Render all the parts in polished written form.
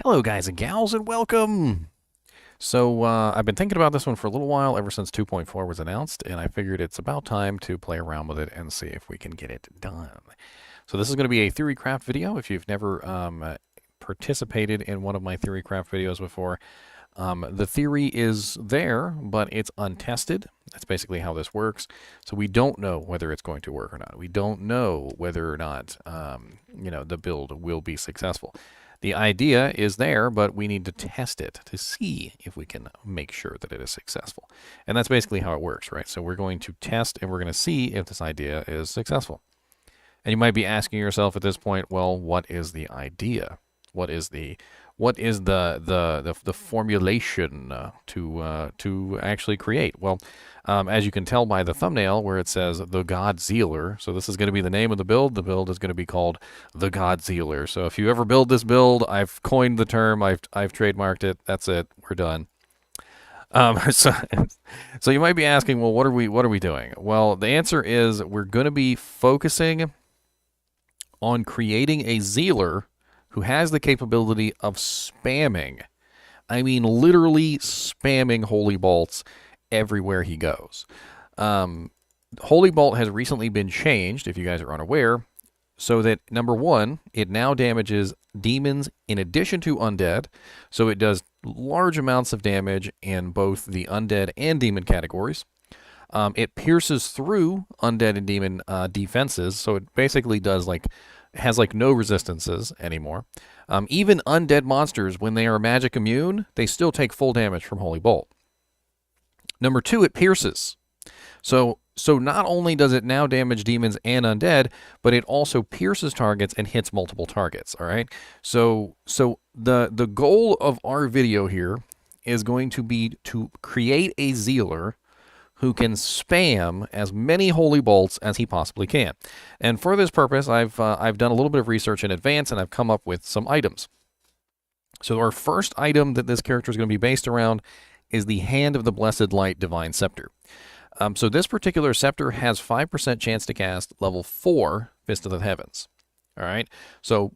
Hello, guys and gals, and welcome! I've been thinking about this one for a little while, ever since 2.4 was announced, and I figured it's about time to play around with it and see if we can get it done. So this is going to be a TheoryCraft video. If you've never participated in one of my TheoryCraft videos before, the theory is there, but it's untested. That's basically how this works. So we don't know whether it's going to work or not. We don't know whether or not, the build will be successful. The idea is there, but we need to test it to see if we can make sure that it is successful. And that's basically how it works, right? So we're going to test and we're going to see if this idea is successful. And you might be asking yourself at this point, well, what is the idea? What is the formulation to actually create? Well, as you can tell by the thumbnail where it says the God Zealer, so this is going to be the name of the build. The build is going to be called the God Zealer. So if you ever build this build, I've coined the term, I've trademarked it. That's it. We're done. Um, so, so you might be asking, well, what are we doing? Well, the answer is we're going to be focusing on creating a Zealer who has the capability of spamming. I mean, literally spamming Holy Bolts everywhere he goes. Holy Bolt has recently been changed, if you guys are unaware, so that, number one, it now damages demons in addition to undead, so it does large amounts of damage in both the undead and demon categories. It pierces through undead and demon defenses, so it basically has no resistances anymore. Even undead monsters, when they are magic immune, they still take full damage from Holy Bolt. Number two, it pierces. So not only does it now damage demons and undead, but it also pierces targets and hits multiple targets. All right. So the goal of our video here is going to be to create a Zealer who can spam as many Holy Bolts as he possibly can. And for this purpose, I've done a little bit of research in advance, and I've come up with some items. So our first item that this character is going to be based around is the Hand of the Blessed Light Divine Scepter. So this particular scepter has 5% chance to cast level 4 Fist of the Heavens. All right, so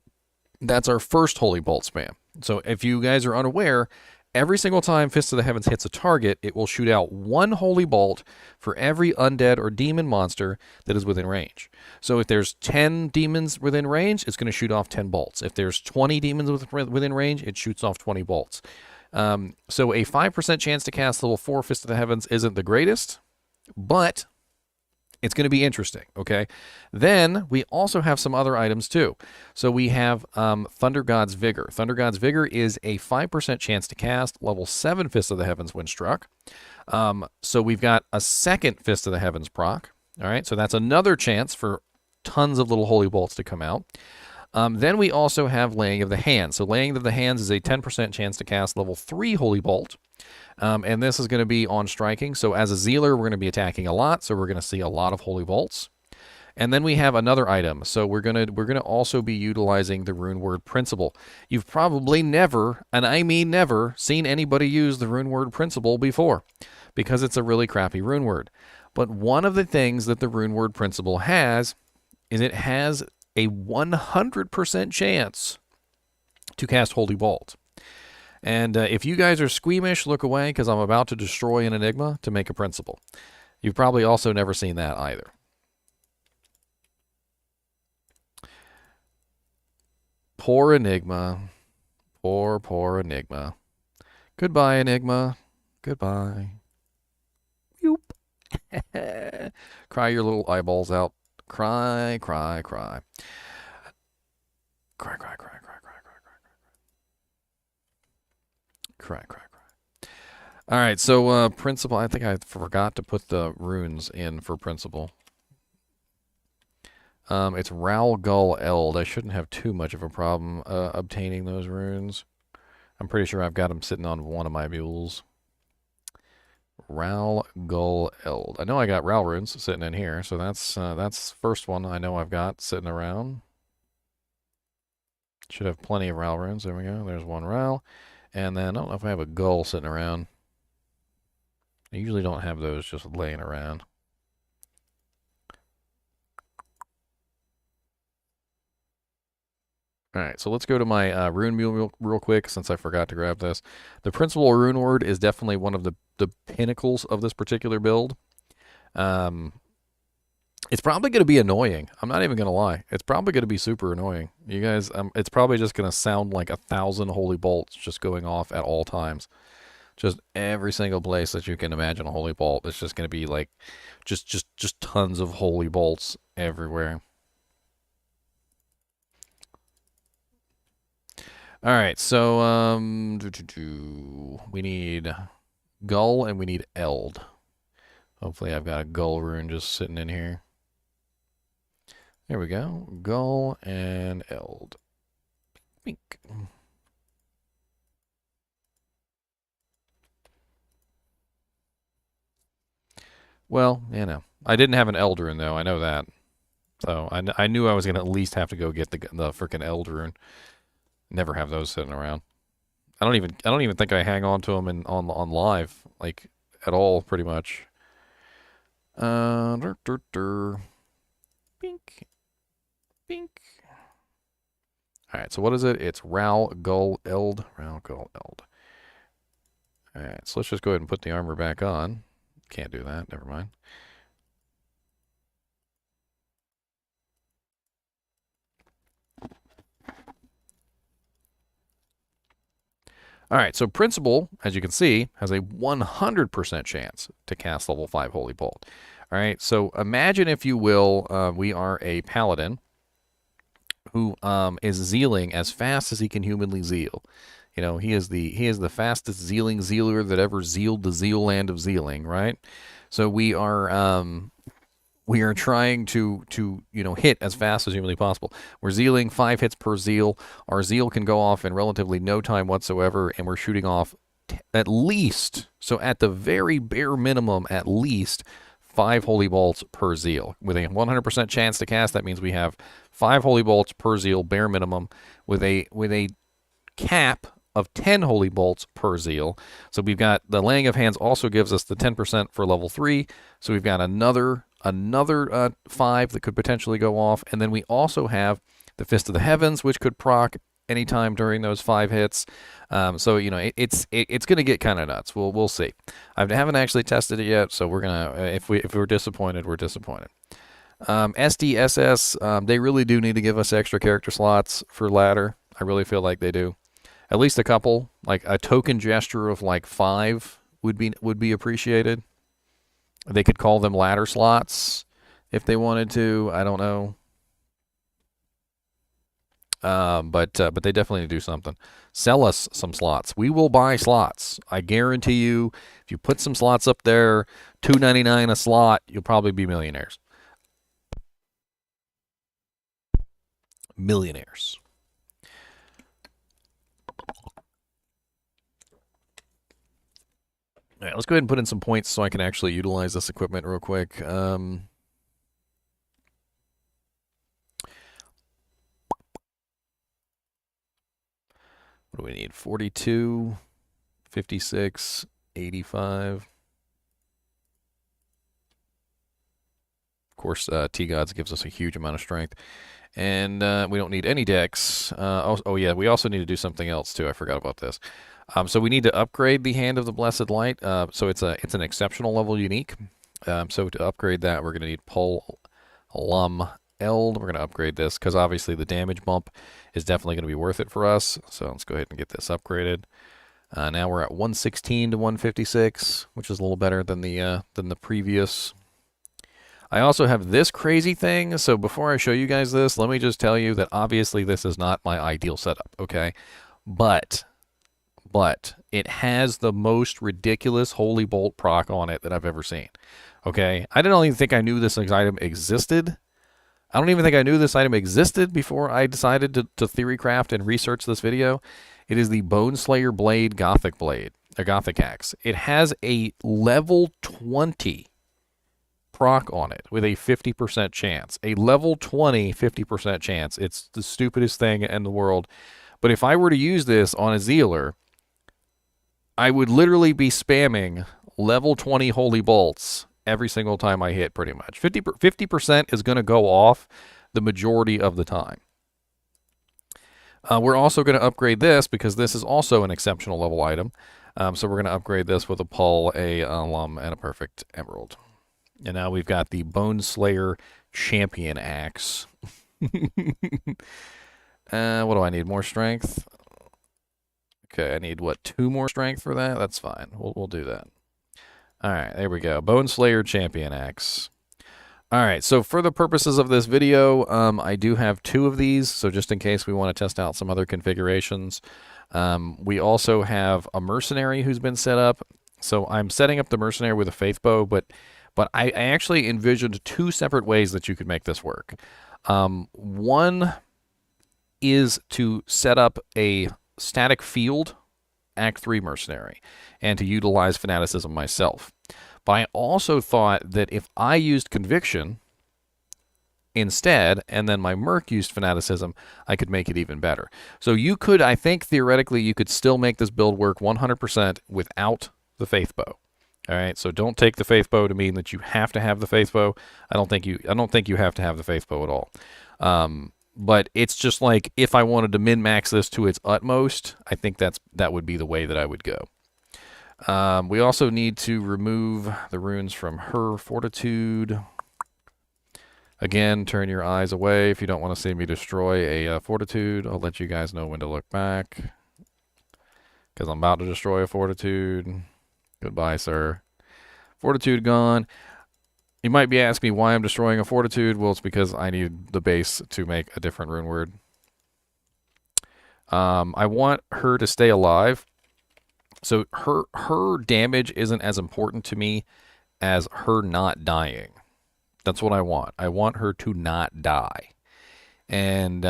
that's our first Holy Bolt spam. So if you guys are unaware, every single time Fist of the Heavens hits a target, it will shoot out one Holy Bolt for every undead or demon monster that is within range. So if there's 10 demons within range, it's going to shoot off 10 bolts. If there's 20 demons within range, it shoots off 20 bolts. So a 5% chance to cast level 4 Fist of the Heavens isn't the greatest, but it's going to be interesting, okay? Then we also have some other items too. So we have Thunder God's Vigor. Thunder God's Vigor is a 5% chance to cast level 7 Fist of the Heavens when struck. So we've got a second Fist of the Heavens proc. All right, so that's another chance for tons of little Holy Bolts to come out. Then we also have Laying of the Hands. So Laying of the Hands is a 10% chance to cast level 3 Holy Bolt. And this is going to be on striking. So as a Zealer, we're going to be attacking a lot. So we're going to see a lot of Holy Bolts. And then we have another item. So we're going to also be utilizing the Rune Word Principle. You've probably never, and I mean never, seen anybody use the Rune Word Principle before, because it's a really crappy rune word. But one of the things that the Rune Word Principle has is it has a 100% chance to cast Holy Bolt. And if you guys are squeamish, look away, because I'm about to destroy an Enigma to make a principle. You've probably also never seen that either. Poor Enigma. Poor Enigma. Goodbye, Enigma. Goodbye. Yoop. Cry your little eyeballs out. Cry, cry, cry. Cry, cry, cry, cry, cry, cry, cry. Cry, cry, cry. All right, so principle. I think I forgot to put the runes in for principle. It's Ral Gull Eld. I shouldn't have too much of a problem obtaining those runes. I'm pretty sure I've got them sitting on one of my mules. Ral Gull Eld. I know I got Ral runes sitting in here, so that's first one I know I've got sitting around. Should have plenty of Ral runes. There we go. There's one Ral. And then I don't know if I have a Gull sitting around. I usually don't have those just laying around. All right, so let's go to my rune mule real quick since I forgot to grab this. The principal rune word is definitely one of the pinnacles of this particular build. It's probably going to be annoying. I'm not even going to lie. It's probably going to be super annoying. You guys, it's probably just going to sound like 1,000 holy bolts just going off at all times. Just every single place that you can imagine a holy bolt. It's just going to be like just tons of holy bolts everywhere. All right, so we need Gull and we need Eld. Hopefully I've got a Gull rune just sitting in here. There we go. Gull and Eld. Pink. Well, you know, I didn't have an Eld rune though. I know that. So I knew I was gonna at least have to go get the freaking Eld rune. Never have those sitting around. I don't even think I hang on to them on live like at all, pretty much. Pink. Pink. All right, so what is it? It's Ral, Gull, Eld. Ral, Gull, Eld. All right, so let's just go ahead and put the armor back on. Can't do that. Never mind. All right, so Principal, as you can see, has a 100% chance to cast level 5 Holy Bolt. All right, so imagine, if you will, we are a Paladin who is zealing as fast as he can humanly zeal. You know, he is the fastest zealing Zealer that ever zealed the Zeal land of zealing, right? So we are trying to hit as fast as humanly possible. We're zealing 5 hits per zeal. Our zeal can go off in relatively no time whatsoever, and we're shooting off at least, so at the very bare minimum, at least 5 holy bolts per zeal. With a 100% chance to cast, that means we have 5 holy bolts per zeal, bare minimum, with a cap of 10 holy bolts per zeal. So we've got the laying of hands also gives us the 10% for level 3. So we've got another 5 that could potentially go off, and then we also have the Fist of the Heavens, which could proc anytime during those 5 hits. So you know it's going to get kind of nuts. We'll see. I haven't actually tested it yet, so we're gonna if we're disappointed, we're disappointed. SDSS, they really do need to give us extra character slots for ladder. I really feel like they do. At least a couple, like a token gesture of like 5 would be appreciated. They could call them ladder slots if they wanted to. I don't know. But they definitely need to do something. Sell us some slots. We will buy slots. I guarantee you, if you put some slots up there, $2.99 a slot, you'll probably be millionaires. Millionaires. All right, let's go ahead and put in some points so I can actually utilize this equipment real quick. What do we need? 42, 56, 85. Of course, T-Gods gives us a huge amount of strength. And we don't need any dex. Oh, yeah, we also need to do something else, too. I forgot about this. So we need to upgrade the Hand of the Blessed Light. So it's an exceptional level unique. So to upgrade that, we're going to need Pull Lum Eld. We're going to upgrade this because obviously the damage bump is definitely going to be worth it for us. So let's go ahead and get this upgraded. Now we're at 116 to 156, which is a little better than the previous. I also have this crazy thing. So before I show you guys this, let me just tell you that obviously this is not my ideal setup, okay? But it has the most ridiculous Holy Bolt proc on it that I've ever seen. Okay? I didn't even think I knew this item existed. I don't even think I knew this item existed before I decided to TheoryCraft and research this video. It is the Bone Slayer Blade Gothic Blade, a Gothic Axe. It has a level 20 proc on it with a 50% chance. A level 20 50% chance. It's the stupidest thing in the world. But if I were to use this on a Zealer, I would literally be spamming level 20 holy bolts every single time I hit, pretty much. 50% is going to go off the majority of the time. We're also going to upgrade this because this is also an exceptional level item. So we're going to upgrade this with a Pull, a Alum, and a Perfect Emerald. And now we've got the Bone Slayer Champion Axe. What do I need? More strength? Okay, I need, what, 2 more strength for that? That's fine. We'll do that. All right, there we go. Bone Slayer Champion Axe. All right, so for the purposes of this video, I do have 2 of these, so just in case we want to test out some other configurations. We also have a Mercenary who's been set up. So I'm setting up the Mercenary with a Faith Bow, but I actually envisioned 2 separate ways that you could make this work. One is to set up a static field Act 3 Mercenary and to utilize Fanaticism myself. But I also thought that if I used Conviction instead, and then my Merc used Fanaticism, I could make it even better. So you could, I think theoretically, you could still make this build work 100% without the Faith Bow. All right, so don't take the Faith Bow to mean that you have to have the Faith Bow. I don't think you have to have the Faith Bow at all. But it's just like if I wanted to min-max this to its utmost, I think that would be the way that I would go. We also need to remove the runes from her Fortitude. Again, turn your eyes away if you don't want to see me destroy a Fortitude. I'll let you guys know when to look back, because I'm about to destroy a Fortitude. Goodbye, sir. Fortitude gone. You might be asking me why I'm destroying a Fortitude. Well, it's because I need the base to make a different rune word. I want her to stay alive. So her damage isn't as important to me as her not dying. That's what I want. I want her to not die. And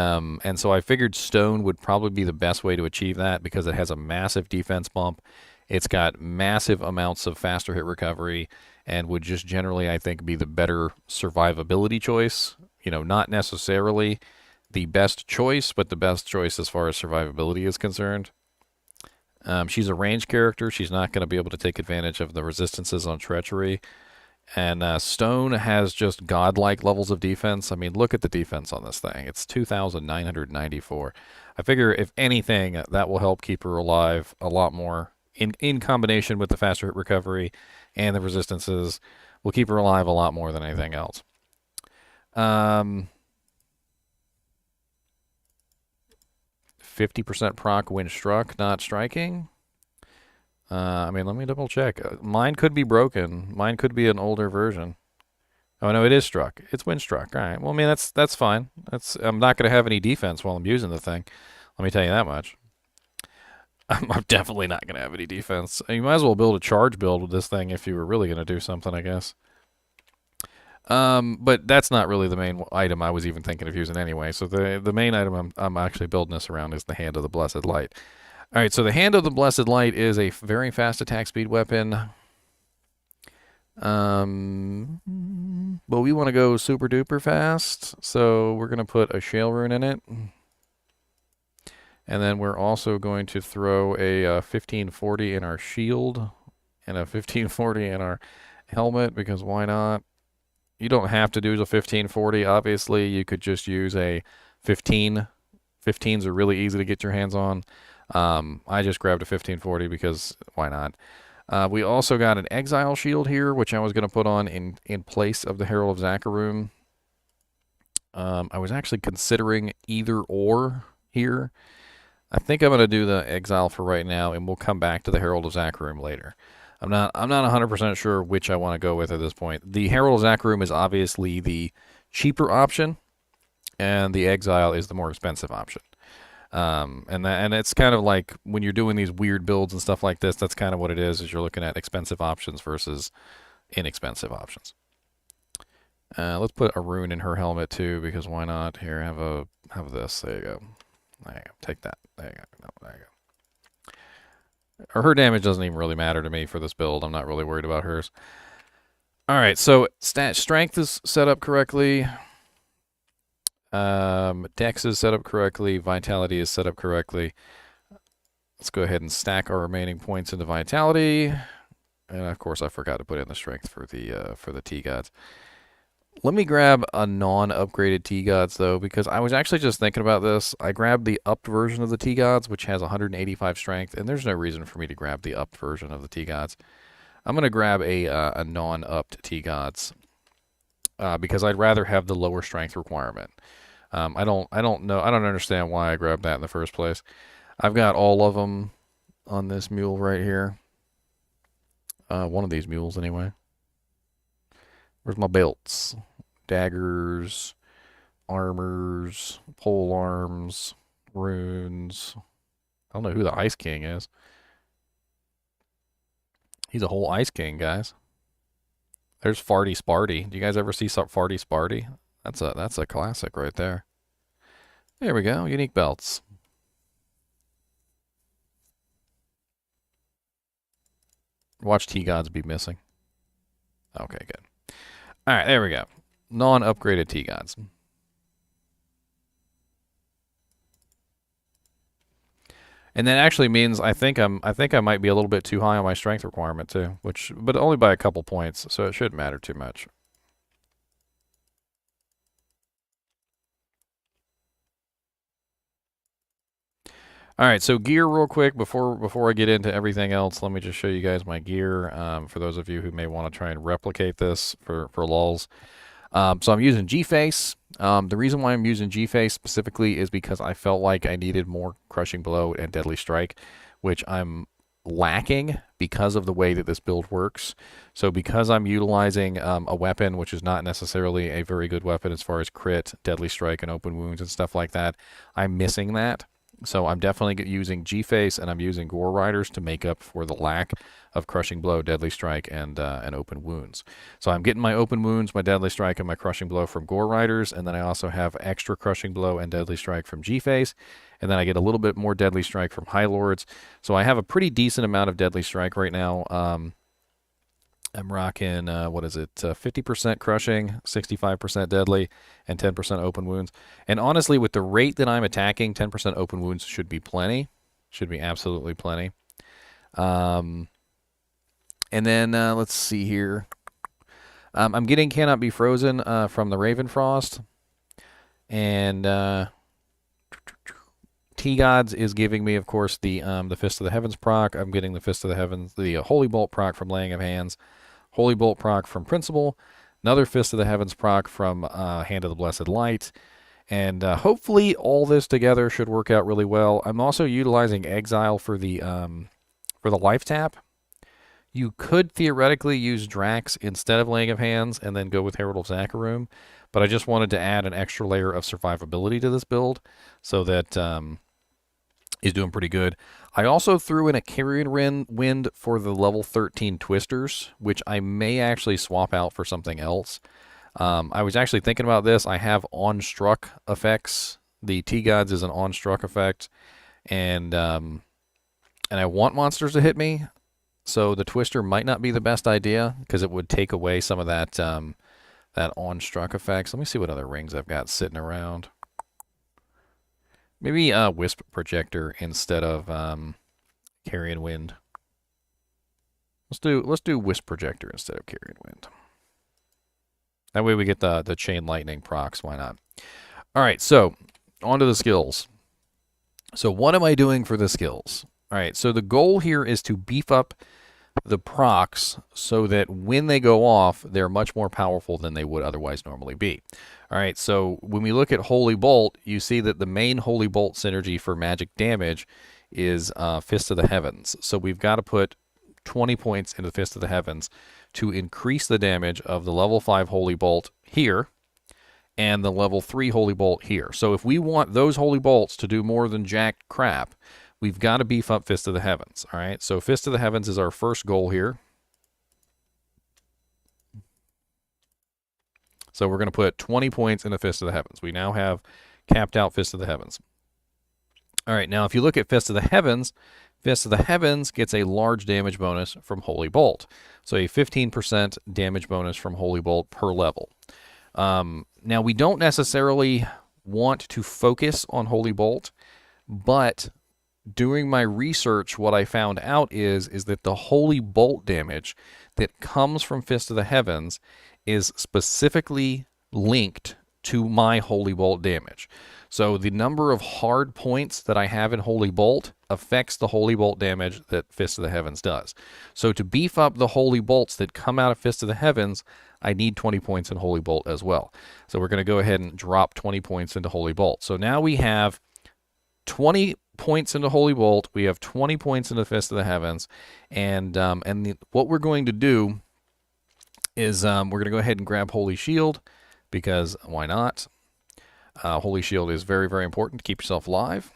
so I figured stone would probably be the best way to achieve that because it has a massive defense bump. It's got massive amounts of faster hit recovery and would just generally, I think, be the better survivability choice. You know, not necessarily the best choice, but the best choice as far as survivability is concerned. She's a ranged character. She's not going to be able to take advantage of the resistances on treachery. And stone has just godlike levels of defense. I mean, look at the defense on this thing. It's 2,994. I figure, if anything, that will help keep her alive a lot more. In combination with the faster hit recovery and the resistances, will keep her alive a lot more than anything else. 50% proc when struck, not striking. I mean, let me double check. Mine could be broken. Mine could be an older version. Oh no, it is struck. It's when struck. All right. Well, I mean, that's fine. I'm not going to have any defense while I'm using the thing. Let me tell you that much. I'm definitely not going to have any defense. You might as well build a charge build with this thing if you were really going to do something, I guess. But that's not really the main item I was even thinking of using anyway. So the main item I'm actually building this around is the Hand of the Blessed Light. All right, so the Hand of the Blessed Light is a very fast attack speed weapon. But we want to go super duper fast, so we're going to put a Shale Rune in it. And then we're also going to throw a 1540 in our shield and a 1540 in our helmet, because why not? You don't have to do the 1540, obviously. You could just use a 15. 15s are really easy to get your hands on. I just grabbed a 1540 because why not? We also got an Exile Shield here, which I was going to put on in place of the Herald of Zakarum. I was actually considering either or here. I think I'm going to do the Exile for right now, and we'll come back to the Herald of Zakarum later. I'm not 100% sure which I want to go with at this point. The Herald of Zakarum is obviously the cheaper option, and the Exile is the more expensive option. And it's kind of like when you're doing these weird builds and stuff like this, that's kind of what it is you're looking at expensive options versus inexpensive options. Let's put a rune in her helmet too, because why not? Here, have this. There you go. There you go. Take that. There you go. No, there you go. Her damage doesn't even really matter to me for this build. I'm not really worried about hers. All right, so strength is set up correctly. Dex is set up correctly. Vitality is set up correctly. Let's go ahead and stack our remaining points into Vitality. And of course, I forgot to put in the strength for the T-Gods. Let me grab a non-upgraded T-Gods, though, because I was actually just thinking about this. I grabbed the upped version of the T-Gods, which has 185 strength, and there's no reason for me to grab the upped version of the T-Gods. I'm going to grab a non-upped T-Gods because I'd rather have the lower strength requirement. I don't understand why I grabbed that in the first place. I've got all of them on this mule right here. One of these mules, anyway. Where's my belts? Daggers, armors, pole arms, runes. I don't know who the Ice King is. He's a whole Ice King, guys. There's Farty Sparty. Do you guys ever see Farty Sparty? That's a classic right there. There we go. Unique belts. Watch T-Gods be missing. Okay, good. All right, there we go. Non-upgraded T-Gods. And that actually means I think I might be a little bit too high on my strength requirement too, but only by a couple points, so it shouldn't matter too much. All right, so gear real quick before I get into everything else. Let me just show you guys my gear for those of you who may want to try and replicate this for lulz. So I'm using G-Face. The reason why I'm using G-Face specifically is because I felt like I needed more Crushing Blow and Deadly Strike, which I'm lacking because of the way that this build works. So because I'm utilizing a weapon which is not necessarily a very good weapon as far as crit, Deadly Strike, and open wounds and stuff like that, I'm missing that. So I'm definitely using G-Face and I'm using Gore Riders to make up for the lack of Crushing Blow, Deadly Strike, and open wounds. So I'm getting my open wounds, my Deadly Strike, and my Crushing Blow from Gore Riders, and then I also have extra Crushing Blow and Deadly Strike from G-Face, and then I get a little bit more Deadly Strike from High Lords. So I have a pretty decent amount of Deadly Strike right now. I'm rocking, 50% crushing, 65% deadly, and 10% open wounds. And honestly, with the rate that I'm attacking, 10% open wounds should be plenty. Should be absolutely plenty. And then, let's see here. I'm getting Cannot Be Frozen from the Ravenfrost. And T-Gods is giving me, of course, the Fist of the Heavens proc. I'm getting the Fist of the Heavens, the Holy Bolt proc from Laying of Hands. Holy Bolt proc from Principle, another Fist of the Heavens proc from Hand of the Blessed Light, and hopefully all this together should work out really well. I'm also utilizing Exile for the life tap. You could theoretically use Drax instead of Laying of Hands and then go with Herald of Zakarum, but I just wanted to add an extra layer of survivability to this build so that is doing pretty good. I also threw in a Carrion Wind for the level 13 Twisters, which I may actually swap out for something else. I was actually thinking about this. I have on-struck effects. The T-Gods is an on-struck effect, and I want monsters to hit me, so the Twister might not be the best idea because it would take away some of that that on-struck effects. Let me see what other rings I've got sitting around. Maybe Wisp Projector instead of Carrion Wind. Let's do Wisp Projector instead of Carrion Wind. That way we get the Chain Lightning procs. Why not? All right, so on to the skills. So what am I doing for the skills? All right, so the goal here is to beef up the procs so that when they go off, they're much more powerful than they would otherwise normally be. All right, so when we look at Holy Bolt, you see that the main Holy Bolt synergy for magic damage is Fist of the Heavens. So we've got to put 20 points into Fist of the Heavens to increase the damage of the level 5 Holy Bolt here and the level 3 Holy Bolt here. So if we want those Holy Bolts to do more than jack crap, we've got to beef up Fist of the Heavens. All right, so Fist of the Heavens is our first goal here. So we're going to put 20 points in the Fist of the Heavens. We now have capped out Fist of the Heavens. All right, now if you look at Fist of the Heavens gets a large damage bonus from Holy Bolt. So a 15% damage bonus from Holy Bolt per level. Now we don't necessarily want to focus on Holy Bolt, but doing my research, what I found out is that the Holy Bolt damage that comes from Fist of the Heavens is specifically linked to my Holy Bolt damage. So the number of hard points that I have in Holy Bolt affects the Holy Bolt damage that Fist of the Heavens does. So to beef up the Holy Bolts that come out of Fist of the Heavens, I need 20 points in Holy Bolt as well. So we're going to go ahead and drop 20 points into Holy Bolt. So now we have 20 points into Holy Bolt. We have 20 points into Fist of the Heavens. And what we're going to do is we're going to go ahead and grab Holy Shield, because why not? Holy Shield is very, very important to keep yourself alive.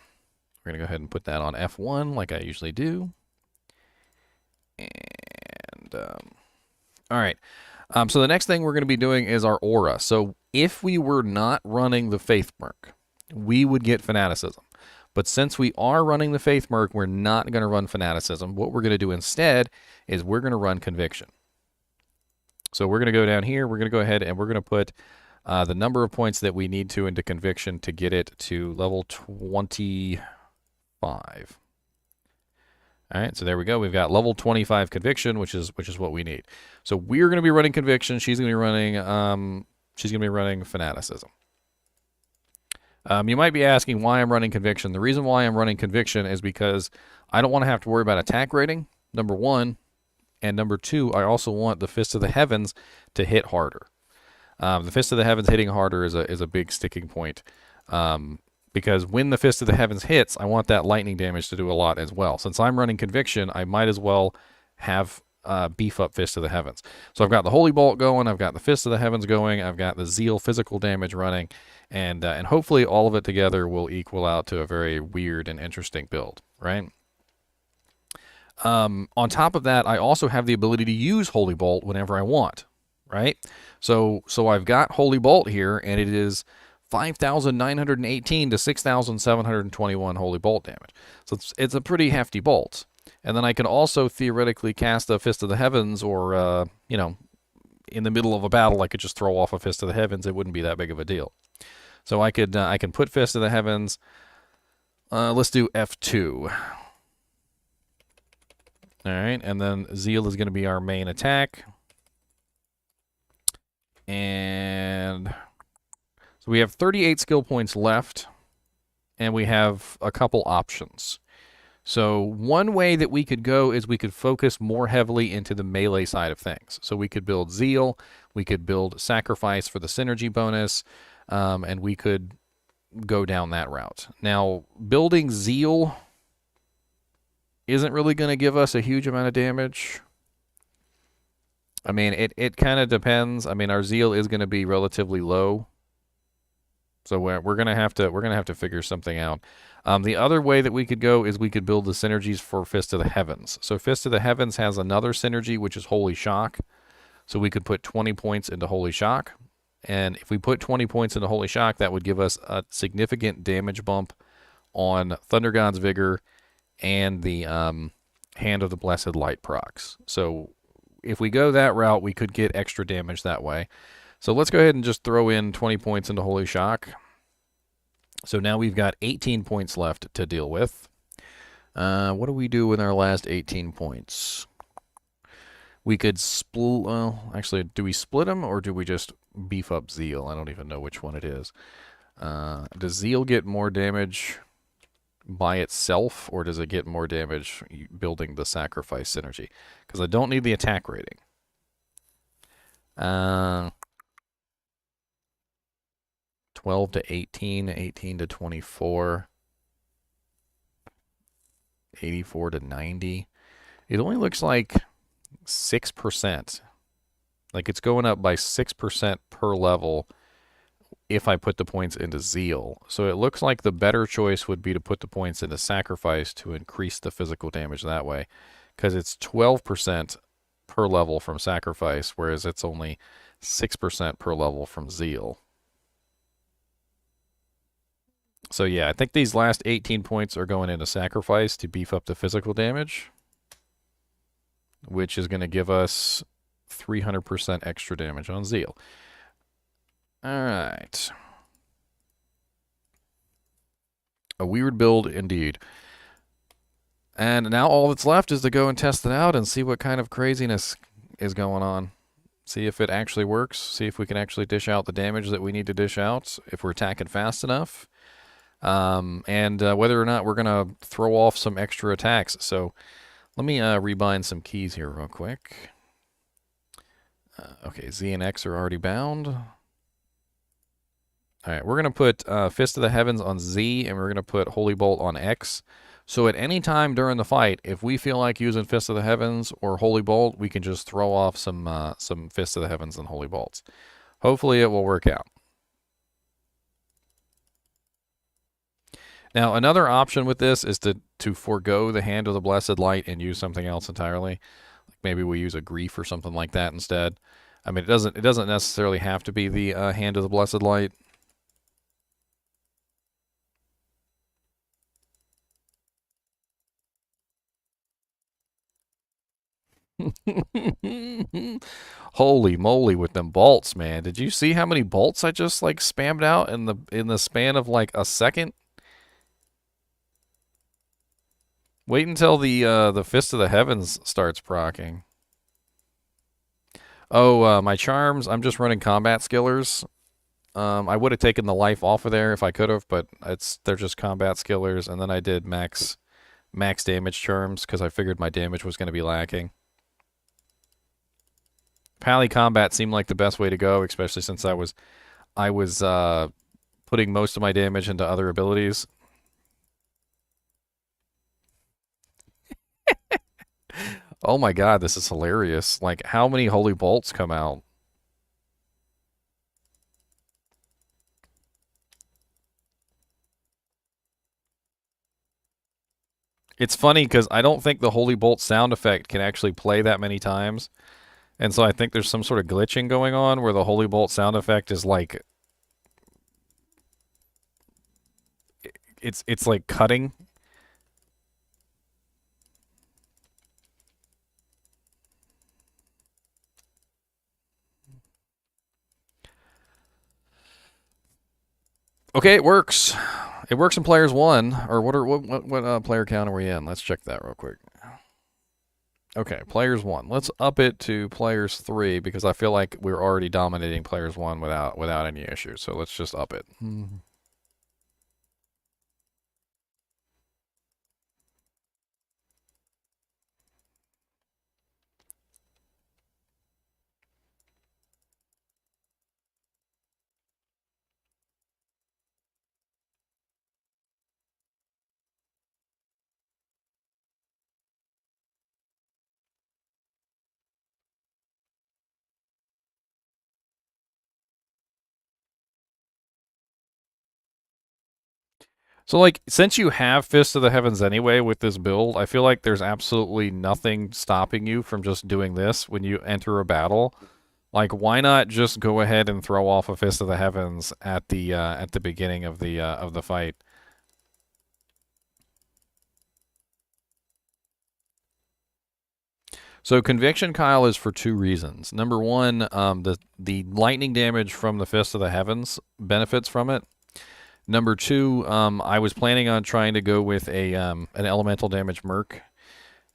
We're going to go ahead and put that on F1 like I usually do. And, all right. So the next thing we're going to be doing is our aura. So if we were not running the Faith Merc, we would get Fanaticism. But since we are running the Faith Merc, we're not going to run Fanaticism. What we're going to do instead is we're going to run Conviction. So we're going to go down here. We're going to go ahead and we're going to put the number of points that we need to into Conviction to get it to level 25. All right, so there we go. We've got level 25 Conviction, which is what we need. So we're going to be running Conviction. She's going to be running Fanaticism. You might be asking why I'm running Conviction. The reason why I'm running Conviction is because I don't want to have to worry about attack rating, number one, and number two, I also want the Fist of the Heavens to hit harder. The Fist of the Heavens hitting harder is a big sticking point, because when the Fist of the Heavens hits, I want that lightning damage to do a lot as well. Since I'm running Conviction, I might as well have beef up Fist of the Heavens. So I've got the Holy Bolt going, I've got the Fist of the Heavens going, I've got the Zeal physical damage running, and hopefully all of it together will equal out to a very weird and interesting build, right? On top of that, I also have the ability to use Holy Bolt whenever I want, right? So I've got Holy Bolt here, and it is 5,918 to 6,721 Holy Bolt damage. So it's a pretty hefty bolt. And then I can also theoretically cast a Fist of the Heavens, or, in the middle of a battle, I could just throw off a Fist of the Heavens. It wouldn't be that big of a deal. So I can put Fist of the Heavens. Let's do F2. All right, and then Zeal is going to be our main attack. And so we have 38 skill points left, and we have a couple options. So one way that we could go is we could focus more heavily into the melee side of things. So we could build Zeal, we could build Sacrifice for the synergy bonus, and we could go down that route. Now, building Zeal isn't really going to give us a huge amount of damage. I mean, it kind of depends. I mean, our Zeal is going to be relatively low, so we're going to have to figure something out. The other way that we could go is we could build the synergies for Fist of the Heavens. So Fist of the Heavens has another synergy, which is Holy Shock. So we could put 20 points into Holy Shock, and if we put 20 points into Holy Shock, that would give us a significant damage bump on Thunder God's Vigor and the Hand of the Blessed Light procs. So if we go that route, we could get extra damage that way. So let's go ahead and just throw in 20 points into Holy Shock. So now we've got 18 points left to deal with. What do we do with our last 18 points? We could split... Well, actually, do we split them, or do we just beef up Zeal? I don't even know which one it is. Does Zeal get more damage by itself, or does it get more damage building the Sacrifice synergy? Because I don't need the attack rating. 12 to 18, 18 to 24, 84 to 90. It only looks like 6%. Like it's going up by 6% per level if I put the points into Zeal. So it looks like the better choice would be to put the points into Sacrifice to increase the physical damage that way, because it's 12% per level from Sacrifice, whereas it's only 6% per level from Zeal. So yeah, I think these last 18 points are going into Sacrifice to beef up the physical damage, which is going to give us 300% extra damage on Zeal. All right. A weird build indeed. And now all that's left is to go and test it out and see what kind of craziness is going on. See if it actually works. See if we can actually dish out the damage that we need to dish out if we're attacking fast enough. And whether or not we're going to throw off some extra attacks. So let me rebind some keys here real quick. Okay, Z and X are already bound. All right, we're going to put Fist of the Heavens on Z, and we're going to put Holy Bolt on X. So at any time during the fight, if we feel like using Fist of the Heavens or Holy Bolt, we can just throw off some Fist of the Heavens and Holy Bolts. Hopefully it will work out. Now, another option with this is to forego the Hand of the Blessed Light and use something else entirely. Like maybe we use a Grief or something like that instead. I mean, it doesn't necessarily have to be the Hand of the Blessed Light. Holy moly with them bolts, man. Did you see how many bolts I just like spammed out in the span of like a second? Wait until the Fist of the Heavens starts proccing. Oh, my charms, I'm just running combat skillers. I would have taken the life off of there if I could have, but they're just combat skillers, and then I did max damage charms because I figured my damage was going to be lacking. Pally combat seemed like the best way to go, especially since I was putting most of my damage into other abilities. Oh my god, this is hilarious. Like, how many holy bolts come out? It's funny because I don't think the holy bolt sound effect can actually play that many times. And so I think there's some sort of glitching going on where the holy bolt sound effect is like it's like cutting. Okay, it works. It works in players 1 or what player count are we in? Let's check that real quick. Okay, players 1. Let's up it to players 3 because I feel like we're already dominating players 1 without any issues. So let's just up it. So, like, since you have Fist of the Heavens anyway with this build, I feel like there's absolutely nothing stopping you from just doing this when you enter a battle. Like, why not just go ahead and throw off a Fist of the Heavens at the beginning of the fight? So, Conviction Kyle is for two reasons. Number one, the lightning damage from the Fist of the Heavens benefits from it. Number two, I was planning on trying to go with an elemental damage merc.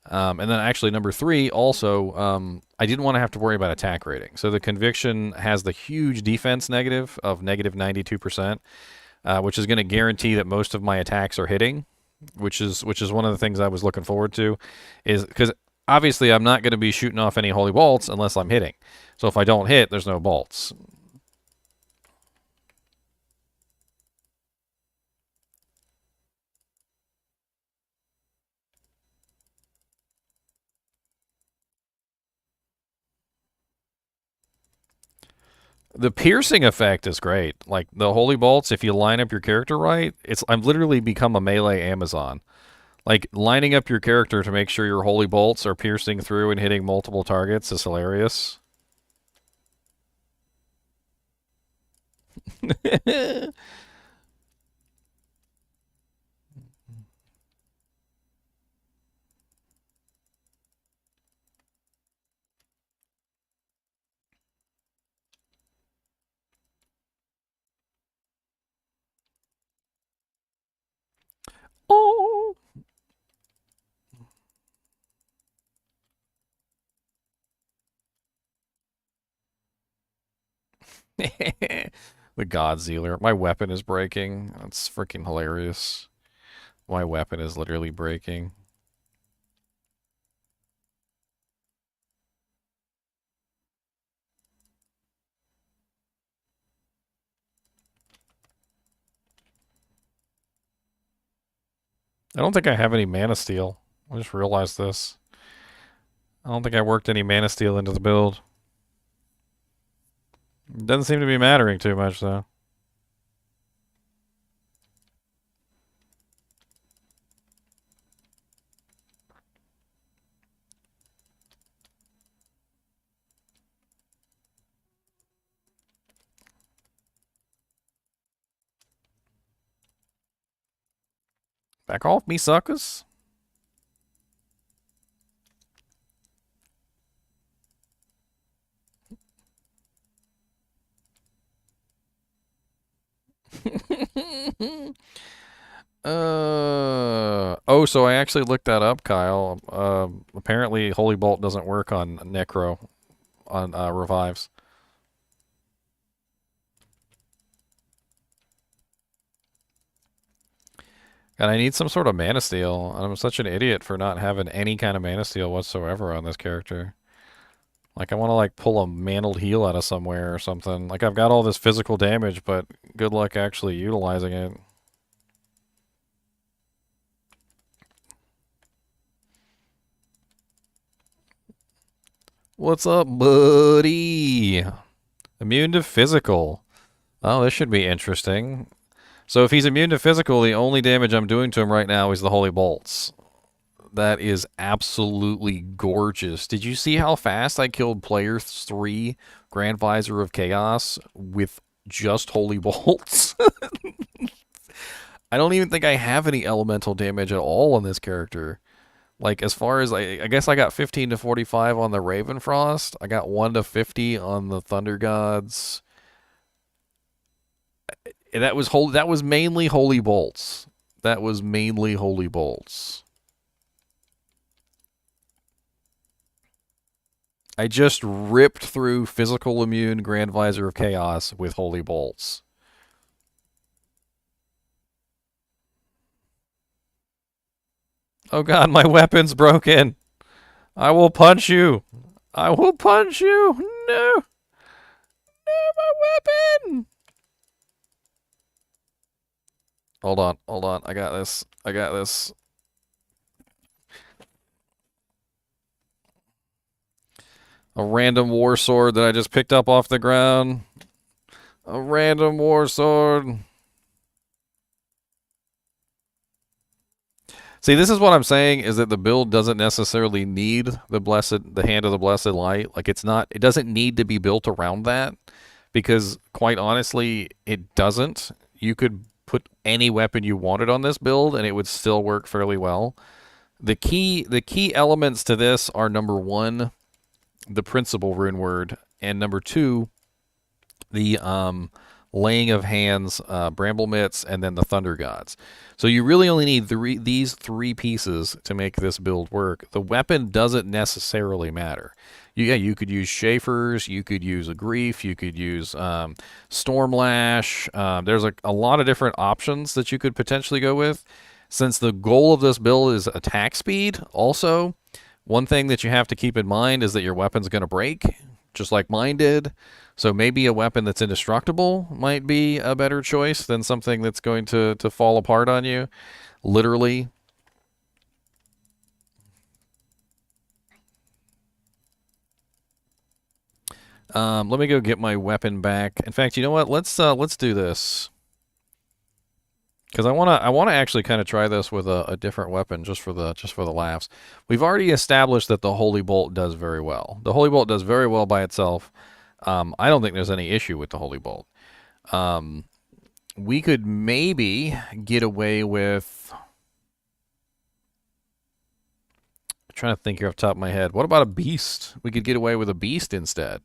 And then actually number three, also, I didn't want to have to worry about attack rating. So the Conviction has the huge defense negative of negative 92%, which is going to guarantee that most of my attacks are hitting, which is one of the things I was looking forward to, is because obviously I'm not going to be shooting off any holy bolts unless I'm hitting. So if I don't hit, there's no bolts. The piercing effect is great. Like the holy bolts, if you line up your character right, I'm literally become a melee Amazon. Like lining up your character to make sure your holy bolts are piercing through and hitting multiple targets is hilarious. Oh. The God Zealer. My weapon is breaking. That's freaking hilarious. My weapon is literally breaking. I don't think I have any Mana Steel. I just realized this. I don't think I worked any Mana Steel into the build. It doesn't seem to be mattering too much, though. Back off me, suckers. Oh, so I actually looked that up, Kyle. Apparently, Holy Bolt doesn't work on Necro on revives. And I need some sort of Mana Steel. I'm such an idiot for not having any kind of Mana Steel whatsoever on this character. Like, I want to, like, pull a mantled heal out of somewhere or something. Like, I've got all this physical damage, but good luck actually utilizing it. What's up, buddy? Immune to physical. Oh, this should be interesting. So if he's immune to physical, the only damage I'm doing to him right now is the Holy Bolts. That is absolutely gorgeous. Did you see how fast I killed player 3, Grand Visor of Chaos, with just Holy Bolts? I don't even think I have any elemental damage at all on this character. Like, as far as, I guess I got 15 to 45 on the Ravenfrost. I got 1 to 50 on the Thunder Gods. That was mainly Holy Bolts. That was mainly Holy Bolts. I just ripped through physical immune Grand Visor of Chaos with Holy Bolts. Oh god, my weapon's broken. I will punch you. I will punch you. No. No, my weapon. Hold on, hold on. I got this. I got this. A random war sword that I just picked up off the ground. A random war sword. See, this is what I'm saying, is that the build doesn't necessarily need the Hand of the Blessed Light. Like, it doesn't need to be built around that, because quite honestly, it doesn't. You could put any weapon you wanted on this build and it would still work fairly well. The key elements to this are, number 1, the principal rune word, and number 2, the laying of hands, bramble mitts, and then the thunder gods. So you really only need these 3 pieces to make this build work. The weapon doesn't necessarily matter. You could use Schaefer's, you could use a Grief, you could use Stormlash. There's a lot of different options that you could potentially go with. Since the goal of this build is attack speed, also, one thing that you have to keep in mind is that your weapon's going to break, just like mine did. So maybe a weapon that's indestructible might be a better choice than something that's going to fall apart on you, literally. Let me go get my weapon back. In fact, you know what? Let's do this, because I wanna actually kind of try this with a different weapon just for the laughs. We've already established that the Holy Bolt does very well. The Holy Bolt does very well by itself. I don't think there's any issue with the Holy Bolt. We could maybe get away with... I'm trying to think here off the top of my head. What about a beast? We could get away with a beast instead.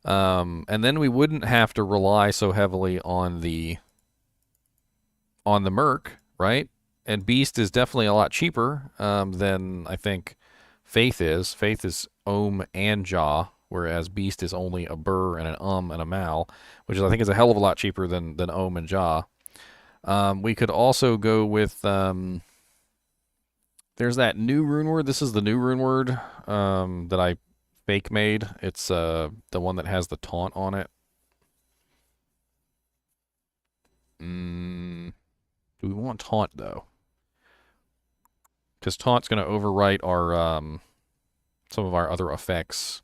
And then we wouldn't have to rely so heavily on the Merc, right? And beast is definitely a lot cheaper than I think Faith is. Faith is Ohm and Jaw. whereas beast is only a burr and an and a mal, which is, I think, is a hell of a lot cheaper than and jaw. We could also go with there's that new rune word. This is the new rune word that I fake made. It's the one that has the taunt on it. Do we want taunt though? Because taunt's going to overwrite our some of our other effects.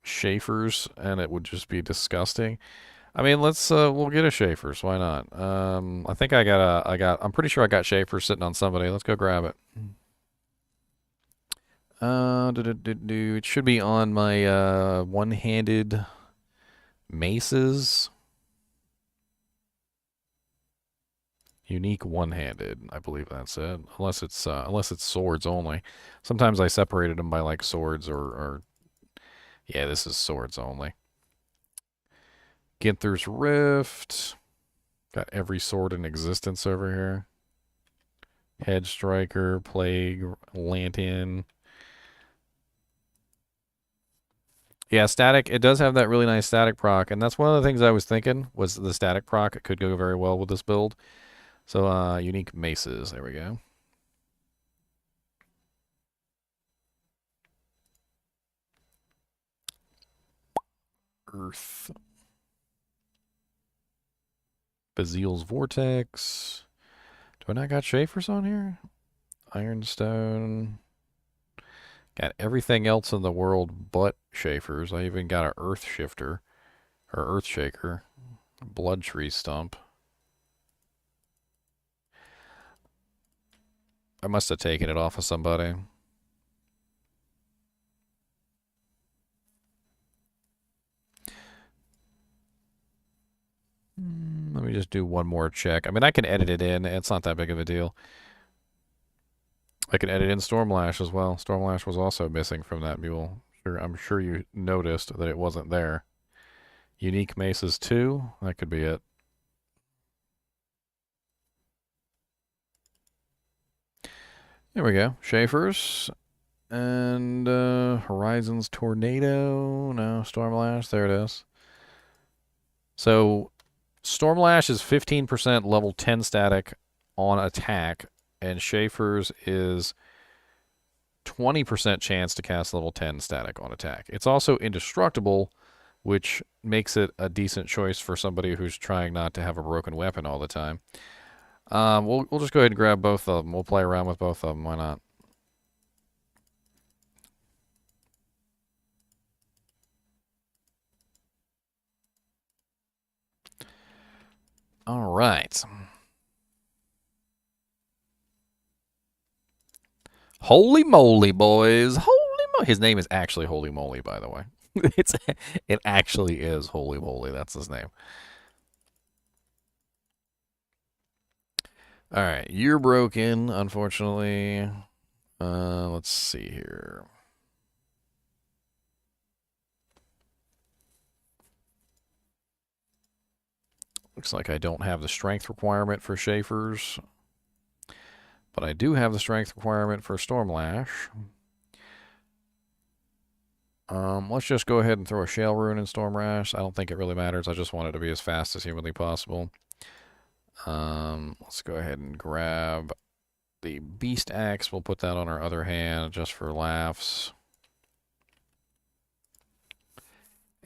Schaefer's, and it would just be disgusting. I mean, let's we'll get a Schaefer's. Why not? I think I'm pretty sure I got Schaefer's sitting on somebody. Let's go grab it. It should be on my one-handed maces. Unique one-handed, I believe that's it. Unless it's swords only. Sometimes I separated them by like swords or yeah, this is swords only. Ginther's Rift. Got every sword in existence over here. Head Striker, Plague, Lantern. Yeah, static. It does have that really nice static proc, and that's one of the things I was thinking was the static proc. It could go very well with this build. So, unique maces. There we go. Earth. Bazile's Vortex. Do I not got Schaefer's on here? Ironstone. Got everything else in the world but Schaefer's. I even got an Earth Shifter. Or Earth Shaker. Blood Tree Stump. I must have taken it off of somebody. Let me just do one more check. I mean, I can edit it in. It's not that big of a deal. I can edit in Stormlash as well. Stormlash was also missing from that mule. I'm sure you noticed that it wasn't there. Unique Maces 2. That could be it. There we go. Schaefer's. And Horizon's Tornado. No, Stormlash. There it is. So, Stormlash is 15% level 10 static on attack, and Schaefer's is 20% chance to cast level 10 static on attack. It's also indestructible, which makes it a decent choice for somebody who's trying not to have a broken weapon all the time. We'll just go ahead and grab both of them. We'll play around with both of them. Why not? All right. Holy moly, boys. Holy moly. His name is actually Holy Moly, by the way. It actually is Holy Moly. That's his name. All right. You're broken, unfortunately. Let's see here. Looks like I don't have the strength requirement for Schaefer's, but I do have the strength requirement for Stormlash. Let's just go ahead and throw a Shale Rune in Stormlash. I don't think it really matters. I just want it to be as fast as humanly possible. Let's go ahead and grab the Beast Axe. We'll put that on our other hand just for laughs.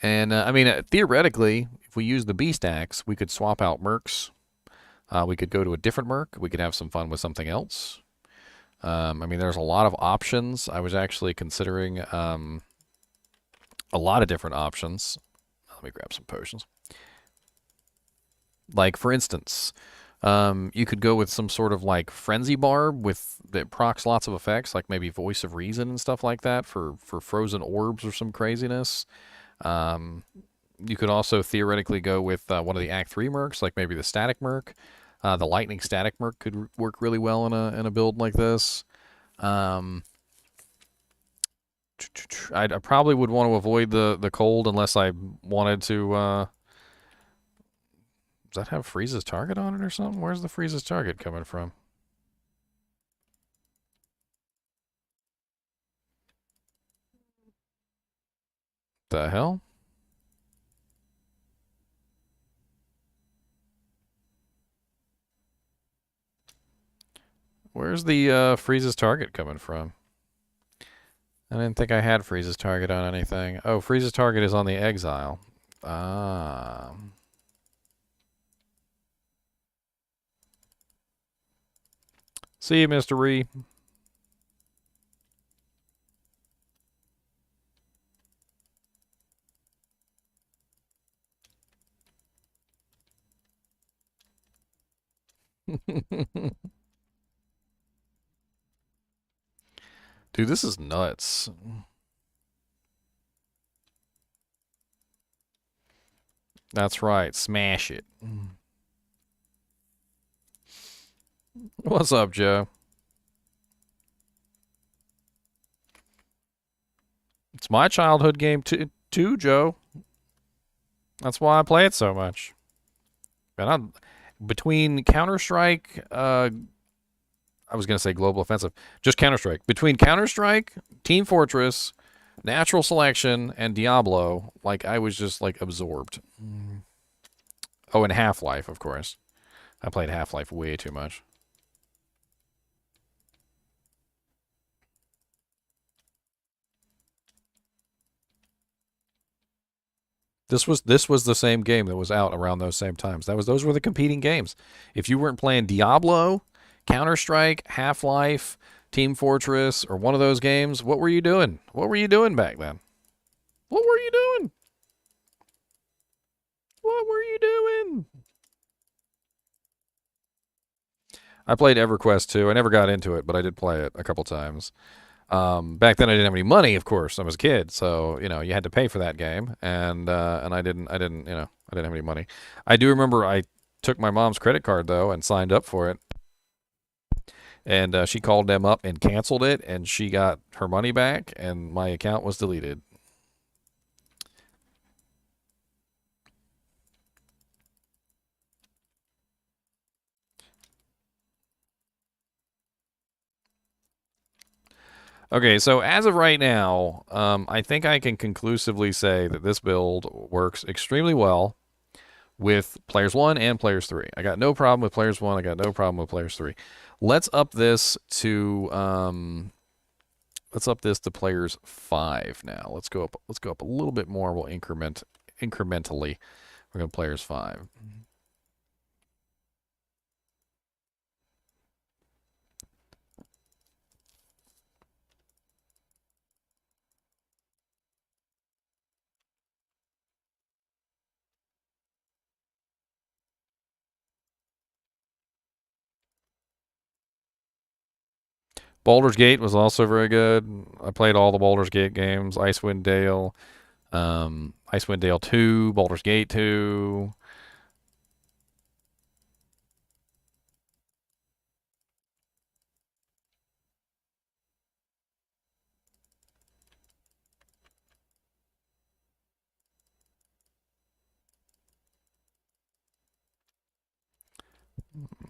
And, I mean, theoretically, if we use the Beast Axe, we could swap out Mercs. We could go to a different Merc. We could have some fun with something else. I mean, there's a lot of options. I was actually considering a lot of different options. Let me grab some potions. Like, for instance, you could go with some sort of, like, Frenzy Barb that procs lots of effects, like maybe Voice of Reason and stuff like that for Frozen Orbs or some craziness. You could also theoretically go with one of the Act 3 Mercs, like maybe the Static Merc. The Lightning Static Merc could work really well in a build like this. I probably would want to avoid the cold unless I wanted to. Does that have Freeze's target on it or something? Where's the Freeze's target coming from? The hell? Where's the freezes target coming from? I didn't think I had freezes target on anything. Oh, freezes target is on the exile. Ah. See you, Mr. Ree. Dude, this is nuts. That's right. Smash it. What's up, Joe? It's my childhood game too, Joe. That's why I play it so much. And I'm between Counter-Strike, I was gonna say Global Offensive, just Counter-Strike. Between Counter-Strike, Team Fortress, Natural Selection, and Diablo, like I was just like absorbed. Oh, and Half-Life, of course. I played Half-Life way too much. This was the same game that was out around those same times. Those were the competing games. If you weren't playing Diablo, Counter-Strike, Half-Life, Team Fortress, or one of those games, what were you doing? What were you doing back then? What were you doing? What were you doing? I played EverQuest too. I never got into it, but I did play it a couple times. Back then, I didn't have any money. Of course, I was a kid, so you had to pay for that game, and I didn't I didn't have any money. I do remember I took my mom's credit card though and signed up for it, and she called them up and canceled it, and she got her money back, and my account was deleted. Okay, so as of right now, I think I can conclusively say that this build works extremely well with players 1 and players 3. I got no problem with players 1. I got no problem with players 3. Let's up this to players 5 now. Let's go up a little bit more. We'll incrementally. We're going to players 5. Baldur's Gate was also very good. I played all the Baldur's Gate games. Icewind Dale, Icewind Dale 2, Baldur's Gate 2.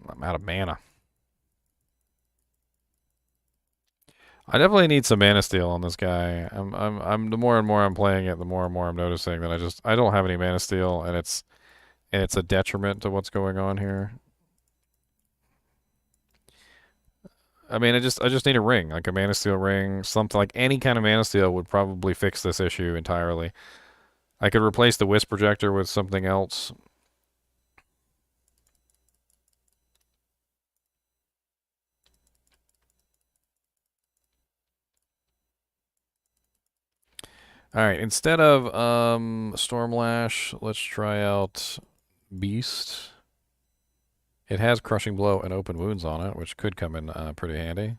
I'm out of mana. I definitely need some mana steel on this guy. I'm the more and more I'm playing it, the more and more I'm noticing that I don't have any mana steel, and it's a detriment to what's going on here. I mean, I just need a ring, like a mana steel ring, something like any kind of mana steel would probably fix this issue entirely. I could replace the wisp projector with something else. All right, instead of Stormlash, let's try out Beast. It has Crushing Blow and Open Wounds on it, which could come in pretty handy.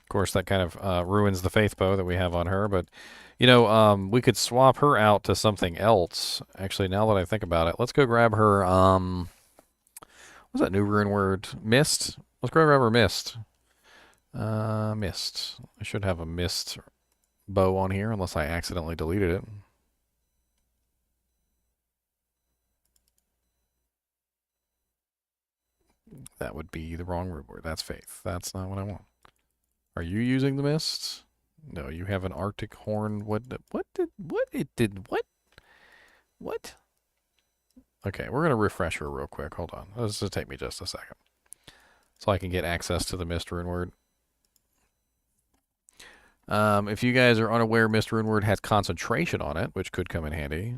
Of course, that kind of ruins the Faith Bow that we have on her, but we could swap her out to something else. Actually, now that I think about it, let's go grab her. What's that new rune word? Mist. Let's go grab her Mist. Mist. I should have a Mist bow on here, unless I accidentally deleted it. That would be the wrong rune word. That's Faith. That's not what I want. Are you using the Mist? No, you have an Arctic horn. What? Okay, we're gonna refresh her real quick. Hold on. This will take me just a second. So I can get access to the Mist Rune Word. If you guys are unaware, Mist Rune Word has concentration on it, which could come in handy.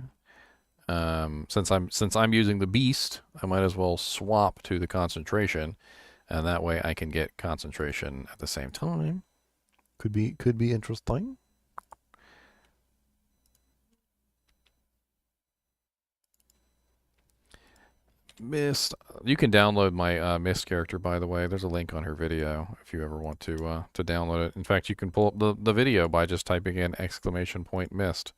Since I'm using the beast, I might as well swap to the concentration, and that way I can get concentration at the same time. Could be interesting. Mist. You can download my Mist character, by the way. There's a link on her video if you ever want to download it. In fact, you can pull up the video by just typing in !Mist.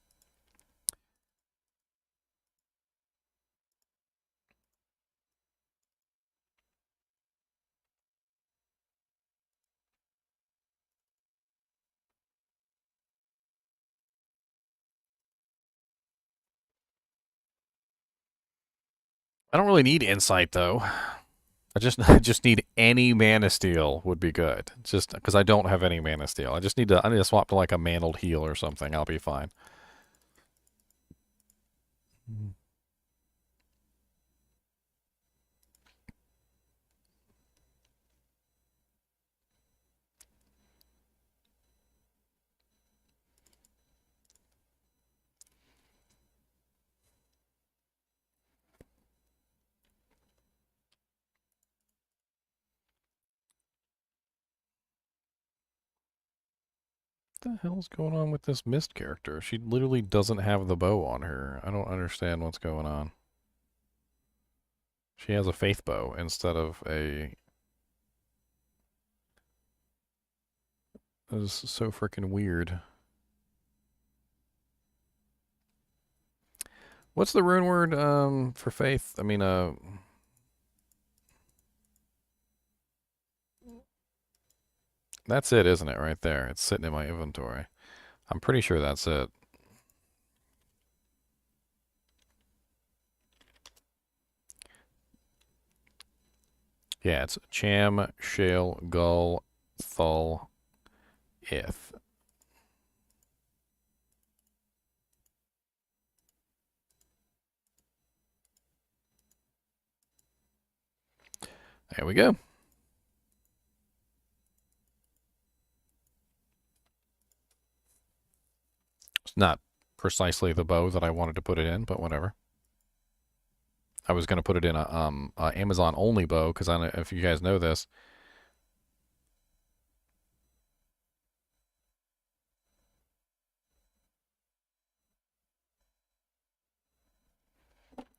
I don't really need insight though. I just need any mana steel would be good. Just because I don't have any mana steel. I need to swap to like a mantled heal or something. I'll be fine. What the hell's going on with this Mist character? She literally doesn't have the bow on her. I don't understand what's going on. She has a faith bow instead of a... That is so freaking weird. What's the rune word for faith? I mean, that's it, isn't it, right there? It's sitting in my inventory. I'm pretty sure that's it. Yeah, it's Cham, Shale, Gull, Thul, Ith. There we go. It's not precisely the bow that I wanted to put it in, but whatever. I was going to put it in a Amazon only bow because I don't know if you guys know this.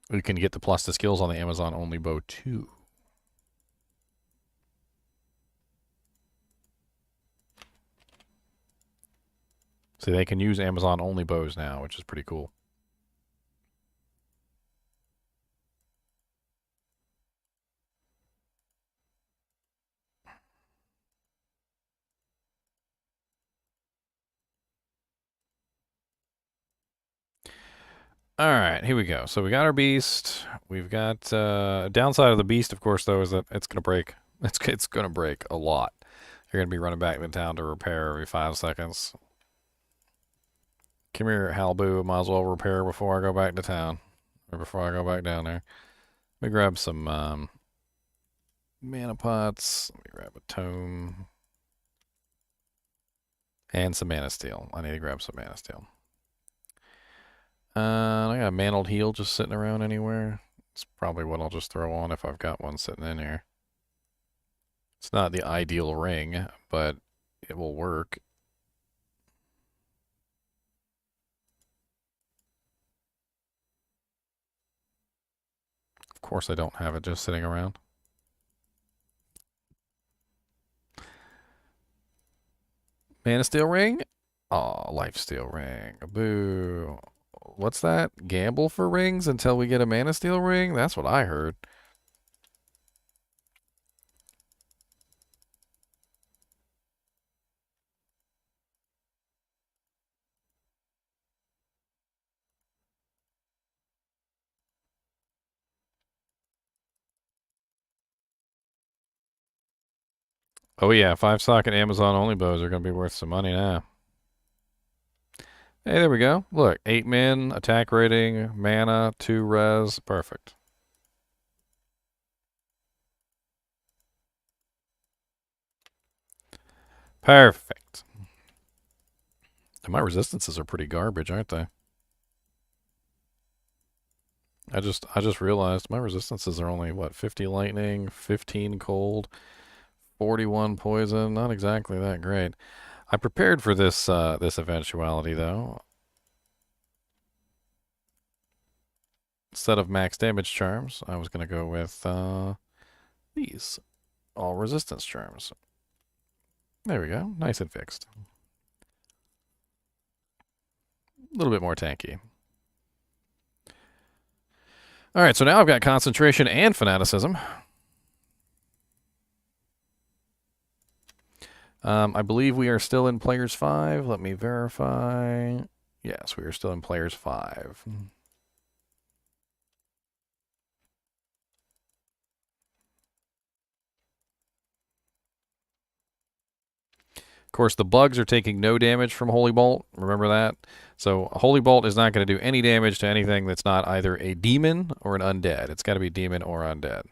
We can get the plus the skills on the Amazon only bow too. So they can use Amazon only bows now, which is pretty cool. All right, here we go. So we got our beast. We've got downside of the beast, of course, though, is that it's gonna break. It's gonna break a lot. You're gonna be running back to town to repair every 5 seconds. Come here, Halboo. Might as well repair before I go back to town, or before I go back down there. Let me grab some mana pots. Let me grab a tome and some mana steel. I need to grab some mana steel. I got a mantled heal just sitting around anywhere. It's probably what I'll just throw on if I've got one sitting in here. It's not the ideal ring, but it will work. Of course I don't have it just sitting around. Mana steel ring? Aw, life steel ring. Boo. What's that? Gamble for rings until we get a mana steel ring? That's what I heard. Oh yeah, 5 socket Amazon only bows are gonna be worth some money now. Hey, there we go. Look, 8 min, attack rating, mana, 2 res. Perfect. Perfect. And my resistances are pretty garbage, aren't they? I just realized my resistances are only what, 50 lightning, 15 cold, 41 poison. Not exactly that great. I prepared for this eventuality though. Instead of max damage charms, I was gonna go with these all resistance charms. There we go, nice and fixed. A little bit more tanky. All right, so now I've got concentration and fanaticism. I believe we are still in players 5. Let me verify. Yes, we are still in players 5. Of course, the bugs are taking no damage from Holy Bolt. Remember that? So Holy Bolt is not going to do any damage to anything that's not either a demon or an undead. It's got to be demon or undead.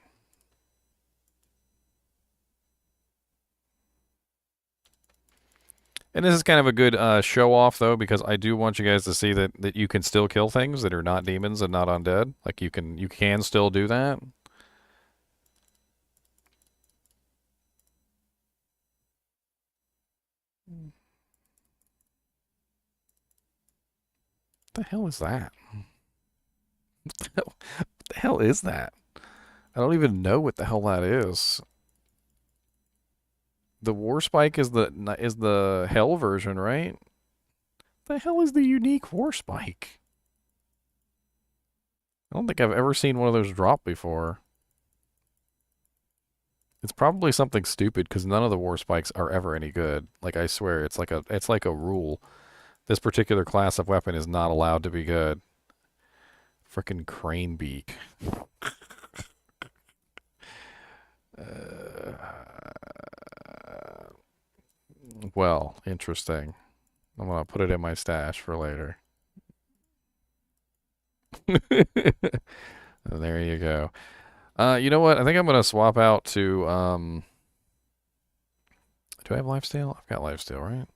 And this is kind of a good show off, though, because I do want you guys to see that you can still kill things that are not demons and not undead. Like you can still do that. What the hell is that? What the hell is that? I don't even know what the hell that is. The War Spike is the Hell version, right? The hell is the unique War Spike? I don't think I've ever seen one of those drop before. It's probably something stupid because none of the War Spikes are ever any good. Like I swear, it's like a rule. This particular class of weapon is not allowed to be good. Frickin' crane beak. Well, interesting. I'm gonna put it in my stash for later. There you go. You know what? I think I'm gonna swap out to do I have lifesteal? I've got lifesteal, right?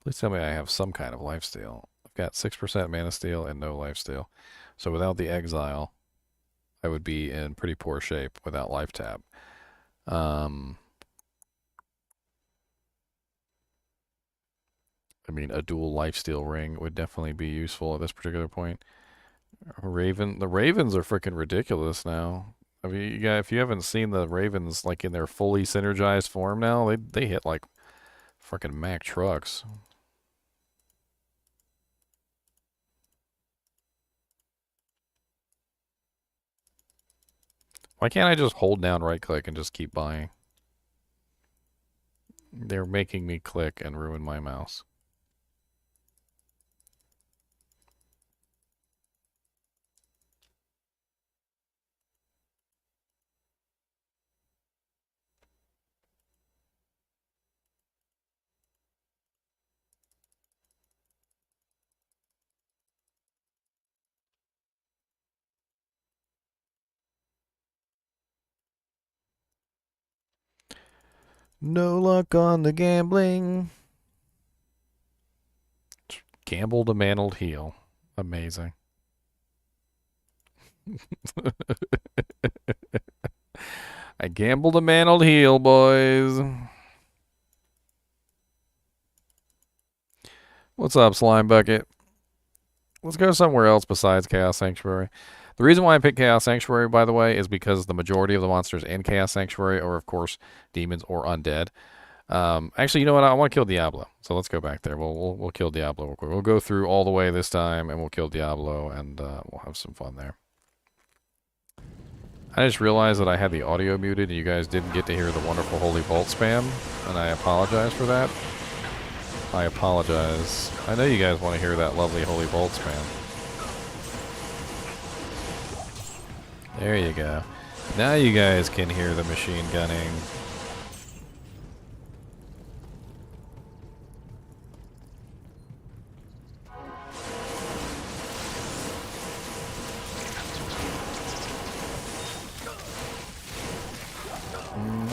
Please tell me I have some kind of lifesteal. I've got 6% mana steal and no lifesteal. So without the exile, I would be in pretty poor shape without life tab. I mean, a dual lifesteal ring would definitely be useful at this particular point. The Ravens are freaking ridiculous now. I mean, yeah, if you haven't seen the Ravens like in their fully synergized form now, they hit like freaking Mack trucks. Why can't I just hold down right click and just keep buying? They're making me click and ruin my mouse. No luck on the gambling. Gamble to mantled heal. Amazing. I gambled a mantled heal, boys. What's up, Slime Bucket? Let's go somewhere else besides Chaos Sanctuary. The reason why I picked Chaos Sanctuary, by the way, is because the majority of the monsters in Chaos Sanctuary are, of course, demons or undead. Actually, you know what? I want to kill Diablo, so let's go back there. We'll kill Diablo real quick. We'll go through all the way this time, and we'll kill Diablo, and we'll have some fun there. I just realized that I had the audio muted, and you guys didn't get to hear the wonderful Holy Bolt spam, and I apologize for that. I apologize. I know you guys want to hear that lovely Holy Bolt spam. There you go. Now you guys can hear the machine gunning.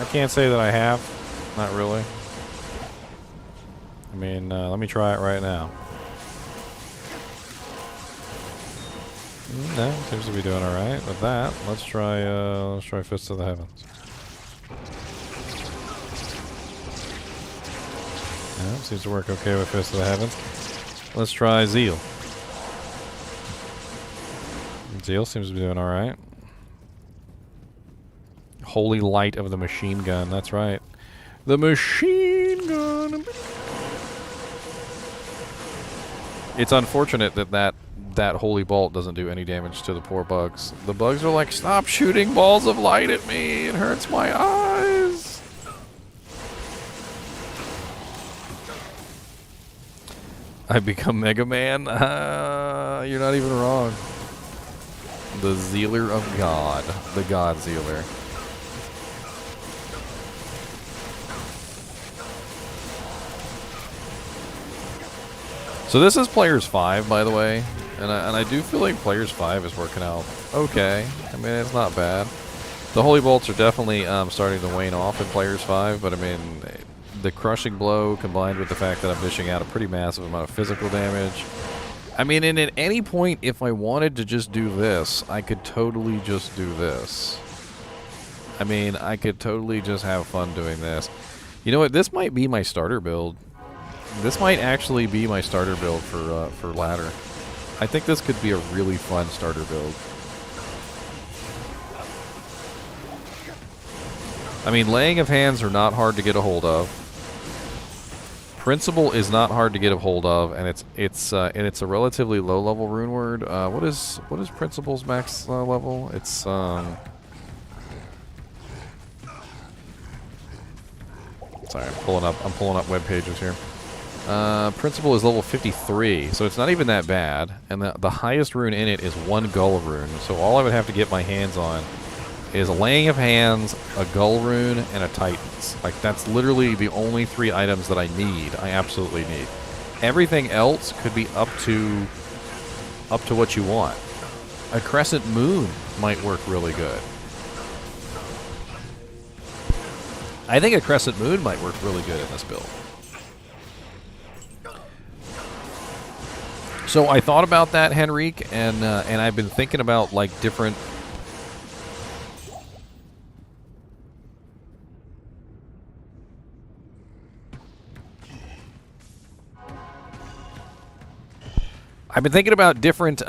I can't say that I have. Not really. I mean, let me try it right now. No, seems to be doing all right with that. Let's try Fists of the Heavens. Yeah, seems to work okay with Fists of the Heavens. Let's try Zeal. Zeal seems to be doing all right. Holy Light of the Machine Gun. That's right. The Machine Gun. It's unfortunate that Holy Bolt doesn't do any damage to the poor bugs. The bugs are like, stop shooting balls of light at me. It hurts my eyes. I've become Mega Man. You're not even wrong. The Zealer of God. The God Zealer. So this is Players 5, by the way, and I do feel like Players 5 is working out okay. I mean, it's not bad. The Holy Bolts are definitely starting to wane off in Players 5, but I mean, the Crushing Blow combined with the fact that I'm dishing out a pretty massive amount of physical damage. I mean, and at any point, if I wanted to just do this, I could totally just do this. I mean, I could totally just have fun doing this. You know what? This might be my starter build. This might actually be my starter build for ladder. I think this could be a really fun starter build. I mean, Laying of Hands are not hard to get a hold of. Principle is not hard to get a hold of, and it's a relatively low level rune word. What is Principle's max level? It's sorry, I'm pulling up web pages here. Principle is level 53, so it's not even that bad. And the highest rune in it is 1 Gull rune. So all I would have to get my hands on is a Laying of Hands, a Gull rune, and a Titans. Like, that's literally the only 3 items that I need. I absolutely need. Everything else could be up to what you want. A Crescent Moon might work really good. I think a Crescent Moon might work really good in this build. So I thought about that, Henrique, and I've been thinking about like different. I've been thinking about different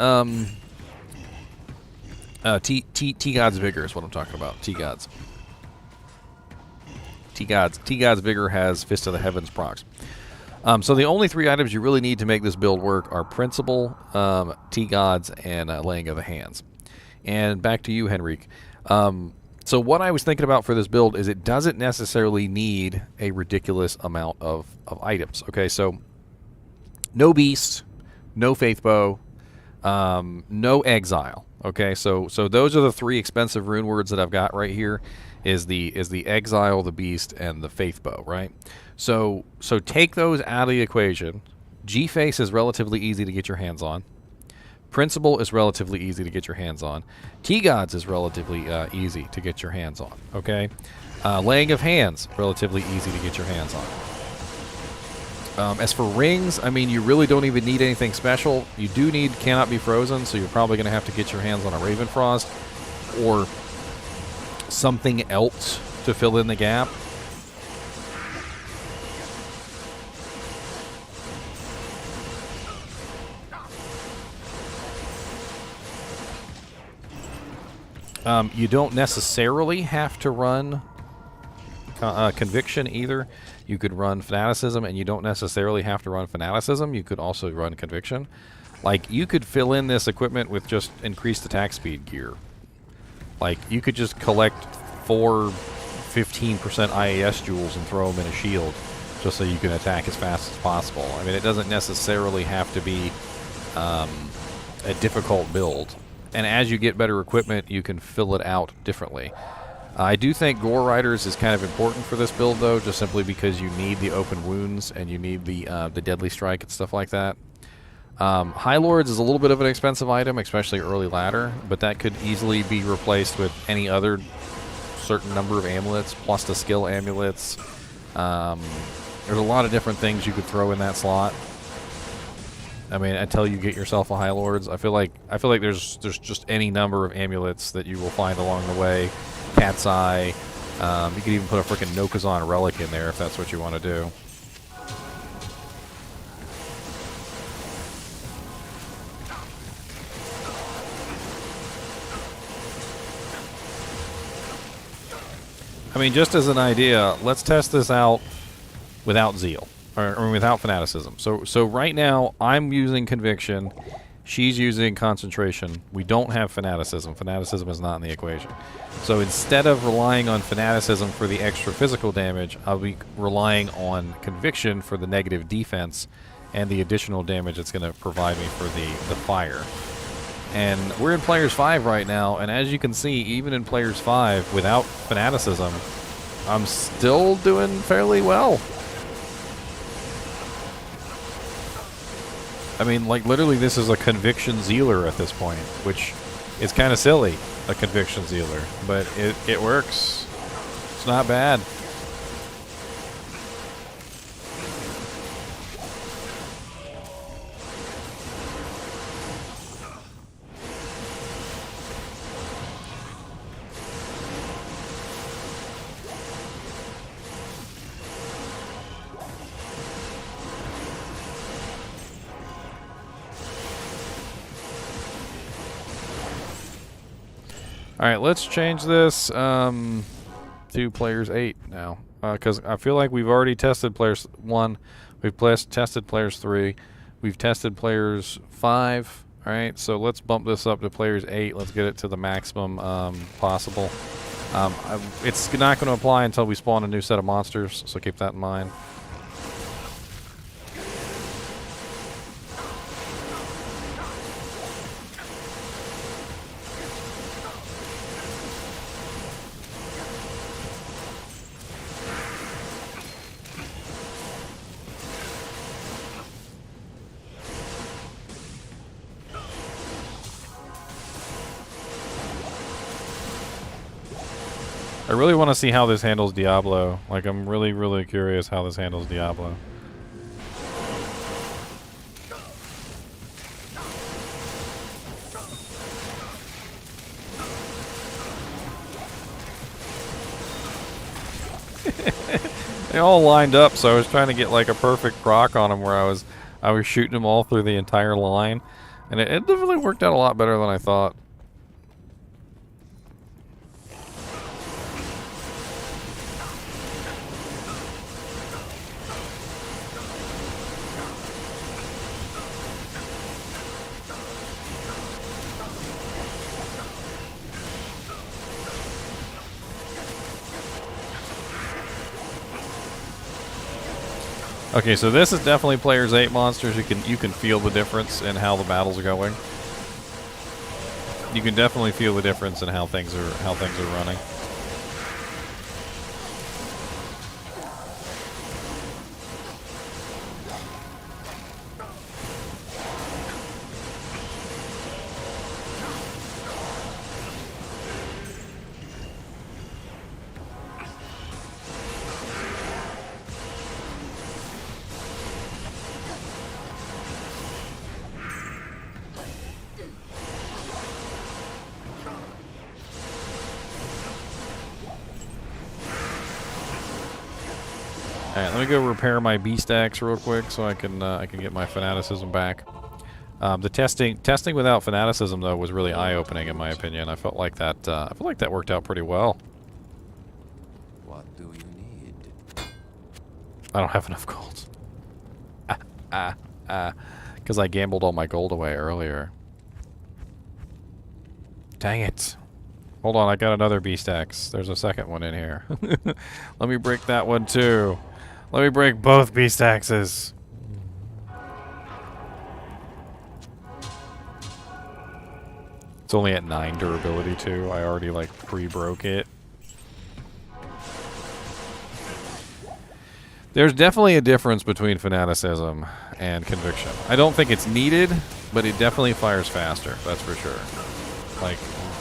T-God's Vigor is what I'm talking about. T-God's Vigor has Fist of the Heavens procs. So the only 3 items you really need to make this build work are Principle, T-Gods, and Laying of the Hands. And back to you, Henrique. So what I was thinking about for this build is it doesn't necessarily need a ridiculous amount of items. Okay, so no Beast, no Faith Bow, no Exile. Okay, so those are the 3 expensive rune words that I've got right here. Is the Exile, the Beast, and the Faith Bow, right? So take those out of the equation. G-Face is relatively easy to get your hands on. Principle is relatively easy to get your hands on. T-Gods is relatively easy to get your hands on, okay? Laying of Hands, relatively easy to get your hands on. As for rings, I mean, you really don't even need anything special. You do need Cannot Be Frozen, so you're probably going to have to get your hands on a Ravenfrost or something else to fill in the gap. You don't necessarily have to run Conviction either. You could run Fanaticism, and you don't necessarily have to run Fanaticism. You could also run Conviction. Like, you could fill in this equipment with just increased attack speed gear. Like, you could just collect 4 15% IAS jewels and throw them in a shield just so you can attack as fast as possible. I mean, it doesn't necessarily have to be a difficult build. And as you get better equipment, you can fill it out differently. I do think Gore Riders is kind of important for this build, though, just simply because you need the open wounds and you need the Deadly Strike and stuff like that. High Lords is a little bit of an expensive item, especially early ladder, but that could easily be replaced with any other certain number of amulets, plus the skill amulets. There's a lot of different things you could throw in that slot. I mean, until you get yourself a High Lords, I feel like there's just any number of amulets that you will find along the way. Cat's Eye. You could even put a freaking Nokazan relic in there if that's what you want to do. I mean, just as an idea, let's test this out without Zeal, or without Fanaticism. So right now, I'm using Conviction. She's using Concentration. We don't have Fanaticism. Fanaticism is not in the equation. So instead of relying on Fanaticism for the extra physical damage, I'll be relying on Conviction for the negative defense and the additional damage it's going to provide me for the fire. And we're in Players 5 right now, and as you can see, even in Players 5, without Fanaticism, I'm still doing fairly well. I mean, like, literally this is a Conviction Zealer at this point, which is kind of silly, a Conviction Zealer, but it works. It's not bad. Alright, let's change this to Players 8 now. Because I feel like we've already tested Players 1. We've tested Players 3. We've tested Players 5. Alright, so let's bump this up to Players 8. Let's get it to the maximum possible. It's not going to apply until we spawn a new set of monsters, so keep that in mind. I really want to see how this handles Diablo. Like, I'm really, really curious how this handles Diablo. They all lined up, so I was trying to get like a perfect proc on them where I was shooting them all through the entire line, and it definitely worked out a lot better than I thought. Okay, so this is definitely Players 8 monsters. You can feel the difference in how the battles are going. You can definitely feel the difference in how things are running. Alright, let me go repair my beast axe real quick so I can get my fanaticism back. The testing without fanaticism though was really eye-opening in my opinion. I felt like that worked out pretty well. What do you need? I don't have enough gold. Because I gambled all my gold away earlier. Dang it. Hold on, I got another beast axe. There's a second one in here. Let me break that one too. Let me break both beast axes. It's only at 9 durability too. I already like pre-broke it. There's definitely a difference between fanaticism and conviction. I don't think it's needed, but it definitely fires faster, that's for sure. Like,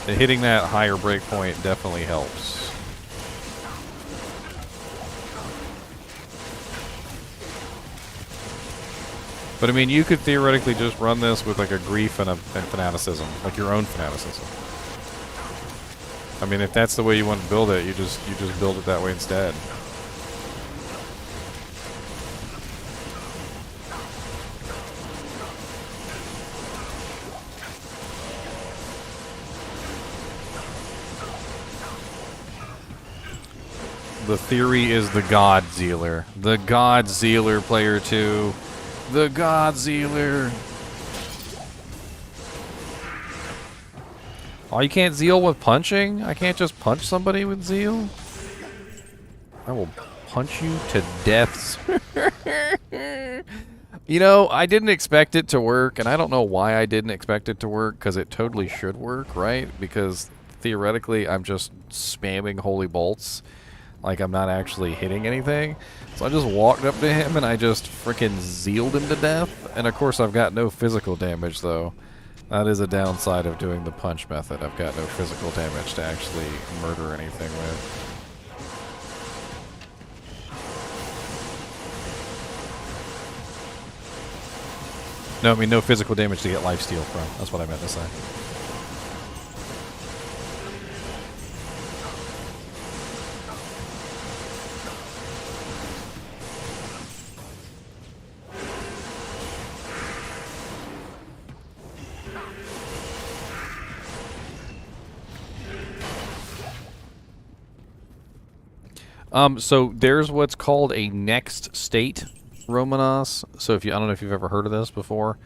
hitting that higher breakpoint definitely helps. But I mean, you could theoretically just run this with like a grief and fanaticism, like your own fanaticism. I mean, if that's the way you want to build it, you just build it that way instead. The theory is the God Zealer. The God Zealer, player 2. The God Zealer. Oh, you can't Zeal with punching? I can't just punch somebody with Zeal? I will punch you to death. You know, I didn't expect it to work, and I don't know why I didn't expect it to work, because it totally should work, right? Because theoretically, I'm just spamming holy bolts. Like, I'm not actually hitting anything. So I just walked up to him and I just freaking Zealed him to death. And of course I've got no physical damage though. That is a downside of doing the punch method. I've got no physical damage to actually murder anything with. No, I mean no physical damage to get lifesteal from. That's what I meant to say. So there's what's called a next state, Romanos. So if you, I don't know if you've ever heard of this before,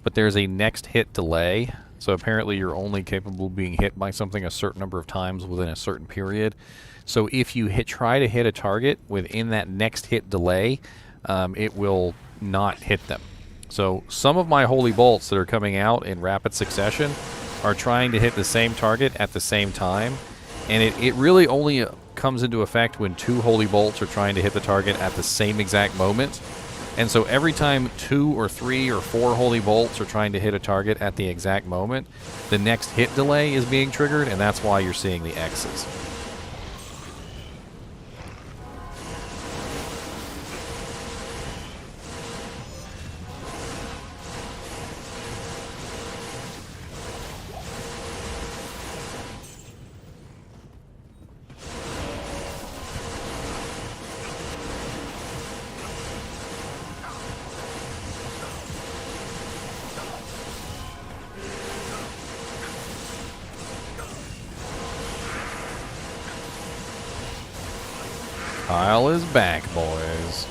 but there's a next hit delay. So apparently you're only capable of being hit by something a certain number of times within a certain period. So if you try to hit a target within that next hit delay, it will not hit them. So some of my holy bolts that are coming out in rapid succession are trying to hit the same target at the same time. And it really only comes into effect when 2 holy bolts are trying to hit the target at the same exact moment. And so every time 2 or 3 or 4 holy bolts are trying to hit a target at the exact moment, the next hit delay is being triggered, and that's why you're seeing the X's. Kyle is back, boys.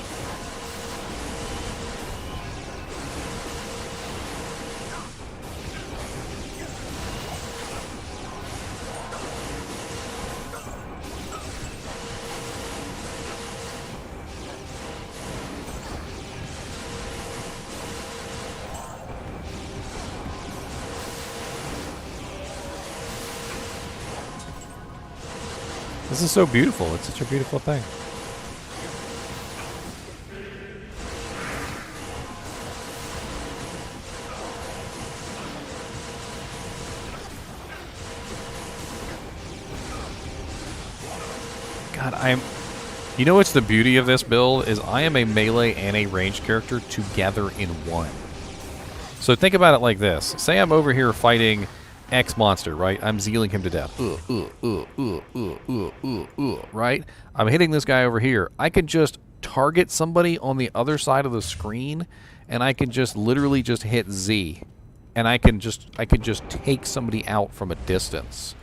This is so beautiful. It's such a beautiful thing. God, you know what's the beauty of this build is I am a melee and a ranged character together in one. So think about it like this. Say I'm over here fighting X monster, right? I'm Zealing him to death. Right? I'm hitting this guy over here. I can just target somebody on the other side of the screen, and I can just literally just hit Z. And I can just take somebody out from a distance.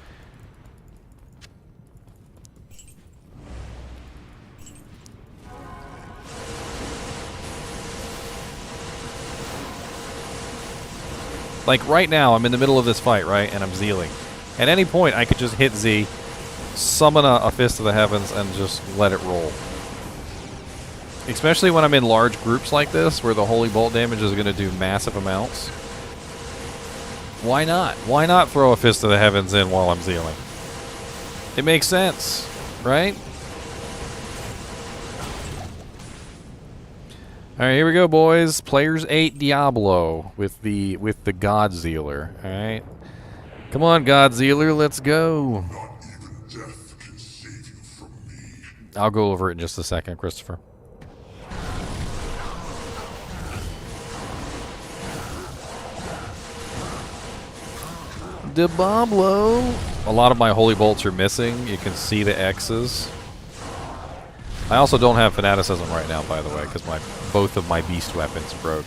Like right now, I'm in the middle of this fight, right? And I'm Zealing. At any point, I could just hit Z, summon a Fist of the Heavens, and just let it roll. Especially when I'm in large groups like this, where the Holy Bolt damage is going to do massive amounts. Why not? Why not throw a Fist of the Heavens in while I'm Zealing? It makes sense, right? All right, here we go, boys. Players 8 Diablo with the God Zealer. All right, come on, God Zealer, let's go. Not even death can save you from me. I'll go over it in just a second, Christopher. Diablo. A lot of my holy bolts are missing. You can see the X's. I also don't have fanaticism right now, by the way, because both of my beast weapons broke,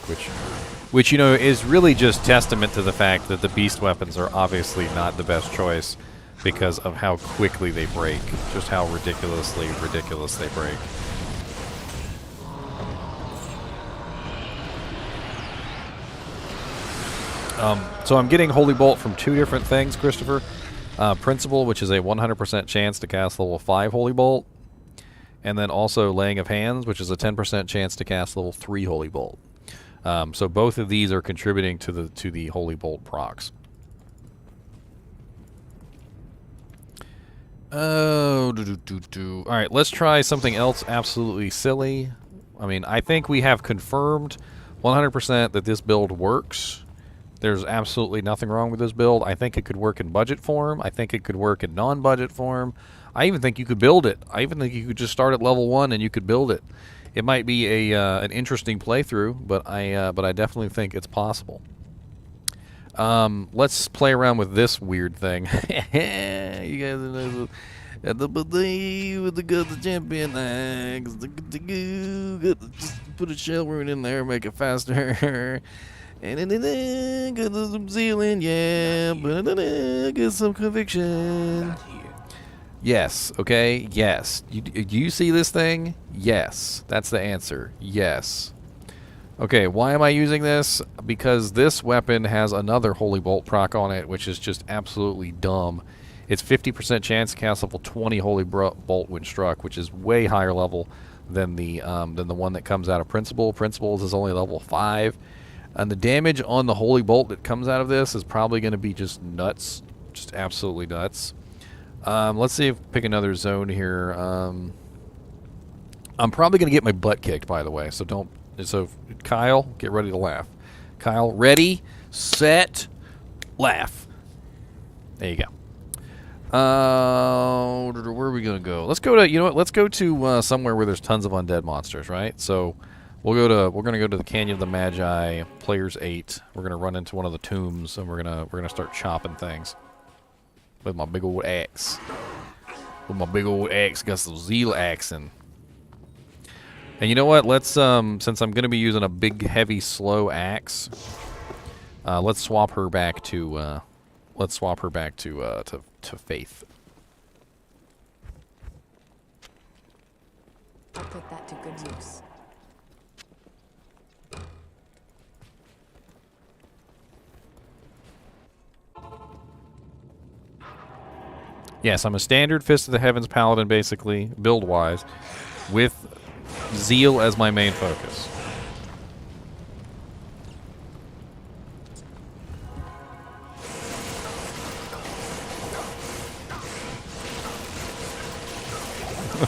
which you know is really just testament to the fact that the beast weapons are obviously not the best choice because of how quickly they break, just how ridiculously ridiculous they break. So I'm getting Holy Bolt from two different things, Christopher. Principle, which is a 100% chance to cast level 5 Holy Bolt. And then also Laying of Hands, which is a 10% chance to cast level 3 Holy Bolt. So both of these are contributing to the Holy Bolt procs. Oh, Alright, let's try something else absolutely silly. I mean, I think we have confirmed 100% that this build works. There's absolutely nothing wrong with this build. I think it could work in budget form. I think it could work in non-budget form. I even think you could build it. I even think you could just start at level 1 and you could build it. It might be an interesting playthrough, but I definitely think it's possible. Let's play around with this weird thing. You guys know at the believe with the champion axe. Just put a shell rune in there, make it faster. And then get some Zeal in, yeah. Get some conviction. Yes, okay, yes. Do you see this thing? Yes. That's the answer. Yes. Okay, why am I using this? Because this weapon has another Holy Bolt proc on it, which is just absolutely dumb. It's 50% chance to cast level 20 Holy Bolt when struck, which is way higher level than the one that comes out of Principle. Principles is only level 5. And the damage on the Holy Bolt that comes out of this is probably going to be just nuts. Just absolutely nuts. Let's see if pick another zone here. I'm probably going to get my butt kicked, by the way. So Kyle, get ready to laugh. Kyle, ready, set, laugh. There you go. Where are we going to go? Let's go to, you know what? Let's go to somewhere where there's tons of undead monsters, right? So we're going to go to the Canyon of the Magi, players 8. We're going to run into one of the tombs and we're going to start chopping things with my big old axe. With my big old axe, got some Zeal axing. And you know what? Let's since I'm going to be using a big, heavy, slow axe, let's swap her back to Faith. I'll put that to good use. Yes, I'm a standard Fist of the Heavens Paladin, basically, build-wise, with Zeal as my main focus.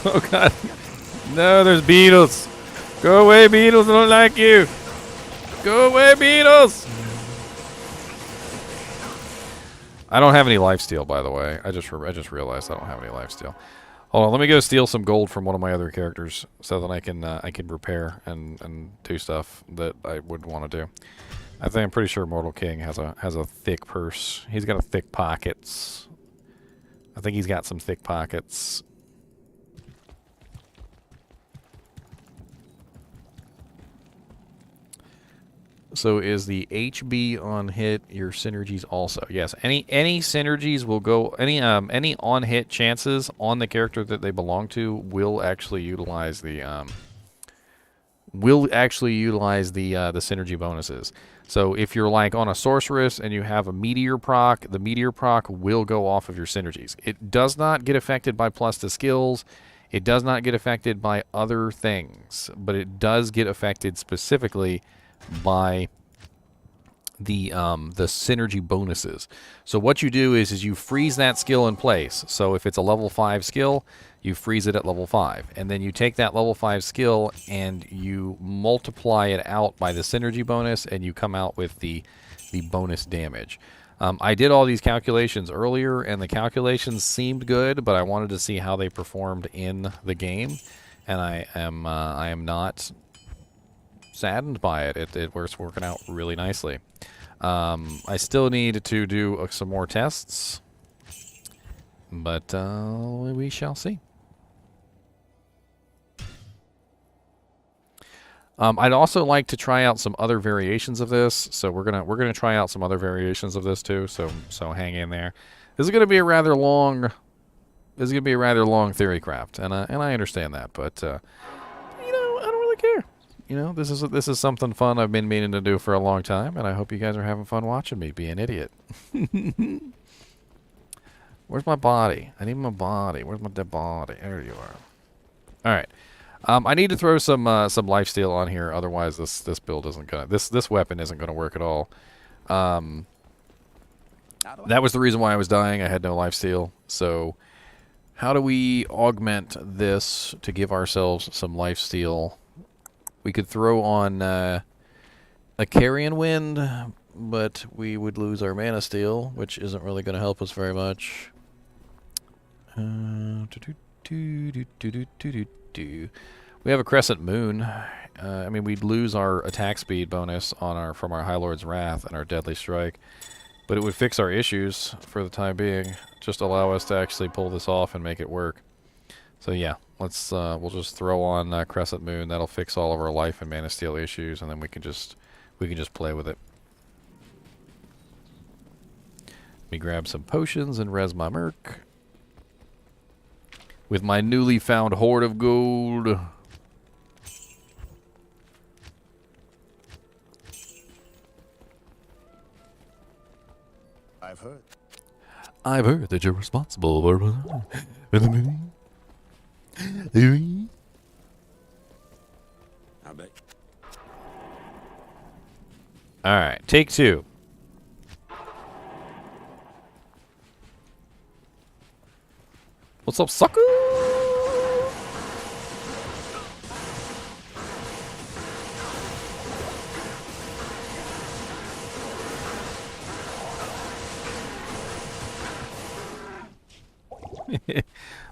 Oh god. No, there's beetles. Go away, beetles. I don't like you. Go away, beetles. I don't have any lifesteal, by the way. I just realized I don't have any lifesteal. Hold on, let me go steal some gold from one of my other characters so that I can repair and do stuff that I would want to do. I'm pretty sure Mortal King has a thick purse. He's got a thick pockets. I think he's got some thick pockets. So is the HB on hit your synergies also? Yes. Any synergies will go any on hit chances on the character that they belong to will actually utilize the synergy bonuses. So if you're like on a sorceress and you have a meteor proc, the meteor proc will go off of your synergies. It does not get affected by plus to skills. It does not get affected by other things, but it does get affected specifically by the synergy bonuses. So what you do is you freeze that skill in place. So if it's a level 5 skill, you freeze it at level 5. And then you take that level 5 skill and you multiply it out by the synergy bonus and you come out with the bonus damage. I did all these calculations earlier and the calculations seemed good, but I wanted to see how they performed in the game. And I am not saddened by it. It's working out really nicely. I still need to do some more tests, but we shall see. I'd also like to try out some other variations of this, so we're gonna try out some other variations of this too. So hang in there. This is gonna be a rather long. This is gonna be a rather long TheoryCraft, and I understand that, but you know, I don't really care. You know, this is something fun I've been meaning to do for a long time, and I hope you guys are having fun watching me be an idiot. Where's my body? I need my body. Where's my dead body? There you are. All right. I need to throw some lifesteal on here, otherwise this build isn't gonna this weapon isn't gonna work at all. That was the reason why I was dying. I had no lifesteal. So how do we augment this to give ourselves some lifesteal? We could throw on a Carrion Wind, but we would lose our mana steel, which isn't really going to help us very much. We have a Crescent Moon. I mean, we'd lose our attack speed bonus on from our High Lord's Wrath and our Deadly Strike, but it would fix our issues for the time being. Just allow us to actually pull this off and make it work. So yeah, let's we'll just throw on Crescent Moon. That'll fix all of our life and mana steel issues, and then we can just play with it. Let me grab some potions and res my merc with my newly found hoard of gold. I've heard that you're responsible for Alright, take two. What's up, sucker?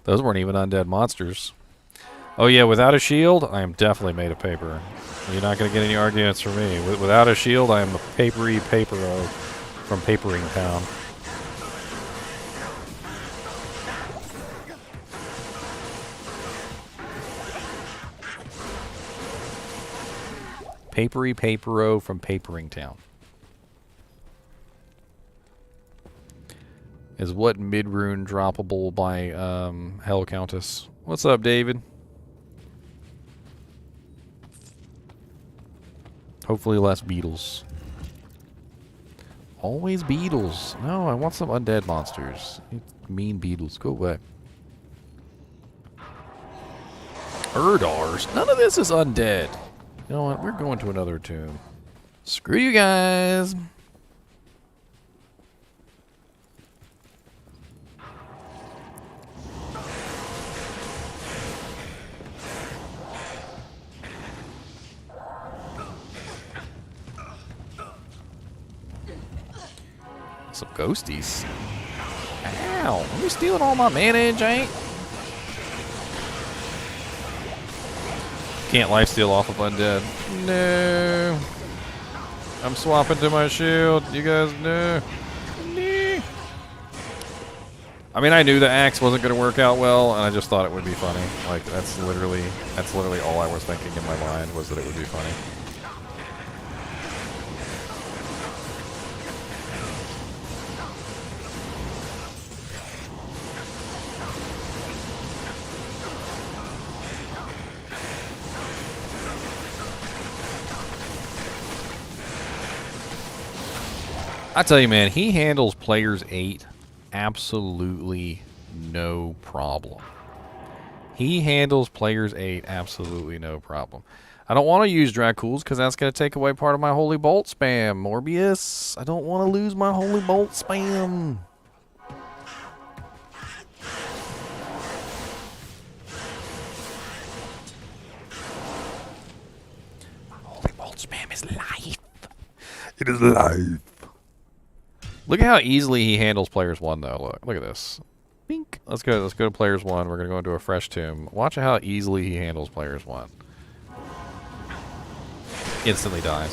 Those weren't even undead monsters. Oh yeah, without a shield, I am definitely made of paper. You're not going to get any arguments from me. Without a shield, I am a papery papero from Papering Town. Papery papero from Papering Town. Is what mid-rune droppable by Hell Countess. What's up, David? Hopefully less beetles. Always beetles. No, I want some undead monsters. Mean beetles. Go away. Erdars. None of this is undead. You know what? We're going to another tomb. Screw you guys. Some ghosties. Ow! Are you stealing all my mana, Jank? Can't lifesteal off of undead. No. I'm swapping to my shield. You guys know. No. I mean, I knew the axe wasn't going to work out well, and I just thought it would be funny. Like that's literally all I was thinking in my mind was that it would be funny. I tell you, man, he handles players 8 absolutely no problem. He handles players 8 absolutely no problem. I don't want to use Dracools because that's going to take away part of my Holy Bolt spam. Morbius, I don't want to lose my Holy Bolt spam. Holy Bolt spam is life. It is life. Look at how easily he handles players 1, though. Look at this. Bink. Let's go to players 1. We're gonna go into a fresh tomb. Watch how easily he handles players 1. Instantly dies.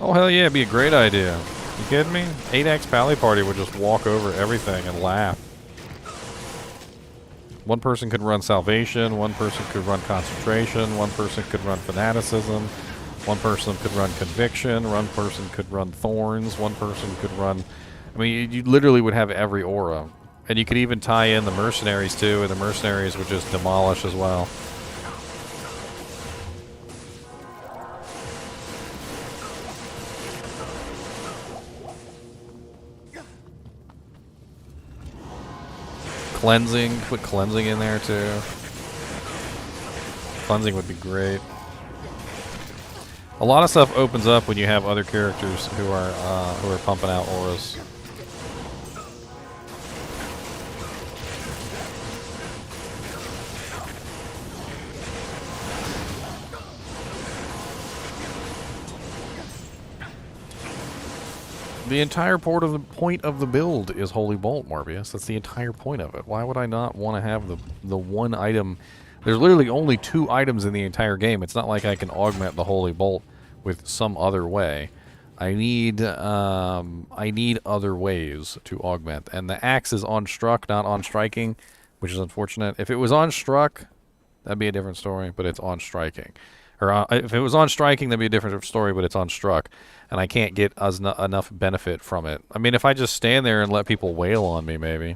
Oh, hell yeah, it'd be a great idea. You kidding me? 8X Pally Party would just walk over everything and laugh. One person could run Salvation, one person could run Concentration, one person could run Fanaticism, one person could run Conviction, one person could run Thorns, one person could run... I mean, you literally would have every aura. And you could even tie in the Mercenaries too, and the Mercenaries would just demolish as well. Cleansing, put cleansing in there too. Cleansing would be great. A lot of stuff opens up when you have other characters who are pumping out auras. The entire point of the build is Holy Bolt, Morbius. That's the entire point of it. Why would I not want to have the one item? There's literally only 2 items in the entire game. It's not like I can augment the Holy Bolt with some other way. I need other ways to augment. And the axe is on struck, not on striking, which is unfortunate. If it was on struck, that'd be a different story, but it's on striking. Or if it was on striking, that'd be a different story, but it's on struck. And I can't get enough benefit from it. I mean, if I just stand there and let people wail on me, maybe.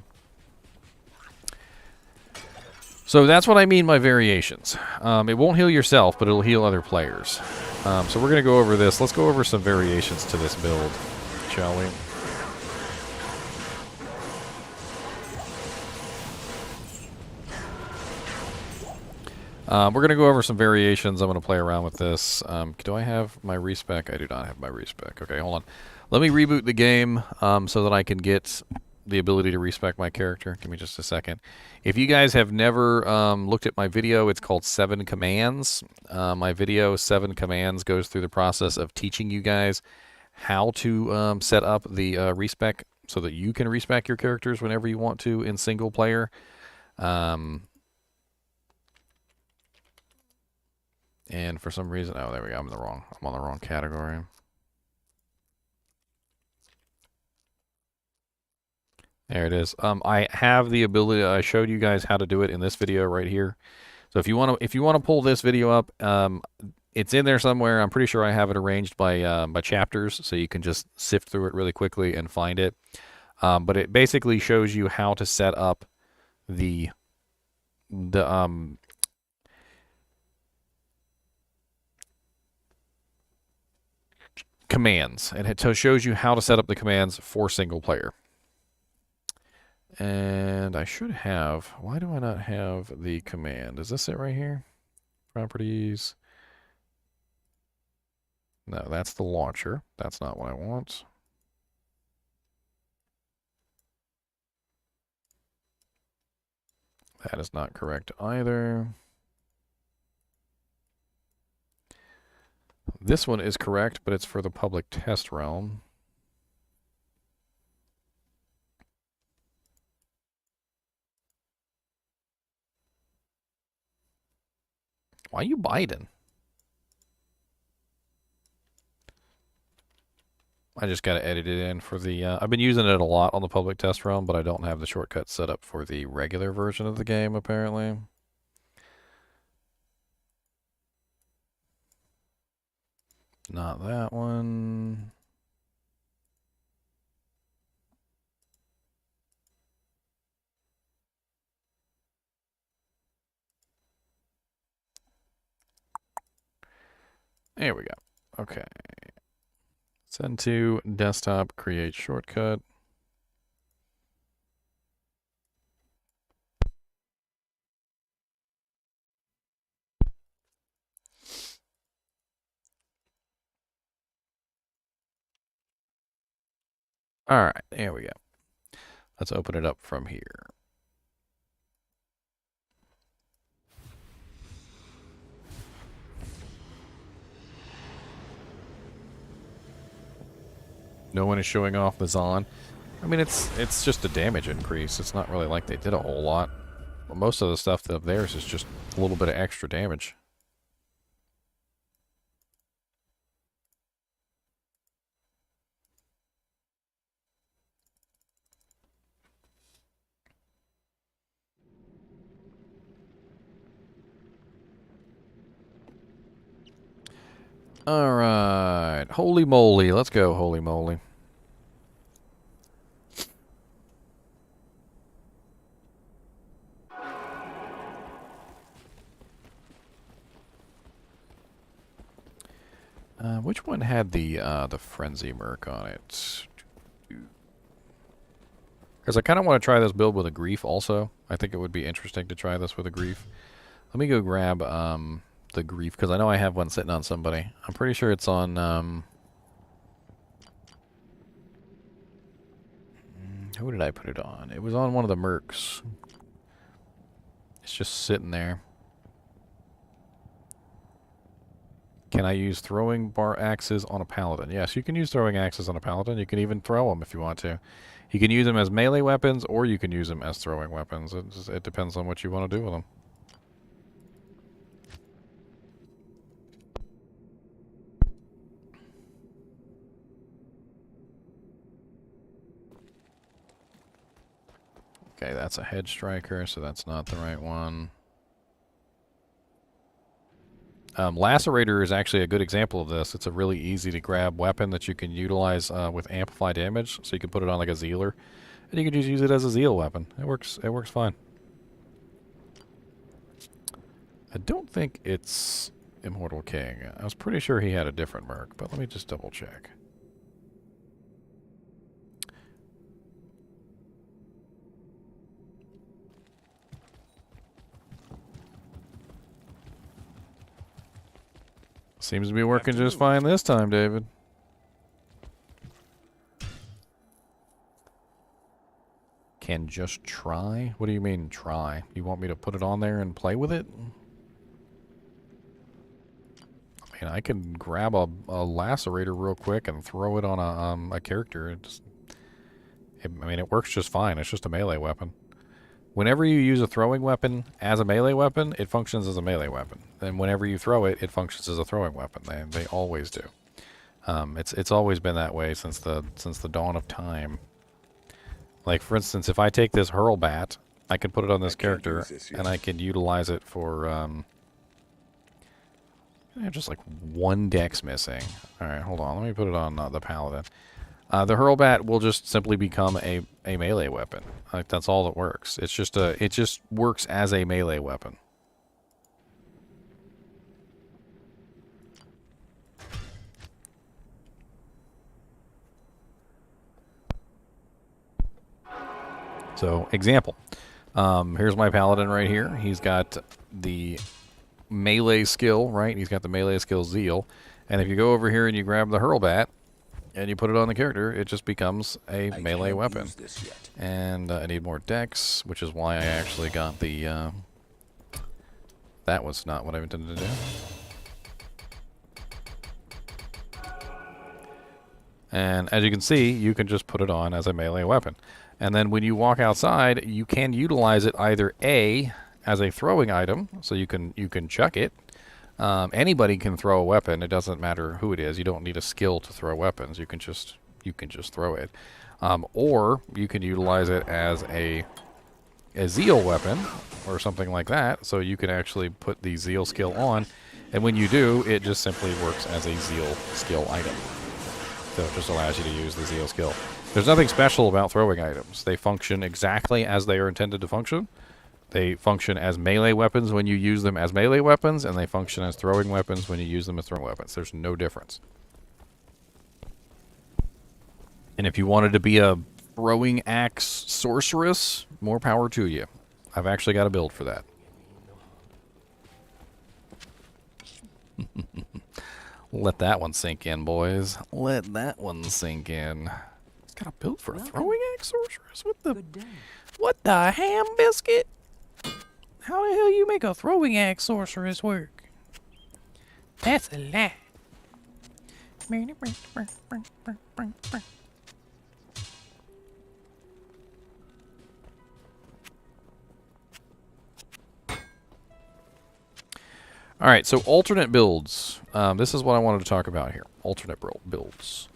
So that's what I mean by variations. It won't heal yourself, but it'll heal other players. So we're going to go over this. Let's go over some variations to this build, shall we? We're going to go over some variations. I'm going to play around with this. Do I have my respec? I do not have my respec. Okay, hold on. Let me reboot the game so that I can get the ability to respec my character. Give me just a second. If you guys have never looked at my video, it's called 7 Commands. My video, 7 Commands, goes through the process of teaching you guys how to set up the respec so that you can respec your characters whenever you want to in single player. And for some reason, oh, there we go. I'm on the wrong category. There it is. I have the ability. I showed you guys how to do it in this video right here. So if you want to pull this video up, it's in there somewhere. I'm pretty sure I have it arranged by chapters, so you can just sift through it really quickly and find it. But it basically shows you how to set up the commands, and it shows you how to set up the commands for single player. And I should have, why do I not have the command? Is this it right here? Properties. No, that's the launcher. That's not what I want. That is not correct either. This one is correct, but it's for the public test realm. Why are you biting? I just got to edit it in for the... I've been using it a lot on the public test realm, but I don't have the shortcut set up for the regular version of the game, apparently. Not that one. There we go. Okay. Send to desktop, create shortcut. All right, there we go. Let's open it up from here. No one is showing off the Zon. I mean, it's just a damage increase. It's not really like they did a whole lot. But most of the stuff of theirs is just a little bit of extra damage. All right. Holy moly. Let's go, holy moly. Which one had the frenzy merc on it? Because I kind of want to try this build with a grief also. I think it would be interesting to try this with a grief. Let me go grab the grief, because I know I have one sitting on somebody. I'm pretty sure it's on... who did I put it on? It was on one of the mercs. It's just sitting there. Can I use throwing bar axes on a paladin? Yes, you can use throwing axes on a paladin. You can even throw them if you want to. You can use them as melee weapons, or you can use them as throwing weapons. It depends on what you want to do with them. Okay, that's a head striker, so that's not the right one. Lacerator is actually a good example of this. It's a really easy to grab weapon that you can utilize with amplify damage. So you can put it on like a Zealer, and you can just use it as a Zeal weapon. It works. It works fine. I don't think it's Immortal King. I was pretty sure he had a different merc, but let me just double check. Seems to be working just fine this time, David. Can just try? What do you mean, try? You want me to put it on there and play with it? I mean, I can grab a lacerator real quick and throw it on a character. I mean, it works just fine. It's just a melee weapon. Whenever you use a throwing weapon as a melee weapon, it functions as a melee weapon. And whenever you throw it, it functions as a throwing weapon. They always do. It's always been that way since the dawn of time. Like, for instance, if I take this hurl bat, I can put it on this character, and I can utilize it for just like one dex missing. All right, hold on. Let me put it on the paladin. The hurl bat will just simply become a melee weapon. Like, that's all that works. It just works as a melee weapon. So, example. Here's my paladin right here. He's got the melee skill, right? He's got the melee skill Zeal. And if you go over here and you grab the hurl bat, and you put it on the character, it just becomes a melee weapon. And I need more dex, which is why I actually got the... that was not what I intended to do. And as you can see, you can just put it on as a melee weapon. And then when you walk outside, you can utilize it either A, as a throwing item, so you can chuck it. Anybody can throw a weapon. It doesn't matter who it is. You don't need a skill to throw weapons. You can just throw it. Or you can utilize it as a Zeal weapon or something like that. So you can actually put the Zeal skill on, and when you do, it just simply works as a Zeal skill item. So it just allows you to use the Zeal skill. There's nothing special about throwing items. They function exactly as they are intended to function. They function as melee weapons when you use them as melee weapons, and they function as throwing weapons when you use them as throwing weapons. There's no difference. And if you wanted to be a throwing axe sorceress, more power to you. I've actually got a build for that. Let that one sink in, boys. Let that one sink in. It's got a build for a throwing axe sorceress? What the ham biscuit? How the hell you make a throwing axe sorceress work? That's a lie. Alright, so alternate builds. This is what I wanted to talk about here. Alternate builds.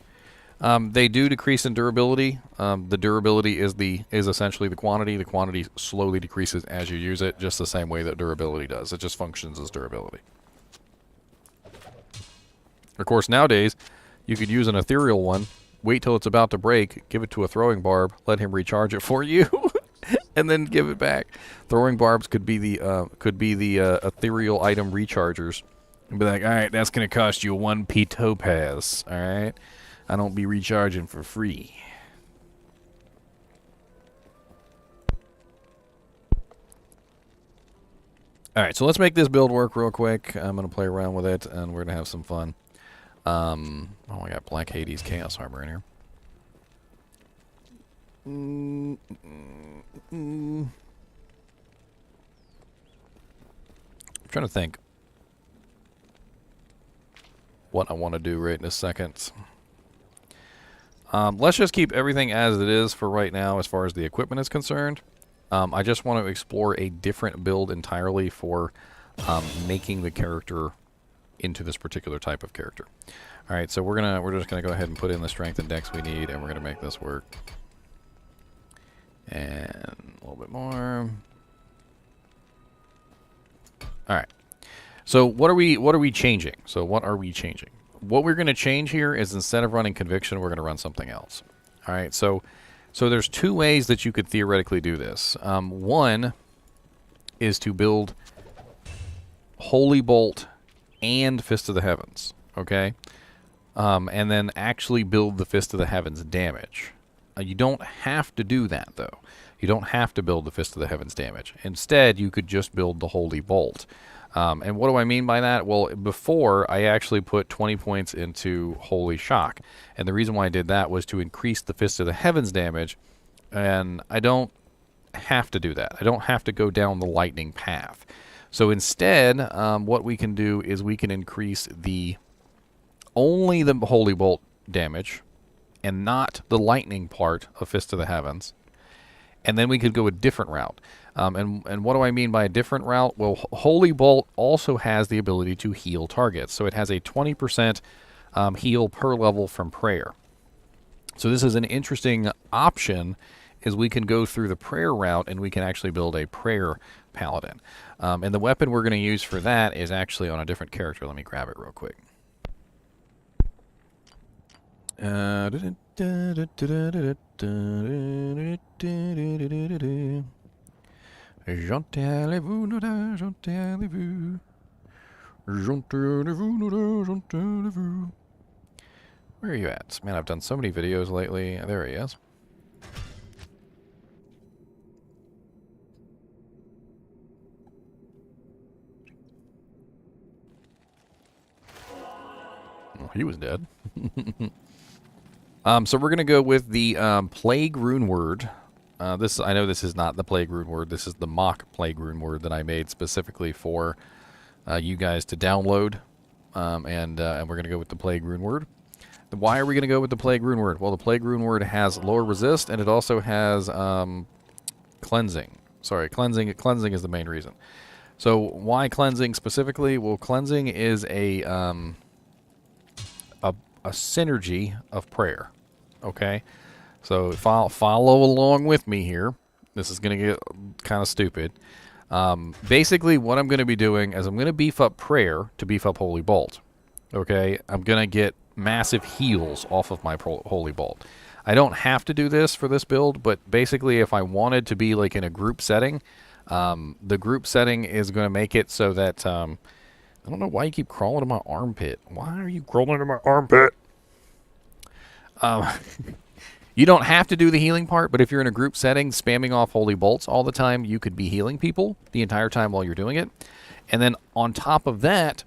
They do decrease in durability. The durability is essentially the quantity. The quantity slowly decreases as you use it, just the same way that durability does. It just functions as durability. Of course, nowadays, you could use an ethereal one, wait till it's about to break, give it to a throwing barb, let him recharge it for you, and then give it back. Throwing barbs could be the ethereal item rechargers. And be like, all right, that's going to cost you 1 P topaz, all right? I don't be recharging for free. All right, so let's make this build work real quick. I'm going to play around with it, and we're going to have some fun. Oh, I got Black Hades Chaos Armor in here. I'm trying to think what I want to do right in a second. Let's just keep everything as it is for right now as far as the equipment is concerned. I just want to explore a different build entirely for making the character into this particular type of character. All right, so we're just gonna go ahead and put in the strength and dex we need, and we're gonna make this work. And a little bit more. All right. So what are we changing? So what are we changing? What we're gonna change here is instead of running conviction, we're gonna run something else. All right. So there's 2 ways that you could theoretically do this. One is to build Holy Bolt and Fist of the Heavens, okay? And then actually build the Fist of the Heavens damage. You don't have to do that, though. You don't have to build the Fist of the Heavens damage. Instead, you could just build the Holy Bolt. And what do I mean by that? Well, before, I actually put 20 points into Holy Shock. And the reason why I did that was to increase the Fist of the Heavens damage. And I don't have to do that. I don't have to go down the lightning path. So instead, what we can do is we can increase only the Holy Bolt damage and not the lightning part of Fist of the Heavens. And then we could go a different route. And what do I mean by a different route? Well, Holy Bolt also has the ability to heal targets. So it has a 20% heal per level from prayer. So this is an interesting option, is we can go through the prayer route and we can actually build a prayer paladin. And the weapon we're going to use for that is actually on a different character. Let me grab it real quick. Where are you at? Man, I've done so many videos lately. There he is. Well, he was dead. So we're going to go with the Plague Rune Word. I know this is not the Plague Rune Word. This is the mock Plague Rune Word that I made specifically for you guys to download. And we're going to go with the Plague Rune Word. Why are we going to go with the Plague Rune Word? Well, the Plague Rune Word has lower resist, and it also has cleansing. Sorry, cleansing. Cleansing is the main reason. So why cleansing specifically? Well, cleansing is a synergy of prayer. Okay, so follow along with me here. This is going to get kind of stupid. Basically, what I'm going to be doing is I'm going to beef up prayer to beef up Holy Bolt. Okay, I'm going to get massive heals off of my Holy Bolt. I don't have to do this for this build, but basically if I wanted to be like in a group setting, the group setting is going to make it so that, I don't know why you keep crawling in my armpit. Why are you crawling in my armpit? You don't have to do the healing part, but if you're in a group setting, spamming off Holy Bolts all the time, you could be healing people the entire time while you're doing it. And then on top of that,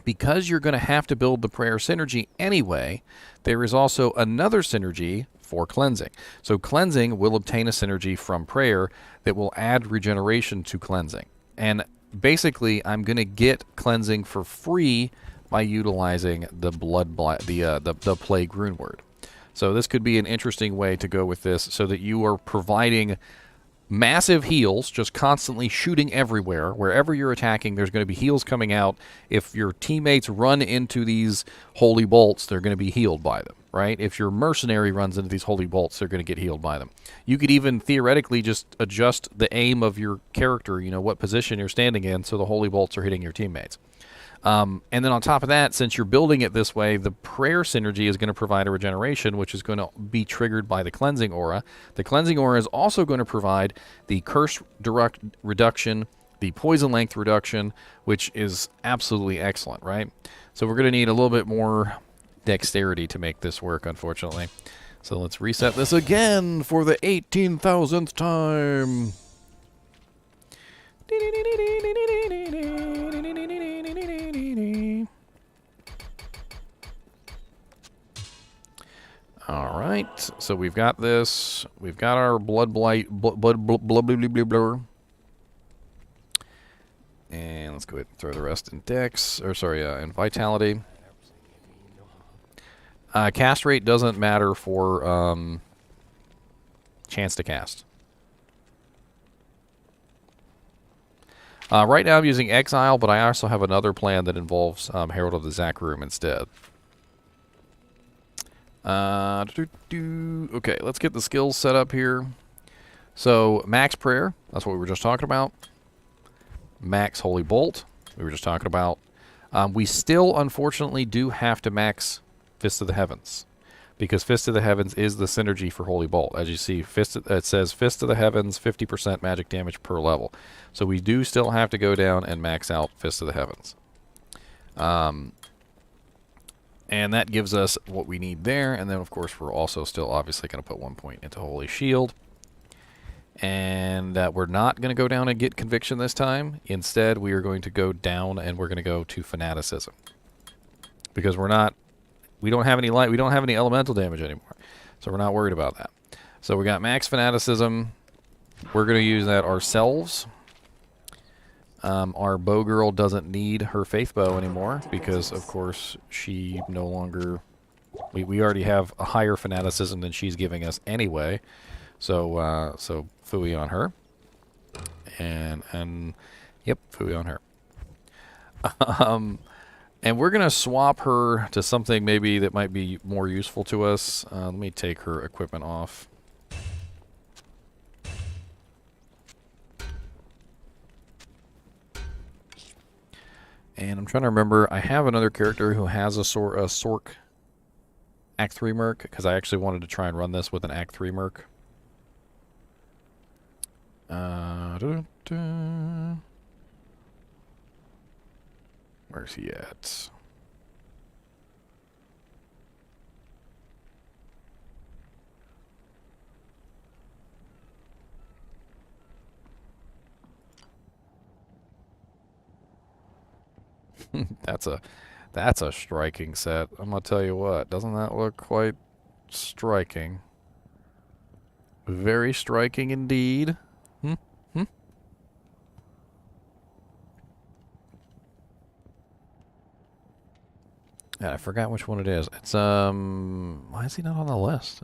because you're going to have to build the prayer synergy anyway, there is also another synergy for cleansing. So cleansing will obtain a synergy from prayer that will add regeneration to cleansing. And basically, I'm going to get cleansing for free by utilizing the the Plague Rune Word. So this could be an interesting way to go with this, so that you are providing massive heals, just constantly shooting everywhere. Wherever you're attacking, there's going to be heals coming out. If your teammates run into these Holy Bolts, they're going to be healed by them. right? If your mercenary runs into these holy bolts, they're going to get healed by them. You could even theoretically just adjust the aim of your character, you know, what position you're standing in, so the holy bolts are hitting your teammates. And then on top of that, since you're building it this way, the prayer synergy is going to provide a regeneration, which is going to be triggered by the cleansing aura. The cleansing aura is also going to provide the curse reduction, the poison length reduction, which is absolutely excellent, right? So we're going to need a little bit more dexterity to make this work, unfortunately. So let's reset this again for the 18,000th time. All right, so we've got this. We've got our blood blight, blur. And let's go ahead and throw the rest in dex, or sorry, in vitality. Cast rate doesn't matter for chance to cast. Right now I'm using Exile, but I also have another plan that involves Herald of the Zachroom instead. Okay, let's get the skills set up here. So, Max Prayer, that's what we were just talking about. Max Holy Bolt, we were just talking about. We still, unfortunately, do have to max Fist of the Heavens, because Fist of the Heavens is the synergy for Holy Bolt. As you see, it says Fist of the Heavens, 50% magic damage per level. So we do still have to go down and max out Fist of the Heavens. And that gives us what we need there. And then, of course, we're also still obviously going to put 1 point into Holy Shield. And we're not going to go down and get Conviction this time. Instead, we are going to go down and we're going to go to Fanaticism. Because we don't have any light, we don't have any elemental damage anymore. So we're not worried about that. So we got max Fanaticism. We're going to use that ourselves. Our bow girl doesn't need her faith bow anymore because, of course, she no longer... We already have a higher fanaticism than she's giving us anyway. So, so phooey on her. And yep, phooey on her. And we're going to swap her to something maybe that might be more useful to us. Let me take her equipment off. And I'm trying to remember, I have another character who has a Sork Act 3 Merc, because I actually wanted to try and run this with an Act 3 Merc. Where's he at? That's a striking set. I'm gonna tell you what, doesn't that look quite striking? Very striking indeed. Yeah, I forgot which one it is. It's why is he not on the list?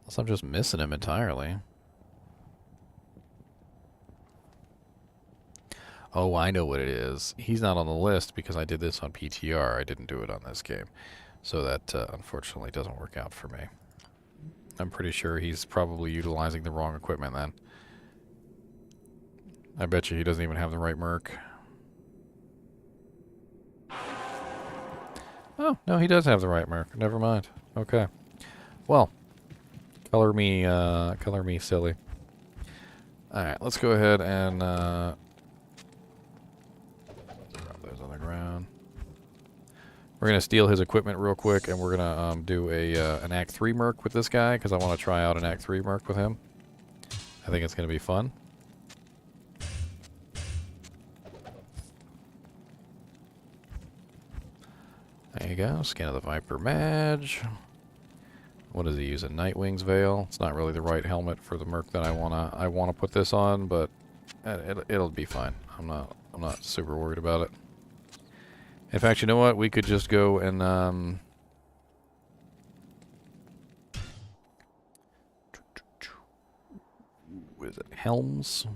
Unless I'm just missing him entirely. Oh, I know what it is. He's not on the list because I did this on PTR. I didn't do it on this game. So that, unfortunately, doesn't work out for me. I'm pretty sure he's probably utilizing the wrong equipment then. I bet you he doesn't even have the right merc. Oh, no, he does have the right merc. Never mind. Okay. Well, color me silly. Alright, let's go ahead and, ground. We're going to steal his equipment real quick, and we're going to do an Act 3 Merc with this guy, because I want to try out an Act 3 Merc with him. I think it's going to be fun. There you go, Skin of the Viper Madge. What does he use? A Nightwing's Veil. It's not really the right helmet for the Merc that I wanna put this on, but it'll be fine. I'm not super worried about it. In fact, you know what? We could just go and what is it? Helms?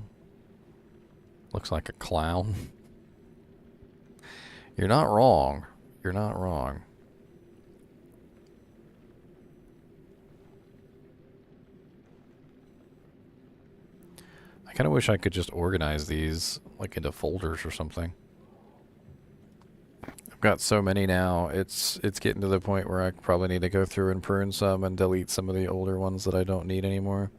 Looks like a clown. You're not wrong. You're not wrong. kind of wish I could just organize these like into folders or something. I've got so many now. It's getting to the point where I probably need to go through and prune some and delete some of the older ones that I don't need anymore.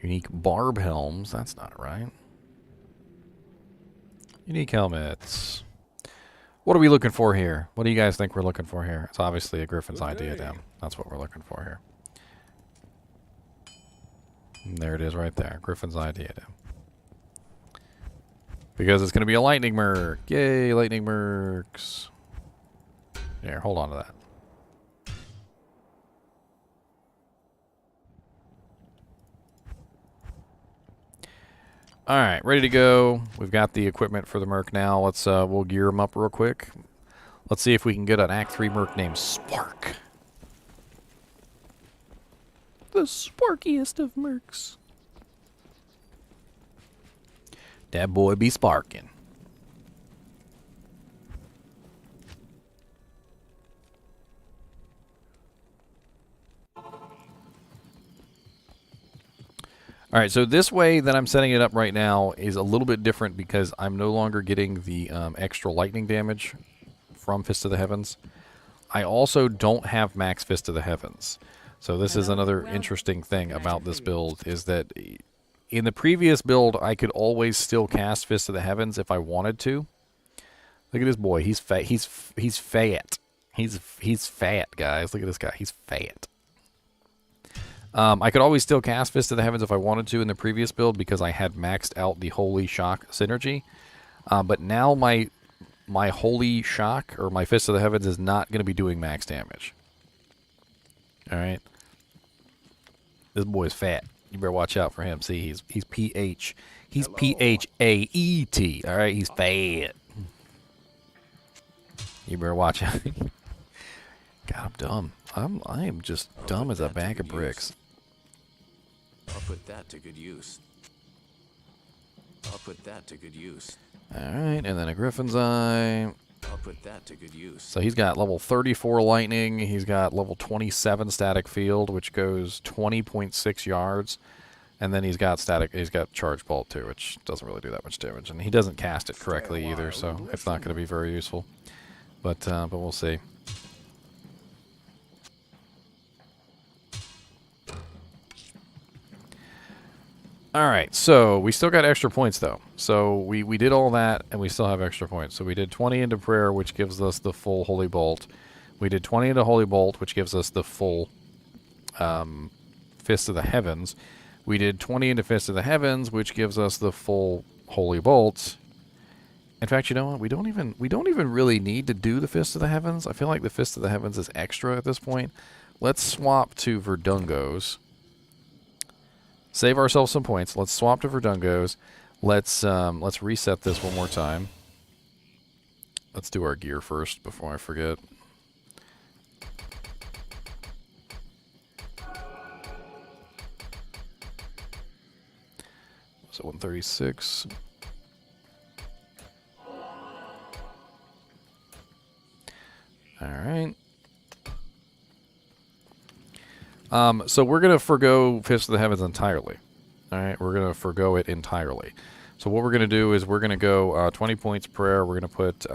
Unique barb helms. That's not right. Unique helmets. What are we looking for here? What do you guys think we're looking for here? It's obviously a Griffin's eye diadem. That's what we're looking for here. And there it is right there. Griffin's eye diadem. Because it's going to be a lightning merc. Yay, lightning mercs. Here, hold on to that. All right, ready to go. We've got the equipment for the merc now. Let's we'll gear them up real quick. Let's see if we can get an Act 3 merc named Spark. The sparkiest of mercs. That boy be sparking. All right, so this way that I'm setting it up right now is a little bit different because I'm no longer getting the extra lightning damage from Fist of the Heavens. I also don't have max Fist of the Heavens. So this is another interesting thing about this build, is that in the previous build, I could always still cast Fist of the Heavens if I wanted to. Look at this boy. He's fat. He's fat. He's fat, guys. Look at this guy. He's fat. I could always still cast Fist of the Heavens if I wanted to in the previous build because I had maxed out the Holy Shock synergy. But now my Holy Shock, or my Fist of the Heavens, is not going to be doing max damage. Alright? This boy's fat. You better watch out for him. See, he's PH. He's PHAET. Alright? He's fat. You better watch out. God, I'm dumb. I am just dumb as a bag of bricks. I'll put that to good use. I'll put that to good use. Alright, and then a Griffin's Eye. I'll put that to good use. So he's got level 34 lightning. He's got level 27 static field, which goes 20.6 yards. And then he's got charge bolt too, which doesn't really do that much damage. And he doesn't cast it correctly either, so it's not going to be very useful. But we'll see. Alright, so we still got extra points though. So we did all that and we still have extra points. So we did 20 into prayer, which gives us the full Holy Bolt. We did 20 into Holy Bolt, which gives us the full Fist of the Heavens. We did 20 into Fist of the Heavens, which gives us the full Holy Bolt. In fact, you know what? We don't even really need to do the Fist of the Heavens. I feel like the Fist of the Heavens is extra at this point. Let's swap to Verdungos. Save ourselves some points. Let's swap to Verdungos. Let's reset this one more time. Let's do our gear first before I forget. So 136. All right. So we're going to forgo Fist of the Heavens entirely. All right, we're going to forgo it entirely. So what we're going to do is we're going to go 20 points prayer. We're going to put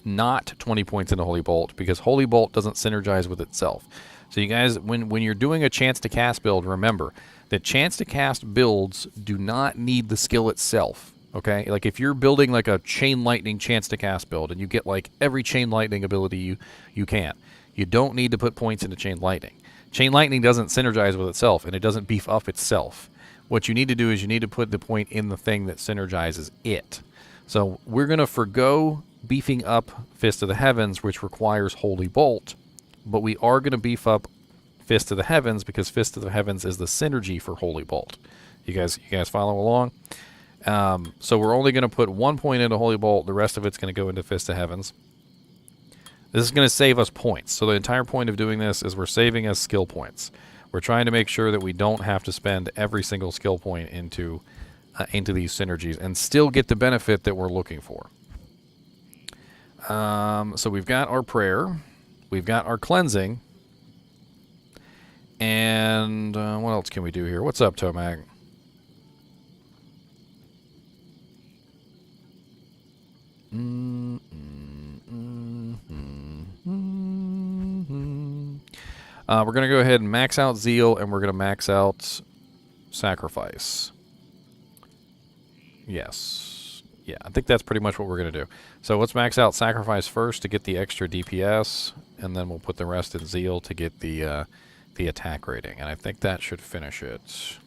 not 20 points into Holy Bolt because Holy Bolt doesn't synergize with itself. So you guys, when you're doing a chance to cast build, remember that chance to cast builds do not need the skill itself. Okay, like if you're building like a Chain Lightning chance to cast build and you get like every Chain Lightning ability you can, you don't need to put points into Chain Lightning. Chain Lightning doesn't synergize with itself and it doesn't beef up itself. What you need to do is you need to put the point in the thing that synergizes it. So we're going to forgo beefing up Fist of the Heavens, which requires Holy Bolt, but we are going to beef up Fist of the Heavens because Fist of the Heavens is the synergy for Holy Bolt. You guys follow along? So we're only going to put 1 point into Holy Bolt. The rest of it's going to go into Fist of Heavens. This is going to save us points. So the entire point of doing this is we're saving us skill points. We're trying to make sure that we don't have to spend every single skill point into these synergies and still get the benefit that we're looking for. So we've got our prayer. We've got our cleansing. And what else can we do here? What's up, Tomac? We're going to go ahead and max out Zeal, and we're going to max out Sacrifice. Yes. Yeah, I think that's pretty much what we're going to do. So let's max out Sacrifice first to get the extra DPS, and then we'll put the rest in Zeal to get the attack rating. And I think that should finish it.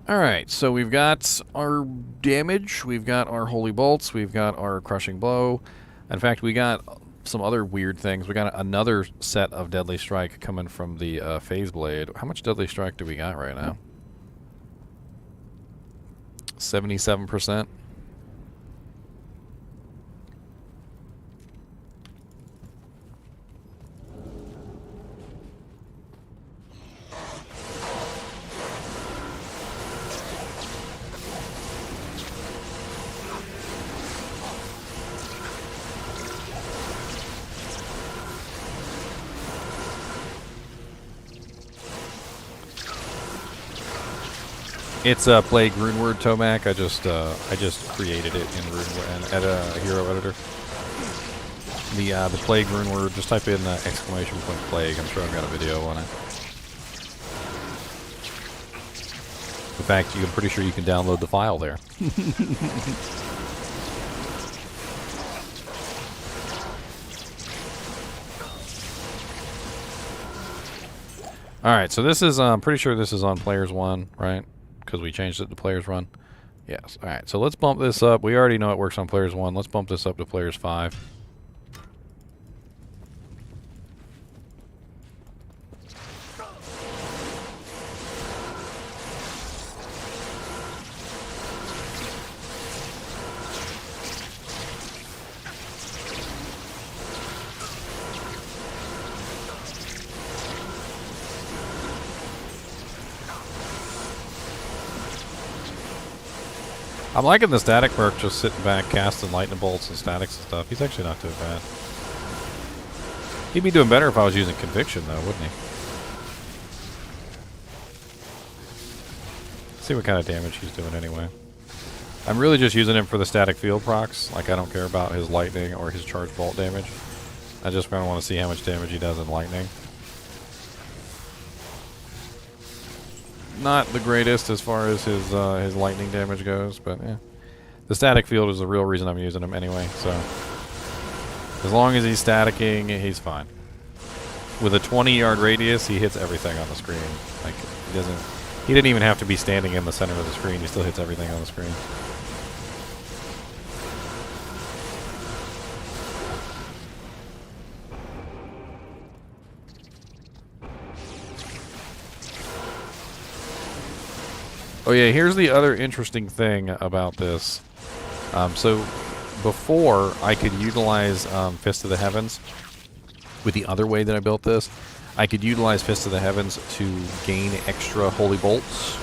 Alright, so we've got our damage, we've got our Holy Bolts, we've got our Crushing Blow. In fact, we got some other weird things. We got another set of Deadly Strike coming from the Phase Blade. How much Deadly Strike do we got right now? 77%. It's a Plague Rune Word, Tomac. I just created it in Rune at a hero editor. The Plague Rune Word. Just type in !Plague. I'm sure I've got a video on it. In fact, I'm pretty sure you can download the file there. All right, so this is I'm pretty sure this is on Players 1, right? Because we changed it to Players Run. Yes. All right, so let's bump this up. We already know it works on Players 1. Let's bump this up to Players 5. I'm liking the static perk, just sitting back, casting lightning bolts and statics and stuff. He's actually not too bad. He'd be doing better if I was using Conviction, though, wouldn't he? See what kind of damage he's doing anyway. I'm really just using him for the static field procs. Like, I don't care about his lightning or his charge bolt damage. I just kind of want to see how much damage he does in lightning. Not the greatest as far as his lightning damage goes, but yeah. The static field is the real reason I'm using him anyway, so as long as he's staticking, he's fine. With a 20-yard radius, he hits everything on the screen. Like, he didn't even have to be standing in the center of the screen, he still hits everything on the screen. Oh yeah, here's the other interesting thing about this. So before I could utilize Fist of the Heavens with the other way that I built this, I could utilize Fist of the Heavens to gain extra Holy Bolts.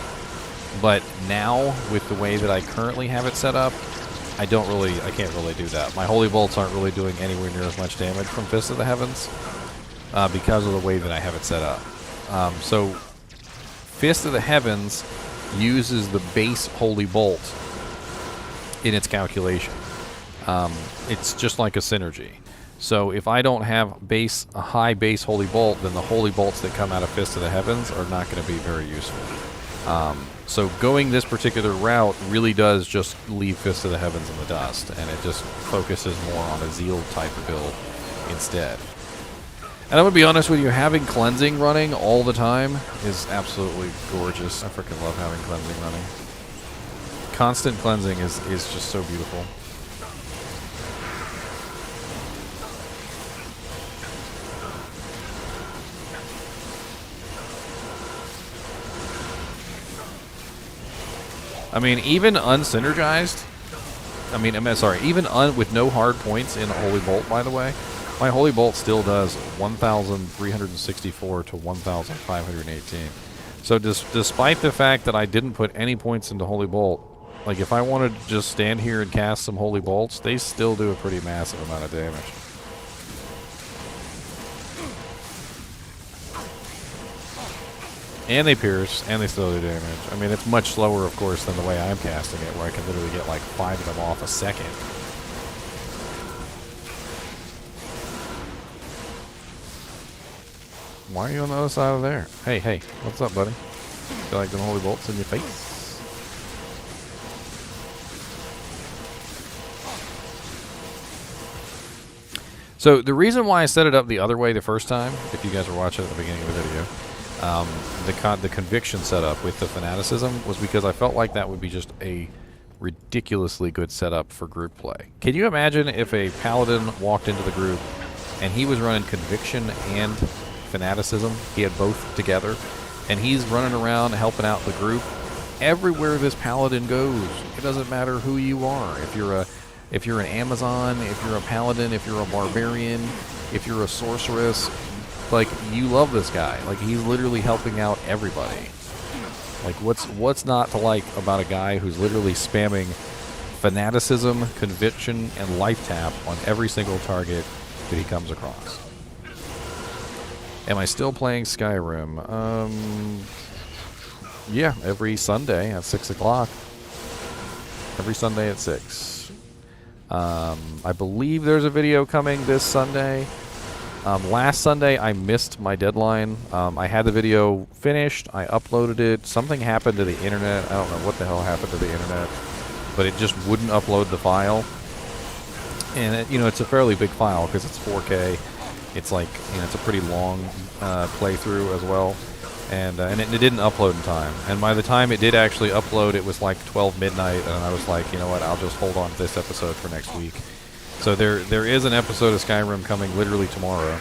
But now, with the way that I currently have it set up, I can't really do that. My Holy Bolts aren't really doing anywhere near as much damage from Fist of the Heavens because of the way that I have it set up. So Fist of the Heavens uses the base Holy Bolt in its calculation. It's just like a synergy. So if I don't have a high base Holy Bolt, then the Holy Bolts that come out of Fist of the Heavens are not going to be very useful. So going this particular route really does just leave Fist of the Heavens in the dust, and it just focuses more on a Zeal type of build instead. And I'm going to be honest with you, having Cleansing running all the time is absolutely gorgeous. I freaking love having Cleansing running. Constant Cleansing is just so beautiful. I mean, even unsynergized, I mean, sorry, even with no hard points in Holy Bolt, by the way, my Holy Bolt still does 1,364 to 1,518. So despite the fact that I didn't put any points into Holy Bolt, like if I wanted to just stand here and cast some Holy Bolts, they still do a pretty massive amount of damage. And they pierce, and they still do damage. I mean, it's much slower, of course, than the way I'm casting it, where I can literally get like 5 of them off a second. Why are you on the other side of there? Hey, hey, what's up, buddy? Feel like them Holy Bolts in your face? So the reason why I set it up the other way the first time, if you guys were watching at the beginning of the video, the conviction setup with the fanaticism was because I felt like that would be just a ridiculously good setup for group play. Can you imagine if a paladin walked into the group and he was running conviction and fanaticism? He had both together, and he's running around helping out the group. Everywhere this paladin goes, it doesn't matter who you are. If you're an Amazon, if you're a paladin, if you're a barbarian, if you're a sorceress, like, you love this guy. Like, he's literally helping out everybody. Like, what's not to like about a guy who's literally spamming fanaticism, conviction, and life tap on every single target that he comes across? Am I still playing Skyrim? Yeah, every Sunday at 6 o'clock. Every Sunday at 6. I believe there's a video coming this Sunday. Last Sunday, I missed my deadline. I had the video finished. I uploaded it. Something happened to the internet. I don't know what the hell happened to the internet, but it just wouldn't upload the file. And it's a fairly big file because it's 4K. It's like, it's a pretty long playthrough as well. And it didn't upload in time. And by the time it did actually upload, it was like 12 midnight, and I was like, you know what, I'll just hold on to this episode for next week. So there is an episode of Skyrim coming literally tomorrow.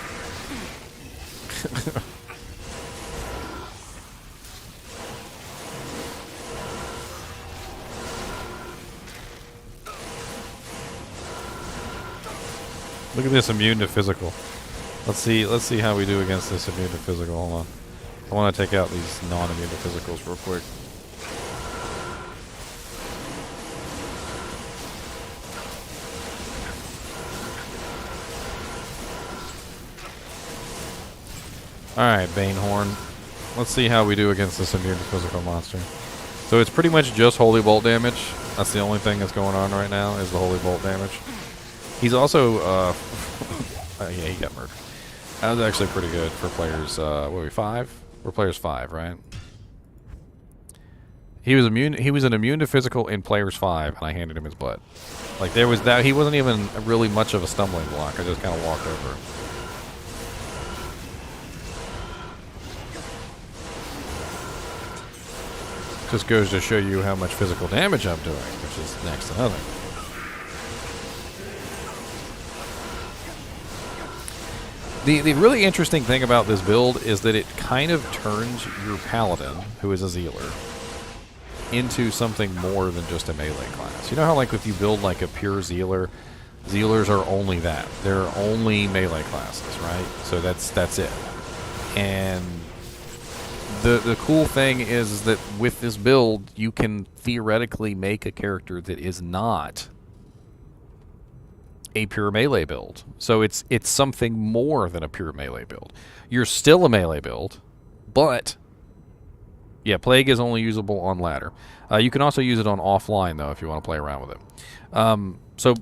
Look at this immune to physical. Let's see how we do against this immune to physical. Hold on. I want to take out these non-immune to physicals real quick. Alright, Banehorn. Let's see how we do against this immune to physical monster. So it's pretty much just Holy Bolt damage. That's the only thing that's going on right now, is the Holy Bolt damage. He's also, yeah, he got murdered. That was actually pretty good for players, what were we, 5? We're players 5, right? He was an immune to physical in players 5, and I handed him his butt. Like, there was that, he wasn't even really much of a stumbling block. I just kind of walked over him. Just goes to show you how much physical damage I'm doing, which is next to nothing. The really interesting thing about this build is that it kind of turns your paladin, who is a Zealer, into something more than just a melee class. You know how, like, if you build like a pure Zealer, Zealers are only that. They're only melee classes, right? So that's it. And the cool thing is that with this build, you can theoretically make a character that is not a pure melee build. So it's something more than a pure melee build. You're still a melee build, but yeah, Plague is only usable on ladder. You can also use it on offline, though, if you want to play around with it. So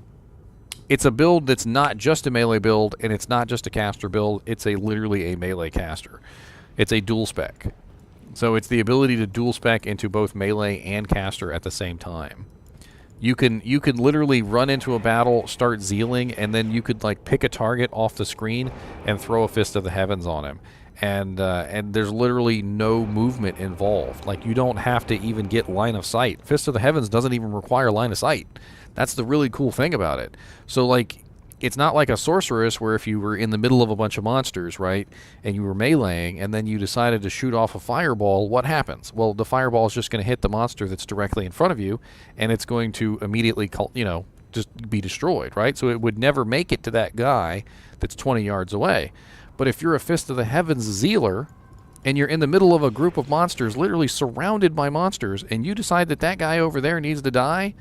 it's a build that's not just a melee build, and it's not just a caster build. It's literally a melee caster. It's a dual spec. So it's the ability to dual spec into both melee and caster at the same time. You can literally run into a battle, start zealing, and then you could like pick a target off the screen and throw a Fist of the Heavens on him. And there's literally no movement involved. Like, you don't have to even get line of sight. Fist of the Heavens doesn't even require line of sight. That's the really cool thing about it. So, like, it's not like a sorceress where if you were in the middle of a bunch of monsters, right, and you were meleeing, and then you decided to shoot off a fireball, what happens? Well, the fireball is just going to hit the monster that's directly in front of you, and it's going to immediately, just be destroyed, right? So it would never make it to that guy that's 20 yards away. But if you're a Fist of the Heavens Zealer, and you're in the middle of a group of monsters, literally surrounded by monsters, and you decide that that guy over there needs to die,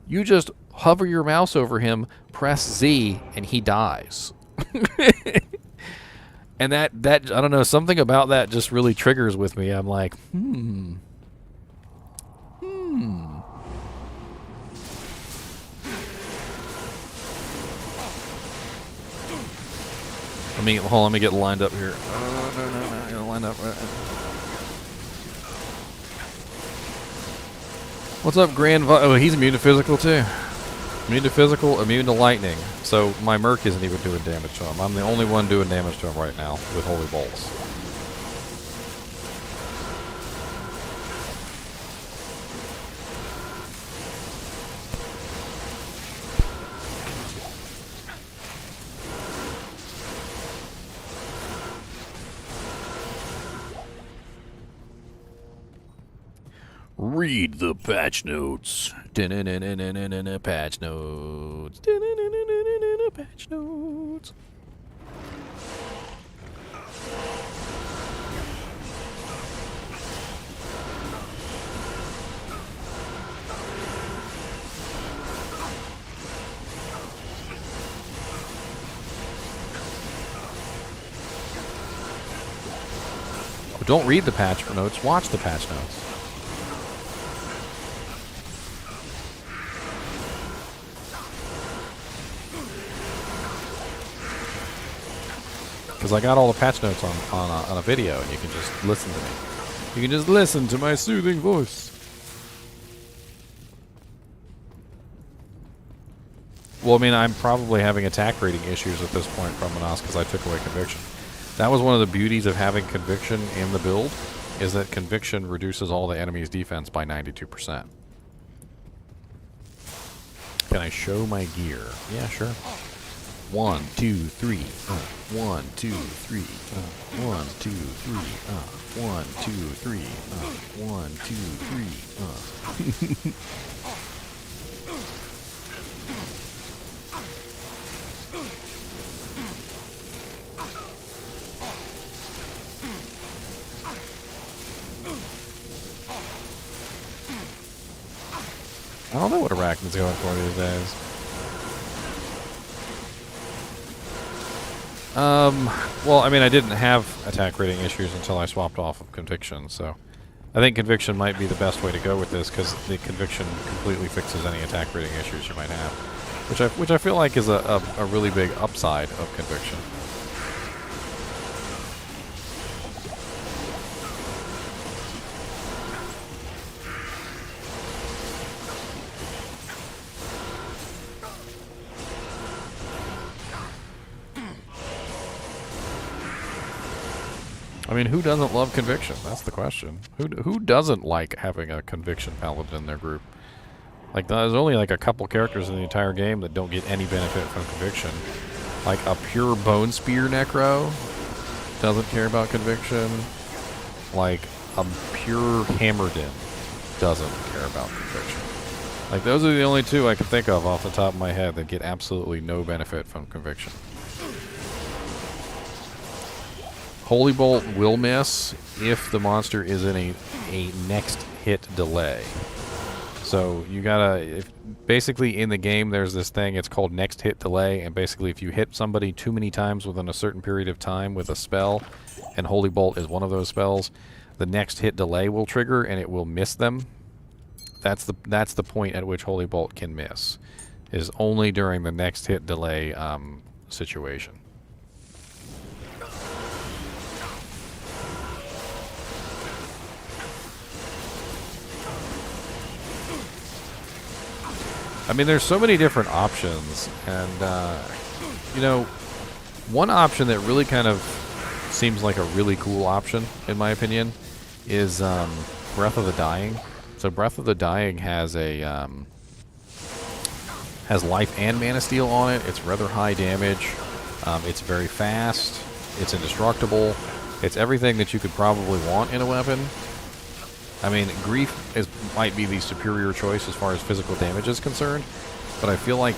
you just hover your mouse over him, press Z, and he dies. And that I don't know, something about that just really triggers with me. I'm like, hold on, let me get lined up here. No, I gotta line up. What's up, Oh, he's immune to physical too. Immune to physical, immune to lightning. So my Merc isn't even doing damage to him. I'm the only one doing damage to him right now with Holy Bolts. Read the patch notes. Patch notes. Patch notes. Oh, don't read the patch notes. Watch the patch notes. Because I got all the patch notes on a video, and you can just listen to me. You can just listen to my soothing voice. Well, I mean, I'm probably having attack rating issues at this point from Manas because I took away Conviction. That was one of the beauties of having Conviction in the build, is that Conviction reduces all the enemy's defense by 92%. Can I show my gear? Yeah, sure. 1, 2, 3, 1, 2, 3, 1, 2, 3, 1, 2, 3, 1, 2, 3, I don't know what Arachnid's going for these days. Well, I mean, I didn't have attack rating issues until I swapped off of Conviction, so I think Conviction might be the best way to go with this, because the Conviction completely fixes any attack rating issues you might have, which I feel like is a really big upside of Conviction. I mean, who doesn't love Conviction? That's the question. Who doesn't like having a Conviction Paladin in their group? Like, there's only like a couple characters in the entire game that don't get any benefit from Conviction. Like, a pure Bone Spear Necro doesn't care about Conviction. Like, a pure Hammerdin doesn't care about Conviction. Like, those are the only two I can think of off the top of my head that get absolutely no benefit from Conviction. Holy Bolt will miss if the monster is in a next hit delay. So you gotta, basically in the game there's this thing, it's called next hit delay, and basically if you hit somebody too many times within a certain period of time with a spell, and Holy Bolt is one of those spells, the next hit delay will trigger and it will miss them. That's the point at which Holy Bolt can miss, is only during the next hit delay situation. I mean, there's so many different options, and, you know, one option that really kind of seems like a really cool option, in my opinion, is Breath of the Dying. So Breath of the Dying has has life and Mana Steel on it. It's rather high damage. It's very fast. It's indestructible. It's everything that you could probably want in a weapon. I mean, Grief might be the superior choice as far as physical damage is concerned, But I feel like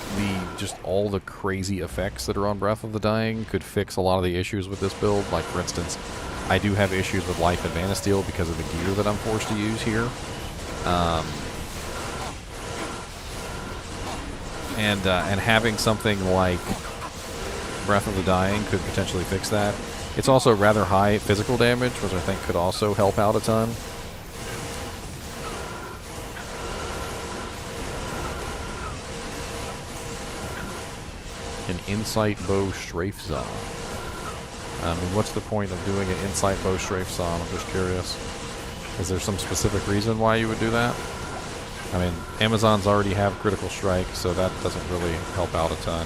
just all the crazy effects that are on Breath of the Dying could fix a lot of the issues with this build. Like, for instance, I do have issues with life and mana steal because of the gear that I'm forced to use here. And having something like Breath of the Dying could potentially fix that. It's also rather high physical damage, which I think could also help out a ton. An insight bow strafe zone. I mean, what's the point of doing an insight bow strafe zone? I'm just curious. Is there some specific reason why you would do that? I mean, Amazons already have critical strike, so that doesn't really help out a ton.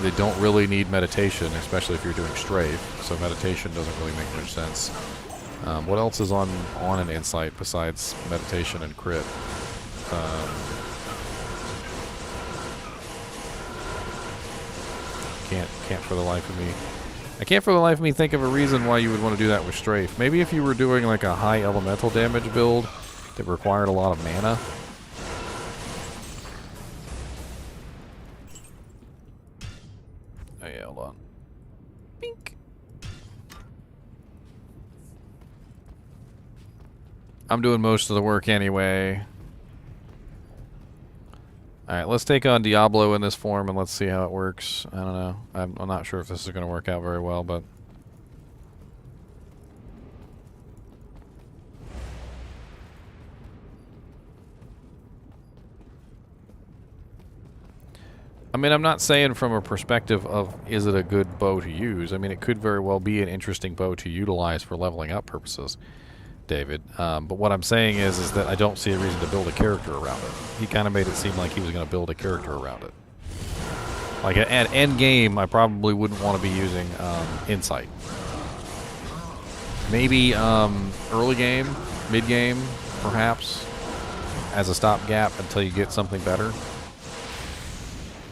They don't really need meditation, especially if you're doing strafe, so meditation doesn't really make much sense. What else is on an insight besides meditation and crit? Can't for the life of me. I can't for the life of me think of a reason why you would want to do that with strafe. Maybe if you were doing like a high elemental damage build that required a lot of mana. Oh yeah, hold on. Bink. I'm doing most of the work anyway. Alright, let's take on Diablo in this form and let's see how it works. I don't know. I'm not sure if this is going to work out very well, but... I mean, I'm not saying from a perspective of is it a good bow to use. I mean, it could very well be an interesting bow to utilize for leveling up purposes, David. But what I'm saying is that I don't see a reason to build a character around it. He kind of made it seem like he was going to build a character around it. Like at end game, I probably wouldn't want to be using Insight. Maybe early game, mid game, perhaps, as a stopgap until you get something better.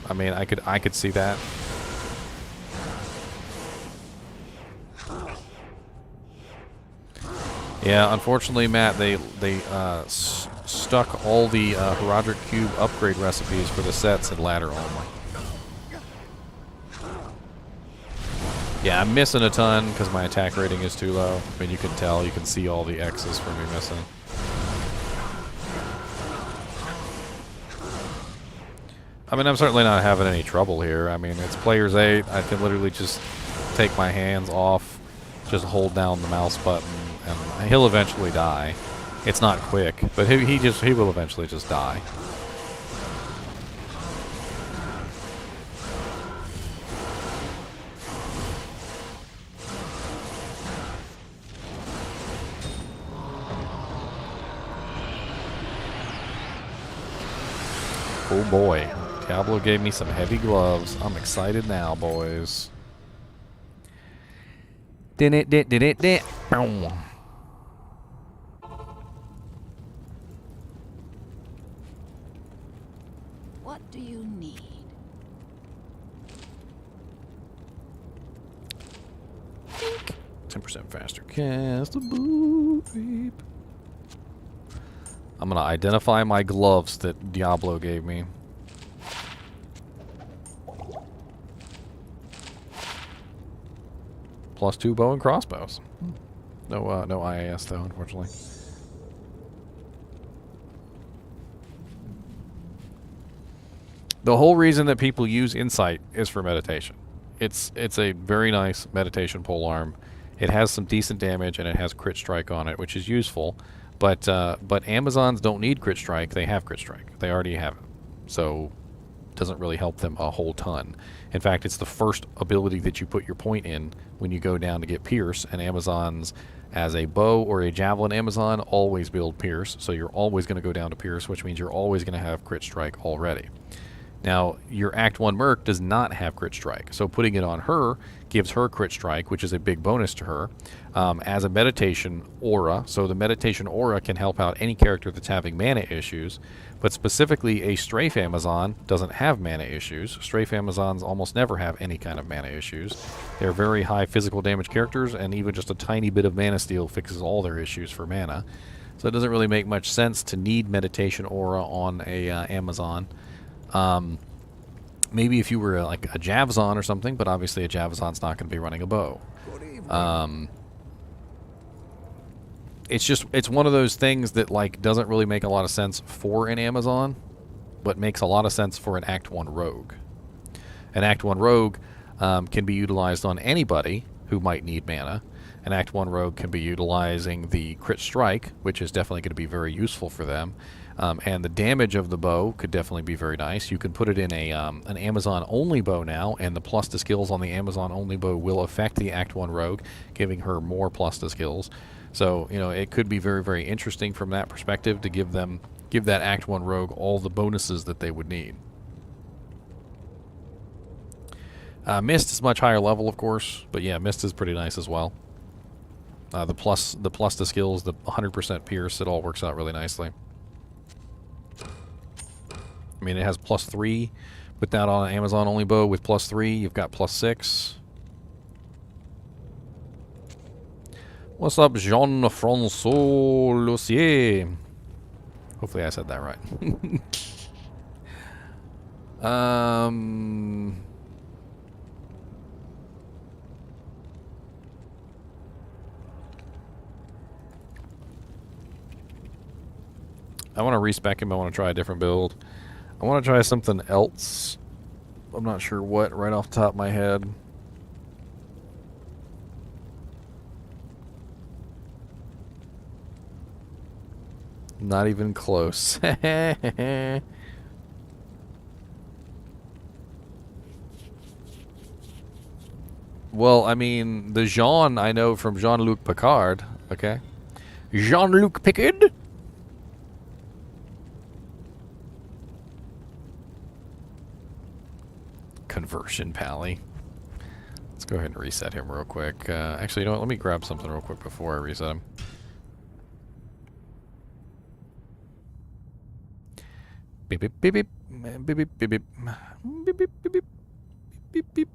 I mean, I could see that. Yeah, unfortunately, Matt, they stuck all the Herodic Cube upgrade recipes for the sets in ladder only. Yeah, I'm missing a ton because my attack rating is too low. I mean, you can tell, you can see all the X's for me missing. I mean, I'm certainly not having any trouble here. I mean, it's players 8. I can literally just take my hands off, just hold down the mouse button, and he'll eventually die. It's not quick, but he will eventually just die. Oh boy. Diablo gave me some heavy gloves. I'm excited now, boys. What do you need? Think. 10% faster cast. A boop. I'm gonna identify my gloves that Diablo gave me. +2 bow and crossbows. No IAS though, unfortunately. The whole reason that people use Insight is for meditation. It's a very nice meditation polearm. It has some decent damage and it has crit strike on it, which is useful. But Amazons don't need crit strike. They have crit strike. They already have it. So it doesn't really help them a whole ton. In fact, it's the first ability that you put your point in when you go down to get Pierce, and Amazons as a bow or a javelin Amazon always build Pierce, so you're always going to go down to Pierce, which means you're always going to have crit strike already. Now, your Act 1 Merc does not have crit strike, so putting it on her gives her crit strike, which is a big bonus to her, as a meditation aura. So the meditation aura can help out any character that's having mana issues, but specifically a Strafe Amazon doesn't have mana issues. Strafe Amazons almost never have any kind of mana issues. They're very high physical damage characters, and even just a tiny bit of mana steal fixes all their issues for mana. So it doesn't really make much sense to need meditation aura on a Amazon. Maybe if you were like a Javazon or something, but obviously a Javazon's not going to be running a bow. It's one of those things that like doesn't really make a lot of sense for an Amazon, but makes a lot of sense for an Act 1 rogue. An Act 1 rogue can be utilized on anybody who might need mana. An Act 1 rogue can be utilizing the crit strike, which is definitely going to be very useful for them. And the damage of the bow could definitely be very nice. You can put it in an Amazon-only bow now, and the plus to skills on the Amazon-only bow will affect the Act 1 rogue, giving her more plus to skills. So, you know, it could be very, very interesting from that perspective to give that Act 1 rogue all the bonuses that they would need. Mist is much higher level, of course, but yeah, Mist is pretty nice as well. The plus to skills, the 100% pierce, it all works out really nicely. I mean, it has +3. Put that on an Amazon-only bow with +3. You've got +6. What's up, Jean-François Lucier? Hopefully I said that right. I want to respec him. I want to try a different build. I want to try something else. I'm not sure what right off the top of my head. Not even close. Well, I mean, the Jean I know from Jean-Luc Picard, okay? Jean-Luc Picard? Conversion Pally. Let's go ahead and reset him real quick. Actually, you know what? Let me grab something real quick before I reset him. Beep beep beep beep beep beep beep beep beep beep beep beep beep.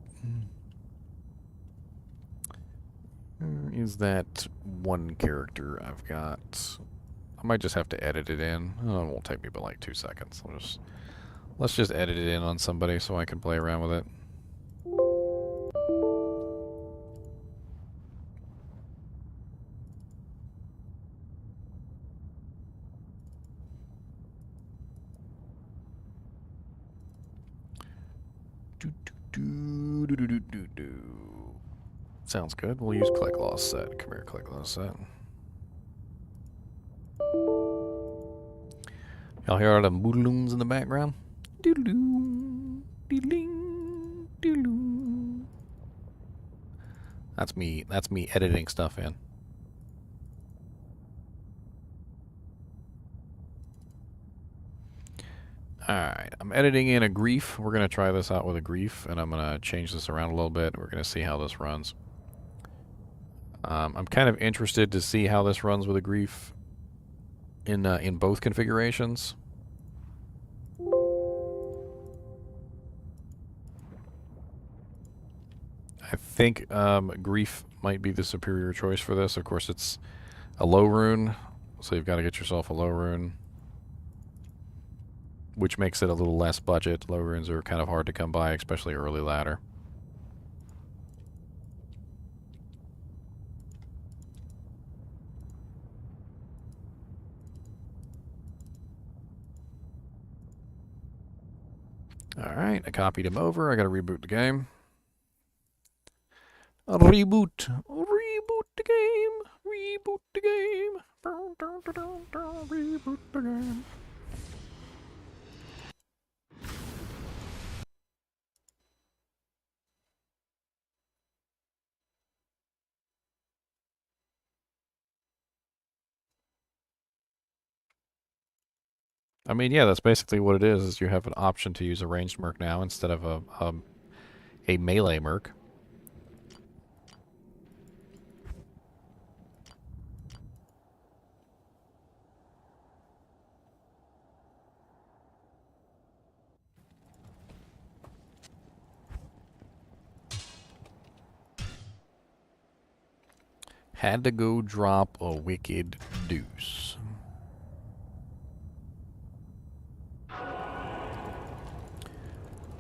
Where is that one character I've got? I might just have to edit it in. Oh, it won't take me but like 2 seconds. Let's just edit it in on somebody so I can play around with it. Sounds good. We'll use click loss set. Come here, click loss set. Y'all hear all the moodaloons in the background? Doodaloo, doodling, doodaloo. That's me editing stuff in. Alright, I'm editing in a grief. We're going to try this out with a grief, and I'm going to change this around a little bit. We're going to see how this runs. I'm kind of interested to see how this runs with a grief in both configurations. I think grief might be the superior choice for this. Of course, it's a low rune, so you've got to get yourself a low rune, which makes it a little less budget. Low runes are kind of hard to come by, especially early ladder. Alright, I copied him over. I gotta reboot the game. Reboot the game. Reboot the game. Reboot the game. I mean, yeah, that's basically what it is you have an option to use a ranged merc now instead of a melee merc. Had to go drop a wicked deuce.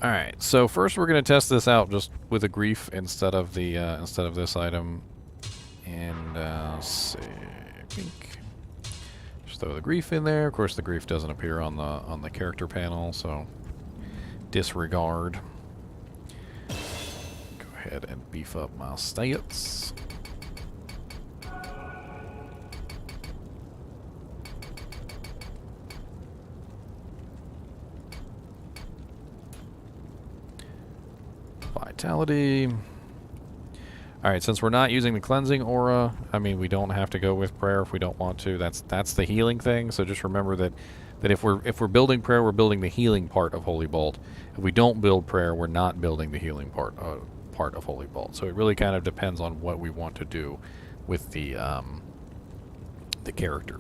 All right, so first we're going to test this out just with a grief instead of the instead of this item, and let's see, pink. Just throw the grief in there. Of course, the grief doesn't appear on the character panel, so disregard. Go ahead and beef up my stats. Vitality. Alright, since we're not using the cleansing aura, I mean, we don't have to go with prayer if we don't want to. That's the healing thing, so just remember that if we're building prayer, we're building the healing part of Holy Bolt. If we don't build prayer, we're not building the healing part of Holy Bolt. So it really kind of depends on what we want to do with the character.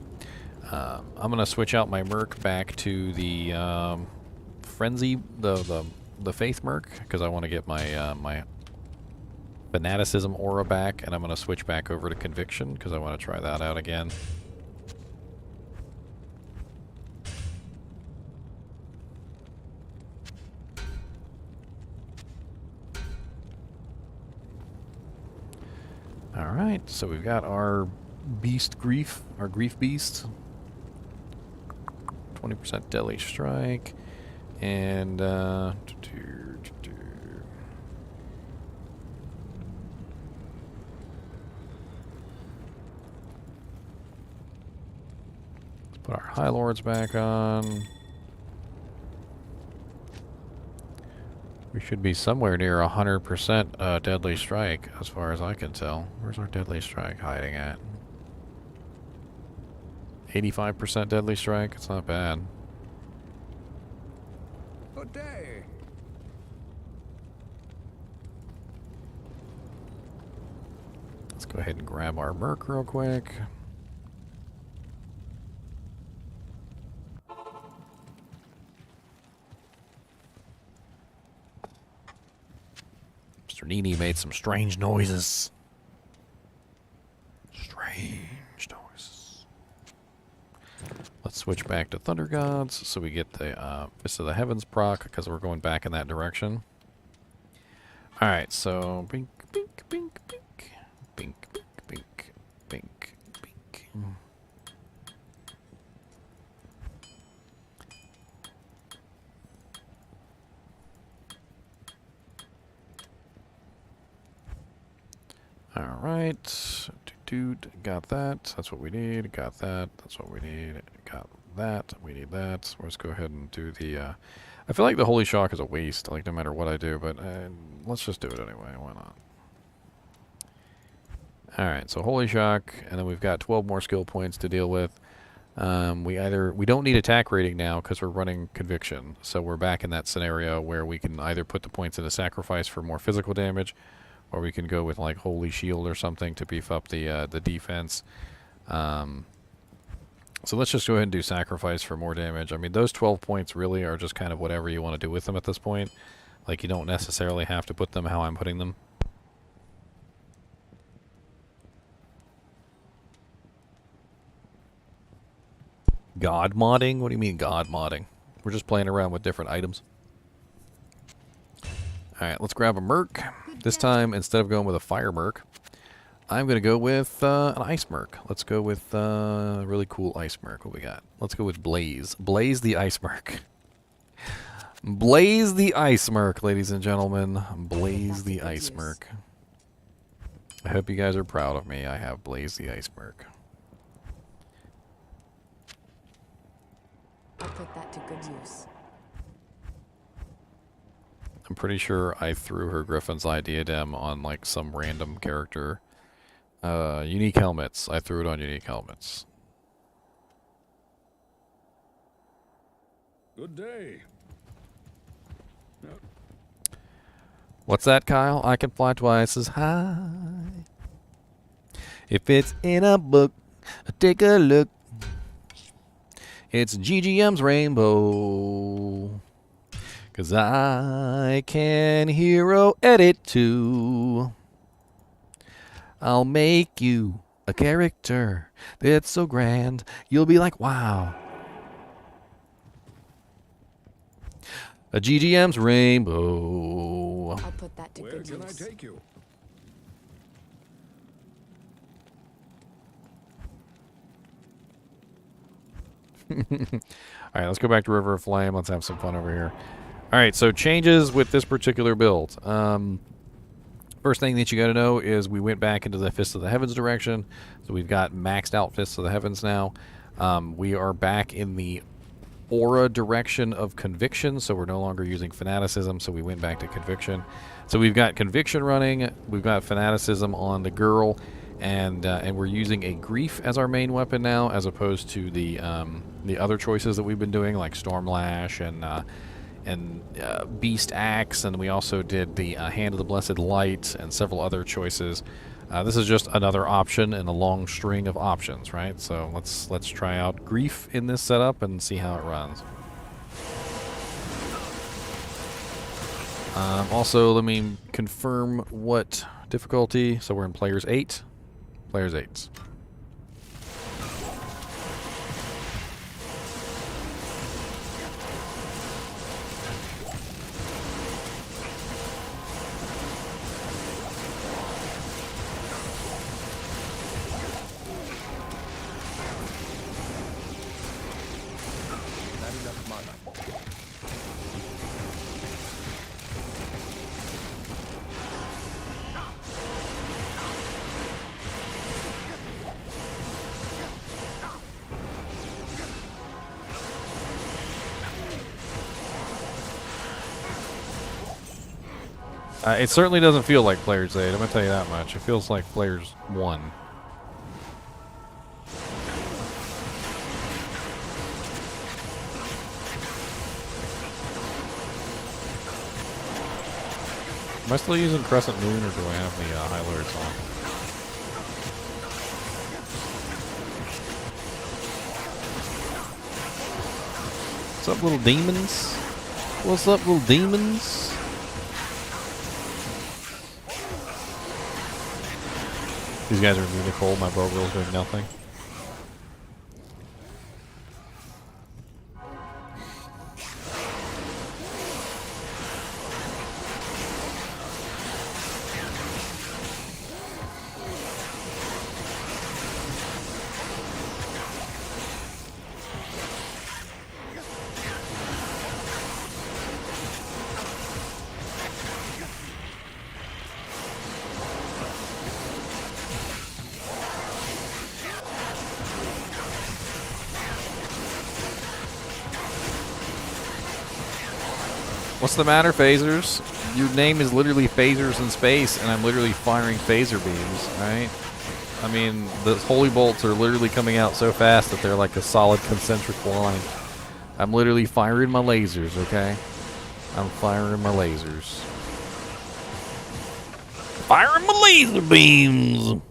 I'm gonna switch out my Merc back to the Frenzy, the Faith Merc, because I want to get my my Fanaticism aura back, and I'm going to switch back over to Conviction because I want to try that out again. Alright, so we've got our Beast Grief, our Grief Beast. 20% Deadly Strike, and put our High Lords back on. We should be somewhere near 100% Deadly Strike, as far as I can tell. Where's our Deadly Strike hiding at? 85% Deadly Strike? It's not bad. Good day. Let's go ahead and grab our Merc real quick. Mr. NiNi made some strange noises. Strange noises. Let's switch back to Thunder Gods so we get the Fist of the Heavens proc because we're going back in that direction. Alright, so bink, bink, bink, bink, bink, bink, bink, bink. Alright, dude, got that. That's what we need. Got that. That's what we need. Got that. We need that. Let's go ahead and do the. I feel like the Holy Shock is a waste, like no matter what I do, but let's just do it anyway. Why not? Alright, so Holy Shock, and then we've got 12 more skill points to deal with. We don't need attack rating now because we're running Conviction, so we're back in that scenario where we can either put the points into Sacrifice for more physical damage, or we can go with like Holy Shield or something to beef up the defense. So let's just go ahead and do Sacrifice for more damage. I mean, those 12 points really are just kind of whatever you want to do with them at this point. Like, you don't necessarily have to put them how I'm putting them. God modding? What do you mean God modding? We're just playing around with different items. Alright, let's grab a Merc. This time, instead of going with a Fire Merc, I'm going to go with an Ice Merc. Let's go with a really cool Ice Merc. What we got? Let's go with Blaze. Blaze the Ice Merc. Blaze the Ice Merc, ladies and gentlemen. Blaze the Ice Merc. I hope you guys are proud of me. I have Blaze the Ice Merc. I'll put that to good use. I'm pretty sure I threw her Griffin's Eye diadem on like some random character. Unique helmets. I threw it on unique helmets. Good day. What's that, Kyle? I can fly twice as high. If it's in a book, take a look. It's GGM's Rainbow. 'Cause I can hero edit too. I'll make you a character that's so grand, you'll be like, wow. A GGM's rainbow. I'll put that to Where good can I use. take you? All right, let's go back to River of Flame. Let's have some fun over here. All right, so changes with this particular build. First thing that you got to know is we went back into the Fist of the Heavens direction. So we've got maxed out Fists of the Heavens now. We are back in the aura direction of Conviction, so we're no longer using Fanaticism, so we went back to Conviction. So we've got Conviction running, we've got Fanaticism on the girl, and we're using a Grief as our main weapon now, as opposed to the other choices that we've been doing, like Stormlash and Beast Axe, and we also did the Hand of the Blessed Light and several other choices. This is just another option in a long string of options, right? So let's try out Grief in this setup and see how it runs. Also, let me confirm what difficulty. So we're in Players 8. Players 8. It certainly doesn't feel like Players 8, I'm going to tell you that much. It feels like Players 1. Am I still using Crescent Moon, or do I have the highlights on? What's up, little demons? What's up, little demons? These guys are really cold. My bow girl's doing nothing. What's the matter, phasers? Your name is literally Phasers in Space, and I'm literally firing phaser beams, right? I mean, the holy bolts are literally coming out so fast that they're like a solid concentric line. I'm literally firing my lasers, okay? I'm firing my lasers. Firing my laser beams!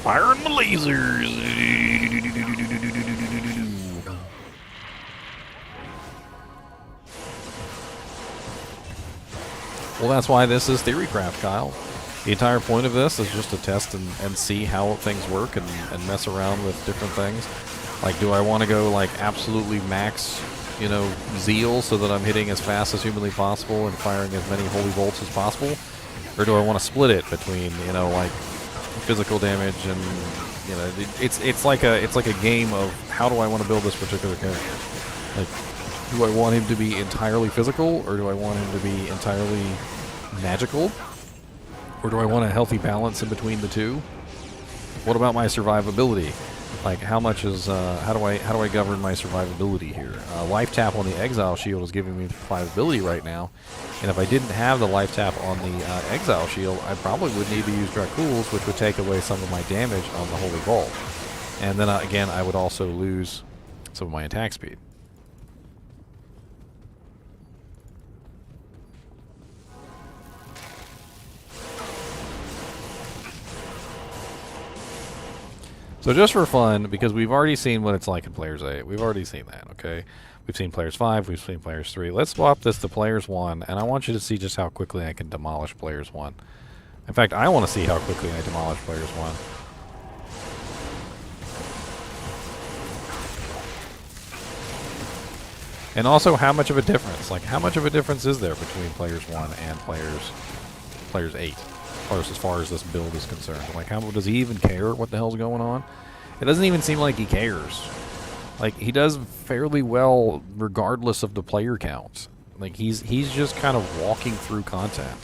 Firing my lasers! Well, that's why this is TheoryCraft, Kyle. The entire point of this is just to test and see how things work and mess around with different things. Like, do I want to go, like, absolutely max, you know, Zeal so that I'm hitting as fast as humanly possible and firing as many holy bolts as possible? Or do I want to split it between, you know, like, physical damage and, you know, it's like a game of how do I want to build this particular character? Like, do I want him to be entirely physical, or do I want him to be entirely magical? Or do I want a healthy balance in between the two? What about my survivability? Like, how much is how do I govern my survivability here? Life tap on the Exile Shield is giving me survivability right now, and if I didn't have the life tap on the Exile Shield, I probably would need to use Dracules, which would take away some of my damage on the Holy Vault, and then again I would also lose some of my attack speed. So just for fun, because we've already seen what it's like in Players 8. We've already seen that, okay? We've seen Players 5, we've seen Players 3. Let's swap this to Players 1, and I want you to see just how quickly I can demolish Players 1. In fact, I want to see how quickly I demolish Players 1. And also, how much of a difference? Like, how much of a difference is there between players 1 and players 8? As far as this build is concerned. Like, how does he even care what the hell's going on? It doesn't even seem like he cares. Like, he does fairly well regardless of the player count. Like, he's just kind of walking through content.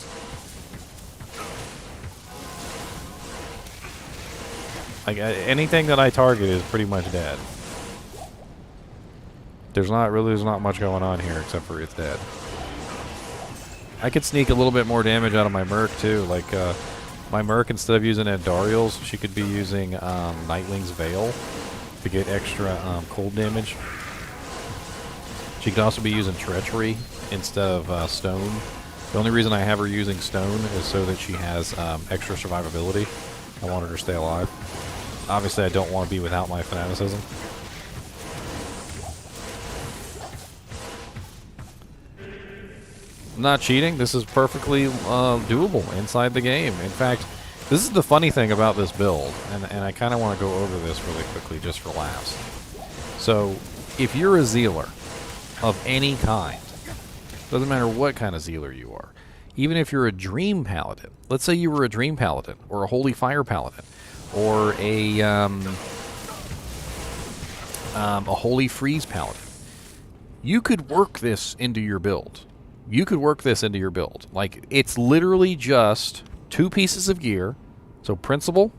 Like, anything that I target is pretty much dead. There's not much going on here except for it's dead. I could sneak a little bit more damage out of my Merc too. Like, my Merc, instead of using Andariel's, she could be using Nightwing's Veil to get extra cold damage. She could also be using Treachery instead of Stone. The only reason I have her using Stone is so that she has extra survivability. I want her to stay alive. Obviously, I don't want to be without my fanaticism. I'm not cheating. This is perfectly doable inside the game. In fact, this is the funny thing about this build, and I kind of want to go over this really quickly just for laughs. So, if you're a Zealer of any kind, doesn't matter what kind of Zealer you are, even if you're a Dream Paladin, let's say you were a Dream Paladin, or a Holy Fire Paladin, or a Holy Freeze Paladin, you could work this into your build. You could work this into your build. Like, it's literally just 2 pieces of gear. So Principle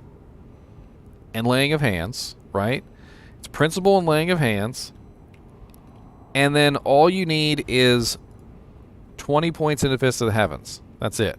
and Laying of Hands, right? It's Principle and Laying of Hands. And then all you need is 20 points into Fist of the Heavens. That's it.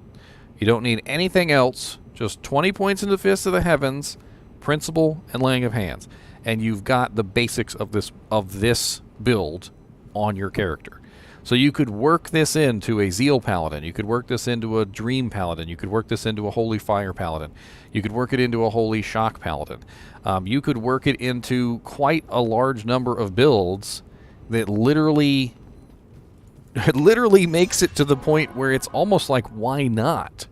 You don't need anything else. Just 20 points into Fist of the Heavens, Principle, and Laying of Hands. And you've got the basics of this build on your character. So you could work this into a Zeal Paladin. You could work this into a Dream Paladin. You could work this into a Holy Fire Paladin. You could work it into a Holy Shock Paladin. You could work it into quite a large number of builds that literally makes it to the point where it's almost like, why not?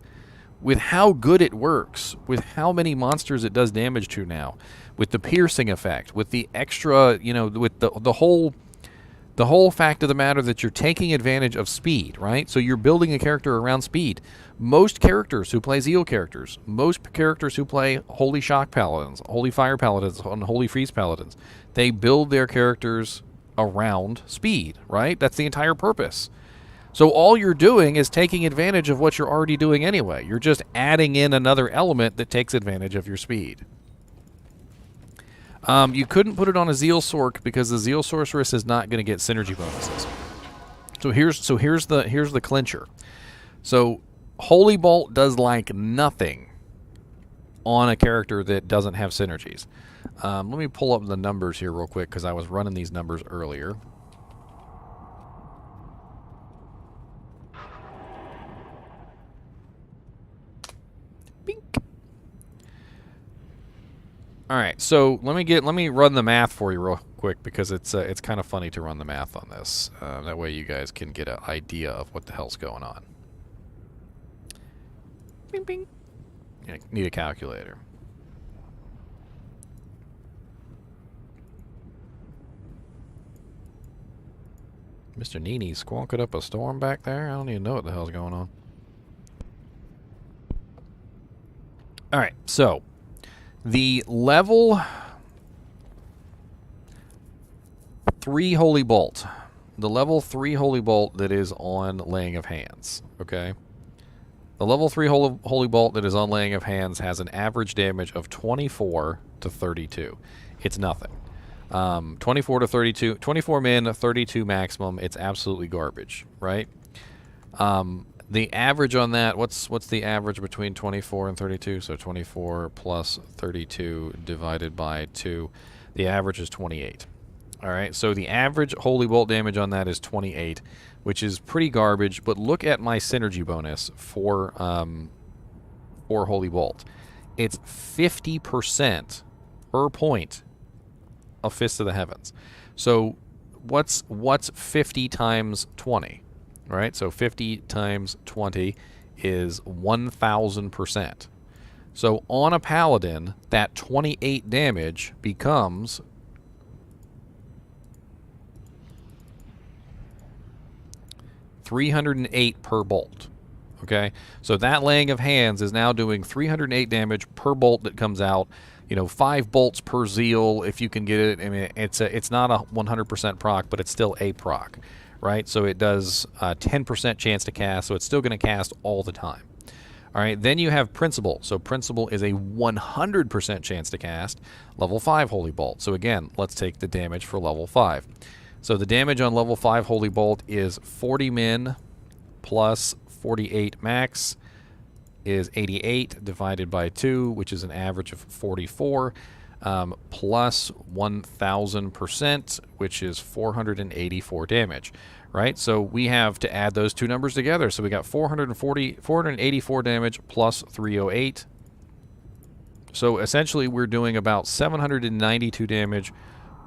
With how good it works, with how many monsters it does damage to now, with the piercing effect, with the extra, with the whole fact of the matter that you're taking advantage of speed, right? So you're building a character around speed. Most characters who play Zeal characters, most characters who play Holy Shock Paladins, Holy Fire Paladins, and Holy Freeze Paladins, they build their characters around speed, right? That's the entire purpose. So all you're doing is taking advantage of what you're already doing anyway. You're just adding in another element that takes advantage of your speed. You couldn't put it on a Zeal Sorc because the Zeal Sorceress is not going to get synergy bonuses. So here's the clincher. So Holy Bolt does like nothing on a character that doesn't have synergies. Let me pull up the numbers here real quick because I was running these numbers earlier. All right, so let me run the math for you real quick because it's kind of funny to run the math on this. That way you guys can get an idea of what the hell's going on. Bing, bing. Yeah, need a calculator. Mr. NiNi squawking up a storm back there? I don't even know what the hell's going on. All right, so the level 3 Holy Bolt. The level 3 Holy Bolt that is on Laying of Hands, okay? The level 3 Holy Bolt that is on Laying of Hands has an average damage of 24 to 32. It's nothing. 24 to 32, 24 min, 32 maximum. It's absolutely garbage, right? The average on that, what's the average between 24 and 32? So 24 plus 32 divided by 2. The average is 28. All right, so the average Holy Bolt damage on that is 28, which is pretty garbage. But look at my synergy bonus for Holy Bolt. It's 50% per point of Fist of the Heavens. So what's 50 times 20? Right, so 50 times 20 is 1,000%. So on a Paladin, that 28 damage becomes 308 per bolt. Okay, so that laying of hands is now doing 308 damage per bolt that comes out. 5 bolts per Zeal if you can get it. I mean, it's not a 100% proc, but it's still a proc, right? So it does 10% chance to cast, so it's still going to cast all the time. All right, then you have Principle. So Principle is a 100% chance to cast, level 5 Holy Bolt. So again, let's take the damage for level 5. So the damage on level 5 Holy Bolt is 40 min plus 48 max is 88 divided by 2, which is an average of 44, plus 1,000%, which is 484 damage, right? So we have to add those two numbers together. So we got 484 damage plus 308. So essentially we're doing about 792 damage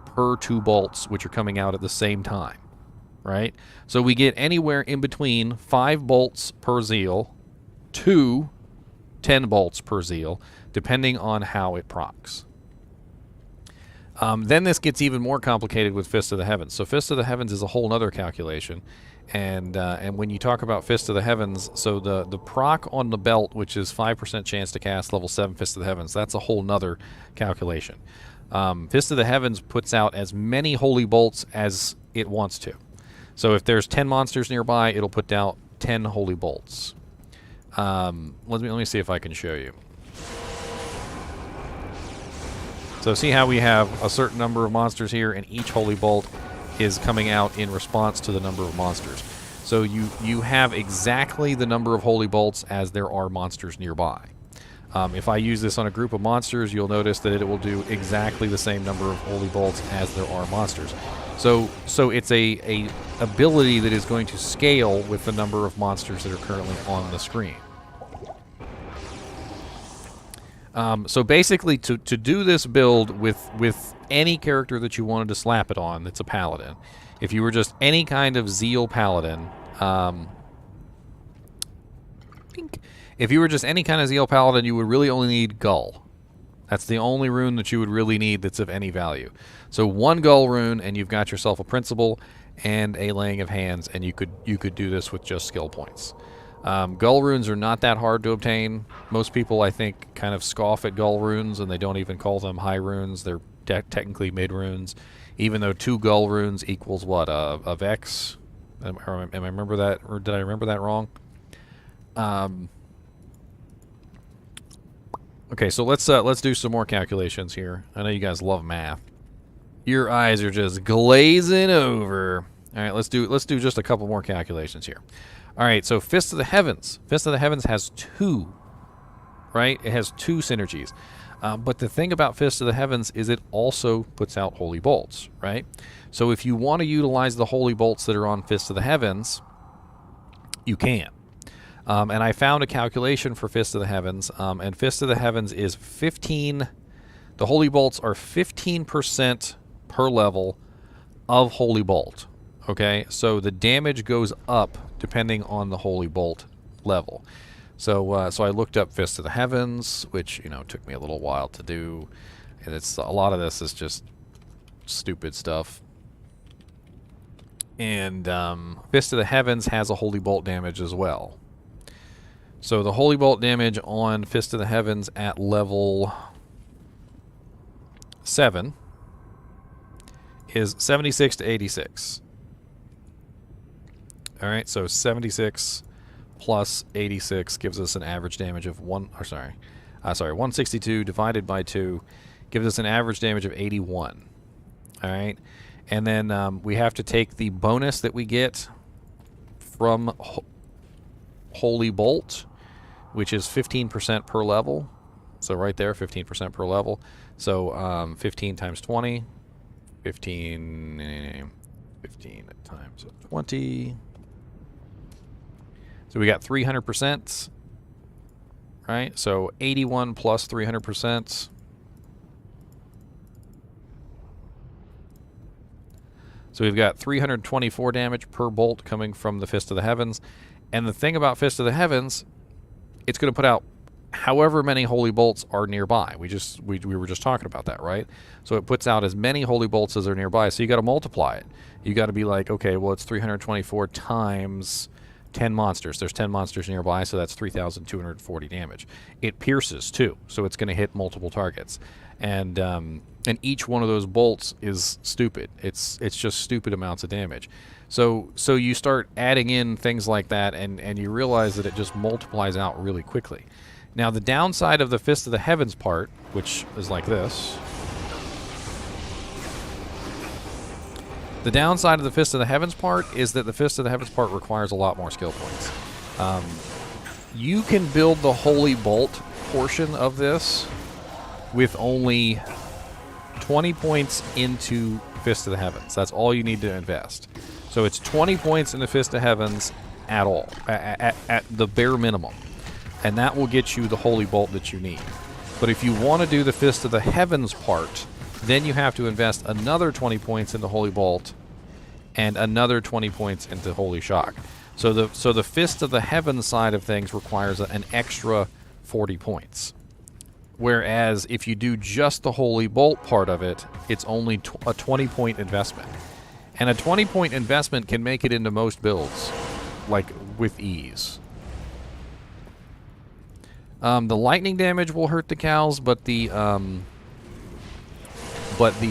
per 2 bolts, which are coming out at the same time, right? So we get anywhere in between 5 bolts per Zeal to 10 bolts per Zeal, depending on how it procs. Then this gets even more complicated with Fist of the Heavens. So Fist of the Heavens is a whole other calculation. And when you talk about Fist of the Heavens, so the proc on the belt, which is 5% chance to cast level 7 Fist of the Heavens, that's a whole nother calculation. Fist of the Heavens puts out as many holy bolts as it wants to. So if there's 10 monsters nearby, it'll put out 10 holy bolts. Let me see if I can show you. So see how we have a certain number of monsters here, and each holy bolt is coming out in response to the number of monsters. So you have exactly the number of holy bolts as there are monsters nearby. If I use this on a group of monsters, you'll notice that it will do exactly the same number of holy bolts as there are monsters. So it's a ability that is going to scale with the number of monsters that are currently on the screen. So basically, to do this build with any character that you wanted to slap it on that's a paladin, if you were just any kind of Zeal paladin, if you were just any kind of Zeal paladin, you would really only need Gull. That's the only rune that you would really need that's of any value. So 1 Gull rune, and you've got yourself a Principle and a Laying of Hands, and you could do this with just skill points. Gull runes are not that hard to obtain. Most people, I think, kind of scoff at Gull runes, and they don't even call them high runes. They're technically mid runes, even though 2 Gull runes equals what, a Vex? Am I remember that, or did I remember that wrong? Okay, so let's do some more calculations here. I know you guys love math. Your eyes are just glazing over. All right, let's do just a couple more calculations here. All right, so Fist of the Heavens. Fist of the Heavens has 2, right? It has 2 synergies. But the thing about Fist of the Heavens is it also puts out holy bolts, right? So if you want to utilize the holy bolts that are on Fist of the Heavens, you can. And I found a calculation for Fist of the Heavens, and Fist of the Heavens is 15. The holy bolts are 15% per level of holy bolt. Okay, so the damage goes up depending on the holy bolt level. So so I looked up Fist of the Heavens, which took me a little while to do, and it's a lot of this is just stupid stuff. And Fist of the Heavens has a holy bolt damage as well. So the holy bolt damage on Fist of the Heavens at level 7 is 76 to 86. All right, so 76 plus 86 gives us an average damage of 162 divided by 2 gives us an average damage of 81. All right, and then we have to take the bonus that we get from Holy Bolt, which is 15% per level. So right there, 15% per level. So 15 times 20, 15 times 20. So we got 300%, right? So 81 plus 300%. So we've got 324 damage per bolt coming from the Fist of the Heavens. And the thing about Fist of the Heavens, it's going to put out however many holy bolts are nearby. We were just talking about that, right? So it puts out as many holy bolts as are nearby. So you got to multiply it. You got to be like, okay, well, it's 324 times 10 monsters. There's 10 monsters nearby, so that's 3,240 damage. It pierces too, so it's going to hit multiple targets, and each one of those bolts is stupid. It's just stupid amounts of damage. So you start adding in things like that, and you realize that it just multiplies out really quickly. Now the downside of the Fist of the Heavens part, which is like this. The downside of the Fist of the Heavens part is that the Fist of the Heavens part requires a lot more skill points. You can build the Holy Bolt portion of this with only 20 points into Fist of the Heavens. That's all you need to invest. So it's 20 points in the Fist of Heavens at all, at the bare minimum. And that will get you the Holy Bolt that you need. But if you want to do the Fist of the Heavens part, then you have to invest another 20 points in the Holy Bolt and another 20 points into Holy Shock. So the Fist of the Heavens side of things requires an extra 40 points. Whereas if you do just the Holy Bolt part of it, it's only a 20-point investment. And a 20-point investment can make it into most builds, like, with ease. The lightning damage will hurt the cows, but the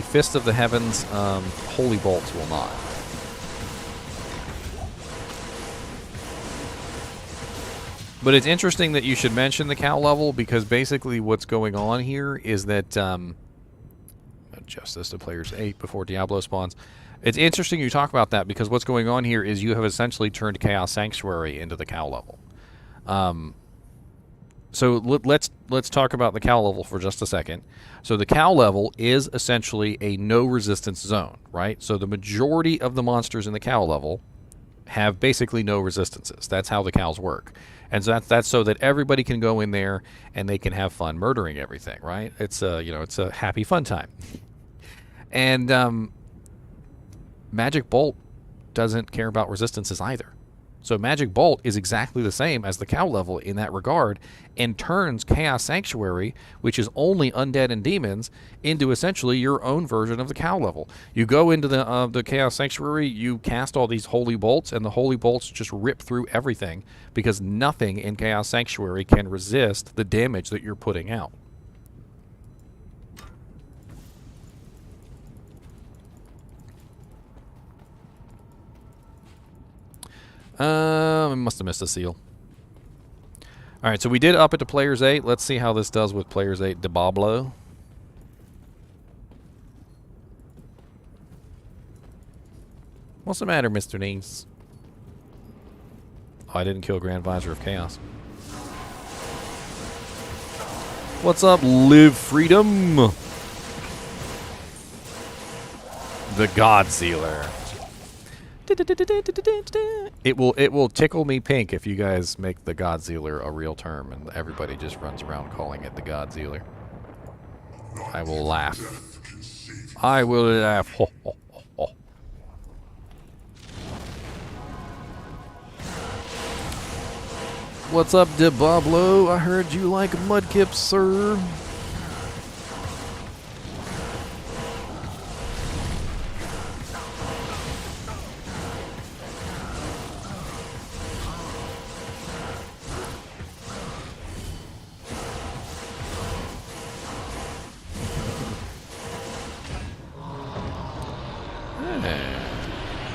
Fist of the Heavens Holy Bolts will not. But it's interesting that you should mention the cow level, because basically what's going on here is that adjust this to players 8 before Diablo spawns. It's interesting you talk about that, because what's going on here is you have essentially turned Chaos Sanctuary into the cow level. So let's talk about the cow level for just a second. So the cow level is essentially a no resistance zone, right? So the majority of the monsters in the cow level have basically no resistances. That's how the cows work. And so that's so that everybody can go in there and they can have fun murdering everything, right? It's it's a happy fun time. And Magic Bolt doesn't care about resistances either. So Magic Bolt is exactly the same as the cow level in that regard, and turns Chaos Sanctuary, which is only undead and demons, into essentially your own version of the cow level. You go into the Chaos Sanctuary, you cast all these Holy Bolts, and the Holy Bolts just rip through everything, because nothing in Chaos Sanctuary can resist the damage that you're putting out. I must have missed a seal. Alright, so we did up it to players 8. Let's see how this does with players 8 Diablo. What's the matter, Mr. Nees? Oh, I didn't kill Grand Visor of Chaos. What's up, Live Freedom? The God Zealer. It will tickle me pink if you guys make the God Zealer a real term and everybody just runs around calling it the God Zealer. I will laugh. I will laugh. Ho, ho, ho, ho. What's up, Diablo? I heard you like mudkips, sir.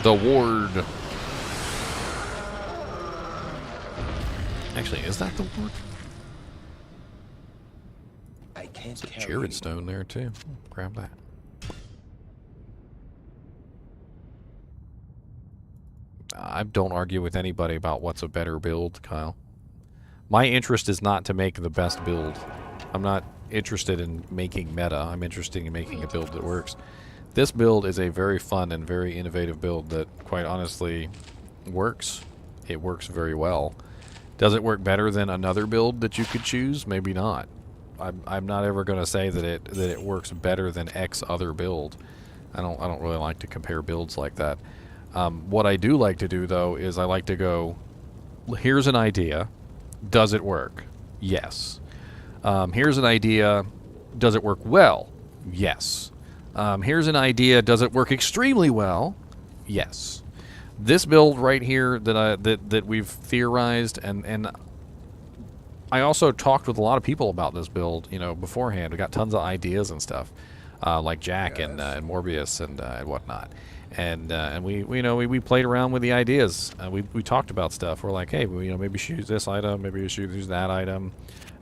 The ward. Actually, is that the ward? I can't There's a Jared stone there too. Grab that. I don't argue with anybody about what's a better build, Kyle. My interest is not to make the best build. I'm not interested in making meta. I'm interested in making a build that works. This build is a very fun and very innovative build that, quite honestly, works. It works very well. Does it work better than another build that you could choose? Maybe not. I'm not ever going to say that it works better than X other build. I don't really like to compare builds like that. What I do like to do, though, is I like to go, here's an idea. Does it work? Yes. Here's an idea. Does it work well? Yes. Here's an idea. Does it work extremely well? Yes. This build right here that we've theorized, and I also talked with a lot of people about this build, beforehand. We got tons of ideas and stuff, like Jack and Morbius and whatnot, and we played around with the ideas. We talked about stuff. We're like, hey, maybe we should use this item, maybe we should use that item,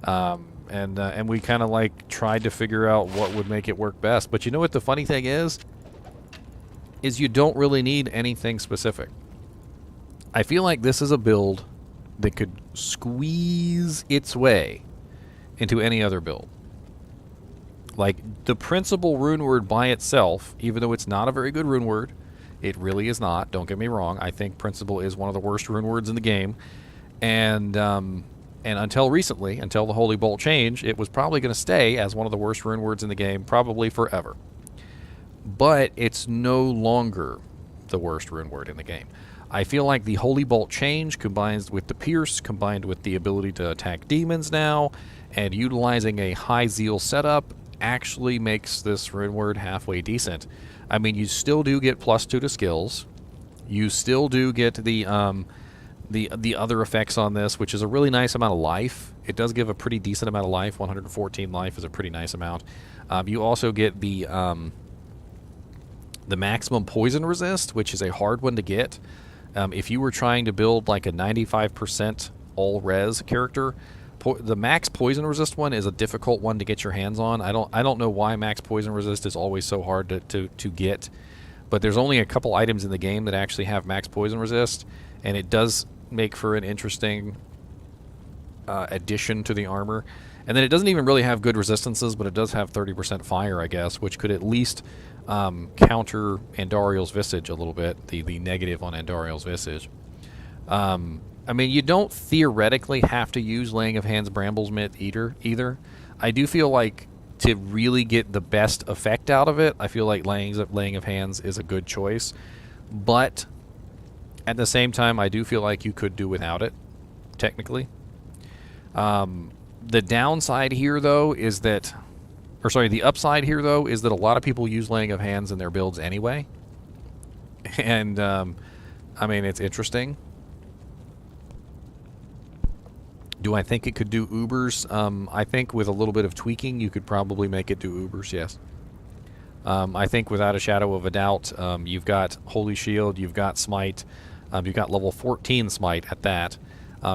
and we kind of like tried to figure out what would make it work best. But you know what the funny thing is you don't really need anything specific. I feel like this is a build that could squeeze its way into any other build. Like, the principal rune word by itself, even though it's not a very good rune word, it really is not, don't get me wrong, I think principal is one of the worst rune words in the game, and until recently, until the Holy Bolt change, it was probably going to stay as one of the worst rune words in the game, probably forever. But it's no longer the worst rune word in the game. I feel like the Holy Bolt change combines with the Pierce, combined with the ability to attack demons now, and utilizing a high Zeal setup actually makes this rune word halfway decent. I mean, you still do get +2 to skills. You still do get the other effects on this, which is a really nice amount of life. It does give a pretty decent amount of life. 114 life is a pretty nice amount. You also get the maximum poison resist, which is a hard one to get. If you were trying to build like a 95% all res character, the max poison resist one is a difficult one to get your hands on. I don't know why max poison resist is always so hard to get, but there's only a couple items in the game that actually have max poison resist, and it does make for an interesting addition to the armor. And then it doesn't even really have good resistances, but it does have 30% fire, I guess, which could at least counter Andariel's Visage a little bit, the negative on Andariel's Visage. I mean, you don't theoretically have to use Laying of Hands Bramble's Mitt either. I do feel like to really get the best effect out of it, I feel like Laying of Hands is a good choice. But at the same time, I do feel like you could do without it, technically. The downside here, though, is that... Or sorry, the upside here, though, is that a lot of people use Laying of Hands in their builds anyway. And, I mean, it's interesting. Do I think it could do Ubers? I think with a little bit of tweaking, you could probably make it do Ubers, yes. I think without a shadow of a doubt, you've got Holy Shield, you've got Smite, you've got level 14 Smite at that.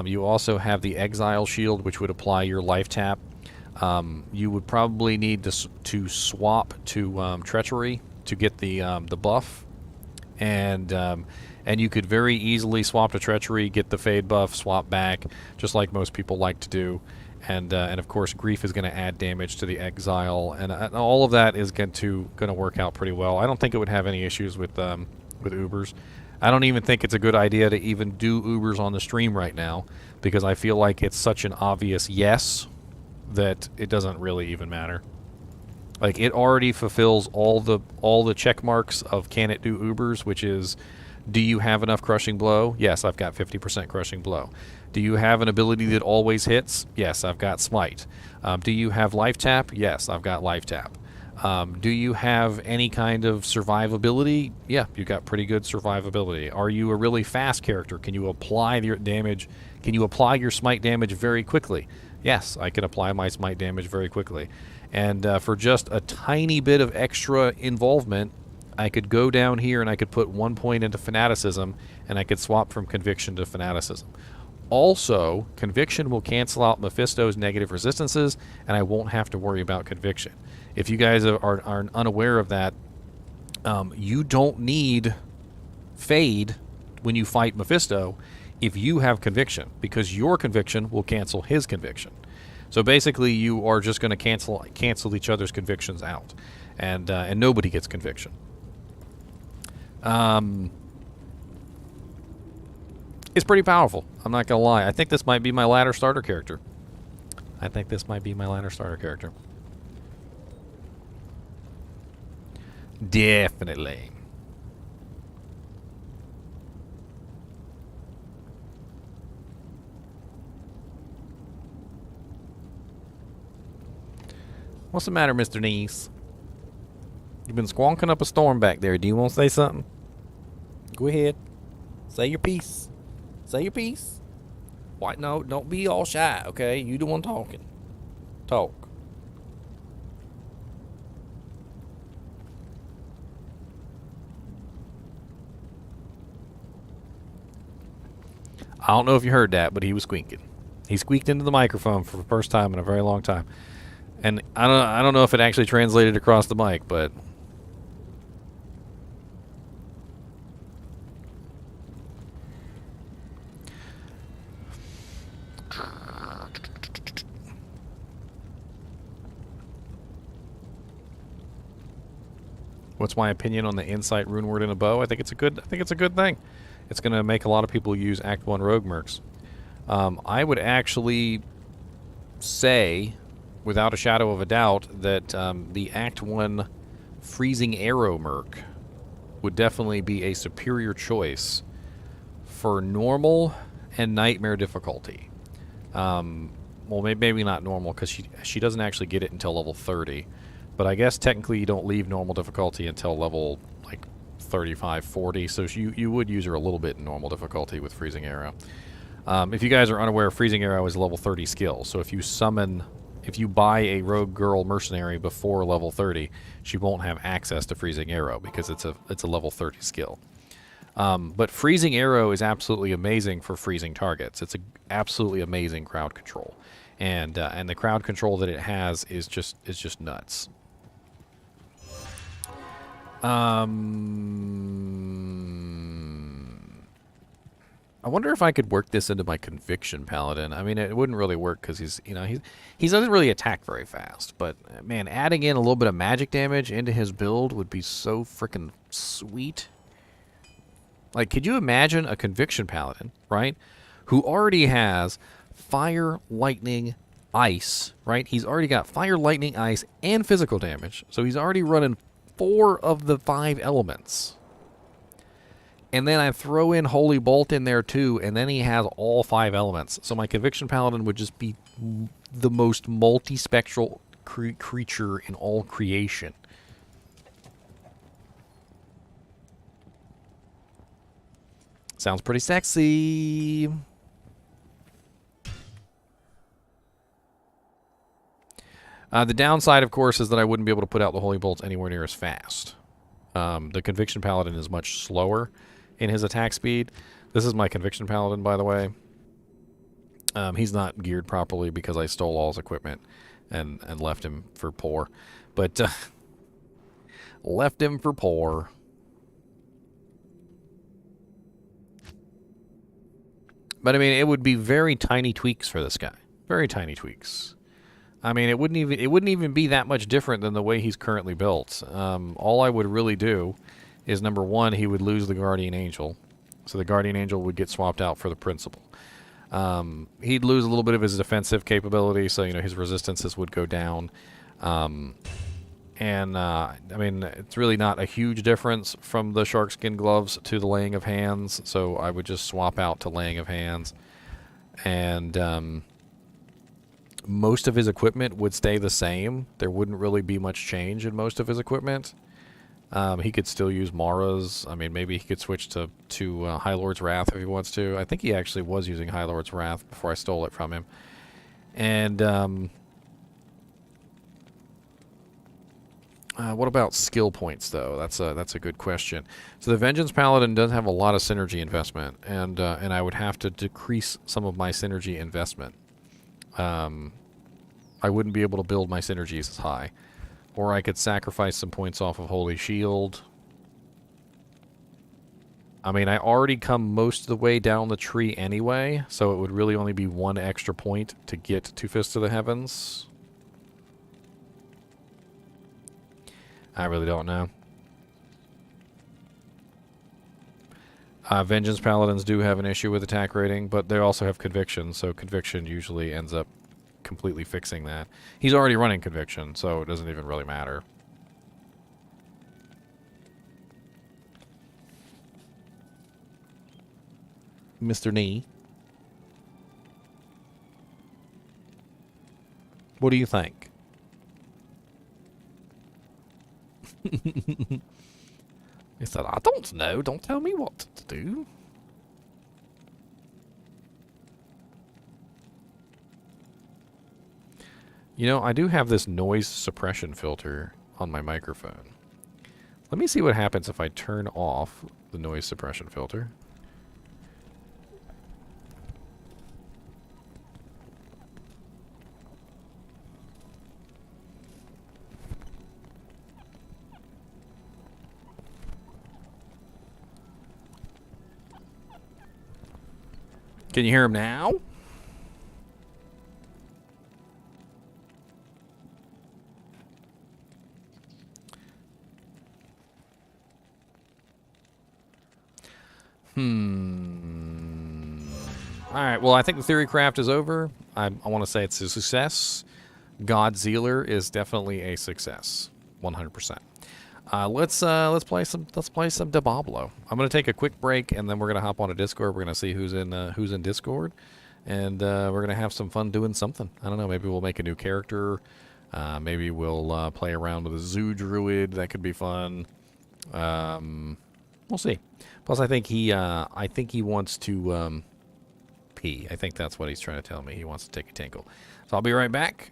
You also have the Exile Shield, which would apply your life tap. You would probably need to swap to Treachery to get the buff, and you could very easily swap to Treachery, get the Fade buff, swap back, just like most people like to do. And of course, Grief is going to add damage to the Exile, and all of that is going to work out pretty well. I don't think it would have any issues with Ubers. I don't even think it's a good idea to even do Ubers on the stream right now, because I feel like it's such an obvious yes that it doesn't really even matter. Like, it already fulfills all the check marks of can it do Ubers, which is, do you have enough Crushing Blow? Yes, I've got 50% Crushing Blow. Do you have an ability that always hits? Yes, I've got Smite. Do you have Life Tap? Yes, I've got Life Tap. Do you have any kind of survivability? Yeah, you got pretty good survivability. Are you a really fast character? Can you apply your damage? Can you apply your Smite damage very quickly? Yes, I can apply my Smite damage very quickly. And for just a tiny bit of extra involvement, I could go down here and I could put 1 point into Fanaticism, and I could swap from Conviction to Fanaticism. Also, Conviction will cancel out Mephisto's negative resistances, and I won't have to worry about Conviction. If you guys are unaware of that, you don't need Fade when you fight Mephisto if you have Conviction, because your Conviction will cancel his Conviction. So basically, you are just going to cancel each other's convictions out, and nobody gets Conviction. It's pretty powerful. I'm not going to lie. I think this might be my ladder starter character. Definitely. What's the matter, Mr. Niece? You've been squonking up a storm back there. Do you want to say something? Go ahead. Say your piece. Say your piece. Why, no, don't be all shy, okay? You the one talking. Talk. I don't know if you heard that, but he was squeaking. He squeaked into the microphone for the first time in a very long time. And I don't know if it actually translated across the mic, but what's my opinion on the insight rune word in a bow? I think it's a good thing. It's going to make a lot of people use Act 1 rogue mercs. I would actually say, without a shadow of a doubt, that the Act 1 freezing arrow merc would definitely be a superior choice for normal and nightmare difficulty. Well, maybe not normal, because she doesn't actually get it until level 30. But I guess technically you don't leave normal difficulty until level like 35, 40. So you would use her a little bit in normal difficulty with Freezing Arrow. If you guys are unaware, Freezing Arrow is a level 30 skill. So if you buy a Rogue Girl Mercenary before level 30, she won't have access to Freezing Arrow because it's a level 30 skill. But Freezing Arrow is absolutely amazing for freezing targets. It's absolutely amazing crowd control, and the crowd control that it has is just nuts. I wonder if I could work this into my Conviction Paladin. I mean, it wouldn't really work because he doesn't really attack very fast. But man, adding in a little bit of magic damage into his build would be so freaking sweet. Like, could you imagine a Conviction Paladin, right, who already has fire, lightning, ice, right? He's already got fire, lightning, ice, and physical damage. So he's already running 4 of the 5 elements. And then I throw in Holy Bolt in there too, and then he has all 5 elements. So my Conviction Paladin would just be the most multispectral creature in all creation. Sounds pretty sexy. The downside, of course, is that I wouldn't be able to put out the Holy Bolts anywhere near as fast. The Conviction Paladin is much slower in his attack speed. This is my Conviction Paladin, by the way. He's not geared properly because I stole all his equipment and left him for poor. But left him for poor. But I mean, it would be very tiny tweaks for this guy. Very tiny tweaks. I mean, it wouldn't even be that much different than the way he's currently built. All I would really do is, number one, he would lose the Guardian Angel. So the Guardian Angel would get swapped out for the Principal. He'd lose a little bit of his defensive capability, so, you know, his resistances would go down. I mean, it's really not a huge difference from the Sharkskin Gloves to the Laying of Hands, so I would just swap out to Laying of Hands. And most of his equipment would stay the same. There wouldn't really be much change in most of his equipment. He could still use Mara's. I mean, maybe he could switch to High Lord's Wrath if he wants to. I think he actually was using High Lord's Wrath before I stole it from him. And what about skill points, though? That's a good question. So the Vengeance Paladin does have a lot of synergy investment, and I would have to decrease some of my synergy investment. I wouldn't be able to build my synergies as high. Or I could sacrifice some points off of Holy Shield. I mean, I already come most of the way down the tree anyway, so it would really only be 1 extra point to get to Fist of the Heavens. I really don't know. Vengeance Paladins do have an issue with attack rating, but they also have Conviction, so Conviction usually ends up completely fixing that. He's already running Conviction, so it doesn't even really matter. Mr. Nee, what do you think? He said, I don't know. Don't tell me what to do. You know, I do have this noise suppression filter on my microphone. Let me see what happens if I turn off the noise suppression filter. Can you hear him now? Alright, well, I think the TheoryCraft is over. I want to say it's a success. God Zealer is definitely a success. 100%. Let's play some Diablo. I'm gonna take a quick break and then we're gonna hop on a Discord. We're gonna see who's in Discord, and we're gonna have some fun doing something. I don't know. Maybe we'll make a new character. Maybe we'll play around with a zoo druid. That could be fun. We'll see. Plus, I think he wants to pee. I think that's what he's trying to tell me. He wants to take a tinkle. So I'll be right back.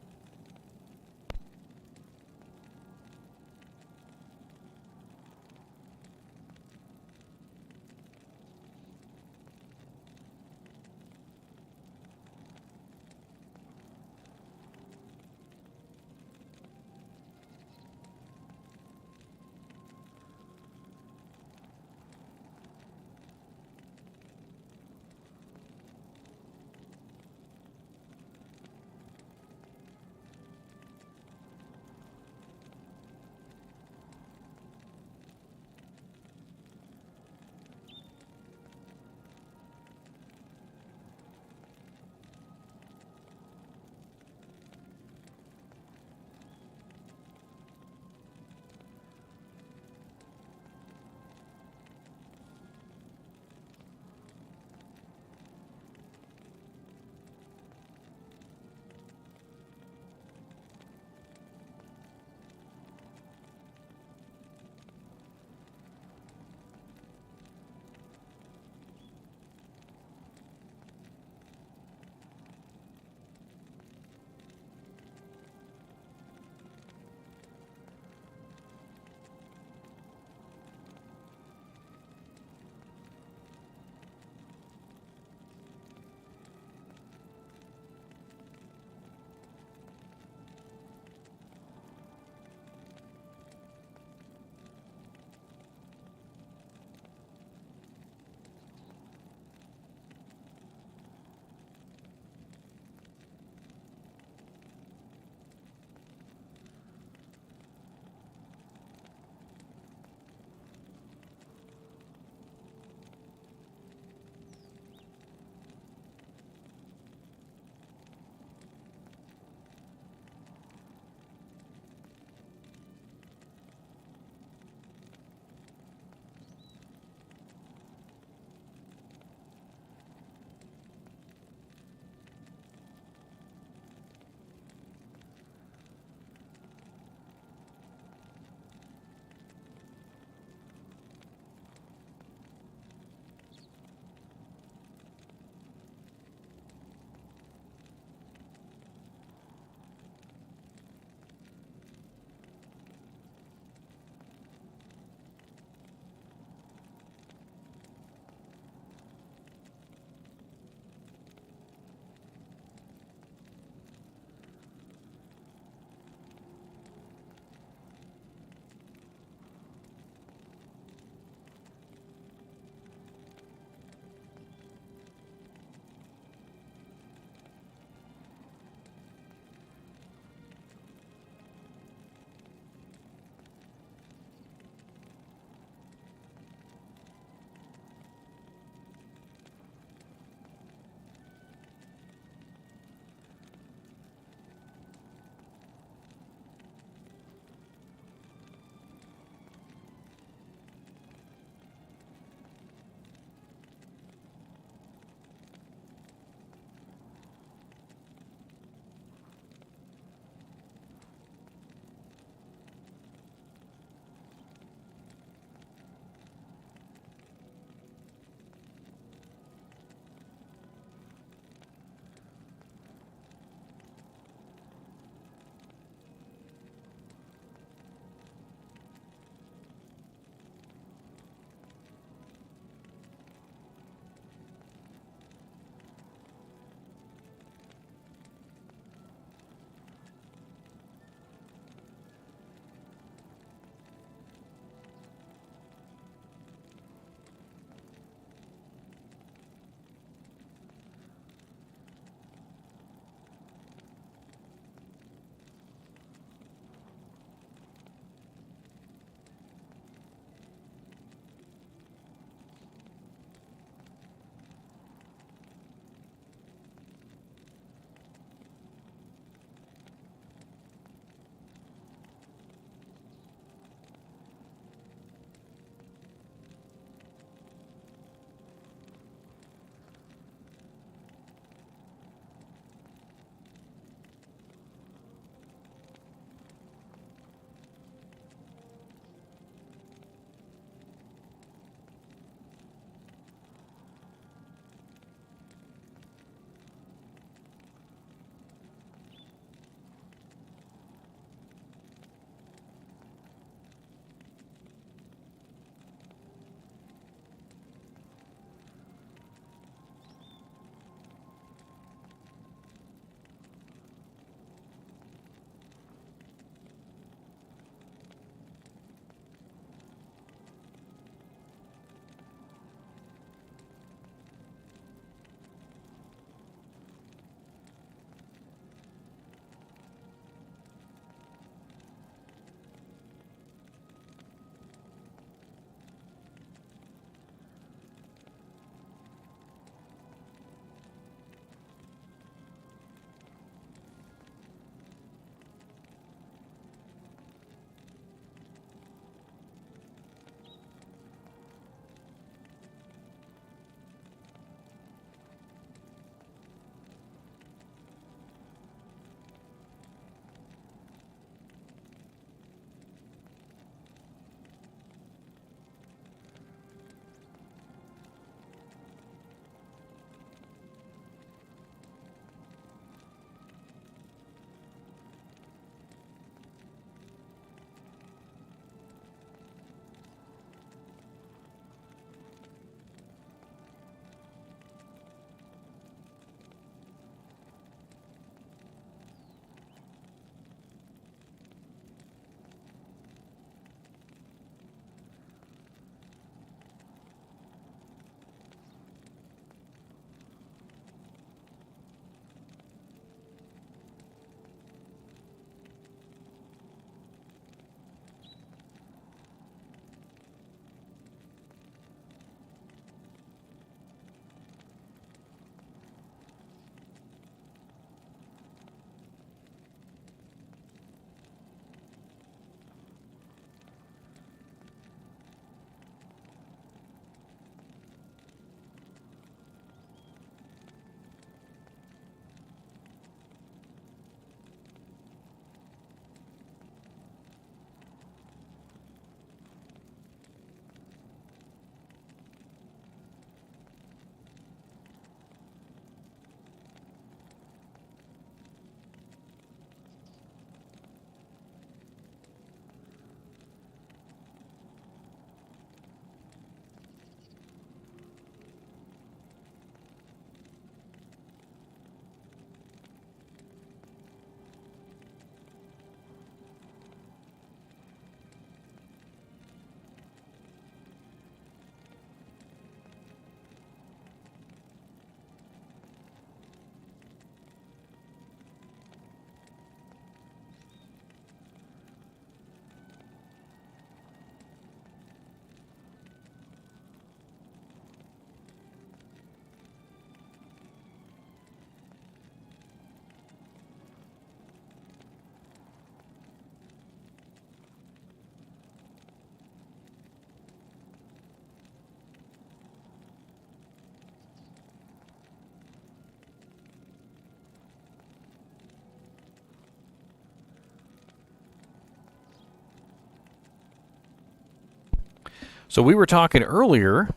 So we were talking earlier.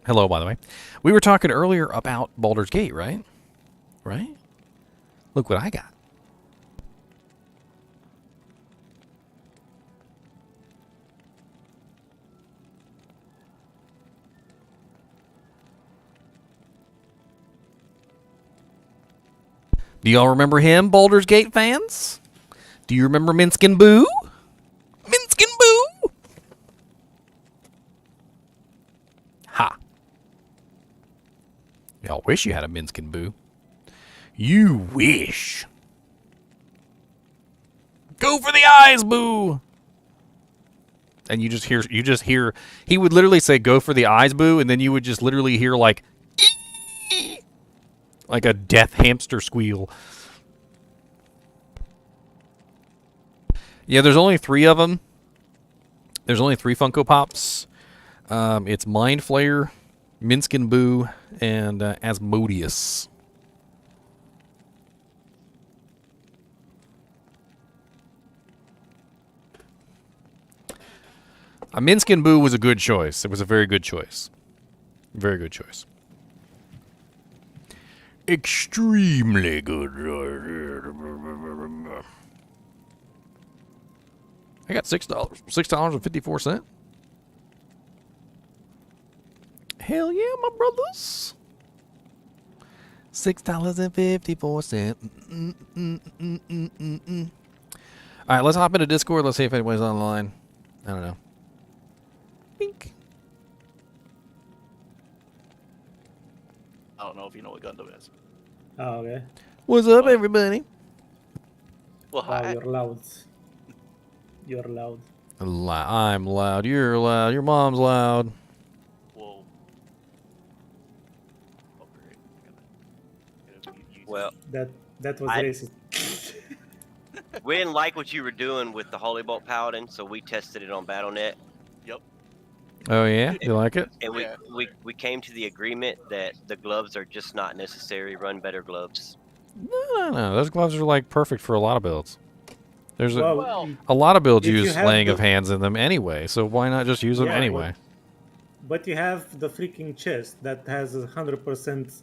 Hello, by the way. We were talking earlier about Baldur's Gate, right? Right? Look what I got. Do y'all remember him, Baldur's Gate fans? Do you remember Minskin Boo? Minskin Boo! Ha. Y'all wish you had a Minskin Boo. You wish. Go for the eyes, Boo! And you just hear, he would literally say, go for the eyes, Boo, and then you would just literally hear like a death hamster squeal. Yeah, there's only 3 of them. There's only 3 Funko Pops. It's Mind Flayer, Minskin Boo, and Asmodeus. A Minskin Boo was a good choice. It was a very good choice. Very good choice. Extremely good. I got $6. $6.54. Hell yeah, my brothers. $6.54. All right, let's hop into Discord. Let's see if anybody's online. I don't know. Bink. I don't know if you know what Gundam is. Oh, okay. What's up, everybody? Well, Wow, hi. you're loud. You're loud. I'm loud. You're loud. Your mom's loud. Whoa. Oh, great. Well, That was I- racist. we didn't like what you were doing with the Holy Bolt Paladin, so we tested it on BattleNet, Oh yeah, you like it? and Yeah. we came to the agreement that the gloves are just not necessary. Run better gloves. No. Those gloves are like perfect for a lot of builds. There's Well, a lot of builds if you use have laying the- of hands in them anyway, so why not just use them Yeah, anyway? But you have the freaking chest that has a 100%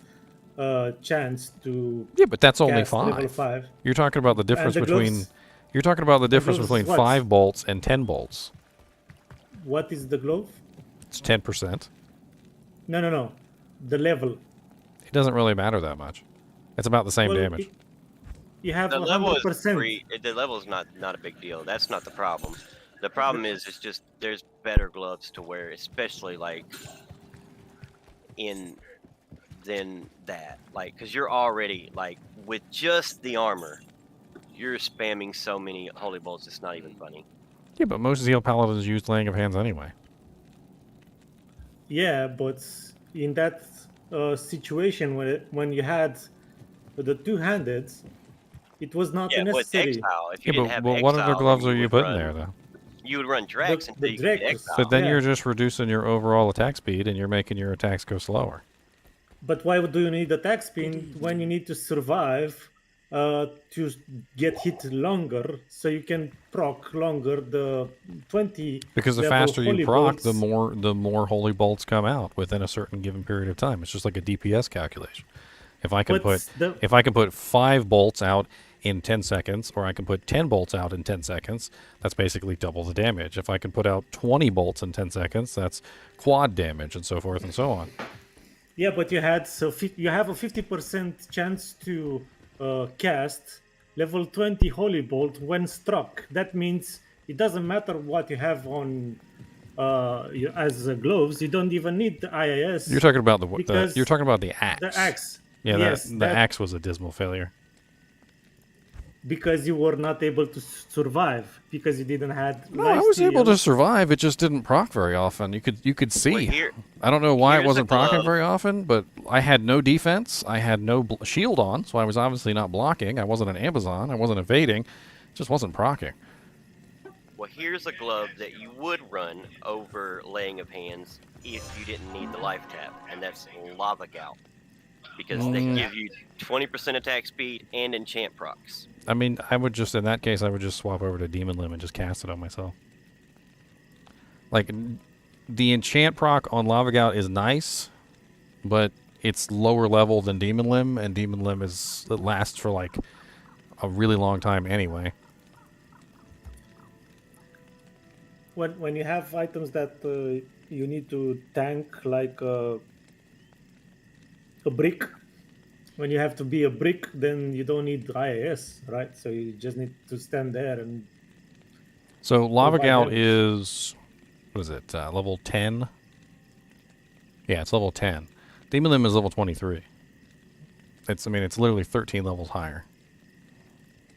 chance to Yeah, but that's only cast level 5. 5. You're talking about the difference the between. gloves- You're talking about the difference gloves between what? 5 bolts and 10 bolts. What is the glove? It's 10%. No. The level. It doesn't really matter that much. It's about the same Well, damage. You have The level is 100%. the level is not a big deal. That's not the problem. The problem is it's just there's better gloves to wear, especially like than that. Like, because you're already like with just the armor, you're spamming so many holy bolts. It's not even funny. Yeah, but most Zeal paladins use laying of hands anyway. Yeah, but in that situation when you had the two-handed, it was not Yeah, with necessary. exile, if you Yeah, didn't have but what other exile, gloves then are you would putting run- there though? You would run Drex The until you could get Drex. exile. But then Yeah. you're just reducing your overall attack speed, and you're making your attacks go slower. But why do you need attack spin when you need to survive to get hit longer so you can proc longer the 20 Because the level faster you holy proc, bolts? the more holy bolts come out within a certain given period of time. It's just like a DPS calculation. If I can But put 5 bolts out in 10 seconds, or I can put 10 bolts out in 10 seconds, that's basically double the damage. If I can put out 20 bolts in 10 seconds, that's quad damage, and so forth and so on. Yeah, but you have a 50% chance to cast level 20 holy bolt when struck. That means it doesn't matter what you have on as gloves. You don't even need the IIS. You're talking about the Because you're talking about the axe. the axe. Yeah, yes, the axe was a dismal failure. Because you were not able to survive because you didn't have. No, I was able to survive. It just didn't proc very often. You could see. Well, here- I don't know why it here's a wasn't procking glove. very often, but I had no defense. I had no shield on, so I was obviously not blocking. I wasn't an Amazon. I wasn't evading. It just wasn't procking. Well, here's a glove that you would run over laying of hands if you didn't need the life tap, and that's Lava Gout. Because they give you 20% attack speed and enchant procs. I mean, I would just, in that case, I would just swap over to Demon Limb and just cast it on myself. Like, the enchant proc on Lava Gout is nice, but it's lower level than Demon Limb, and Demon Limb it lasts for like a really long time anyway. When you have items that you need to tank, like a brick, when you have to be a brick, then you don't need IAS, right? So you just need to stand there and. So Lava provide Gout damage. is, what is it, level 10? Yeah, it's level 10. Demon Limb is level 23. It's literally 13 levels higher.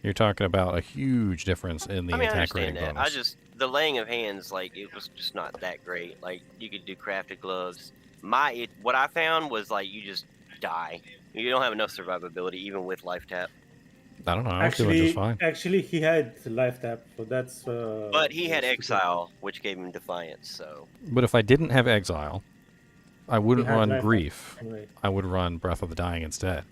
You're talking about a huge difference in the I mean, I attack understand rating that. bonus. The laying of hands, like, it was just not that great. Like, you could do crafted gloves. What I found was, like, you just die. You don't have enough survivability, even with life tap. I don't know. I was doing just fine. Actually, he had life tap, so that's. But he had exile, which gave him defiance. So. But if I didn't have Exile, I wouldn't had run life tap Grief. anyway. I would run Breath of the Dying instead.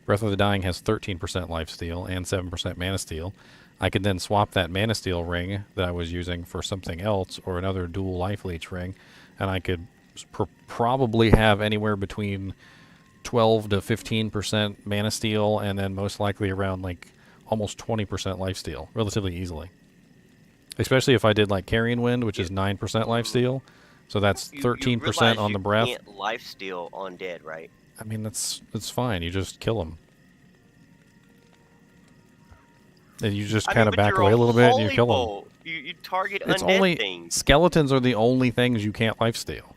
Breath of the Dying has 13% lifesteal and 7% mana steal. I could then swap that mana steal ring that I was using for something else or another dual life leech ring, and I could probably have anywhere between 12 to 15% mana steal, and then most likely around like almost 20% lifesteal relatively easily. Especially if I did like Carrion Wind, which is 9% lifesteal. So that's 13% on the breath. You can't life steal on dead, right? I mean, that's fine. You just kill them. And you just kind of back away a little bit and you kill them. You target It's undead only things. skeletons are the only things you can't lifesteal.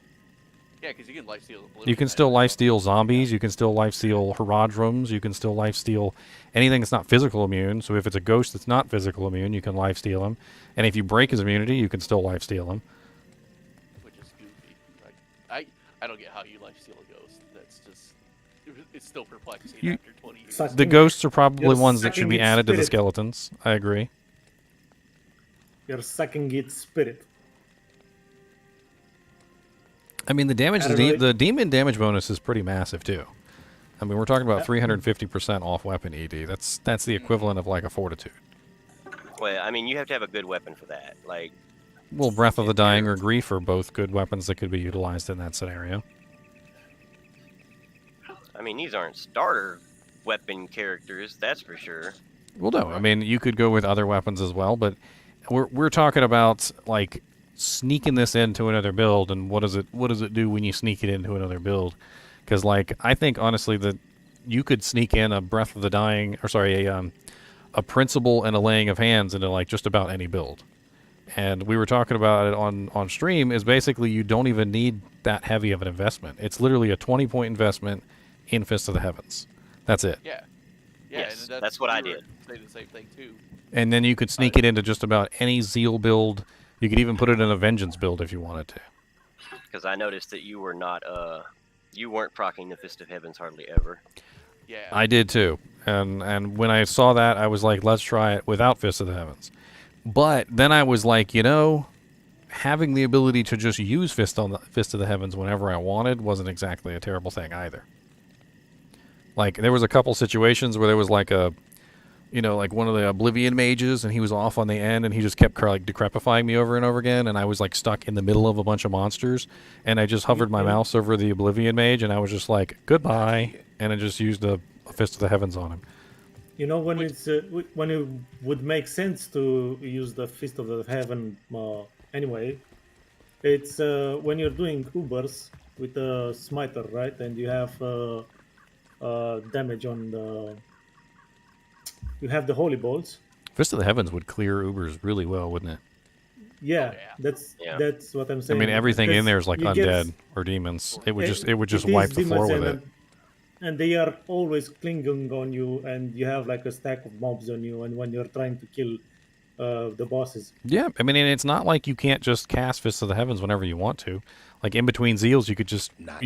Yeah, because you can lifesteal. You can still lifesteal zombies. You can still lifesteal Herodrums. You can still lifesteal anything that's not physical immune. So if it's a ghost that's not physical immune, you can lifesteal him. And if you break his immunity, you can still lifesteal him. Which is goofy. Like, I don't get how you lifesteal a ghost. That's just it's still perplexing after 20 years. The ghosts are probably You're ones that should sucking be its added to the spirit. skeletons. I agree. You're sucking its spirit. I mean, the damage, I don't know. the demon damage bonus is pretty massive too. I mean, we're talking about 350% off weapon ED. That's the equivalent of like a fortitude. Well, I mean, you have to have a good weapon for that. Like, Well, Breath of the Dying or Grief are both good weapons that could be utilized in that scenario. I mean, these aren't starter weapon characters, that's for sure. Well, no, I mean, you could go with other weapons as well, but we're talking about like sneaking this into another build, and what does it do when you sneak it into another build? Because like I think honestly that you could sneak in a Breath of the Dying, or sorry, a Principle and a Laying of Hands into like just about any build. And we were talking about it on stream. Is basically you don't even need that heavy of an investment. It's literally a 20-point investment in Fist of the Heavens. That's it. Yeah. Yeah, Yes, and that's what I we were did. saying the same thing too. And then you could sneak it into just about any Zeal build. You could even put it in a Vengeance build if you wanted to. Because I noticed that you were not, you weren't proccing the Fist of Heavens hardly ever. Yeah. I did too. And when I saw that, I was like, let's try it without Fist of the Heavens. But then I was like, having the ability to just use Fist of the Heavens whenever I wanted wasn't exactly a terrible thing either. Like, there was a couple situations where there was like like one of the Oblivion mages, and he was off on the end, and he just kept like decrepifying me over and over again, and I was like stuck in the middle of a bunch of monsters, and I just hovered my mouse over the Oblivion mage, and I was just like, goodbye, and I just used a Fist of the Heavens on him. You know, when it would make sense to use the Fist of the Heaven anyway, it's when you're doing Ubers with a Smiter, right? And you have damage on the... You have the Holy Bolts. Fist of the Heavens would clear Ubers really well, wouldn't it? Yeah, yeah. that's what I'm I saying. mean, everything in Because there is like you undead get- or demons. It would just it wipe is the floor demons with it. and they are always clinging on you, and you have like a stack of mobs on you, and when you're trying to kill the bosses. Yeah, I mean, and it's not like you can't just cast Fist of the Heavens whenever you want to. Like in between Zeals, you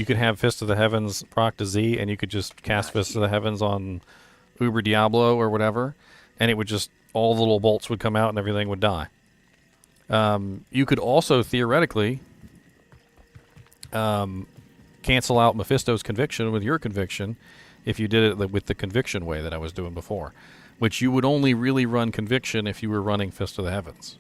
could have Fist of the Heavens proc to Z, and you could just cast Fist of the Heavens on Uber Diablo or whatever, and it would just all the little bolts would come out and everything would die. You could also theoretically cancel out Mephisto's conviction with your conviction if you did it with the conviction way that I was doing before, which you would only really run conviction if you were running Fist of the Heavens.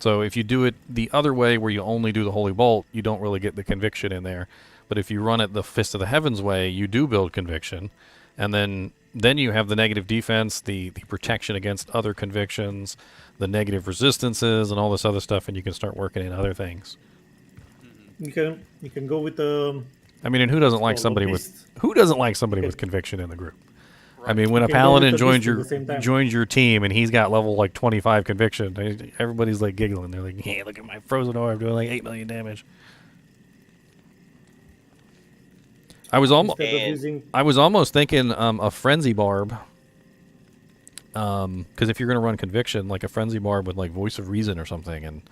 So if you do it the other way, where you only do the Holy Bolt, you don't really get the conviction in there. But if you run it the Fist of the Heavens way, you do build conviction, and then you have the negative defense, the protection against other convictions, the negative resistances, and all this other stuff, and you can start working in other things. You can go with I mean, and who doesn't like Well, somebody Lobbyist. with conviction in the group? I Right. mean, when a can go paladin with the joins beast at the same time. your team and he's got level like 25 conviction, everybody's like giggling. They're like, "Hey, look at my frozen orb doing like 8 million damage." I was almost instead of using thinking a frenzy barb. Because if you're gonna run conviction, like a frenzy barb with like voice of reason or something, and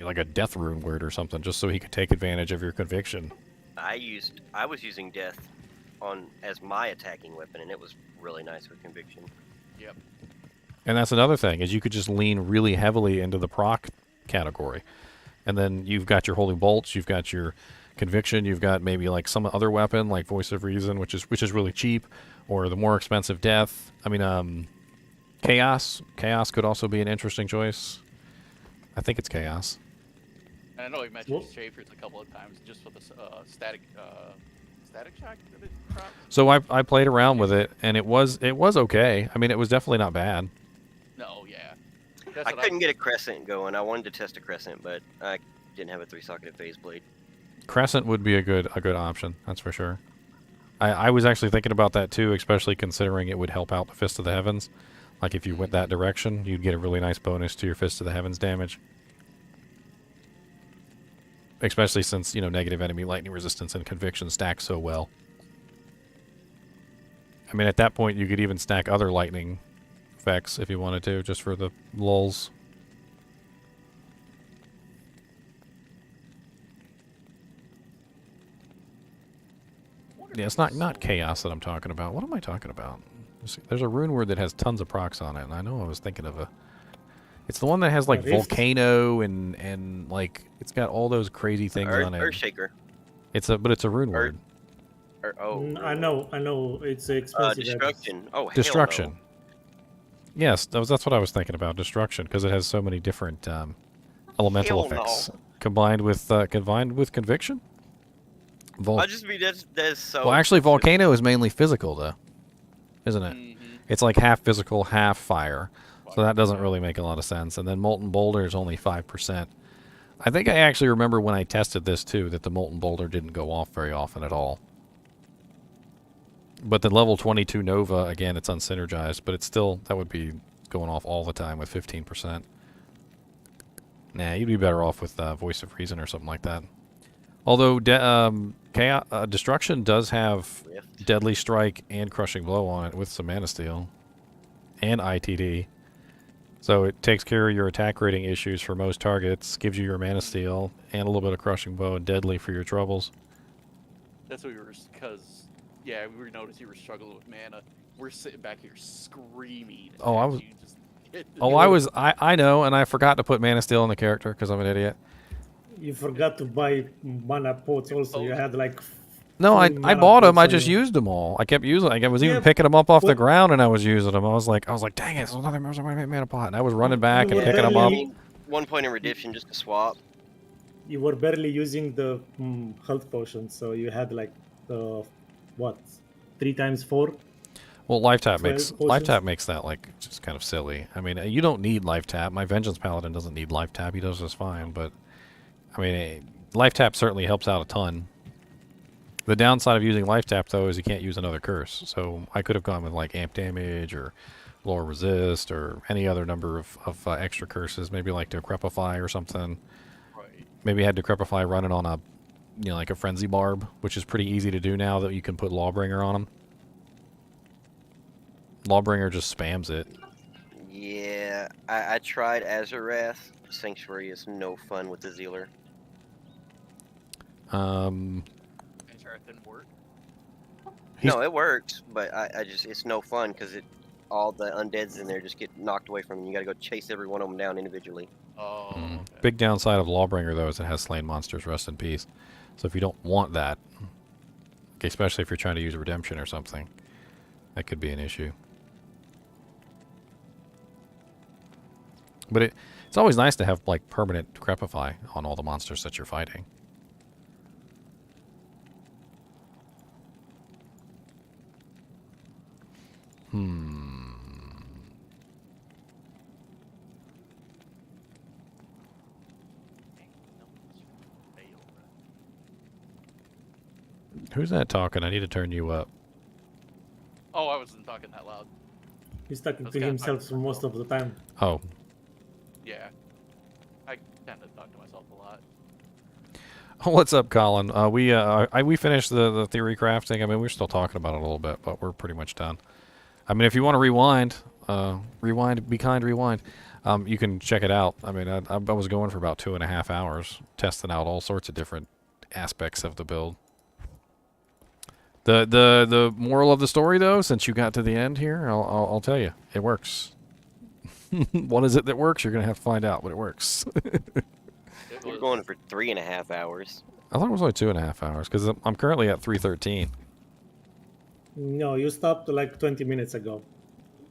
like a death rune word or something, just so he could take advantage of your conviction. I was using death as my attacking weapon, and it was really nice with conviction. Yep. And that's another thing, is you could just lean really heavily into the proc category. And then you've got your holy bolts, you've got your conviction, you've got maybe like some other weapon like voice of reason, which is really cheap, or the more expensive death. I mean, chaos could also be an interesting choice. I think it's chaos. And I know we mentioned Well- Schaefer's a couple of times just with the static shock that it drops. So I played around with it, and it was okay. I mean, it was definitely not bad. No, yeah. That's I what couldn't get a crescent going. I wanted to test a crescent, but I didn't have a 3-socketed phase blade. Crescent would be a good option, that's for sure. I was actually thinking about that too, especially considering it would help out the Fist of the Heavens. Like if you went that direction, you'd get a really nice bonus to your Fist of the Heavens damage. Especially since, negative enemy lightning resistance and conviction stack so well. I mean, at that point, you could even stack other lightning effects if you wanted to, just for the lulz. Yeah, it's not chaos that I'm talking about. What am I talking about? There's a rune word that has tons of procs on it, and I know I was thinking of a... It's the one that has, like, Rift? volcano and like, it's got all those crazy things on it. Earthshaker. But it's a rune word. I know it's expensive. Destruction. Oh, hell Destruction. no. Yes, that's what I was thinking about, destruction, because it has so many different elemental Hell no. effects combined with conviction. I just mean that's so. Well, actually, volcano is mainly physical, though, isn't it? Mm-hmm. It's like half physical, half fire, so that doesn't really make a lot of sense. And then molten boulder is only 5%. I think I actually remember when I tested this too that the molten boulder didn't go off very often at all. But the level 22 Nova, again, it's unsynergized, but it's still, that would be going off all the time with 15%. Nah, you'd be better off with Voice of Reason or something like that. Although Destruction does have Rift. Deadly Strike and Crushing Blow on it with some Mana Steel and ITD. So it takes care of your attack rating issues for most targets, gives you your Mana Steel, and a little bit of Crushing Blow and Deadly for your troubles. That's what we were, because, yeah, we noticed you were struggling with mana. We're sitting back here screaming. Oh, I as was- you just hit the- Oh, I know, and I forgot to put Mana Steel in the character because I'm an idiot. You forgot to buy mana pots also. You had like... No, I 3 mana bought them. pots I on just you. used them all. I kept using. I was even Yeah, picking them up off the but- ground, and I was using them. I was like, dang it, there's another mana pot. And I was running back and were picking them barely- up. 1 point in redemption just to swap. You were barely using the health potions, so you had like the 3 times 4. Well, life tap Twelve makes potions. that like just kind of silly. I mean, you don't need life tap. My Vengeance Paladin doesn't need life tap. He does just fine. But I mean, life tap certainly helps out a ton. The downside of using life tap though is you can't use another curse. So I could have gone with like amp damage or lower resist or any other number of extra curses. Maybe like Decrepify or something. Right. Maybe had Decrepify running on a, like a Frenzy Barb, which is pretty easy to do now that you can put Lawbringer on them. Lawbringer just spams it. Yeah, I tried Azurath. Sanctuary is no fun with the Zealer. And sure, it didn't work. No, it works, but I just it's no fun because all the undeads in there just get knocked away from you. You got to go chase every one of them down individually. Oh, Mm. okay. Big downside of Lawbringer, though, is it has slain monsters, rest in peace. So if you don't want that, especially if you're trying to use redemption or something, that could be an issue. But it's always nice to have like permanent Decrepify on all the monsters that you're fighting. Who's that talking? I need to turn you up. Oh, I wasn't talking that loud. He's talking That's to kinda himself talking for to most of the time. Oh, Yeah. I kind of talk to myself a lot. what's up, Colin? We finished the TheoryCraft thing. I mean, we're still talking about it a little bit, but we're pretty much done. I mean, if you want to rewind, be kind, rewind. You can check it out. I mean, I was going for about 2.5 hours, testing out all sorts of different aspects of the build. The moral of the story, though, since you got to the end here, I'll tell you, it works. What is it that works? You're gonna have to find out, but it works. We're going for 3.5 hours. I thought it was only 2.5 hours because I'm currently at 3:13. No, you stopped like 20 minutes ago.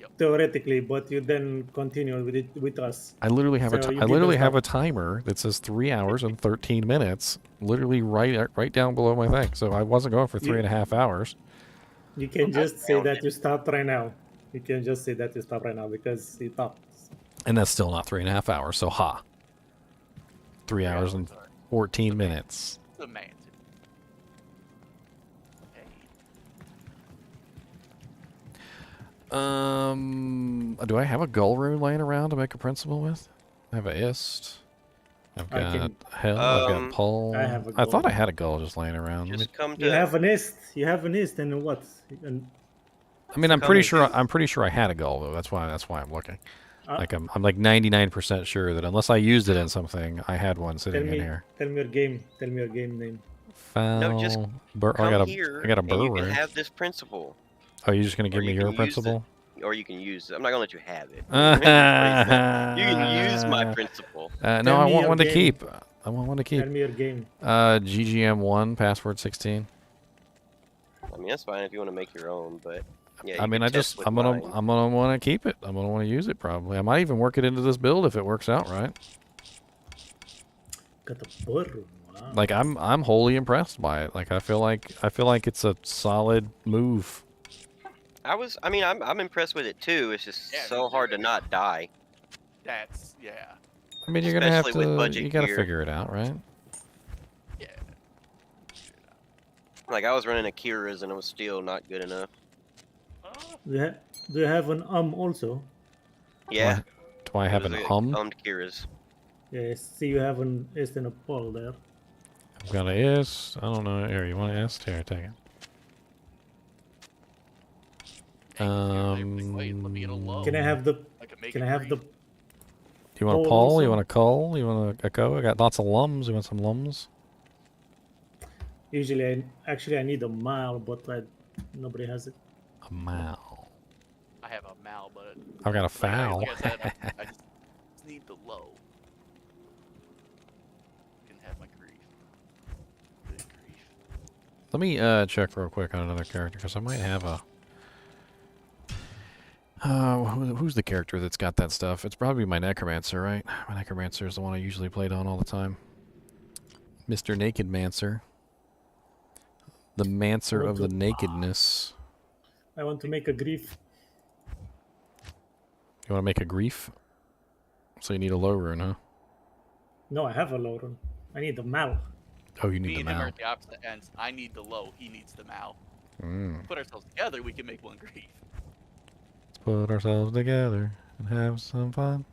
Yep. Theoretically, but you then continued with it with us. I literally have So you I did literally the have a stop. timer that says 3 hours and 13 minutes, literally right down below my thing. So I wasn't going for 3.5 hours. You can just say found that it. you stopped right now. You can just say that you stopped right now because you stopped. And that's still not 3.5 hours, so ha. 3 hours and 14 minutes. The man. Okay. Do I have a gull rune laying around to make a principal with? I have a ist. I've I got can- hell, I've got Um, pole. I have a I thought gull. I had a gull just laying around. Just come to. You have an ist. You have an ist, and what? And, I mean, I'm come pretty to- sure I had a gull though. That's why I'm looking. uh, Like I'm like 99% sure that unless I used it in something, I had one tell sitting in me, here. tell me your game. Tell me your game name. Foul. just Burr, Come I got here, I got a and burr you can rune. have this principle, Oh, you're just gonna give or me you your can use the- principle? or you can use. I'm not gonna let you have it. You You can use my principle. No, Tell I me want your one to game. keep. I want one to keep. Tell me your game. GGM1 password 16. I mean, that's fine if you want to make your own, but yeah. I you mean, can test with I'm mine. gonna want to keep it. I'm gonna want to use it probably. I might even work it into this build if it works out right. Got a burr. Wow. Like I'm wholly impressed by it. Like I feel like it's a solid move. I mean, I'm impressed with it too. It's just Yeah, so me hard too. to not die. That's yeah. I mean, you're gonna have Especially with to. budget You gotta gear. figure it out, right? Yeah. Like I was running Akira's and it was still not good enough. Do you have an also? Yeah. Do I have it an was Akira's. Yes. See, you have an ist and a pole there. I've got a is. I don't know. Here, you want an is? Here, take it. Wait, let me get a low. Can I have the? I can make Can it I have the? green. Do you want a Pole pole? You also? want a coal? You want a co? I got lots of lums. You want some lums? Usually, I need a mile, but nobody has it. A mal. I have a mal, but I've got a like foul. I said, I just need the low. Can have my grief. Good grief. Let me check real quick on another character because I might have a. Who's the character that's got that stuff? It's probably my Necromancer, right? My Necromancer is the one I usually played on all the time. Mr. Naked Mancer. The Mancer want of the to- Nakedness. I want to make a grief. You want to make a grief? So you need a low rune, huh? No, I have a low rune. I need a mal. Oh, you Me need the and him are mal. at the opposite ends. I need the low. He needs the mal. Mm. Put ourselves together, we can make one grief. Let's put ourselves together and have some fun.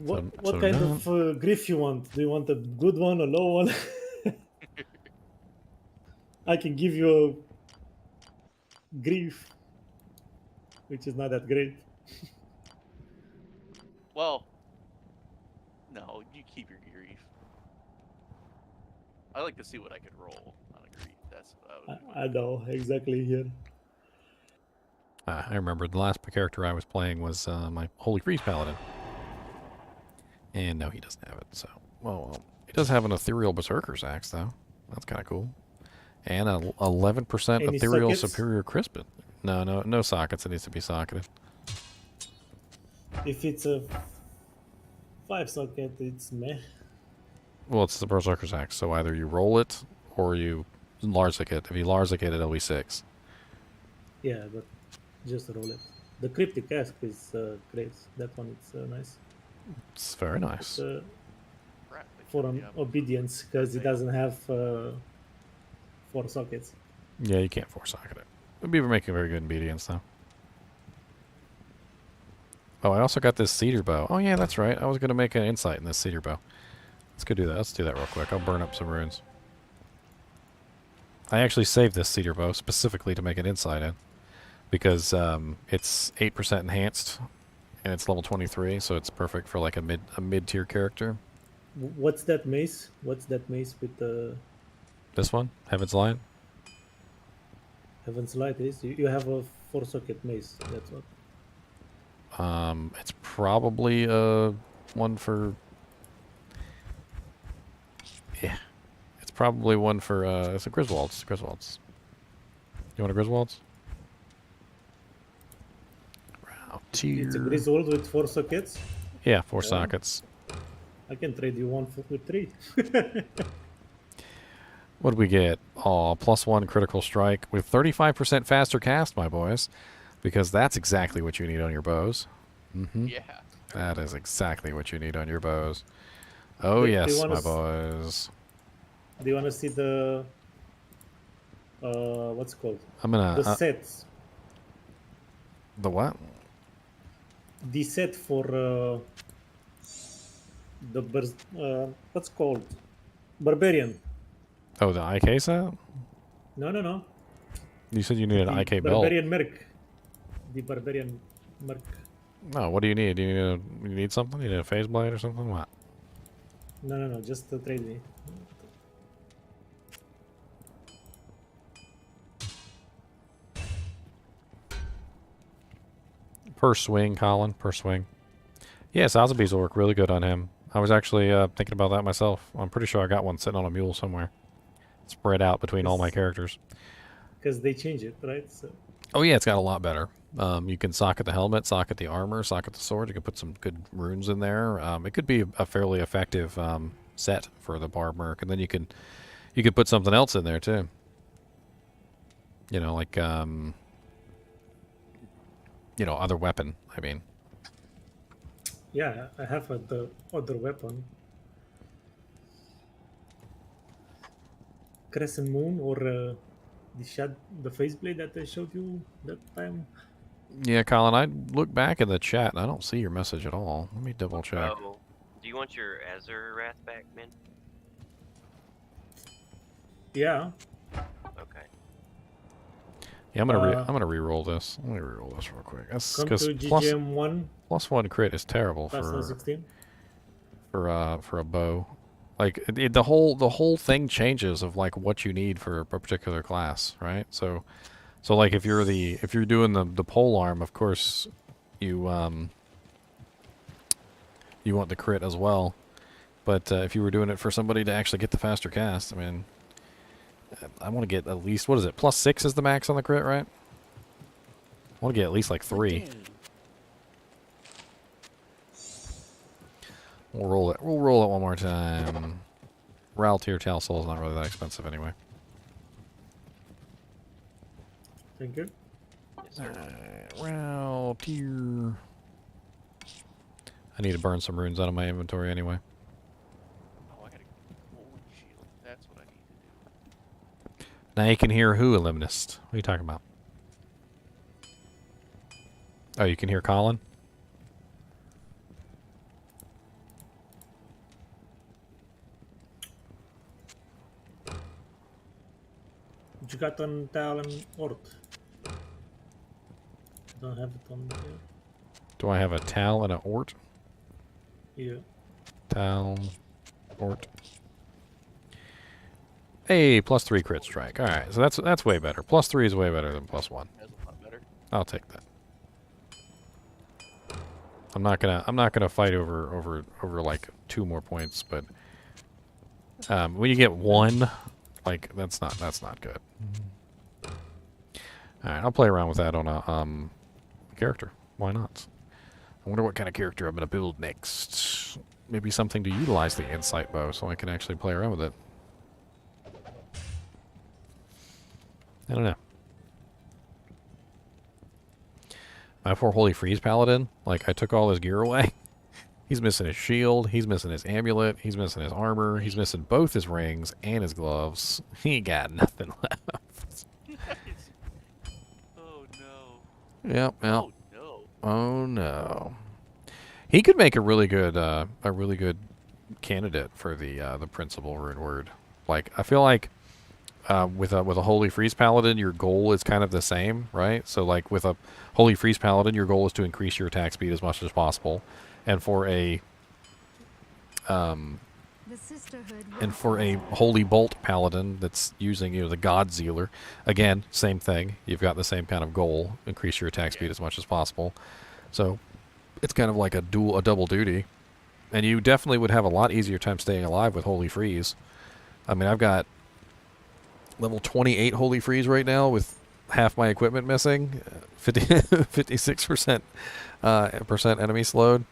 What what so kind now- of grief you want? Do you want a good one, a low one? I can give you a grief, which is not that great. Well, no, you keep your grief. I like to see what I could roll on a grief. That's what I would do. I know exactly here. I remember the last character I was playing was my Holy Priest Paladin. And no, he doesn't have it, so... Well, he does have an Ethereal Berserker's Axe, though. That's kind of cool. And a 11% Any ethereal sockets? superior crispin. No sockets. It needs to be socketed. If it's a 5-socket, it's meh. Well, it's the Berserker's Axe, so either you roll it or you Larzik it. If you Larzik it, it'll be 6. Yeah, but just roll it. The cryptic ask is great. That one is nice. It's very nice. It's Crap, they for killed an Diablo. obedience because it doesn't have 4 sockets. Yeah, you can't 4-socket it. It'd be making very good obedience, though. Oh, I also got this cedar bow. Oh, yeah, that's right. I was going to make an insight in this cedar bow. Let's go do that. Let's do that real quick. I'll burn up some runes. I actually saved this cedar bow specifically to make an insight in. Because it's 8% enhanced, and it's level 23, so it's perfect for like a mid-tier character. What's that mace? What's that mace with the This one, Heaven's Light. Heaven's Light is? You have a 4-socket mace. That's what. It's probably one for. Yeah, it's probably one for. It's a Griswold's. Griswold's. You want a Griswold's? Wow, It's a Griswold with 4 sockets. Yeah, 4 sockets. I can trade you one with 3. What do we get? Oh, +1 critical strike with 35% faster cast, my boys. Because that's exactly what you need on your bows. Mm-hmm. Yeah. That is exactly what you need on your bows. Oh, Do you yes, wanna my boys. Do you want to see the what's it called? I'm gonna... The sets. the what? The set for what's called? Barbarian. Oh, the IK set? No. You said you needed an The IK belt. Barbarian Merc. The Barbarian Merc. No, what do you need? Do you need something? You need a phase blade or something? What? No. Just trade me. Per swing, Colin. Per swing. Yeah, Sotheby's will work really good on him. I was actually thinking about that myself. I'm pretty sure I got one sitting on a mule somewhere. Spread out between all my characters. Because they change it, right? So Oh yeah, it's got a lot better. You can socket the helmet, socket the armor, socket the sword. You can put some good runes in there. It could be a fairly effective set for the barb merc, and then you could put something else in there too. You know, like other weapon. I mean, yeah, I have the other weapon. Crescent Moon or the face blade that I showed you that time. yeah, Colin. I look back in the chat and I don't see your message at all. Let me double check. Oh, do you want your Azure Wrath back, man? Yeah. Okay. Yeah, I'm gonna re-roll this. Let me re-roll this real quick. That's Come because to GGM1 +1 crit is terrible plus 16. for a bow. Like the whole thing changes of like what you need for a particular class, right? So like if you're doing the pole arm, of course you want the crit as well. But if you were doing it for somebody to actually get the faster cast, I mean, I want to get at least, what is it? +6 is the max on the crit, right? I want to get at least like 3. We'll roll it. We'll roll it one more time. Ral Tier Tal Soul is not really that expensive anyway. Thank you. Yes, sir. Ral Tier. I need to burn some runes out of my inventory anyway. Oh, I gotta holy shield. That's what I need to do. Now you can hear who, Eliminist? What are you talking about? Oh, you can hear Colin? What you got on Talon Ort? Don't have it on here. Do I have a Tal and a Ort? Yeah. Tal, Ort. Hey, +3 crit strike. All right, so that's way better. +3 is way better than +1. That's a lot better. I'll take that. I'm not gonna fight over like 2 more points, but when you get 1, Like, that's not good. Alright, I'll play around with that on a character. Why not? I wonder what kind of character I'm going to build next. Maybe something to utilize the insight bow so I can actually play around with it. I don't know. My poor Holy Freeze Paladin, like, I took all his gear away. He's missing his shield, he's missing his amulet, he's missing his armor, he's missing both his rings and his gloves. He got nothing left. Oh no. Yep, yep. Oh no. Oh no. He could make a really good candidate for the principal rune word. Like, I feel like with a Holy Freeze Paladin, your goal is kind of the same, right? So like with a Holy Freeze Paladin, your goal is to increase your attack speed as much as possible. And for a Holy Bolt Paladin that's using, the God Zealer, again, same thing. You've got the same kind of goal, increase your attack speed as much as possible. So it's kind of like a double duty. And you definitely would have a lot easier time staying alive with Holy Freeze. I mean, I've got level 28 Holy Freeze right now with half my equipment missing, 56% enemy slowed.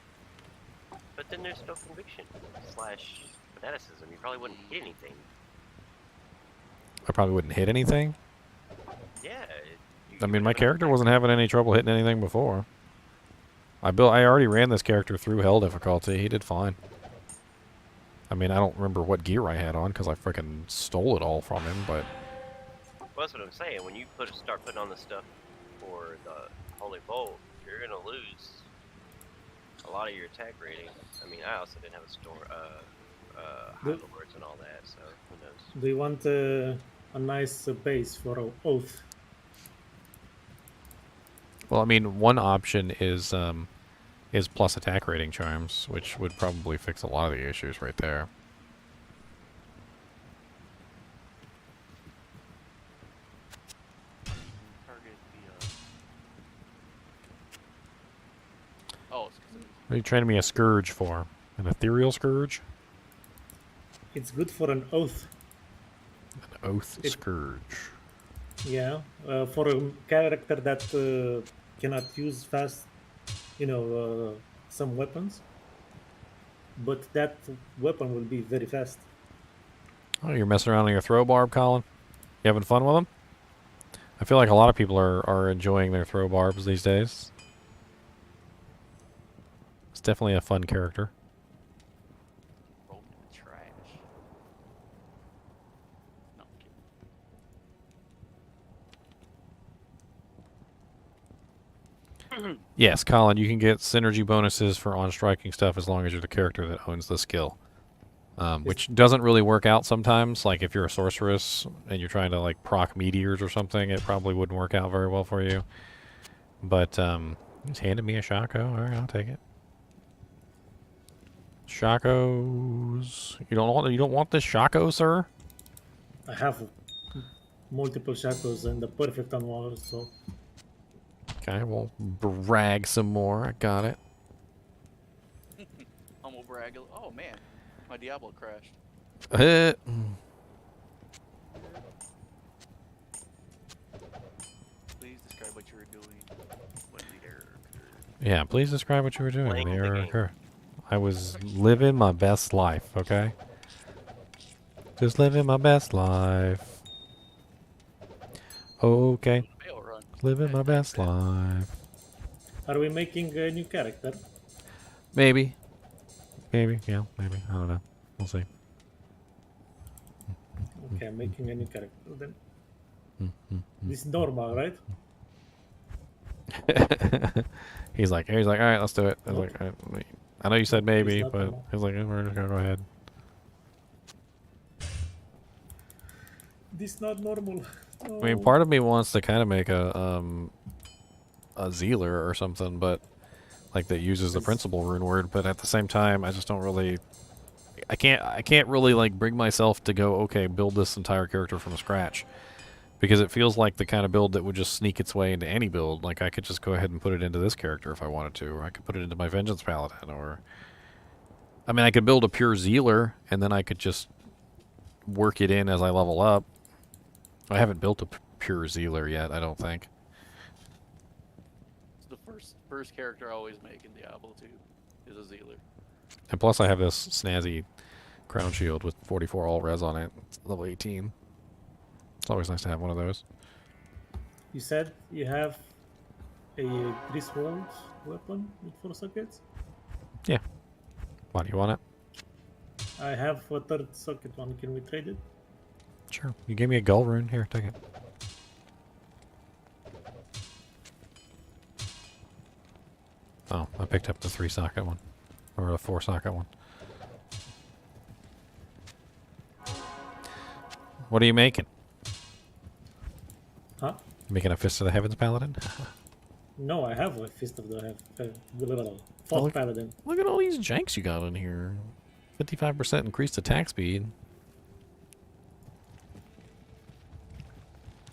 But then there's no conviction / fanaticism. You probably wouldn't hit anything. I probably wouldn't hit anything. Yeah. I mean, my character wasn't having any trouble hitting anything before. I already ran this character through hell difficulty. He did fine. I mean, I don't remember what gear I had on because I freaking stole it all from him, but... Well, that's what I'm saying. When you start putting on the stuff for the Holy Bolt, you're going to lose a lot of your attack rating. I mean, I also didn't have a High Lords and all that, so who knows. Do you want a nice base for an oath? Well, I mean, one option is plus attack rating charms, which would probably fix a lot of the issues right there. Target the. Oh, it's 'cause What are you training me a scourge for? An ethereal scourge? It's good for an oath. An oath scourge. Yeah, for a character that cannot use fast, some weapons. But that weapon will be very fast. Oh, you're messing around on your throw barb, Colin? You having fun with them? I feel like a lot of people are enjoying their throw barbs these days. It's definitely a fun character. Roll in the trash. No, I'm kidding. Yes, Colin, you can get synergy bonuses for on-striking stuff as long as you're the character that owns the skill. Which doesn't really work out sometimes. Like if you're a sorceress and you're trying to like proc meteors or something, it probably wouldn't work out very well for you. But he's handed me a Shaco. All right, I'll take it. Shacos. You don't want this Shaco, sir? I have multiple shadows and the perfect one, so Okay, we'll brag some more. I got it. I'm gonna brag. Oh man, my Diablo crashed. Please describe what you were doing when the error occurred. Yeah, please describe what you were doing. Playing The the error game. occurred. I was living my best life, okay? Just living my best life. Okay, Fail run. living my best life. are we making a new character? Maybe. Maybe, yeah, maybe. I don't know. We'll see. Okay, I'm making a new character then. This is normal, right? he's like, all right, let's do it. I was like, all right, I know you said maybe, not but normal. he's like, we're just gonna go ahead. This not normal. I mean, part of me wants to kind of make a Zealer or something, but like that uses the principal rune word. But at the same time, I just don't really. I can't really like bring myself to go, okay, build this entire character from scratch, because it feels like the kind of build that would just sneak its way into any build. Like I could just go ahead and put it into this character if I wanted to, or I could put it into my Vengeance Paladin, or I mean, I could build a pure Zealer and then I could just work it in as I level up. I haven't built a pure Zealer yet, I don't think. It's the first character I always make in Diablo 2 is a Zealer. And plus I have this snazzy crown shield with 44 all res on it. It's level 18. It's always nice to have one of those. You said you have a Griswold weapon with 4 sockets? Yeah. Why do you want it? I have a 3rd socket one. Can we trade it? Sure. You gave me a gull rune. Here, take it. Oh, I picked up the 3 socket one. Or the 4 socket one. What are you making? Huh? Making a Fist of the Heavens Paladin? No, I have a Fist of the Oh, Fog Paladin. Look at all these janks you got in here. 55% increased attack speed.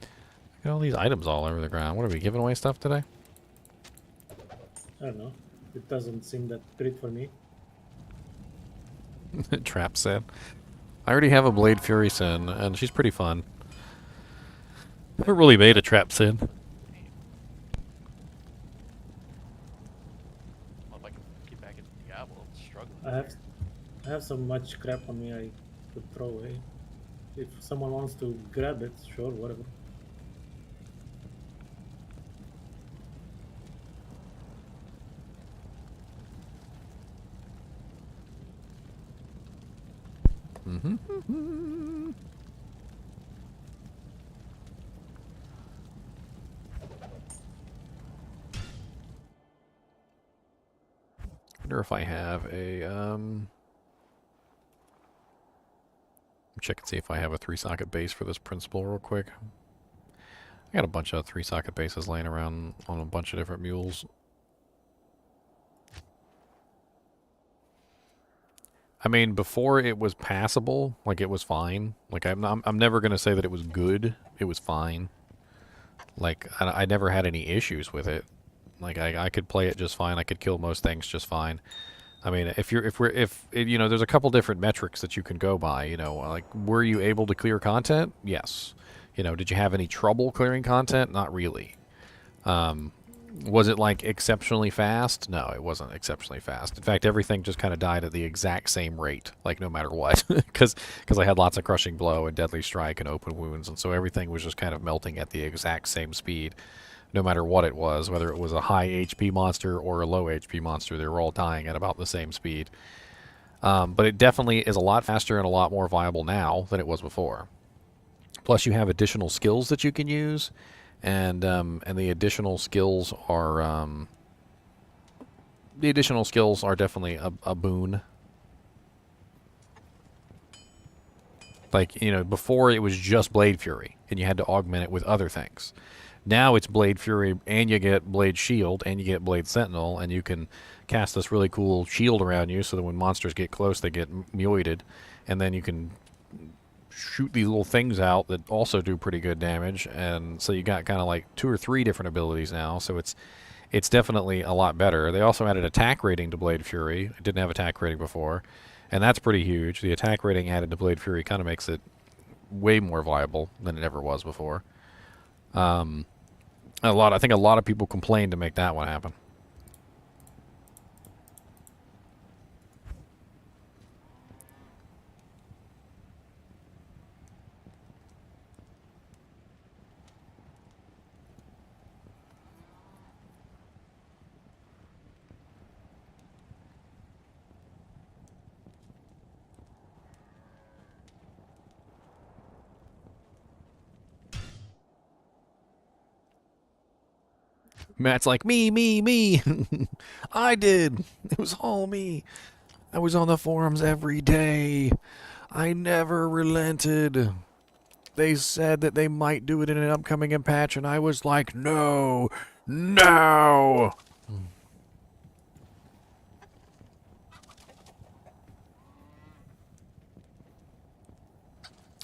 Look at all these items all over the ground. What are we giving away stuff today? I don't know. It doesn't seem that great for me. Trap said. I already have a Blade Fury Sin, and she's pretty fun. I haven't really made a Trap Sin. Well, if I can get back into Diablo, I'm struggling. I have so much crap on me I could throw away. If someone wants to grab it, sure, whatever. Wonder if I have a check and see if I have a 3-socket base for this principal real quick. I got a bunch of 3-socket bases laying around on a bunch of different mules. I mean, before it was passable, like it was fine. Like I'm never gonna say that it was good. It was fine. Like I never had any issues with it. Like I could play it just fine. I could kill most things just fine. I mean, if you know, there's a couple different metrics that you can go by. You know, like were you able to clear content? Yes. You know, did you have any trouble clearing content? Not really. Was it like exceptionally fast? No, it wasn't exceptionally fast. In fact, everything just kind of died at the exact same rate, like no matter what, because I had lots of crushing blow and deadly strike and open wounds, and so everything was just kind of melting at the exact same speed. No matter what it was, whether it was a high HP monster or a low HP monster, they were all dying at about the same speed. But it definitely is a lot faster and a lot more viable now than it was before. Plus, you have additional skills that you can use, and the additional skills are definitely a boon. Like, you know, before it was just Blade Fury, and you had to augment it with other things. Now it's Blade Fury, and you get Blade Shield, and you get Blade Sentinel, and you can cast this really cool shield around you so that when monsters get close, they get muoided, and then you can shoot these little things out that also do pretty good damage, and so you got kind of like 2 or 3 different abilities now, so it's definitely a lot better. They also added attack rating to Blade Fury. It didn't have attack rating before, and that's pretty huge. The attack rating added to Blade Fury kind of makes it way more viable than it ever was before. I think a lot of people complained to make that one happen. Matt's like, me. I did. It was all me. I was on the forums every day. I never relented. They said that they might do it in an upcoming patch, and I was like, no.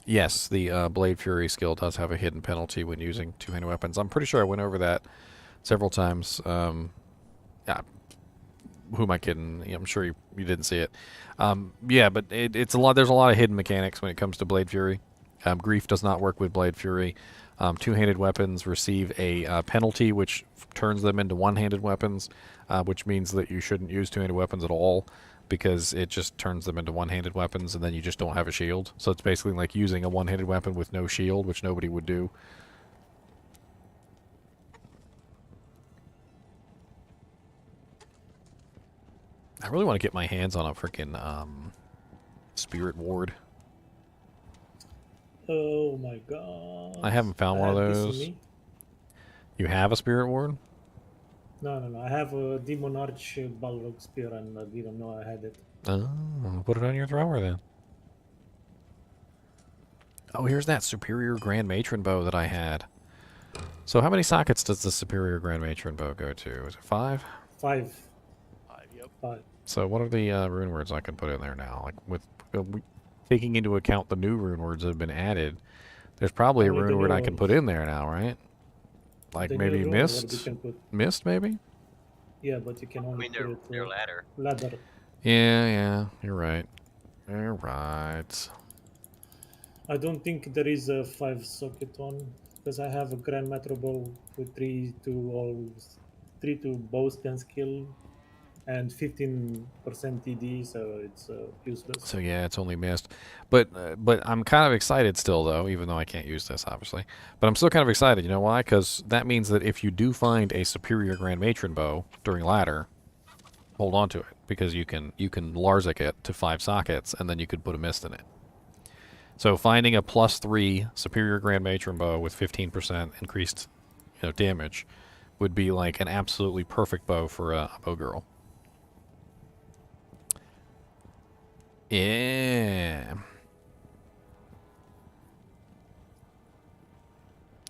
Yes, the Blade Fury skill does have a hidden penalty when using two-handed weapons. I'm pretty sure I went over that several times. Yeah, who am I kidding? I'm sure you didn't see it. Yeah, but it's a lot. There's a lot of hidden mechanics when it comes to Blade Fury. Grief does not work with Blade Fury. Two-handed weapons receive a penalty, which turns them into one-handed weapons, which means that you shouldn't use two-handed weapons at all, because it just turns them into one-handed weapons, and then you just don't have a shield. So it's basically like using a one-handed weapon with no shield, which nobody would do. I really want to get my hands on a freaking Spirit Ward. Oh my god. I haven't found one of have this on those. me. You have a Spirit Ward? No. I have a Demon Arch Balrog Spear and I didn't know I had it. Oh, put it on your thrower then. Oh, here's that Superior Grand Matron bow that I had. So how many sockets does the Superior Grand Matron bow go to? Is it 5? 5. 5, yep. 5. So what are the rune words I can put in there now? Like with taking into account the new rune words that have been added, there's probably a Only the rune new word I can ones. put in there now, right? Like The maybe new rune word mist? you can put. Mist, maybe? Yeah, but you can I only mean, put their it ladder. ladder. Yeah, you're right. You're right. I don't think there is a 5 socket one because I have a Grand Metro bow with 3 to bow scan skill and 15% TD, so it's useless. So yeah, it's only mist. But I'm kind of excited still, though, even though I can't use this, obviously. But I'm still kind of excited. You know why? Because that means that if you do find a Superior Grand Matron bow during ladder, hold on to it, because you can Larzik it to 5 sockets, and then you could put a mist in it. So finding a +3 Superior Grand Matron bow with 15% increased, damage would be like an absolutely perfect bow for a bow girl. Yeah.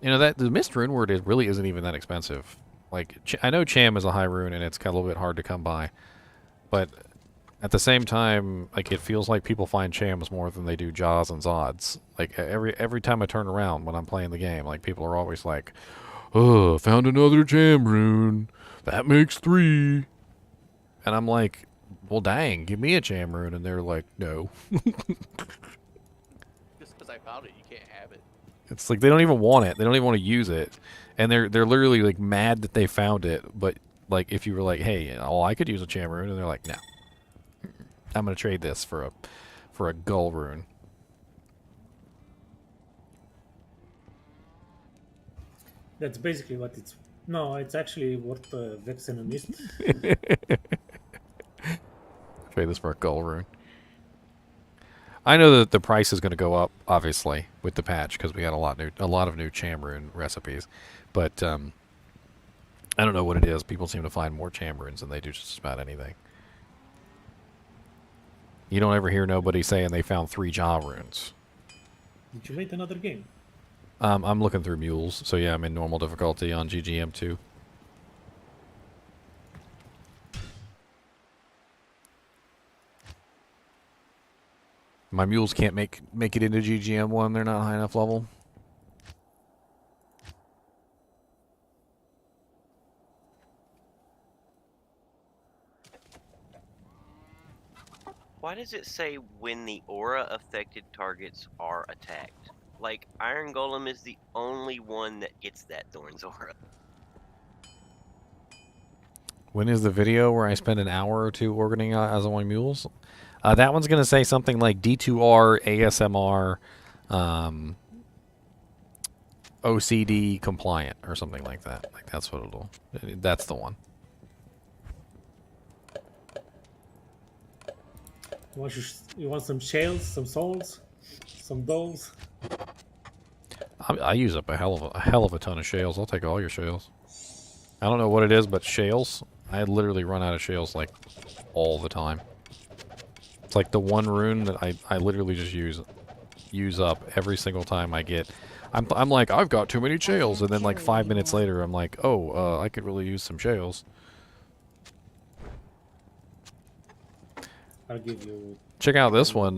That the Mist rune word really isn't even that expensive. Like, I know Cham is a high rune and it's kind of a little bit hard to come by, but at the same time, like, it feels like people find Chams more than they do Jaws and Zods. Like, every time I turn around when I'm playing the game, like, people are always like, "Oh, found another Cham rune. That makes 3." And I'm like, well, dang, give me a Cham rune. And they're like, no. Just because I found it, you can't have it. It's like they don't even want it. They don't even want to use it. And they're literally, like, mad that they found it. But, like, if you were like, hey, I could use a Cham rune. And they're like, no. I'm going to trade this for a Gull rune. That's basically what it's. No, it's actually worth Vex and a Mist. Trade this for a Gull rune. I know that the price is going to go up, obviously, with the patch, because we had a lot of new Cham rune recipes. But I don't know what it is. People seem to find more Cham runes than they do just about anything. You don't ever hear nobody saying they found 3 Jaw runes. Did you make another game? I'm looking through mules, so yeah, I'm in normal difficulty on GGM2. My mules can't make it into GGM1, they're not high enough level. Why does it say when the aura affected targets are attacked? Like, Iron Golem is the only one that gets that Thorn's aura. When is the video where I spend an hour or 2 organizing as one mules? That one's going to say something like D2R, ASMR, OCD compliant, or something like that. Like, that's what it'll... That's the one. You want some shells, some souls, some dolls? I use up a hell of a ton of shales. I'll take all your shales. I don't know what it is, but shales, I literally run out of shales, like, all the time. It's like the one rune that I literally just use up every single time I get. I'm like, I've got too many shales, and then like 5 minutes later, I'm like, oh, I could really use some shales. I'll give you. Check out this one,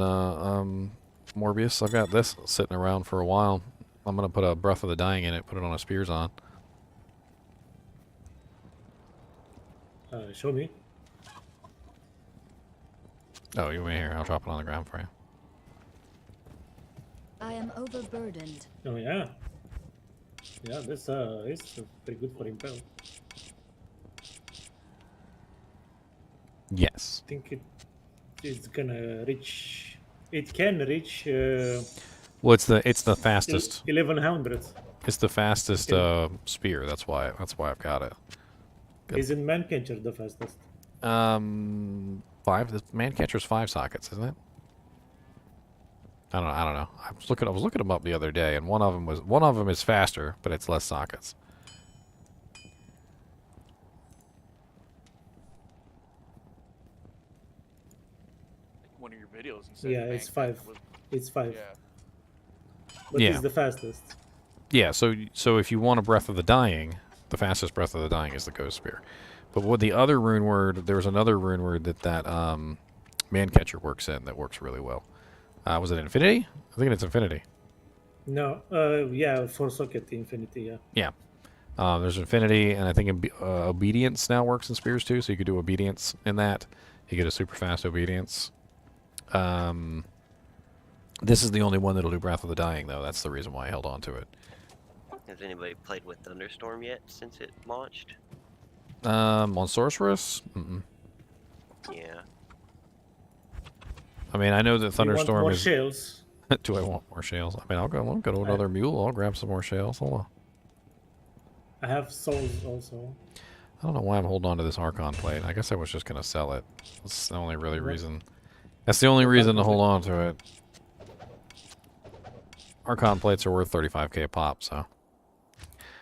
Morbius. I've got this sitting around for a while. I'm gonna put a Breath of the Dying in it, put it on a Spears on. Show me. Oh, you wait here. I'll drop it on the ground for you. I am overburdened. Oh yeah. Yeah, this is pretty good for impel. Yes. I think it's gonna reach. It can reach Well, it's the fastest. 1100. It's the fastest spear. That's why I've got it. Good. Isn't Mancatcher the fastest? 5. The Mancatcher's 5 sockets, isn't it? I don't know. I was looking them up the other day, and one of them is faster, but it's less sockets. Like one of your videos, you said. Yeah, it's 5. It's 5. Yeah. But Yeah. it's the fastest. Yeah. So if you want a Breath of the Dying, the fastest Breath of the Dying is the Ghost Spear. But with the other rune word, there was another rune word that Mancatcher works in that works really well. Was it Infinity? I think it's Infinity. No, yeah, for socket infinity, yeah. Yeah. There's Infinity, and I think Obedience now works in spears too, so you could do Obedience in that. You get a super fast Obedience. This is the only one that'll do Breath of the Dying, though. That's the reason why I held on to it. Has anybody played with Thunderstorm yet since it launched? On Sorceress? Mm-mm. Yeah. I mean, I know that You want Thunderstorm more is... shells? Do I want more shells? I mean, I'll go to another mule. I'll grab some more shells. Hold on. I have souls also. I don't know why I'm holding on to this Archon plate. I guess I was just going to sell it. That's the only really reason. That's the only reason to hold on to it. Archon plates are worth 35k a pop, so...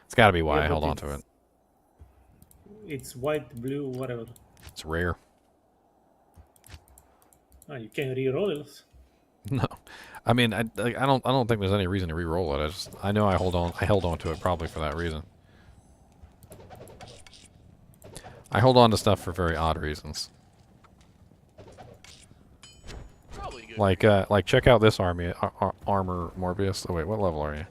It's got to be why Yeah, I but held on to it. It's white, blue, whatever. It's rare. Ah, you can re-roll it. No, I mean, I don't think there's any reason to re-roll it. I know I held on to it probably for that reason. I hold on to stuff for very odd reasons. Probably good. Like check out this armor, Morbius. Oh wait, what level are you?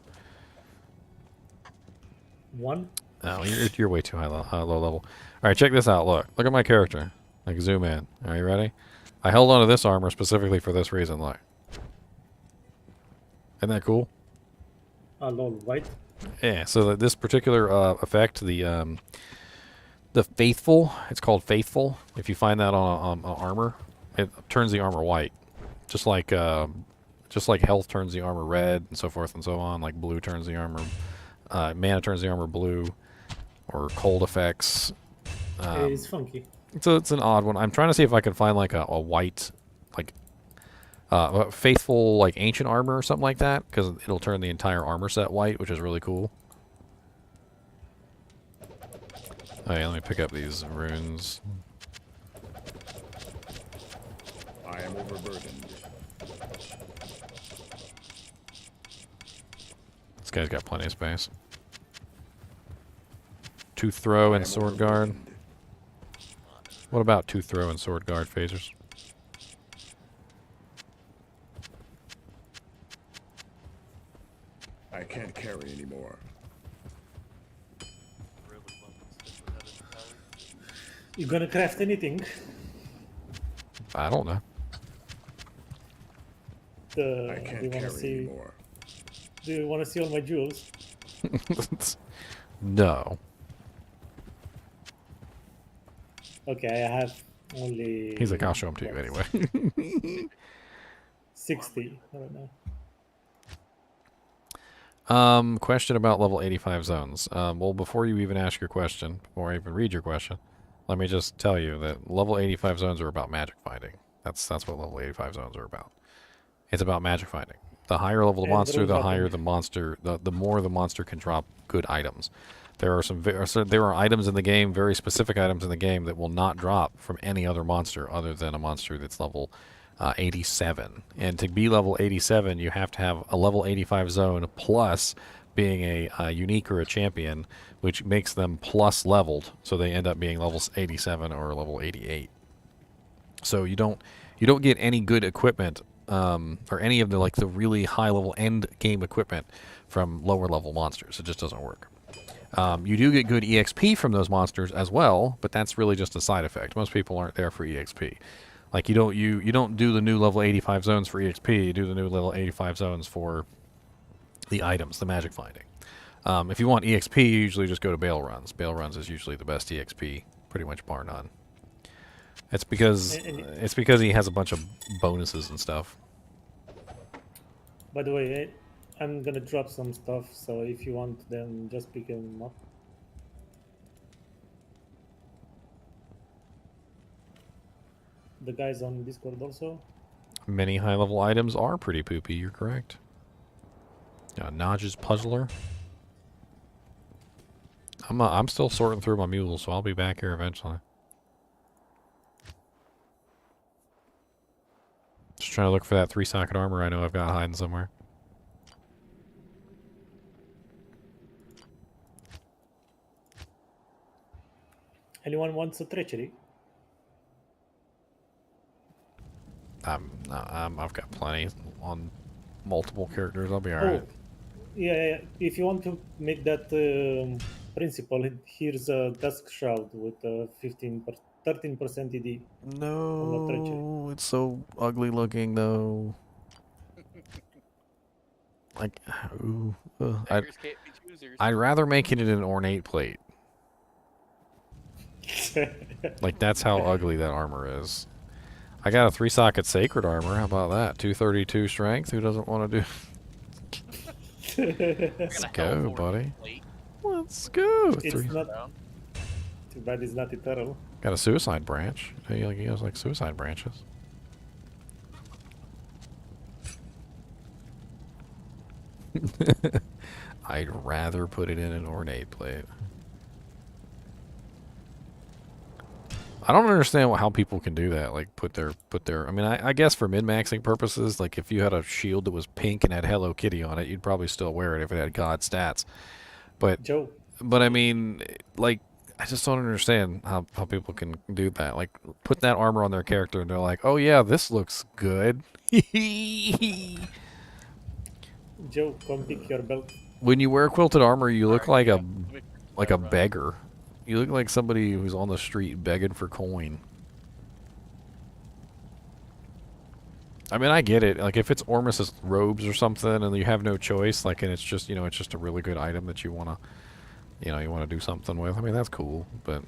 1. Oh, you're way too low level. All right, check this out. Look at my character. Like zoom in. Are you ready? I held on to this armor specifically for this reason. Look. Isn't that cool? Lol, white. Yeah. So that this particular effect, the faithful, it's called faithful. If you find that on armor, it turns the armor white, just like health turns the armor red and so forth and so on. Like blue turns the armor, mana turns the armor blue, or cold effects. It's funky. It's an odd one. I'm trying to see if I can find like a white, like faithful, like ancient armor or something like that, because it'll turn the entire armor set white, which is really cool. Oh yeah, let me pick up these runes. I am overburdened. This guy's got plenty of space. 2 throw and sword guard. What about 2 throw and sword guard phasers? I can't carry anymore. Really love this stuff with Heaven's Power. You gonna craft anything? I don't know. I Do you can't wanna carry see? anymore. Do you wanna see all my jewels? No. Okay, I have only. He's like, I'll show them to you anyway. 60. I don't know. Question about level 85 zones. Well, before you even ask your question, before I even read your question, let me just tell you that level 85 zones are about magic finding. That's what level 85 zones are about. It's about magic finding. The higher level the And monster, rune the dropping. higher the monster, the more the monster can drop good items. There are items in the game, very specific items in the game, that will not drop from any other monster other than a monster that's level 87. And to be level 87, you have to have a level 85 zone plus being a unique or a champion, which makes them plus leveled, so they end up being levels 87 or level 88. So you don't get any good equipment or any of the really high level end game equipment from lower level monsters. It just doesn't work. You do get good EXP from those monsters as well, but that's really just a side effect. Most people aren't there for EXP. Like you don't do the new level 85 zones for EXP. You do the new level 85 zones for the items, the magic finding. If you want EXP, you usually just go to Bale Runs. Bale Runs is usually the best EXP, pretty much bar none. It's because he has a bunch of bonuses and stuff. By the way, I'm gonna drop some stuff, so if you want them, just pick them up. The guys on Discord also. Many high-level items are pretty poopy, you're correct. Nodge's Puzzler. I'm still sorting through my mules, so I'll be back here eventually. Just trying to look for that 3-socket armor I know I've got hiding somewhere. Anyone wants a treachery? I've got plenty on multiple characters. I'll be alright. Yeah. If you want to make that principle, here's a Dusk Shroud with 13% ED. No, it's so ugly looking though. Like, ooh, Beggars can't be choosers. I'd rather make it in an ornate plate. Like that's how ugly that armor is. I got a 3-socket sacred armor. How about that? 232 strength. Who doesn't want to do? Let's go, buddy. Let's go. It's not too bad. It's not eternal. Got a suicide branch. He has like suicide branches. I'd rather put it in an ornate plate. I don't understand how people can do that. Like put their. I mean, I guess for min-maxing purposes, like if you had a shield that was pink and had Hello Kitty on it, you'd probably still wear it if it had God stats. But I mean, like I just don't understand how people can do that. Like put that armor on their character and they're like, oh yeah, this looks good. Joe, come pick your belt. When you wear quilted armor, you look like a beggar. You look like somebody who's on the street begging for coin. I mean, I get it. Like, if it's Ormus's robes or something, and you have no choice, like, and it's just, you know, it's just a really good item that you wanna, you know, you wanna do something with. I mean, that's cool, but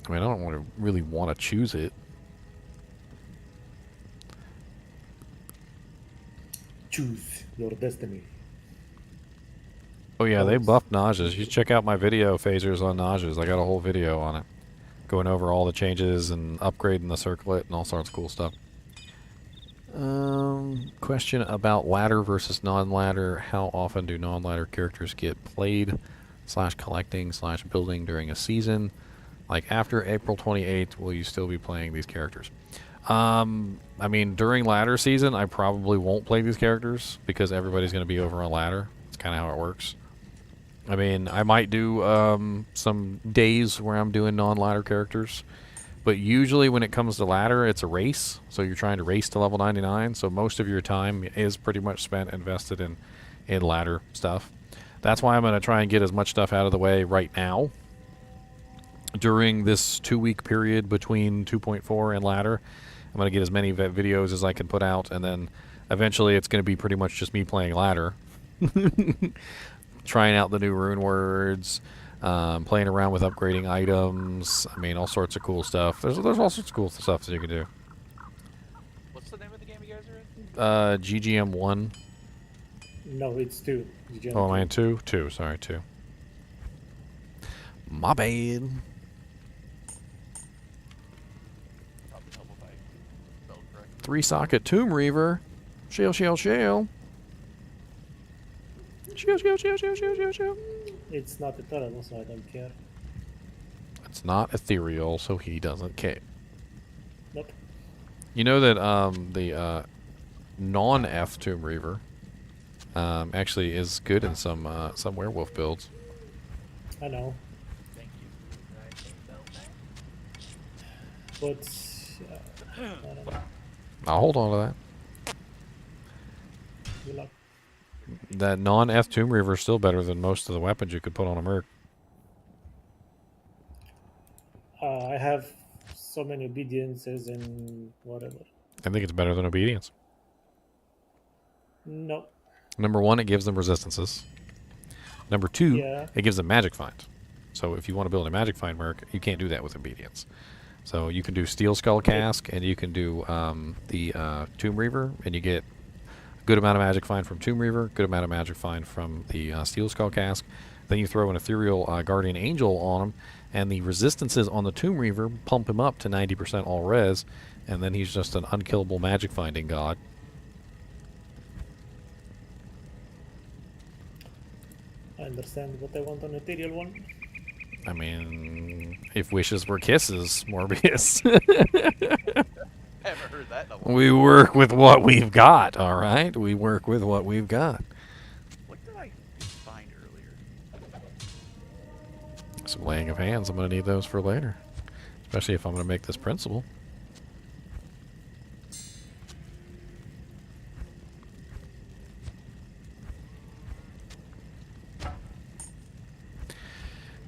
I mean, I don't really want to choose it. Choose your destiny. Oh yeah, they buffed Nausas. You check out my video, Phasers, on Nausas. I got a whole video on it. Going over all the changes and upgrading the circlet and all sorts of cool stuff. Question about ladder versus non-ladder. How often do non-ladder characters get played / collecting / building during a season? Like after April 28th, will you still be playing these characters? I mean, during ladder season, I probably won't play these characters because everybody's going to be over on ladder. It's kind of how it works. I mean, I might do some days where I'm doing non-ladder characters, but usually when it comes to ladder, it's a race. So you're trying to race to level 99, so most of your time is pretty much spent invested in ladder stuff. That's why I'm going to try and get as much stuff out of the way right now. During this 2-week period between 2.4 and ladder, I'm going to get as many videos as I can put out, and then eventually it's going to be pretty much just me playing ladder. Trying out the new rune words, playing around with upgrading items. I mean, all sorts of cool stuff. There's all sorts of cool stuff that you can do. What's the name of the game you guys are in? GGM 1. No, it's 2. GGM Oh, am I in 2? 2, sorry, 2. My bad. Probably help if I spelled correctly. 3-socket Tomb Reaver. Shell. Shell. It's not eternal, so I don't care. It's not ethereal, so he doesn't care. Nope. You know that the non-F Tomb Reaver actually is good in some werewolf builds. I know. Thank you. But I don't know. I'll hold on to that. Good luck. That non-F Tomb Reaver is still better than most of the weapons you could put on a Merc. I have so many obediences and whatever. I think it's better than obedience. No. Number one, it gives them resistances. Number two, Yeah. it gives them magic find. So if you want to build a magic find merc, you can't do that with obedience. So you can do Steel Skull Cask, and you can do the Tomb Reaver, and you get a good amount of magic find from Tomb Reaver, good amount of magic find from the Steel Skull Cask. Then you throw an Ethereal Guardian Angel on him, and the resistances on the Tomb Reaver pump him up to 90% all res, and then he's just an unkillable magic finding god. I understand what I want on Ethereal one. I mean, if wishes were kisses, Morbius. Haven't heard that in a while. We work with what we've got, all right? We work with what we've got. What did I find earlier? Some laying of hands. I'm going to need those for later. Especially if I'm going to make this principle.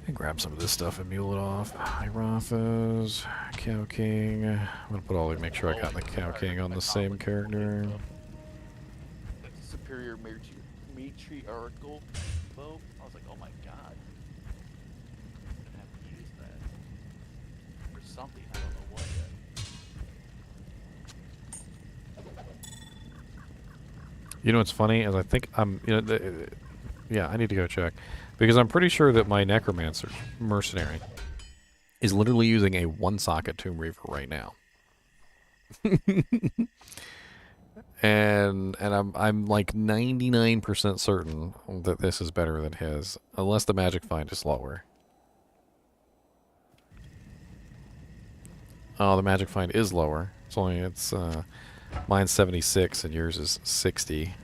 And grab some of this stuff and mule it off. Hierofas, Cow King. I'm going to put all, make sure I got the Cow King on the same character. Superior matriarchal bow. I was like, oh my god. I'm gonna have to use that for something. I don't know what yet. You know what's funny is I think I'm, you know, yeah, I need to go check. Because I'm pretty sure that my Necromancer, Mercenary, is literally using a one-socket Tomb Reaver right now. and I'm like 99% certain that this is better than his, unless the magic find is lower. Oh, the magic find is lower. It's mine's 76 and yours is 60.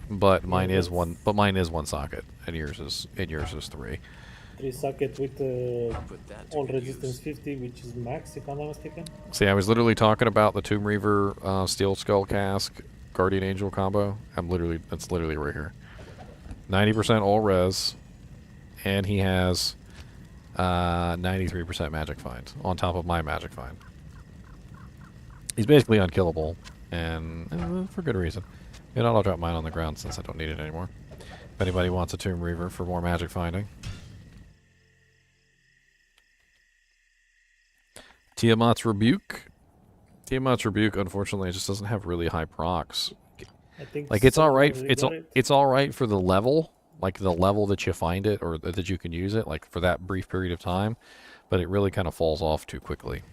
But mine is one. But mine is one socket, and yours is 3. 3 socket with Put that to all good resistance use. 50, which is max, if I'm not mistaken. See, I was literally talking about the Tomb Reaver, Steel Skull Cask, Guardian Angel combo. That's literally right here. 90% all res, and he has 93% magic find on top of my magic find. He's basically unkillable, and for good reason. You know, I'll drop mine on the ground since I don't need it anymore. If anybody wants a Tomb Reaver for more magic finding. Tiamat's Rebuke. Tiamat's Rebuke, unfortunately, just doesn't have really high procs. I think Like, it's all right. someone got it. It's all right for the level, like the level that you find it or that you can use it, like for that brief period of time. But it really kind of falls off too quickly.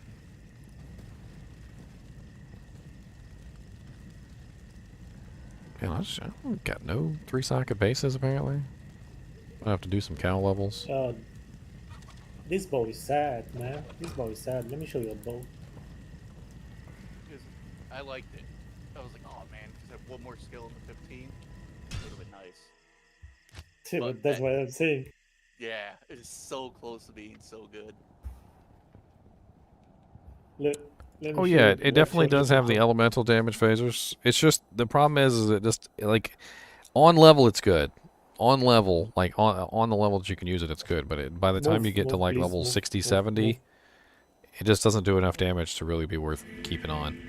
Man, I got no 3-socket bases, apparently. I have to do some cow levels. This bow is sad, man. This bow is sad. Let me show you a bow. Because I liked it. I was like, oh man, because I have one more skill in the 15. It would have been nice. But That's that- what I'm saying. Yeah, it is so close to being so good. Let me Oh show yeah, you it definitely what does have the elemental damage phasers. It's just, the problem is it just, like, on level it's good. On level, like, on the level that you can use it, it's good. But by the time you get to, like, please, level move, 60, move, 70, move. it just doesn't do enough damage to really be worth keeping on.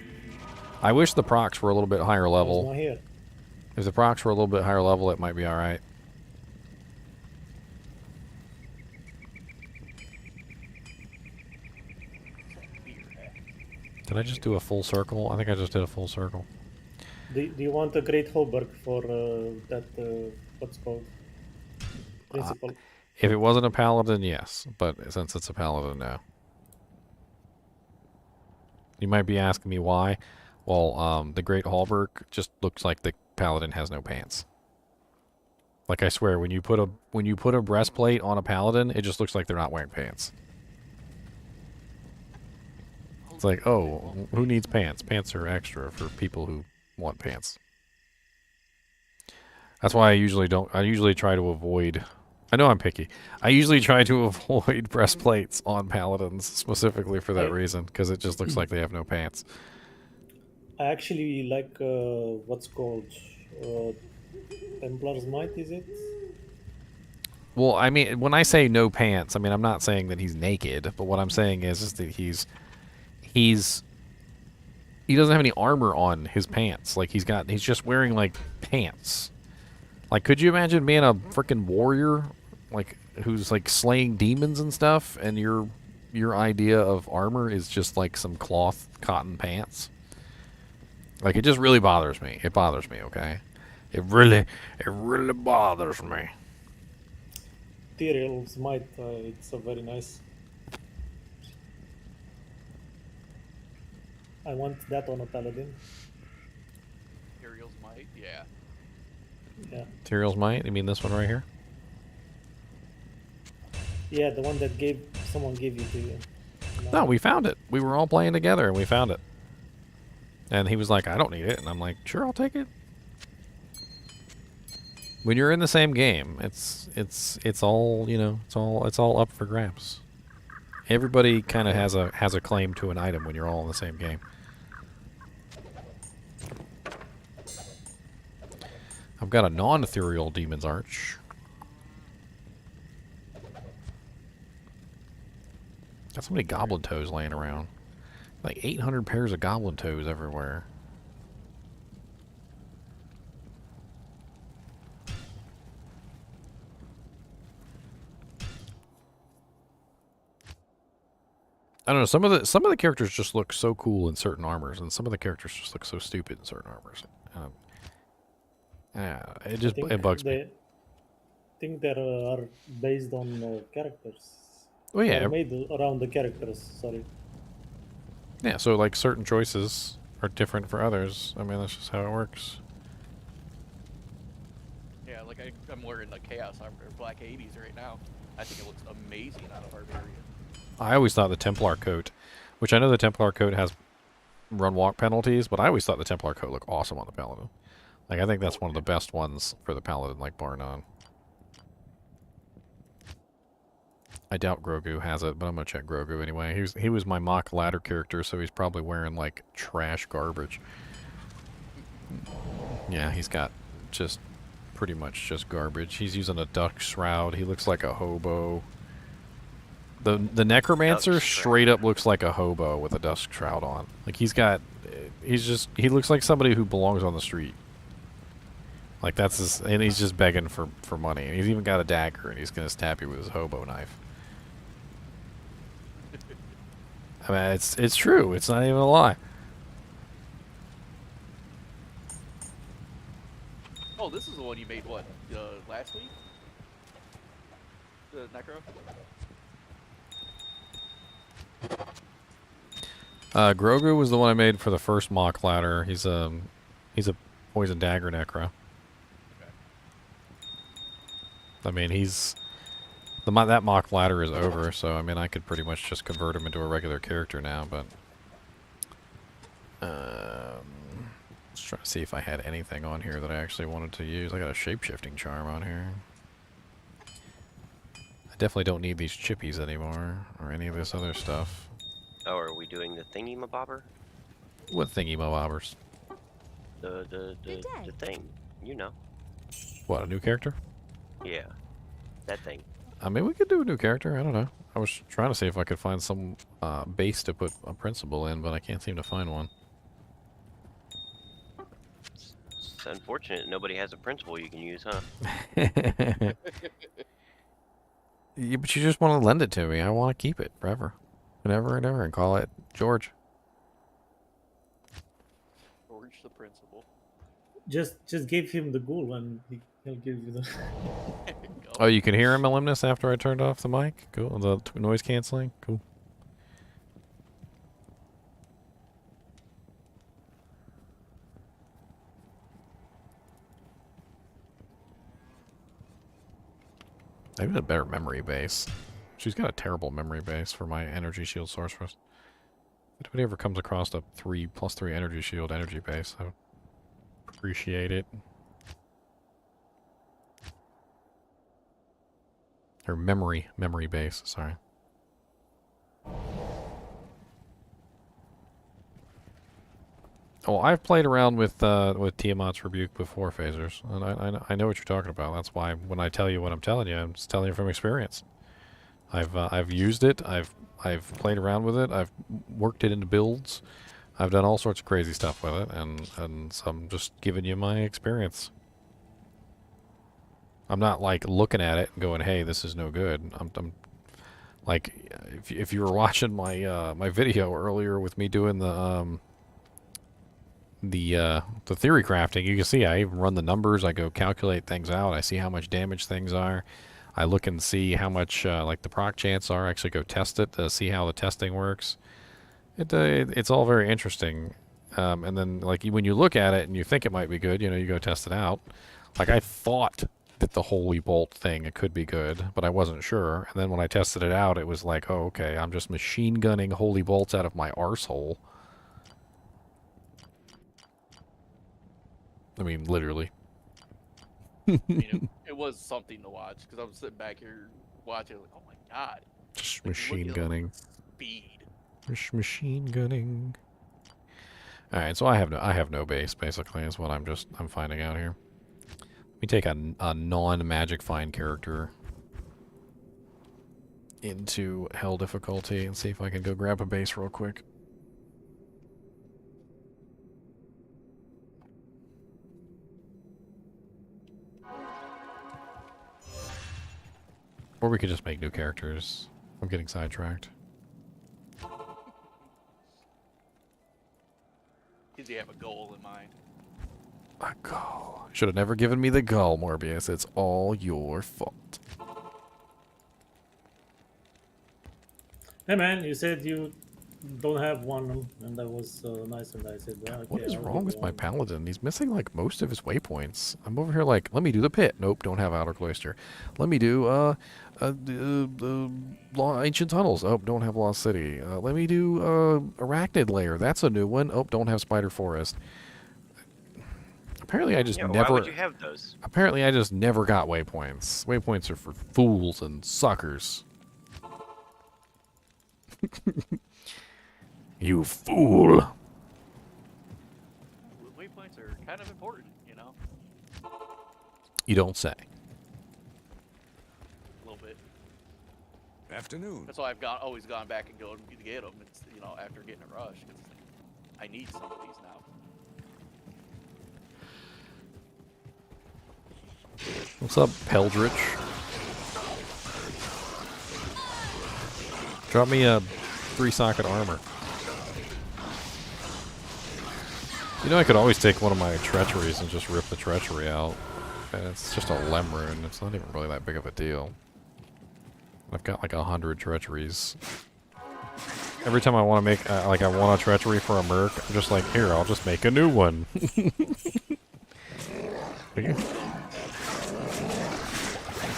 I wish the procs were a little bit higher It's level. not here. If the procs were a little bit higher level, it might be alright. Did I just do a full circle? I think I just did a full circle. Do you want a great Hoberg for that, what's called? Principle. If it wasn't a paladin, yes. But since it's a paladin, no. You might be asking me why. Well, the Great Hallberg just looks like the paladin has no pants. Like, I swear, when you put a breastplate on a paladin, it just looks like they're not wearing pants. It's like, oh, who needs pants? Pants are extra for people who want pants. That's why I usually try to avoid. I know I'm picky. I usually try to avoid breastplates on paladins specifically for that reason, because it just looks like they have no pants. I actually like what's called Templar's Might, is it? Well, I mean, when I say no pants, I mean, I'm not saying that he's naked, but what I'm saying is that he doesn't have any armor on his pants. Like he's just wearing like pants. Like, could you imagine being a freaking warrior, like who's like slaying demons and stuff, and your idea of armor is just like some cloth cotton pants? Like, it just really bothers me. It bothers me. Okay, it really bothers me. Ethereal's Might, it's a very nice. I want that on a paladin. Imperial's Might, yeah. Yeah. Materials might? You mean this one right here? Yeah, the one that someone gave you to. No, we found it. We were all playing together and we found it. And he was like, I don't need it. And I'm like, sure, I'll take it. When you're in the same game, it's all, you know, it's all up for grabs. Everybody kind of has a claim to an item when you're all in the same game. I've got a non-ethereal Demon's Arch. Got so many goblin toes laying around. Like 800 pairs of goblin toes everywhere. I don't know. Some of the characters just look so cool in certain armors, and some of the characters just look so stupid in certain armors. Yeah, it bugs me. I think they are based on characters. Oh yeah, Or made around the characters. Sorry. yeah. So like certain choices are different for others. I mean, that's just how it works. Yeah, like I'm wearing the Chaos armor, Black 80s right now. I think it looks amazing on a Barbarian. I always thought the Templar coat, which I know the Templar coat has run walk penalties, but I always thought the Templar coat looked awesome on the Paladin. Like, I think that's one of the best ones for the Paladin, like, bar none. I doubt Grogu has it, but I'm gonna check Grogu anyway. He was my mock ladder character, so he's probably wearing, like, trash garbage. Yeah, he's got just pretty much just garbage. He's using a duck shroud. He looks like a hobo. The Necromancer straight up looks like a hobo with a dusk shroud on. Like he looks like somebody who belongs on the street. Like that's his, and he's just begging for money. And he's even got a dagger, and he's gonna stab you with his hobo knife. I mean, it's true. It's not even a lie. Oh, this is the one you made, what, last week? The Necro? Grogu was the one I made for the first mock ladder. He's a poison dagger necro. Okay. I mean, that mock ladder is over, so I mean, I could pretty much just convert him into a regular character now. But let's try to see if I had anything on here that I actually wanted to use. I got a shape-shifting charm on here. I definitely don't need these chippies anymore, or any of this other stuff. Oh, are we doing the thingy-mabobber? What thingy-mabobbers? The thing. You know. What, a new character? Yeah. That thing. I mean, we could do a new character. I don't know. I was trying to see if I could find some base to put a principal in, but I can't seem to find one. It's unfortunate nobody has a principal you can use, huh? Yeah, but you just want to lend it to me. I want to keep it forever. Whenever and ever, and call it George. George the principal. Just give him the ghoul and he'll give you the. Oh, you can hear him, Alumnus, after I turned off the mic? Cool. The noise canceling? Cool. Maybe a better memory base. She's got a terrible memory base for my energy shield sorceress. If anybody ever comes across a 3+3 energy shield energy base, I would appreciate it. Or memory base, sorry. Oh, I've played around with Tiamat's Rebuke before, Phasers, and I know what you're talking about. That's why when I tell you what I'm telling you, I'm just telling you from experience. I've used it. I've played around with it. I've worked it into builds. I've done all sorts of crazy stuff with it, and so I'm just giving you my experience. I'm not like looking at it and going, "Hey, this is no good." I'm like, if you were watching my my video earlier with me doing the theory crafting, you can see I even run the numbers. I go calculate things out. I see how much damage things are. I look and see how much like the proc chance are. I actually go test it to see how the testing works. It's all very interesting. And then like when you look at it and you think it might be good, you go test it out. Like I thought that the holy bolt thing it could be good, but I wasn't sure. And then when I tested it out, it was like, oh okay, I'm just machine gunning holy bolts out of my arsehole. I mean, literally. I mean, it was something to watch because I was sitting back here watching, like, oh my god, Just like, machine look at gunning. speed. Just machine gunning. All right, so I have no base basically is what I'm finding out here. Let me take a non-magic find character into hell difficulty and see if I can go grab a base real quick. Or we could just make new characters. I'm getting sidetracked. Did you have a goal in mind? A goal. Should have never given me the goal, Morbius. It's all your fault. Hey man, you said you don't have one, and that was nice, and I said, well, okay, What is I'll wrong give with you my one. paladin? He's missing like most of his waypoints. I'm over here like, let me do the pit. Nope, don't have outer cloister. Let me do ancient tunnels. Oh, don't have lost city. Let me do arachnid layer. That's a new one. Oh, don't have spider forest. Apparently, I just Yeah, never. why would you have those? Apparently, I just never got waypoints. Waypoints are for fools and suckers. You fool! Waypoints are kind of important, You don't say. a little bit. Afternoon. That's why I've always gone back and go to get them. It's after getting a rush, 'cause I need some of these now. What's up, Peldritch? Drop me a 3-socket armor. I could always take one of my treacheries and just rip the treachery out. And it's just a lem rune. It's not even really that big of a deal. I've got like 100 treacheries. Every time I want to make, I want a treachery for a merc, I'm just like, here, I'll just make a new one.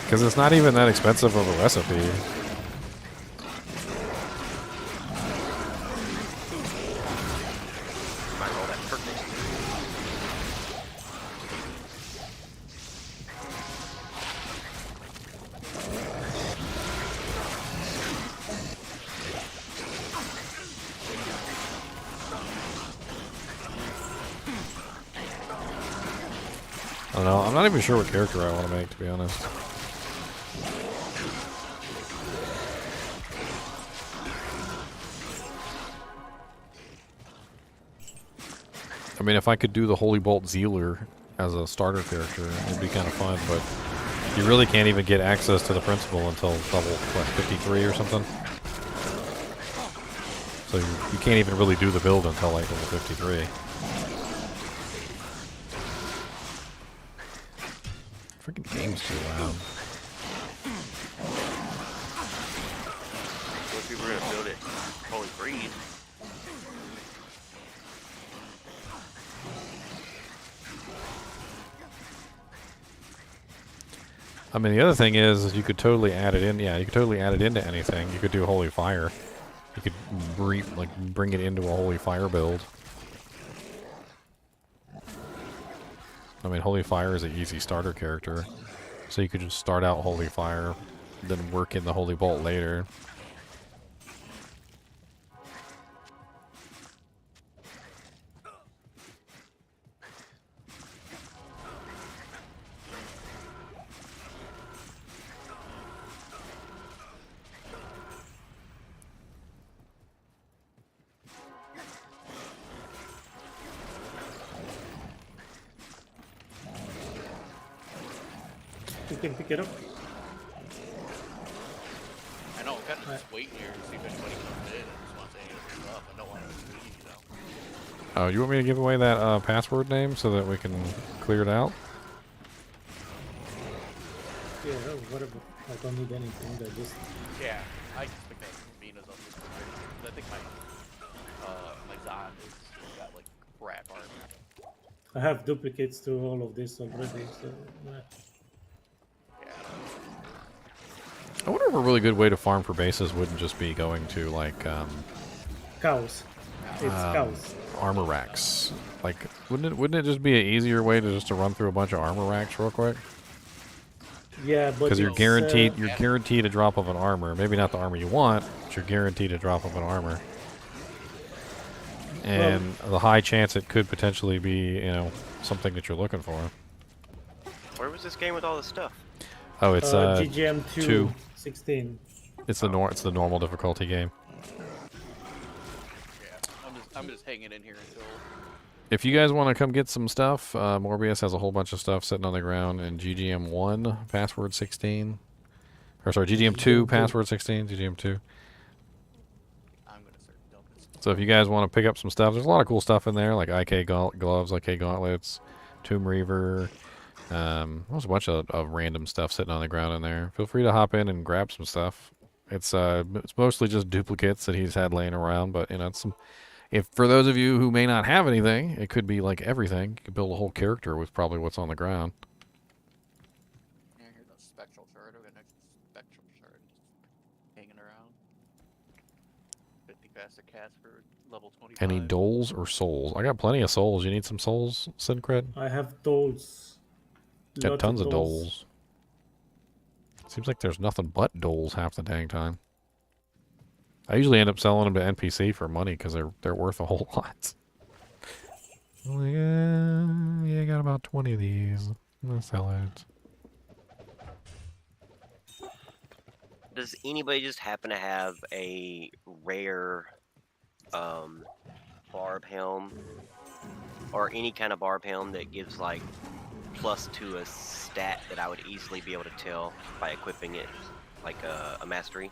Because it's not even that expensive of a recipe. Might roll that perfect. I don't know. I'm not even sure what character I want to make, to be honest. I mean, if I could do the Holy Bolt Zealer as a starter character, it'd be kind of fun, but you really can't even get access to the principal until level, what, 53 or something? So you can't even really do the build until like level 53. Freaking game's too loud. Most people are gonna build it. Holy breed. I mean, the other thing is you could totally add it in. Yeah, you could totally add it into anything. You could do Holy Fire. You could bring it into a Holy Fire build. I mean, Holy Fire is an easy starter character. So you could just start out Holy Fire, then work in the Holy Bolt later. You can pick it up. I know, I'm kind of just waiting here to see if anybody comes in and just wants any of this stuff. I don't want to leave, you know. Oh, you want me to give away that password name so that we can clear it out? Yeah, whatever. I don't need anything. I just. Yeah, I just picked up Venus on this one. I think my Zon has got like crap armor. I have duplicates to all of this already. So. Yeah. I wonder if a really good way to farm for bases wouldn't just be going to like Cows. It's cows. armor racks. Like, wouldn't it just be an easier way to just to run through a bunch of armor racks real quick? Yeah, but Because you're it's, guaranteed a drop of an armor. Maybe not the armor you want, but you're guaranteed a drop of an armor. And the high chance it could potentially be, you know, something that you're looking for. Where was this game with all this stuff? Oh, it's GGM 2. 16. It's the normal difficulty game. Yeah, I'm just hanging in here until. If you guys want to come get some stuff, Morbius has a whole bunch of stuff sitting on the ground in GGM 1, password 16. Or sorry, GGM 2, password 16, GGM 2. I'm gonna start dumping stuff. So if you guys want to pick up some stuff, there's a lot of cool stuff in there, like IK gloves, IK gauntlets, Tomb Reaver. There's a bunch of random stuff sitting on the ground in there. Feel free to hop in and grab some stuff. It's mostly just duplicates that he's had laying around, but you know, it's some. If for those of you who may not have anything, it could be like everything. You could build a whole character with probably what's on the ground. Yeah, here's a spectral shard. I've got an extra spectral shard just hanging around. 50 faster cast for level 25. Any doles or souls? I got plenty of souls. You need some souls, Sincred? I have doles. Got tons of doles. Seems like there's nothing but doles half the dang time. I usually end up selling them to NPC for money because they're worth a whole lot. I'm like, yeah, I got about 20 of these. I'm gonna sell it. Does anybody just happen to have a rare barb helm or any kind of barb helm that gives like +2 a stat that I would easily be able to tell by equipping it, like a mastery?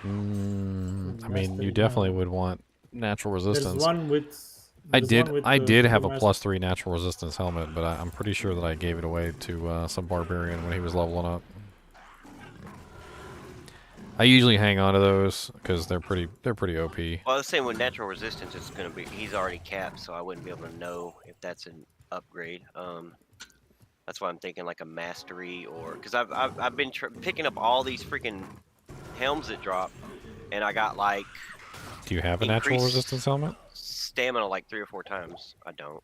I mean, you definitely would want natural resistance. There's one with. I there's one with did have a master. +3 natural resistance helmet, but I'm pretty sure that I gave it away to some barbarian when he was leveling up. I usually hang on to those because they're pretty OP. Well, I was saying with natural resistance, it's gonna be he's already capped, so I wouldn't be able to know if that's an upgrade. That's why I'm thinking like a mastery or because I've been picking up all these freaking helms that drop, and I got like. Do you have a natural increased resistance helmet? Stamina like 3 or 4 times. I don't.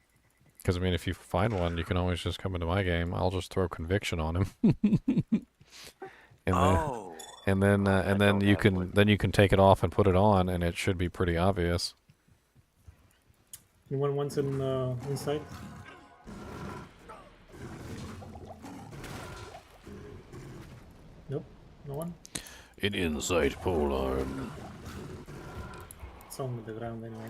Because I mean, if you find one, you can always just come into my game. I'll just throw conviction on him. and then you can take it off and put it on, and it should be pretty obvious. Anyone wants an insight? Nope, no one. An insight polearm. It's on the ground anyway.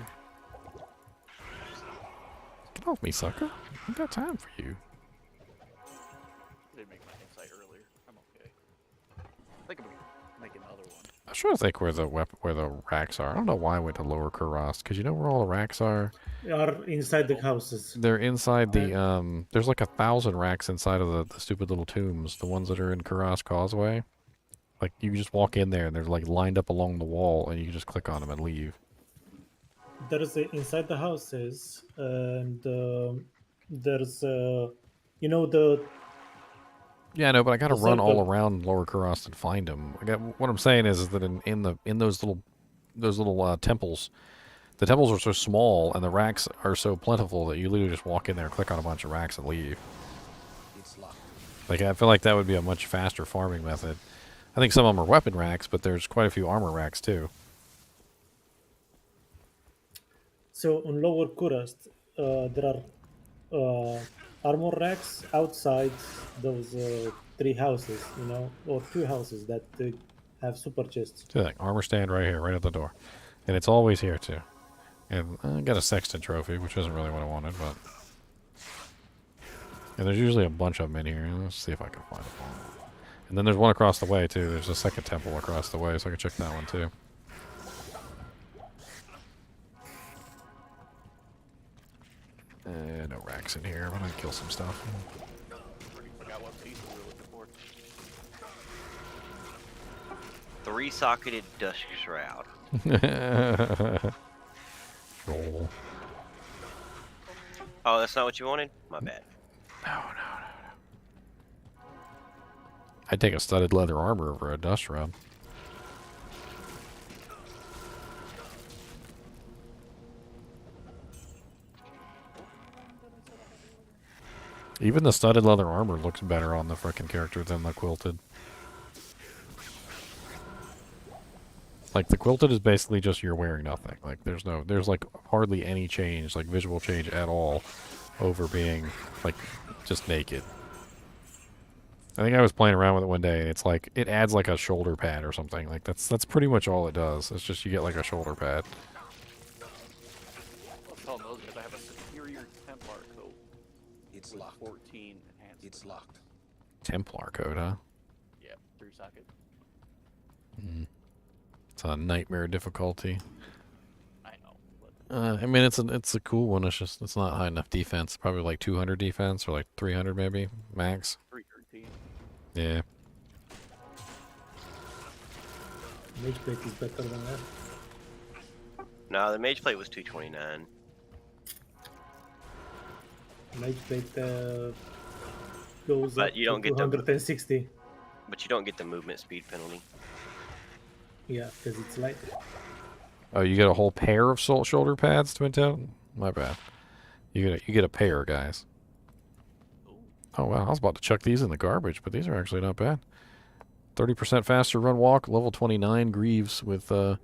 Get off me, sucker! I got time for you. I didn't make my insight earlier. I'm okay. I think I'm gonna make another one. I'm trying to think where the racks are. I don't know why I went to Lower Kurast, because you know where all the racks are. They are inside the houses. They're inside the There's like 1,000 racks inside of the stupid little tombs, the ones that are in Kurast Causeway. Like you just walk in there and they're like lined up along the wall, and you can just click on them and leave. There's inside the houses, and there's you know the. Yeah, no, but I got to The run all circle. around Lower Kurast and find them. What I'm saying is that in those little temples, the temples are so small and the racks are so plentiful that you literally just walk in there, click on a bunch of racks, and leave. Like I feel like that would be a much faster farming method. I think some of them are weapon racks, but there's quite a few armor racks too. So on Lower Kurast, there are armor racks outside those 3 houses, you know, or 2 houses that have super chests. See that armor stand right here, right at the door, and it's always here too. And I got a sexton trophy, which isn't really what I wanted, but And there's usually a bunch of them in here. Let's see if I can find them all. And then there's one across the way, too. There's a second temple across the way, so I can check that one, too. No racks in here. I'm gonna kill some stuff. Already forgot what piece we were looking for. 3-socketed Dusk Shroud. Roll. Oh, that's not what you wanted? My bad. No. I'd take a studded leather armor over a dust rub. Even the studded leather armor looks better on the frickin' character than the quilted. Like, the quilted is basically just you're wearing nothing. Like, there's like, hardly any change, like, visual change at all over being, like, just naked. I think I was playing around with it one day, and it's like, it adds, like, a shoulder pad or something. Like, that's pretty much all it does. It's just you get, like, a shoulder pad. I'll tell those guys I have a superior Templar coat. It's with locked. 14 enhancements. It's locked. Templar code, huh? Yeah, 3-socket. It's a nightmare difficulty. I know. But I mean, it's a cool one. It's just, it's not high enough defense. Probably like 200 defense, or like 300 maybe, max. 313. Yeah. Mage plate is better than that. No, the mage plate was 229. Mage plate goes But up you don't to get the- 260. But you don't get the movement speed penalty. Yeah, because it's light. Oh, you get a whole pair of shoulder pads, Twin Toad? My bad. You get a pair, guys. Oh wow, I was about to chuck these in the garbage, but these are actually not bad. 30% faster run walk, level 29 Greaves with 36%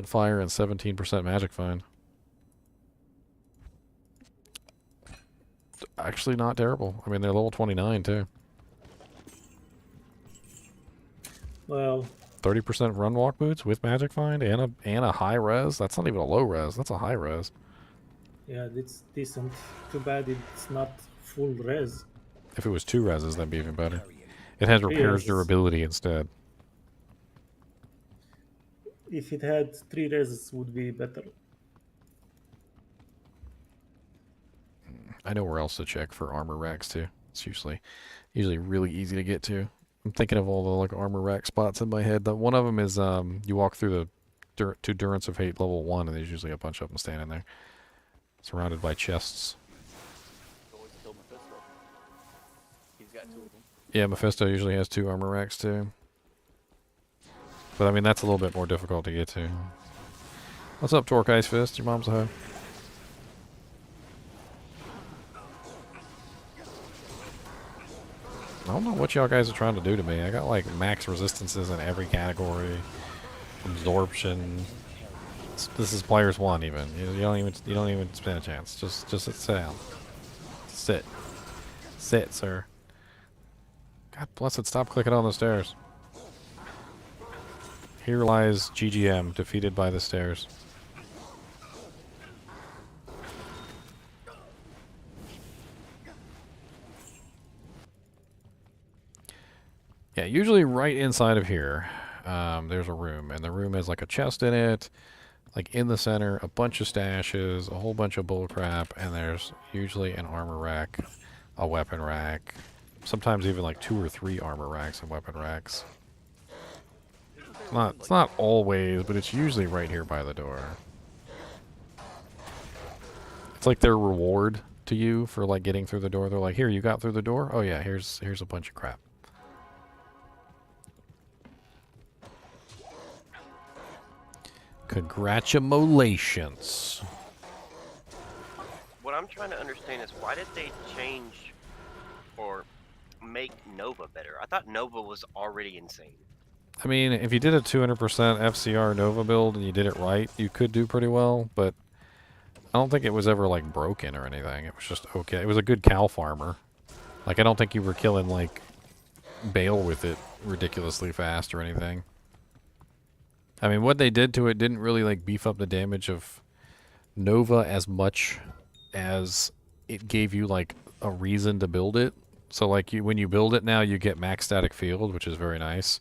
fire and 17% magic find. Actually not terrible. I mean, they're level 29 too. Well, 30% run walk boots with magic find and a high res. That's not even a low res. That's a high res. yeah, it's decent. Too bad it's not full res. If it was 2 reses, that'd be even better. It has repairs Yes. durability instead. If it had 3 res, would be better. I know where else to check for armor racks too. It's usually really easy to get to. I'm thinking of all the like armor rack spots in my head. The one of them is you walk through the to Durance of Hate level 1, and there's usually a bunch of them standing there, surrounded by chests. Always kill Mephisto. He's got 2 of them. Yeah, Mephisto usually has 2 armor racks too. But I mean, that's a little bit more difficult to get to. What's up, Torque Ice Fist? Your mom's a hoe. I don't know what y'all guys are trying to do to me. I got like max resistances in every category. Absorption. This is players 1 even. You don't even stand a chance. Just sit down. Sit, sir. God bless it. Stop clicking on the stairs. Here lies GGM, defeated by the stairs. Yeah, usually right inside of here, there's a room, and the room has like a chest in it, like in the center, a bunch of stashes, a whole bunch of bullcrap, and there's usually an armor rack, a weapon rack, sometimes even like 2 or 3 armor racks and weapon racks. It's not always, but it's usually right here by the door. It's like their reward to you for like getting through the door. They're like, here, you got through the door? Oh yeah, here's a bunch of crap. Congratulations. What I'm trying to understand is why did they change or make Nova better? I thought Nova was already insane. I mean, if you did a 200% FCR Nova build and you did it right, you could do pretty well, but I don't think it was ever, like, broken or anything. It was just okay. It was a good cow farmer. Like, I don't think you were killing, like, Bale with it ridiculously fast or anything. I mean, what they did to it didn't really, like, beef up the damage of Nova as much as it gave you, like, a reason to build it. So like when you build it now, you get max static field, which is very nice.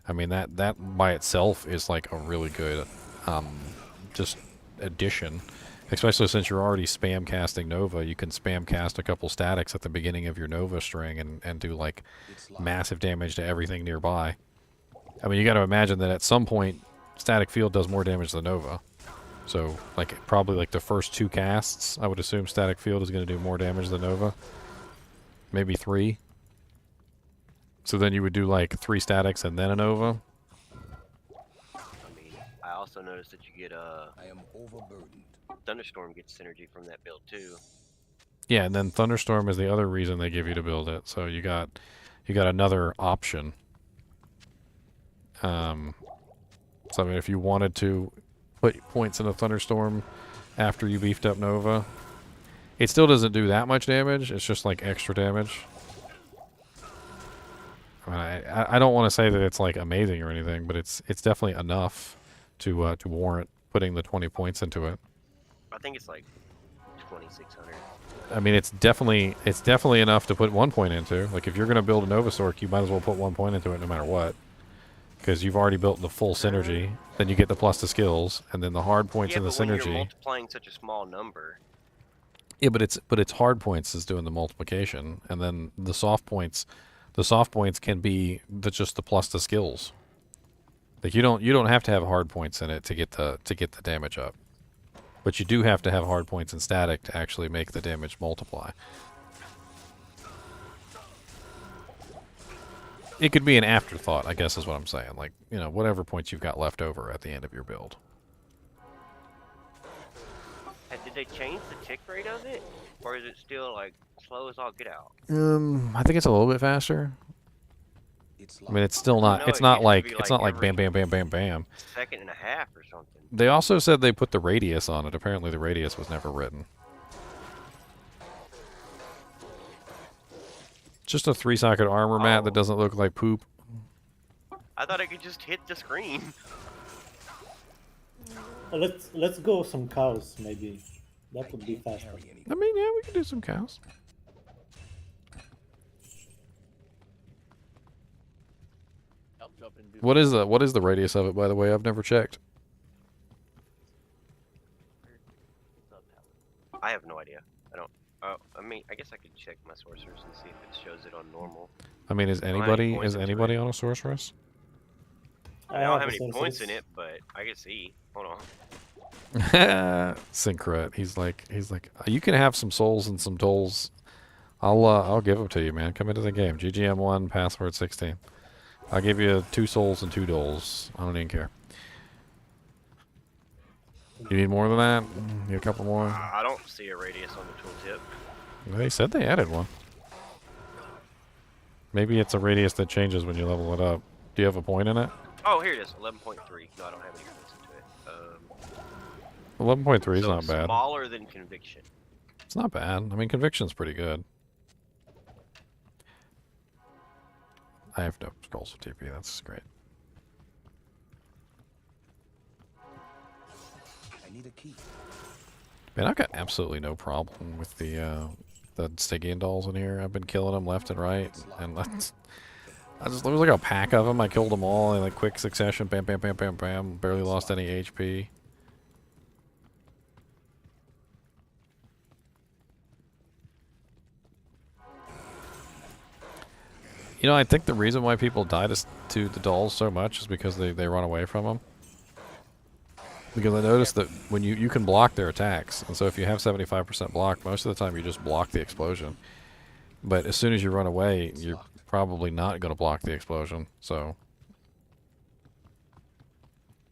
I mean that by itself is like a really good just addition. Especially since you're already spam casting Nova, you can spam cast a couple statics at the beginning of your Nova string and do like massive damage to everything nearby. I mean, you got to imagine that at some point, static field does more damage than Nova. So, like, probably like the first 2 casts, I would assume static field is going to do more damage than Nova. Maybe 3. So then you would do like 3 statics and then a Nova. I mean, I also noticed that you get I am overburdened. Thunderstorm gets synergy from that build too. Yeah, and then Thunderstorm is the other reason they give you to build it. So you got another option. So I mean, if you wanted to put points in a Thunderstorm after you beefed up Nova, it still doesn't do that much damage. It's just like extra damage. I mean, I don't want to say that it's like amazing or anything, but it's definitely enough to warrant putting the 20 points into it. I think it's like 2,600. I mean, it's definitely enough to put 1 point into. Like, if you're going to build a Nova Sork, you might as well put 1 point into it no matter what. Because you've already built the full synergy. Then you get the plus to skills, and then the hard points in the when synergy. you're multiplying such a small number. Yeah, but it's hard points is doing the multiplication, and then the soft points can be just the plus to skills. Like you don't have to have hard points in it to get the damage up. But you do have to have hard points in static to actually make the damage multiply. It could be an afterthought, I guess is what I'm saying. Like, you know, whatever points you've got left over at the end of your build. And did they change the tick rate of it? Or is it still like slow as all get out? I think it's a little bit faster. I mean, it's still not. No, It's it not used to like be it's like not like bam, bam, bam, bam, bam. Second and a half or something. They also said they put the radius on it. Apparently, the radius was never written. Just a 3-socket armor mat that doesn't look like poop. I thought I could just hit the screen. Well, let's go some cows maybe. That would be faster. I mean, yeah, we can do some cows. I'll jump and do What is the radius of it, by the way? I've never checked. I have no idea. I don't. Oh, I mean, I guess I could check my sorcerers and see if it shows it on normal. I mean, is don't have any points into anybody it. on a sorceress? I don't have a any points in sorceress. it, but I can see. Hold on. Syncret. He's like, you can have some souls and some tolls. I'll give them to you, man. Come into the game. GGM1 password 16. I'll give you 2 souls and 2 doles. I don't even care. You need more than that? Need a couple more? I don't see a radius on the tooltip. They said they added one. Maybe it's a radius that changes when you level it up. Do you have a point in it? Oh, here it is. 11.3. No, I don't have any points into it. 11.3 is So not bad. Smaller than conviction. It's not bad. I mean, conviction's pretty good. I have no scrolls for TP. That's great. I need a key. Man, I've got absolutely no problem with the Stygian dolls in here. I've been killing them left and right, and there was like a pack of them. I killed them all in like quick succession. Bam, bam, bam, bam, bam. Barely lost any HP. You know, I think the reason why people die to the dolls so much is because they run away from them. Because I noticed that when you can block their attacks, and so if you have 75% block, most of the time you just block the explosion. But as soon as you run away, you're probably not going to block the explosion. So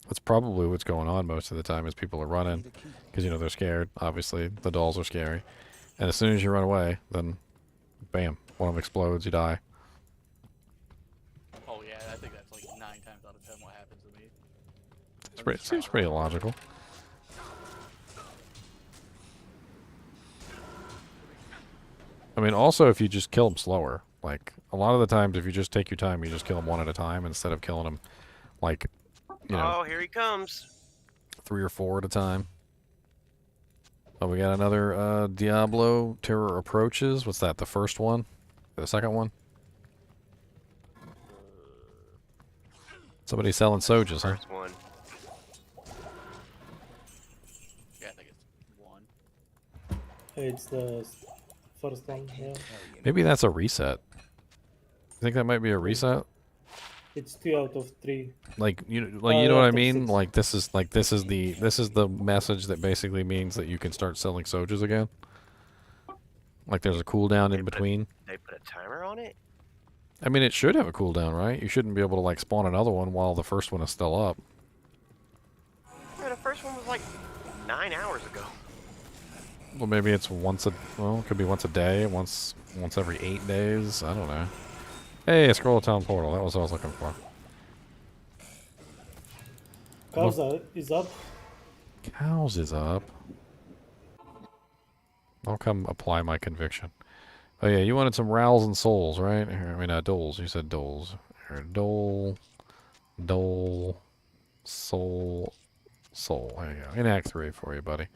that's probably what's going on most of the time is people are running because, you know, they're scared. Obviously, the dolls are scary. And as soon as you run away, then bam, one of them explodes, you die. Oh yeah, I think that's like 9 times out of 10 what happens to me. It seems pretty logical. I mean, also, if you just kill them slower, like, a lot of the times, if you just take your time, you just kill them one at a time instead of killing them, like, you know, Oh, here he comes. 3 or 4 at a time. Oh, we got another Diablo Terror Approaches. What's that? The first one? The second one? Somebody selling sojas, huh? First one. Yeah, I think it's one. It's the first one. Yeah. Maybe that's a reset. You think that might be a reset? It's 2 out of 3. Like you know what I Out of mean? 6. Like this is the message that basically means that you can start selling sojas again. Like there's a cooldown in between. They put a timer on it? I mean, it should have a cooldown, right? You shouldn't be able to like spawn another one while the first one is still up. Yeah, the first one was like 9 hours ago. Well, maybe it's once a well, it could be once a day, once every 8 days. I don't know. Hey, scroll town portal. That was what I was looking for. Cows is up. Cows is up. I'll come apply my conviction. Oh yeah, you wanted some rowels and souls, right? Here, I mean, doles. You said doles. Here, dole, soul. There you go. In Act 3 for you, buddy.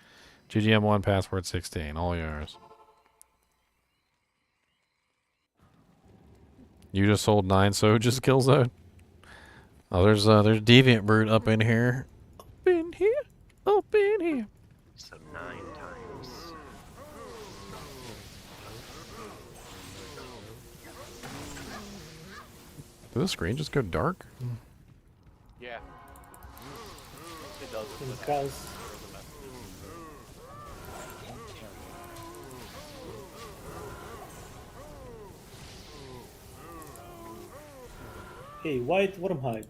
GGM1, password 16. All yours. You just sold 9 sojas, Killzone? Oh, there's Deviant Brute up in here. Up in here. Up in here. So 9 times. Did the screen just go dark? Yeah. It does. In cows. Hey, white wormhide.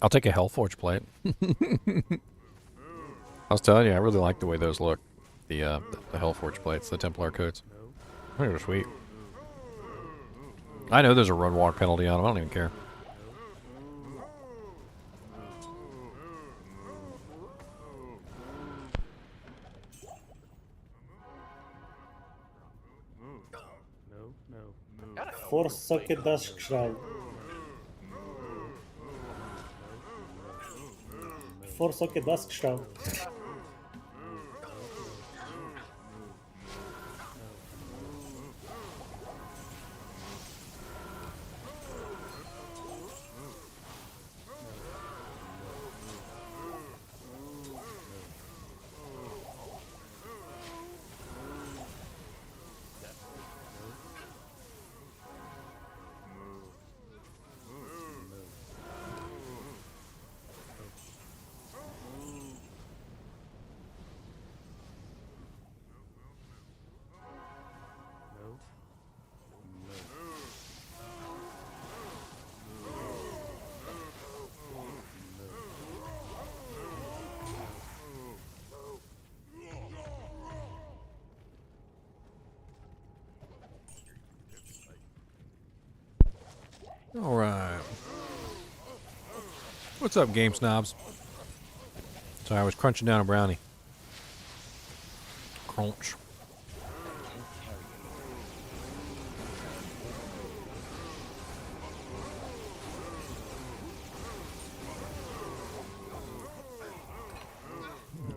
I'll take a Hellforge plate. I was telling you, I really like the way those look. The Hellforge plates, the Templar coats. I think they're sweet. I know there's a run walk penalty on them. I don't even care. Got a hell 4 of a socket dash shroud. 4 socket dusk shroud. All right. What's up, Game Snobs? Sorry, I was crunching down a brownie. Crunch.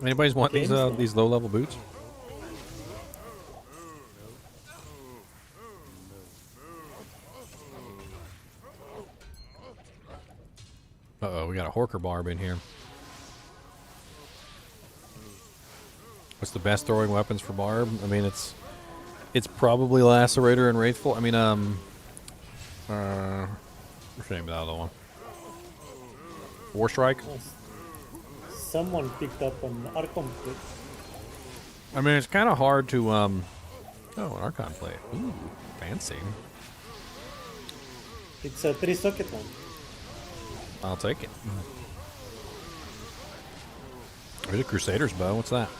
Anybody's want these low-level boots? Uh-oh, we got a Horker Barb in here. What's the best throwing weapons for Barb? I mean, it's probably Lacerator and Wraithful. I mean, what's the name of the other one? War Strike? Someone picked up an Archon plate. I mean, it's kind of hard to, oh, an Archon plate. Ooh, fancy. It's a 3 socket one. I'll take it. There's a Crusader's bow. What's that?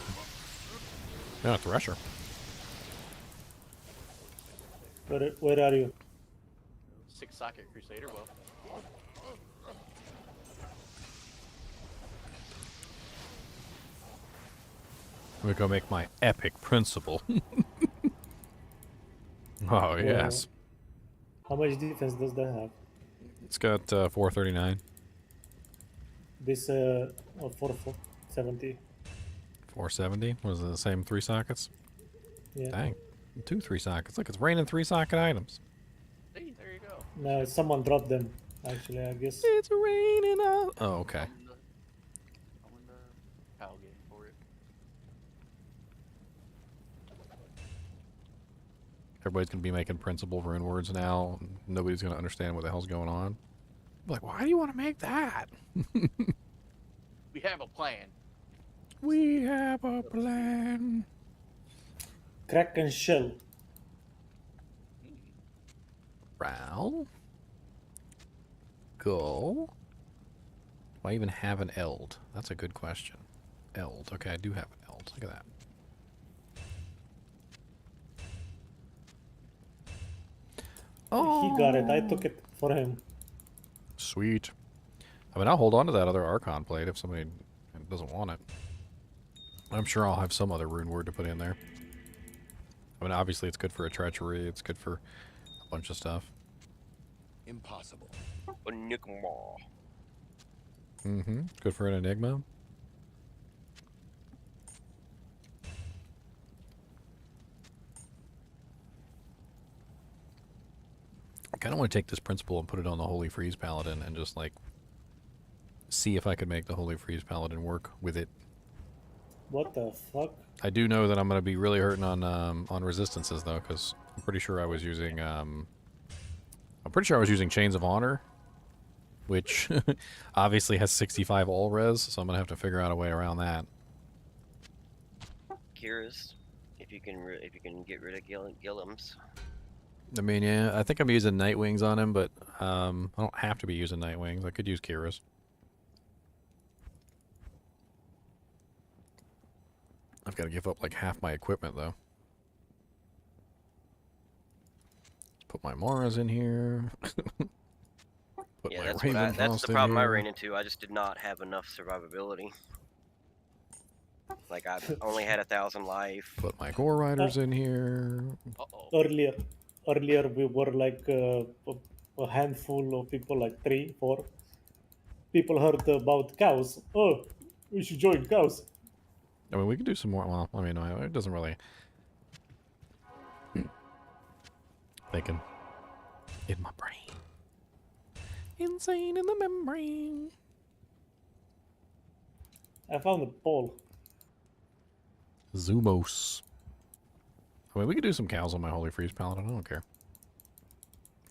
Yeah, a Thresher. Where are you? 6 socket Crusader. Well, I'm gonna go make my epic principle. Oh, yes. How much defense does that have? It's got 439. This 470. 470? Was it the same 3 sockets? Yeah. Dang. 2 3 sockets. Look, it's raining 3 socket items. See, there you go. No, someone dropped them. Actually, I guess. It's raining out. Oh, okay. I'm in the PAL game for it. Everybody's going to be making principal rune words now. Nobody's going to understand what the hell's going on. Like, why do you want to make that? We have a plan. We have a plan. Crack and shell. Prowl. Go. Do I even have an eld? That's a good question. Eld. Okay, I do have an eld. Look at that. Oh, He got it. I took it for him. sweet. I mean, I'll hold on to that other Archon plate if somebody doesn't want it. I'm sure I'll have some other rune word to put in there. I mean, obviously it's good for a treachery. It's good for a bunch of stuff. Impossible. Mm-hmm. Good for an enigma. I kind of want to take this principle and put it on the Holy Freeze Paladin and just, like, see if I could make the Holy Freeze Paladin work with it. What the fuck? I do know that I'm going to be really hurting on resistances, though, because I'm pretty sure I was using, Chains of Honor, which obviously has 65 all res, so I'm going to have to figure out a way around that. Kira's, if you can get rid of Gillums. I mean, yeah, I think I'm using Nightwings on him, but I don't have to be using Nightwings. I could use Kira's. I've got to give up like half my equipment, though. Put my Maras in here. Put Yeah, my that's Ravenfrost the in problem I here. ran into. I just did not have enough survivability. Like I only had 1,000 life. Put my Gore Riders in here. Uh-oh. Earlier we were like a handful of people, like 3, 4. People heard about cows. Oh, we should join cows. I mean, we could do some more. Well, I mean, it doesn't really. Thinking in my brain. Insane in the membrane. I found a pole. Zumos. I mean, we could do some cows on my Holy Freeze Paladin. I don't care.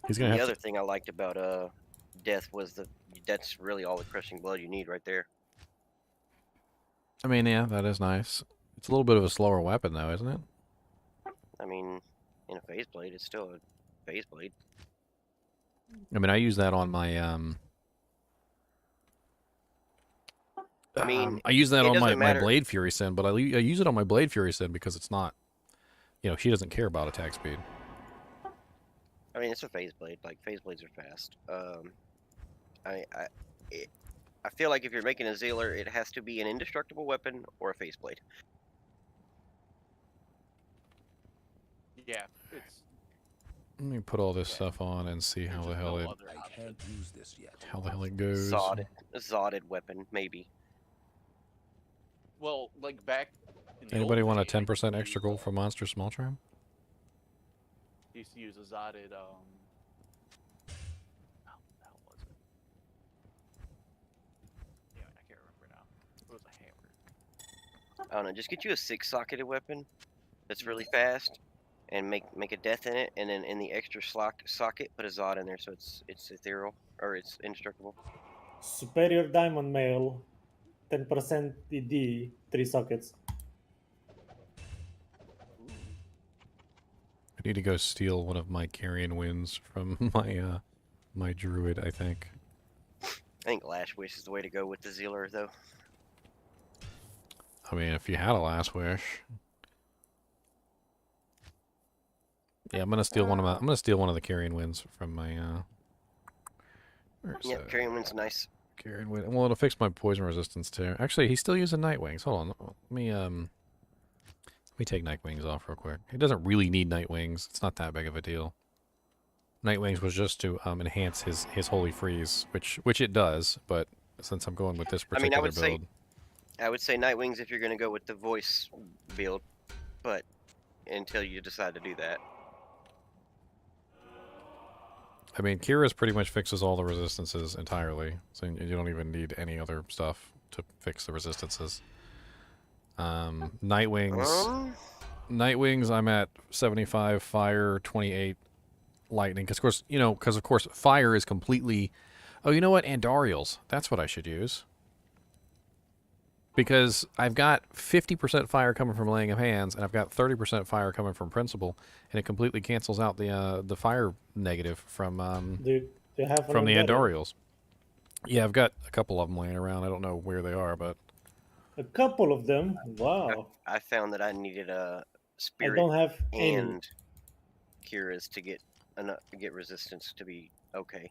He's gonna The have other thing I liked about Death was that's really all the crushing blood you need right there. I mean, yeah, that is nice. It's a little bit of a slower weapon, though, isn't it? I mean, in a phase blade, it's still a phase blade. I mean, I use that on my I mean, I use that it on my doesn't matter. Blade Fury Sin, but I use it on my Blade Fury Sin because it's not, you know, she doesn't care about attack speed. I mean, it's a phase blade. Like phase blades are fast. I feel like if you're making a Zealer, it has to be an indestructible weapon or a phase blade. Yeah, it's Let me put all this stuff on and see how the there's hell no it other I option. can't use this yet. it goes. Zodded weapon, maybe. Well, like back in the Anybody old want a days, I 10% used to extra use, gold for Monster Small Tram? Used to use a Zodded, how the hell was it? Yeah, I can't remember now. It was a hammer. I don't know. Just get you a 6-socketed weapon that's really fast, and make a death in it, and then in the extra socket put a Zod in there, so it's ethereal or it's indestructible. Superior Diamond Mail, 10% ED, 3 sockets. I need to go steal one of my Carrion Winds from my my Druid, I think. I think Lash Wish is the way to go with the Zealer, though. I mean, if you had a Last Wish. Yeah, I'm gonna steal one of the Carrion Winds from my where's Yep, Carrying Wind's nice. Carrion Wind. Well, it'll fix my poison resistance too. Actually, he's still using Nightwings. Hold on. Let me Let me take Night Wings off real quick. It doesn't really need Night Wings. It's not that big of a deal. Night Wings was just to enhance his Holy Freeze, which it does, but since I'm going with this I mean, particular build... I would say Nightwings if you're going to go with the voice build, but until you decide to do that. I mean, Kira's pretty much fixes all the resistances entirely, so you don't even need any other stuff to fix the resistances. Nightwings, I'm at 75 fire, 28 lightning, because of course fire is completely... Oh, you know what? Andariels. That's what I should use. Because I've got 50% fire coming from laying of hands, and I've got 30% fire coming from principle, and it completely cancels out the fire negative from Do you have from the another? Andariels. Yeah, I've got a couple of them laying around. I don't know where they are, but A couple of them. Wow. I found that I needed a I spirit don't have any. and Kira's to get resistance to be okay.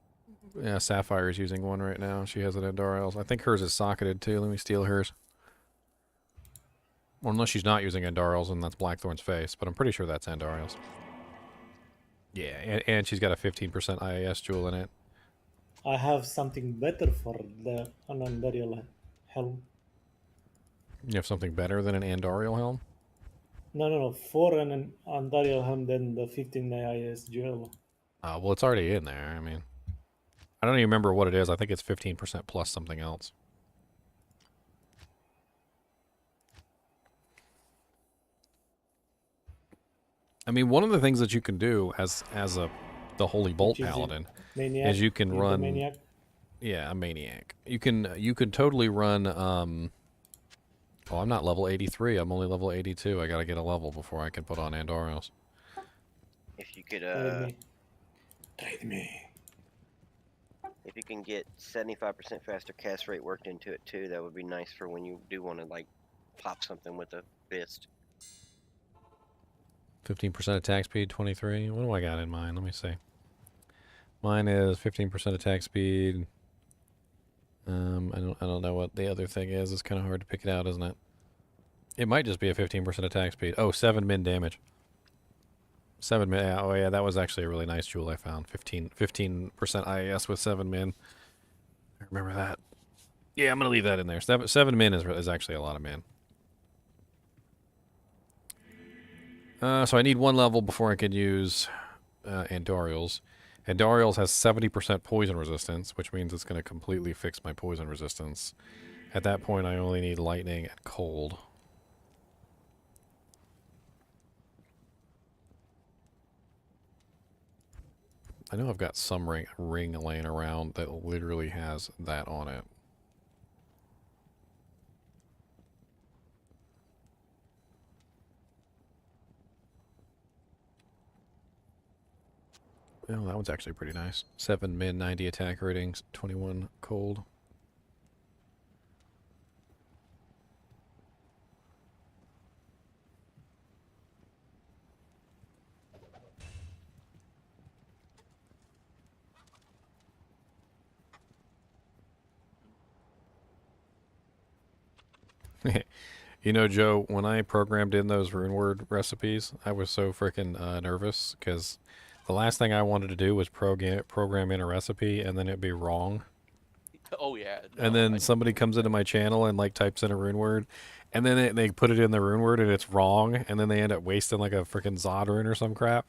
yeah, Sapphire is using one right now. She has an Andariels. I think hers is socketed too. Let me steal hers. Well, unless she's not using Andariels, and that's Blackthorn's face, but I'm pretty sure that's Andariels. Yeah, and she's got a 15% IAS jewel in it. I have something better for the Anandarial helm. You have something better than an Andariel helm? No. For an Andarial helm, then the 15 IS jewel. Well, it's already in there. I mean, I don't even remember what it is. I think it's 15% plus something else. I mean, one of the things that you can do as the Holy Bolt Which is Paladin Maniac, is you can you're the run... Maniac. Yeah, a Maniac. You can totally run... Oh, I'm not level 83. I'm only level 82. I gotta get a level before I can put on Andariels. If you could, Trade me. if you can get 75% faster cast rate worked into it too, that would be nice for when you do want to like pop something with a fist. 15% attack speed, 23. What do I got in mine? Let me see. Mine is 15% attack speed. I don't know what the other thing is. It's kind of hard to pick it out, isn't it? It might just be a 15% attack speed. Oh, 7 min damage. 7 min. Oh yeah, that was actually a really nice jewel I found. 15% IAS with 7 min. I remember that. Yeah, I'm gonna leave that in there. 7 min is actually a lot of min. So I need 1 level before I can use Andariels. Andariels has 70% poison resistance, which means it's going to completely fix my poison resistance. At that point, I only need lightning and cold. I know I've got some ring laying around that literally has that on it. Oh, that one's actually pretty nice. 7 min, 90 attack ratings, 21 cold. You know, Joe, when I programmed in those rune word recipes, I was so freaking nervous because the last thing I wanted to do was program in a recipe and then it'd be wrong. Oh yeah. No, And then somebody comes into my channel and like types in a rune word, and then they put it in the rune word and it's wrong, and then they end up wasting like a freaking Zod rune or some crap.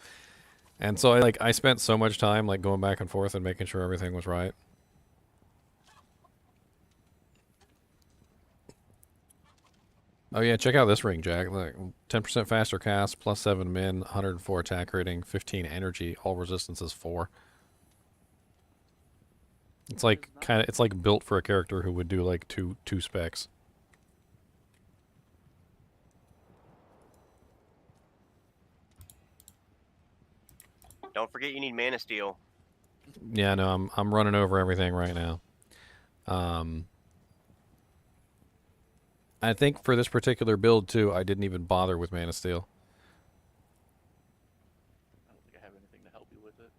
And so I spent so much time like going back and forth and making sure everything was right. Oh yeah, check out this ring, Jack. Look, 10% faster cast, plus 7 min, 104 attack rating, 15 energy, all resistances 4. It's like it's like built for a character who would do like two specs. Don't forget you need Mana Steel. Yeah, no, I'm running over everything right now. I think for this particular build too, I didn't even bother with Mana Steel. I don't think I have anything to help you with it.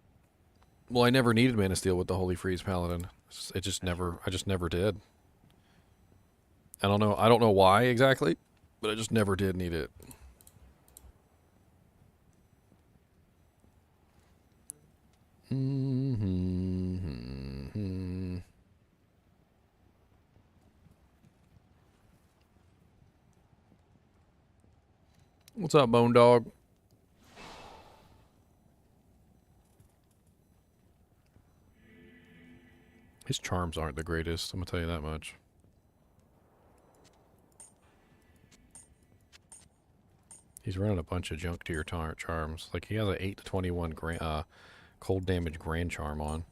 Well, I never needed Mana Steel with the Holy Freeze Paladin. I just never did. I don't know why exactly, but I just never did need it. Mm-hmm. What's up, Bone Dog? His charms aren't the greatest, I'm gonna tell you that much. He's running a bunch of junk to your charms. Like, he has an 8 to 21 cold damage grand charm on.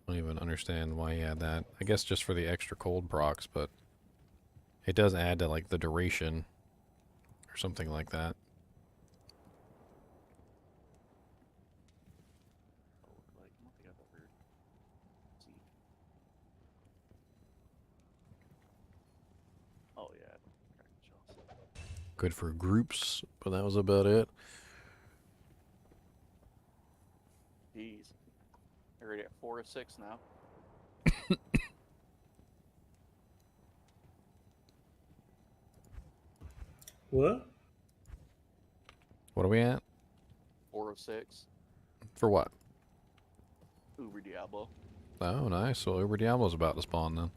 I don't even understand why he had that. I guess just for the extra cold procs, but it does add to, like, the duration or something like that. Oh, look like I don't think I've ever seen. Oh yeah, cracking shells. Good for groups, but that was about it. Jeez, they're already at 4 or 6 now. What? What are we at? 4 of 6. For what? Uber Diablo. Oh, nice. So Uber Diablo's about to spawn then.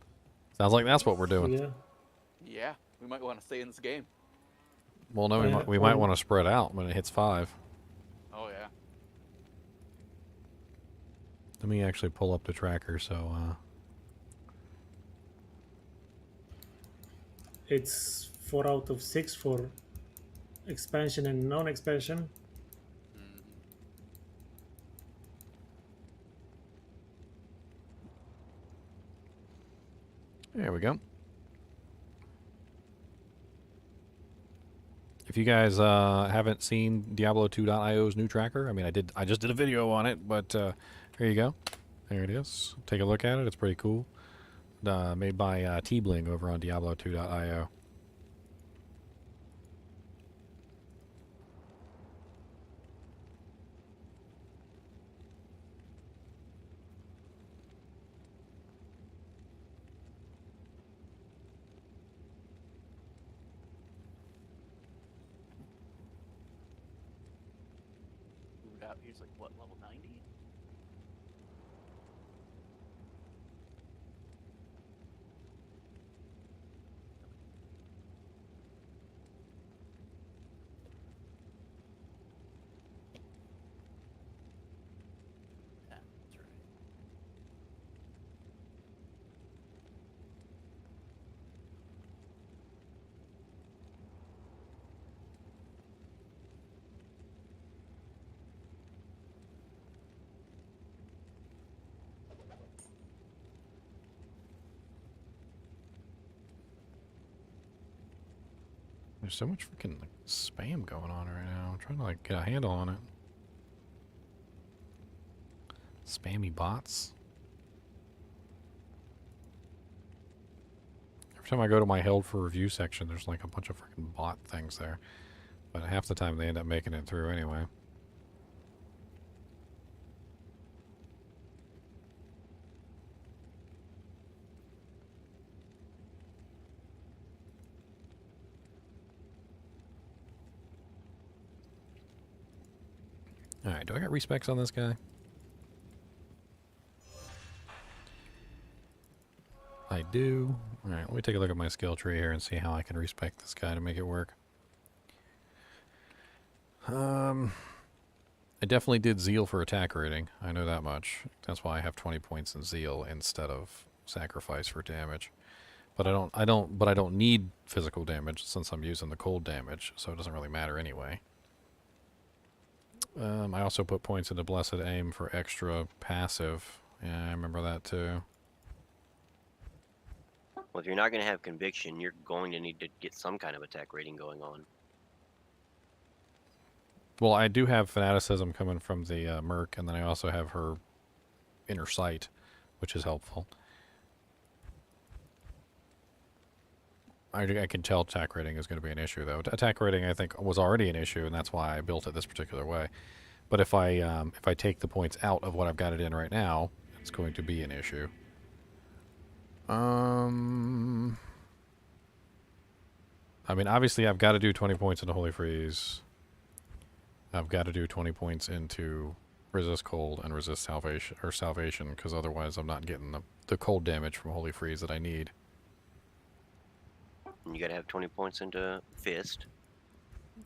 Sounds like that's what we're doing. Yeah. Yeah, we might want to stay in this game. Well, no, we might want to spread out when it hits 5. Oh yeah. Let me actually pull up the tracker, so, It's 4 out of 6 for expansion and non-expansion. There we go. If you guys haven't seen Diablo2.io's new tracker, I mean, I just did a video on it, but here you go. There it is. Take a look at it. It's pretty cool. Made by T-Bling over on Diablo2.io. He's like what, level 90? Yeah, that's right. There's so much freaking like, spam going on right now. I'm trying to like get a handle on it. Spammy bots. Every time I go to my held for review section, there's like a bunch of freaking bot things there. But half the time they end up making it through anyway. Alright, do I got respecs on this guy? I do. Alright, let me take a look at my skill tree here and see how I can respec this guy to make it work. I definitely did Zeal for attack rating. I know that much. That's why I have 20 points in Zeal instead of Sacrifice for damage. But I don't need physical damage since I'm using the cold damage, so it doesn't really matter anyway. I also put points into Blessed Aim for extra passive. Yeah, I remember that too. Well, if you're not going to have conviction, you're going to need to get some kind of attack rating going on. Well, I do have Fanaticism coming from the Merc, and then I also have her Inner Sight, which is helpful. I can tell attack rating is going to be an issue, though. Attack rating, I think, was already an issue, and that's why I built it this particular way. But if I take the points out of what I've got it in right now, it's going to be an issue. I mean, obviously, I've got to do 20 points into Holy Freeze. I've got to do 20 points into resist cold and resist salvation, because otherwise I'm not getting the cold damage from Holy Freeze that I need. And you gotta have 20 points into Fist.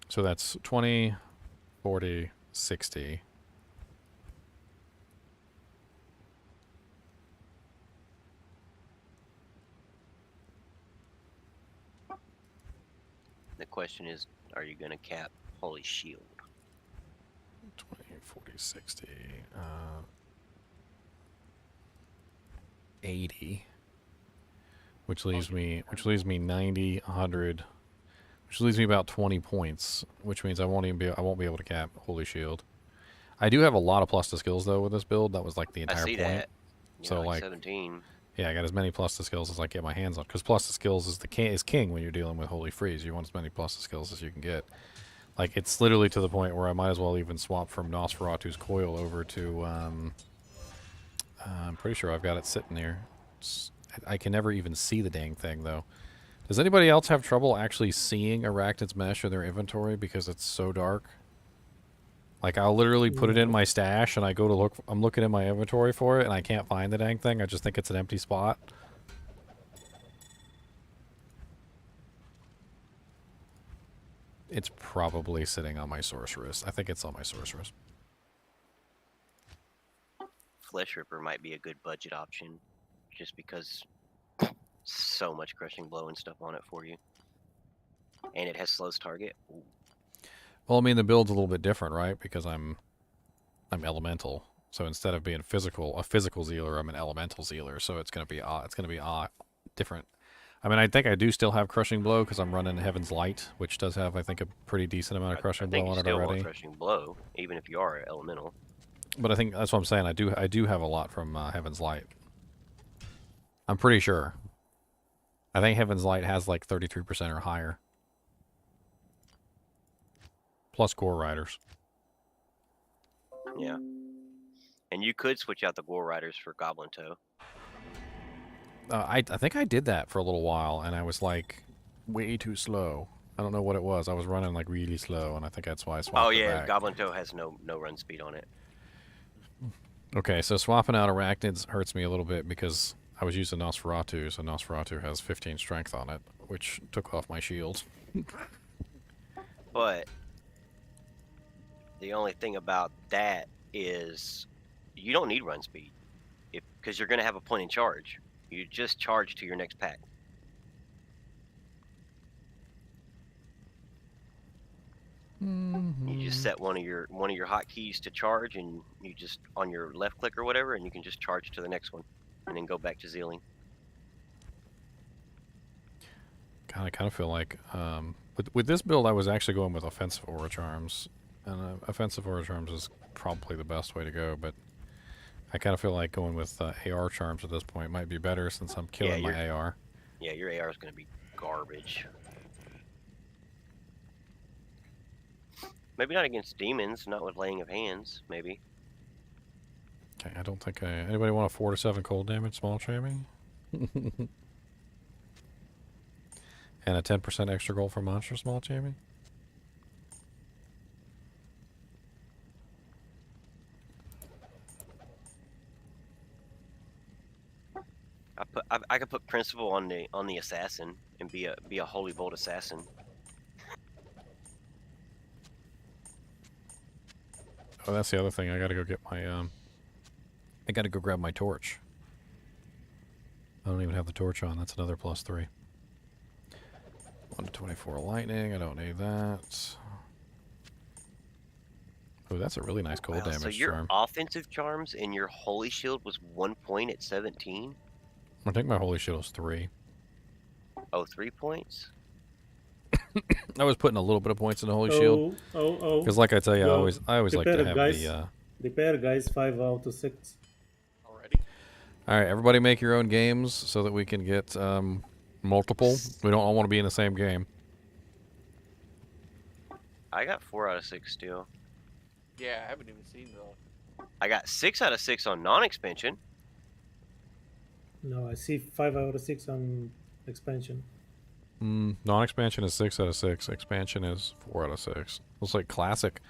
So that's 20, 40, 60. The question is, are you gonna cap Holy Shield? 20, 40, 60. 80. Which leaves me 90, 100, which leaves me about 20 points, which means I won't be able to cap Holy Shield. I do have a lot of plus to skills though with this build. That was like the entire I see point. that. Yeah, So like like 17. yeah, I got as many plus to skills as I get my hands on, because plus to skills is king when you're dealing with Holy Freeze. You want as many plus to skills as you can get. Like it's literally to the point where I might as well even swap from Nosferatu's coil over to I'm pretty sure I've got it sitting there. I can never even see the dang thing, though. Does anybody else have trouble actually seeing Arachnid's Mesh in their inventory because it's so dark? Like, I'll literally put it in my stash, and I go to look... I'm looking in my inventory for it, and I can't find the dang thing. I just think it's an empty spot. It's probably sitting on my Sorceress. I think it's on my Sorceress. Flesh Ripper might be a good budget option, just because so much crushing blow and stuff on it for you, and it has slows target. Ooh. Well, I mean, the build's a little bit different, right? Because I'm elemental, so instead of being a physical Zealer, I'm an elemental Zealer. So it's gonna be different. I mean, I think I do still have crushing blow because I'm running Heaven's Light, which does have, I think, a pretty decent amount of crushing blow on it already. Want crushing blow, even if you are elemental. But I think that's what I'm saying. I do have a lot from Heaven's Light. I'm pretty sure. I think Heaven's Light has like 33% or higher. Plus Gore Riders. Yeah. And you could switch out the Gore Riders for Goblin Toe. I think I did that for a little while, and I was like way too slow. I don't know what it was. I was running like really slow, and I think that's why I swapped it back. Goblin Toe has no run speed on it. Okay, so swapping out Arachnids hurts me a little bit because I was using Nosferatu, so Nosferatu has 15 strength on it, which took off my shield. But the only thing about that is you don't need run speed, because you're going to have a point in charge. You just charge to your next pack. You just set one of your hotkeys to charge, and you just on your left click or whatever, and you can just charge to the next one, and then go back to Zealing. God, I kind of feel like with this build, I was actually going with offensive aura charms, and offensive aura charms is probably the best way to go. But I kind of feel like going with AR charms at this point might be better since I'm killing my AR. Yeah, your AR is going to be garbage. Maybe not against demons, not with laying of hands, maybe. Okay, I don't think anybody want a 4 to 7 cold damage small chamois? And a 10% extra gold for monster small chamois? I could put principal on the assassin and be a holy bolt assassin. Oh, that's the other thing. I gotta go get my I gotta go grab my torch. I don't even have the torch on. That's another +3. 1 to 24 lightning. I don't need that. Oh, that's a really nice cold damage so your charm. offensive charms and your holy shield was 1 point at 17. I think my holy shield is 3. Oh, 3 points. I was putting a little bit of points in the holy shield. Because like I tell you, I always like to have the repair guys 5 out of 6. Already? All right, everybody make your own games so that we can get multiple. We don't all want to be in the same game. I got 4 out of 6 still. Yeah, I haven't even seen the... I got 6 out of 6 on non-expansion. No, I see 5 out of 6 on expansion. Non-expansion is 6 out of 6. Expansion is 4 out of 6. Looks like classic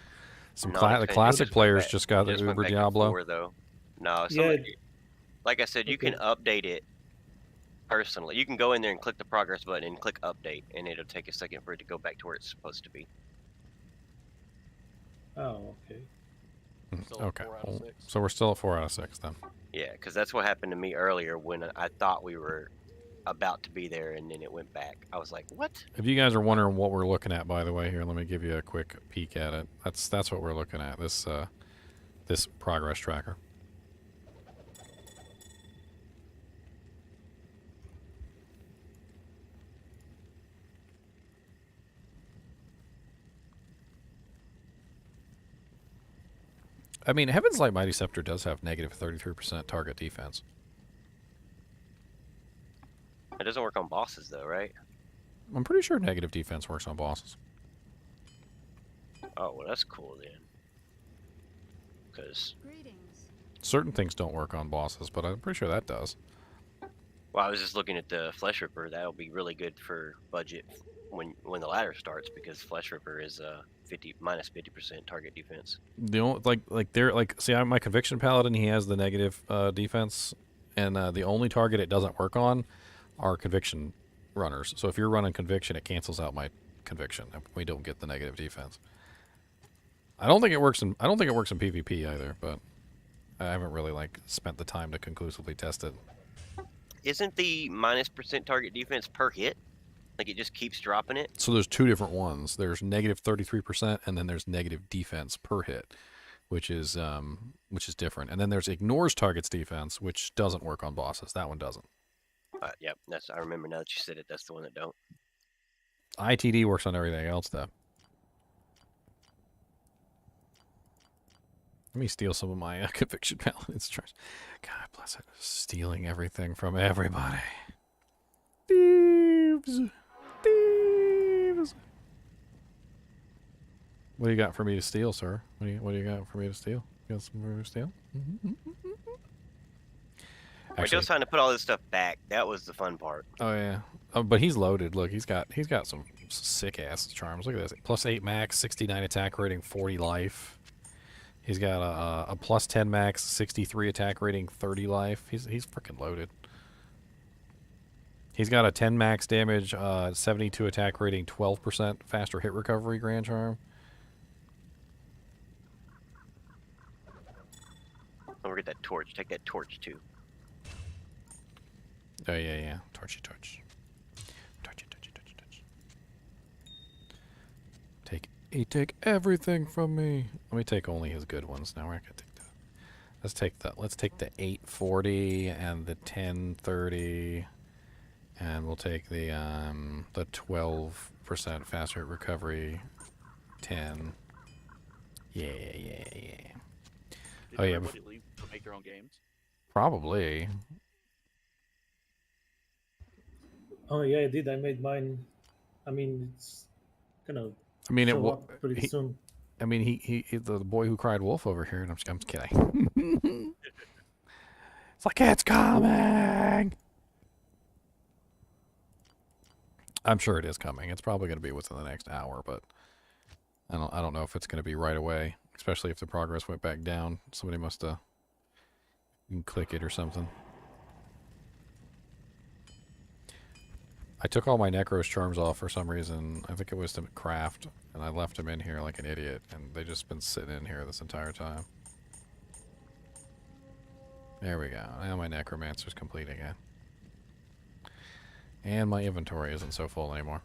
Some not the classic players just got the went Uber back to Diablo. 4, though. No, Yeah. like I said, you can update it personally. You can go in there and click the progress button and click update, and it'll take a second for it to go back to where it's supposed to be. Oh, okay. Still at Okay, 4 out of well, 6. so we're still at 4 out of 6 then. Yeah, because that's what happened to me earlier when I thought we were about to be there, and then it went back. I was like, what? If you guys are wondering what we're looking at, by the way, here, let me give you a quick peek at it. That's what we're looking at. This progress tracker. I mean, Heaven's Light Mighty Scepter does have negative 33% target defense. It doesn't work on bosses, though, right? I'm pretty sure negative defense works on bosses. Oh, well, that's cool then. Because, Greetings. Certain things don't work on bosses, but I'm pretty sure that does. well, I was just looking at the Flesh Ripper. That'll be really good for budget when the ladder starts, because Flesh Ripper is minus 50% target defense. The only see, I'm my Conviction Paladin. He has the negative defense, and the only target it doesn't work on are Conviction runners. So if you're running Conviction, it cancels out my Conviction. We don't get the negative defense. I don't think it works in PvP either, but I haven't really spent the time to conclusively test it. Isn't the minus % target defense per hit? Like, it just keeps dropping it? So there's two different ones. There's negative 33%, and then there's negative defense per hit, which is different. And then there's ignores targets defense, which doesn't work on bosses. That one doesn't. Yep, I remember now that you said it. That's the one that don't. ITD works on everything else, though. Let me steal some of my Conviction Paladin's trash. God bless it. Stealing everything from everybody. Thieves! Thieves! What do you got for me to steal, sir? What do you got for me to steal? You got something for me to steal? We're just trying to put all this stuff back. That was the fun part. Oh yeah, but he's loaded. Look, he's got some sick ass charms. Look at this: +8 max, 69 attack rating, 40 life. He's got a +10 max, 63 attack rating, 30 life. He's freaking loaded. He's got a 10 max damage, 72 attack rating, 12% faster hit recovery grand charm. Don't forget that torch. Take that torch too. Oh yeah. Torchy torch. Torchy. Take everything from me. Let me take only his good ones. Now we're not gonna take that. Let's take the 840 and the 1030, and we'll take the 12% faster recovery. 10. Yeah. Did Oh, yeah, everybody leave to make their own games? Probably. Oh yeah, I did. I made mine. I mean, it's gonna I mean, show up pretty he, soon. I mean, he the boy who cried wolf over here, and I'm just kidding. It's like, it's coming. I'm sure it is coming. It's probably going to be within the next hour, but I don't know if it's going to be right away, especially if the progress went back down. Somebody must have, you can click it or something. I took all my Necro's charms off for some reason. I think it was to craft, and I left them in here like an idiot, and they just been sitting in here this entire time. There we go. Now my Necromancer's complete again. And my inventory isn't so full anymore.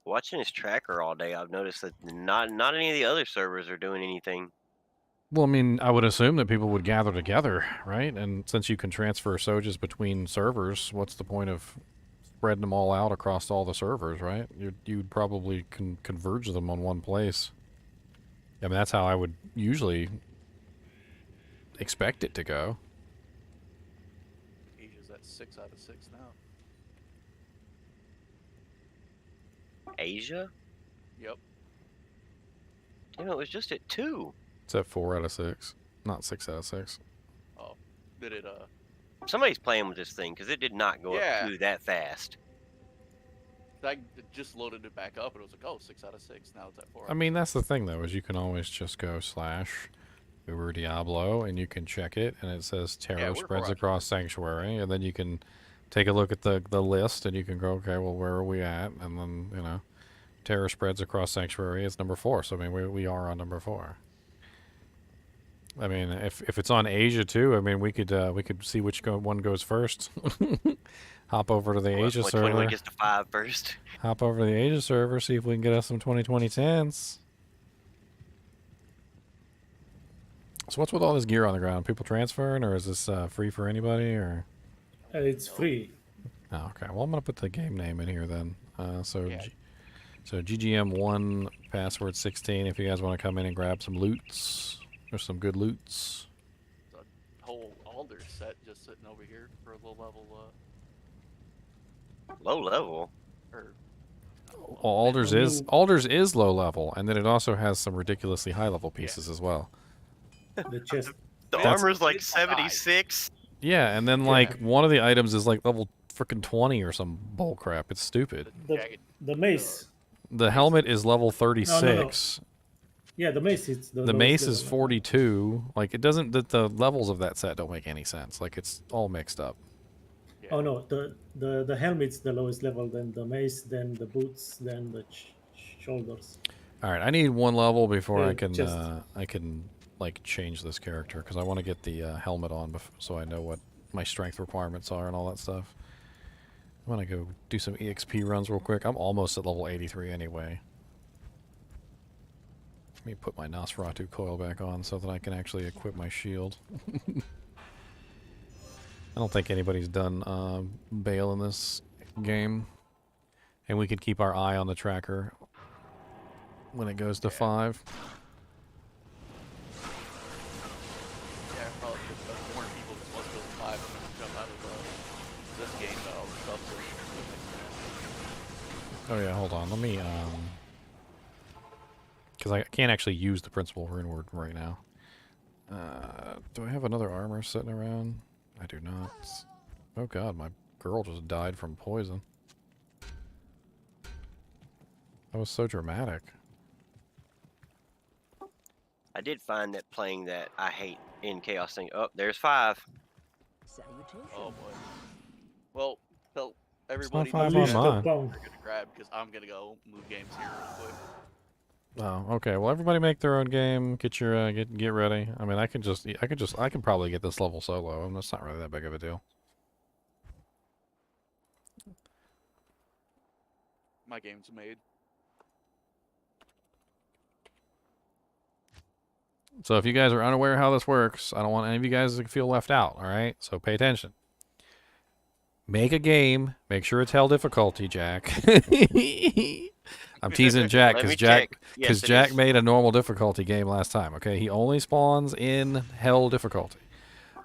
Watching his tracker all day, I've noticed that not any of the other servers are doing anything. Well, I mean, I would assume that people would gather together, right? And since you can transfer Sojas between servers, what's the point of spreading them all out across all the servers, right? You'd probably converge them on one place. I mean, that's how I would usually expect it to go. Asia's at 6 out of 6 now. Asia? Yep. You know, it was just at 2. It's at 4 out of 6, not 6 out of 6. Oh. that it Somebody's playing with this thing because it did not go Yeah. up to that fast. I just loaded it back up and it was like, oh, 6 out of 6. Now it's at 4. I mean, that's the thing, though, is you can always just go / Uber Diablo, and you can check it, and it says Tarot we're spreads correct. across Sanctuary, and then you can take a look at the list, and you can go, okay, well, where are we at? And then, you know, Terror spreads across Sanctuary is number 4, so I mean, we are on number 4. I mean, if it's on Asia too, I mean, we could see which one goes first. Hop over to the Asia Which one server. gets to 5 first? Hop over to the Asia server, see if we can get us some 2020 10s. So what's with all this gear on the ground? People transferring, or is this free for anybody, or? It's free. Oh, okay. Well, I'm gonna put the game name in here then. So Yeah. so GGM1 password 16. If you guys want to come in and grab some loots, there's some good loots. The whole alder set just sitting over here for a low level. Low level. Or Well, Alders is low level, and then it also has some ridiculously high level pieces as well. The chest. The That's- armor's like It's my eye. 76. Yeah, and then like one of the items is like level freaking 20 or some bull crap. It's stupid. The mace. The helmet is level 36. Yeah, the mace is the The lowest mace is level. 42. Like it doesn't. The levels of that set don't make any sense. Like it's all mixed up. Oh no, the helmet's the lowest level, then the mace, then the boots, then the shoulders. All right, I need one level before I can just- like change this character because I want to get the helmet on so I know what my strength requirements are and all that stuff. I want to go do some EXP runs real quick. I'm almost at level 83 anyway. Let me put my Nosferatu coil back on so that I can actually equip my shield. I don't think anybody's done Bale in this game. And we could keep our eye on the tracker when it goes to 5. Yeah, probably just warn people that once goes 5 and jump out of this game that all the stuff. Oh yeah, hold on. Let me because I can't actually use the principal rune word right now. Do I have another armor sitting around? I do not. Oh god, my girl just died from poison. That was so dramatic. I did find that playing that I hate in Chaos thing. Oh, there's 5. Oh boy. Well, tell not everybody 5 knows on that mine. Bomb. they're gonna grab because I'm gonna go move games here real quick. Oh, okay. Well, everybody make their own game. Get your get ready. I mean, I can probably get this level solo. And that's not really that big of a deal. My game's made. So if you guys are unaware how this works, I don't want any of you guys to feel left out, all right? So pay attention. Make a game. Make sure it's hell difficulty, Jack. I'm teasing Jack Let me because check. Yes, it Jack is. made a normal difficulty game last time, okay? He only spawns in hell difficulty.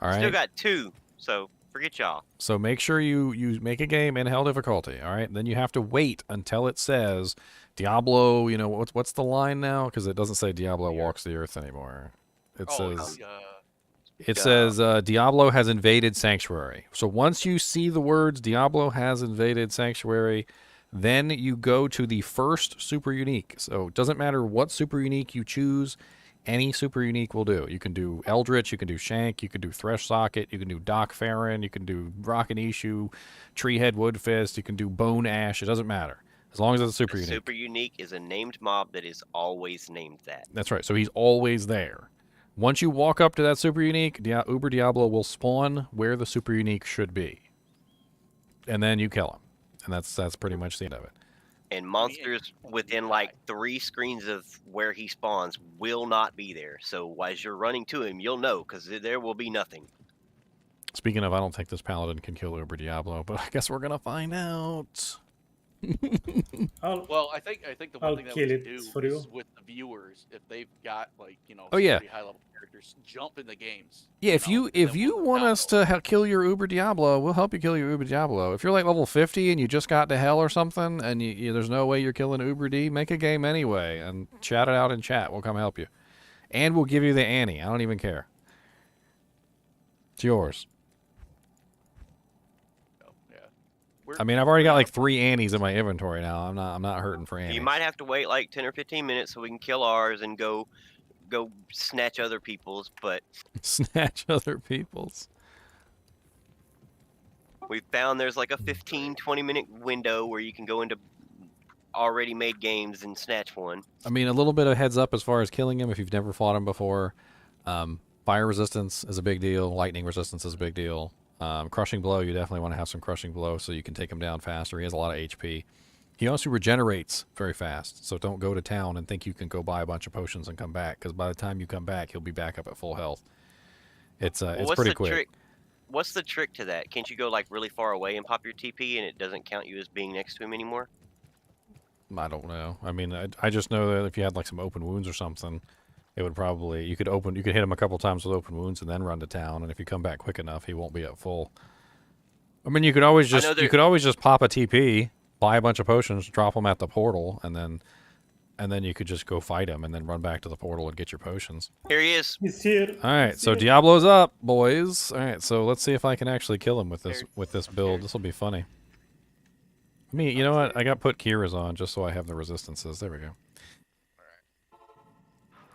All right? Still got 2, so forget y'all. So make sure you make a game in hell difficulty, all right? Then you have to wait until it says Diablo, you know, what's the line now? Because it doesn't say Diablo walks the earth anymore. It says Diablo has invaded Sanctuary. So once you see the words Diablo has invaded Sanctuary, then you go to the first super unique. So it doesn't matter what super unique you choose, any super unique will do. You can do Eldritch, you can do Shank, you can do Thresh Socket, you can do Doc Farron, you can do Rocket Issue, Treehead Woodfist, you can do Bone Ash. It doesn't matter. As long as it's a super unique. Super unique is a named mob that is always named that. That's right. So he's always there. Once you walk up to that super unique, Uber Diablo will spawn where the super unique should be. And then you kill him. And that's pretty much the end of it. And monsters within like 3 screens of where he spawns will not be there. So as you're running to him, you'll know because there will be nothing. Speaking of, I don't think this paladin can kill Uber Diablo, but I guess we're going to find out. Well, I think the one I'll thing that kill we it can do for you. is with the viewers, if they've got like Oh, yeah. high level characters, jump in the games. Yeah, if know, you and then we'll want us download. to kill your Uber Diablo, we'll help you kill your Uber Diablo. If you're like level 50 and you just got to hell or something, and there's no way you're killing Uber D, make a game anyway and chat it out in chat. We'll come help you, and we'll give you the Annie. I don't even care. It's yours. Oh, yeah. I mean, I've already got like 3 Annies in my inventory now. I'm not hurting for Annies. You might have to wait like 10 or 15 minutes so we can kill ours and go snatch other people's, but Snatch other people's. we found there's like a 15-20 minute window where you can go into already made games and snatch one. I mean, a little bit of heads up as far as killing him if you've never fought him before. Fire resistance is a big deal. Lightning resistance is a big deal. Crushing blow, you definitely want to have some crushing blow so you can take him down faster. He has a lot of HP. He also regenerates very fast, so don't go to town and think you can go buy a bunch of potions and come back, because by the time you come back, he'll be back up at full health. It's pretty quick. What's the trick to that? Can't you go like really far away and pop your TP and it doesn't count you as being next to him anymore? I don't know. I mean, I just know that if you had like some open wounds or something, it would probably you could hit him a couple times with open wounds and then run to town, and if you come back quick enough, he won't be at full. I mean, you could always just pop a TP, buy a bunch of potions, drop them at the portal, and then you could just go fight him and then run back to the portal and get your potions. Here he is. He's here. All right, so Diablo's up, boys. All right, so let's see if I can actually kill him with this build. This will be funny. You know what? I got put Kira's on just so I have the resistances. There we go.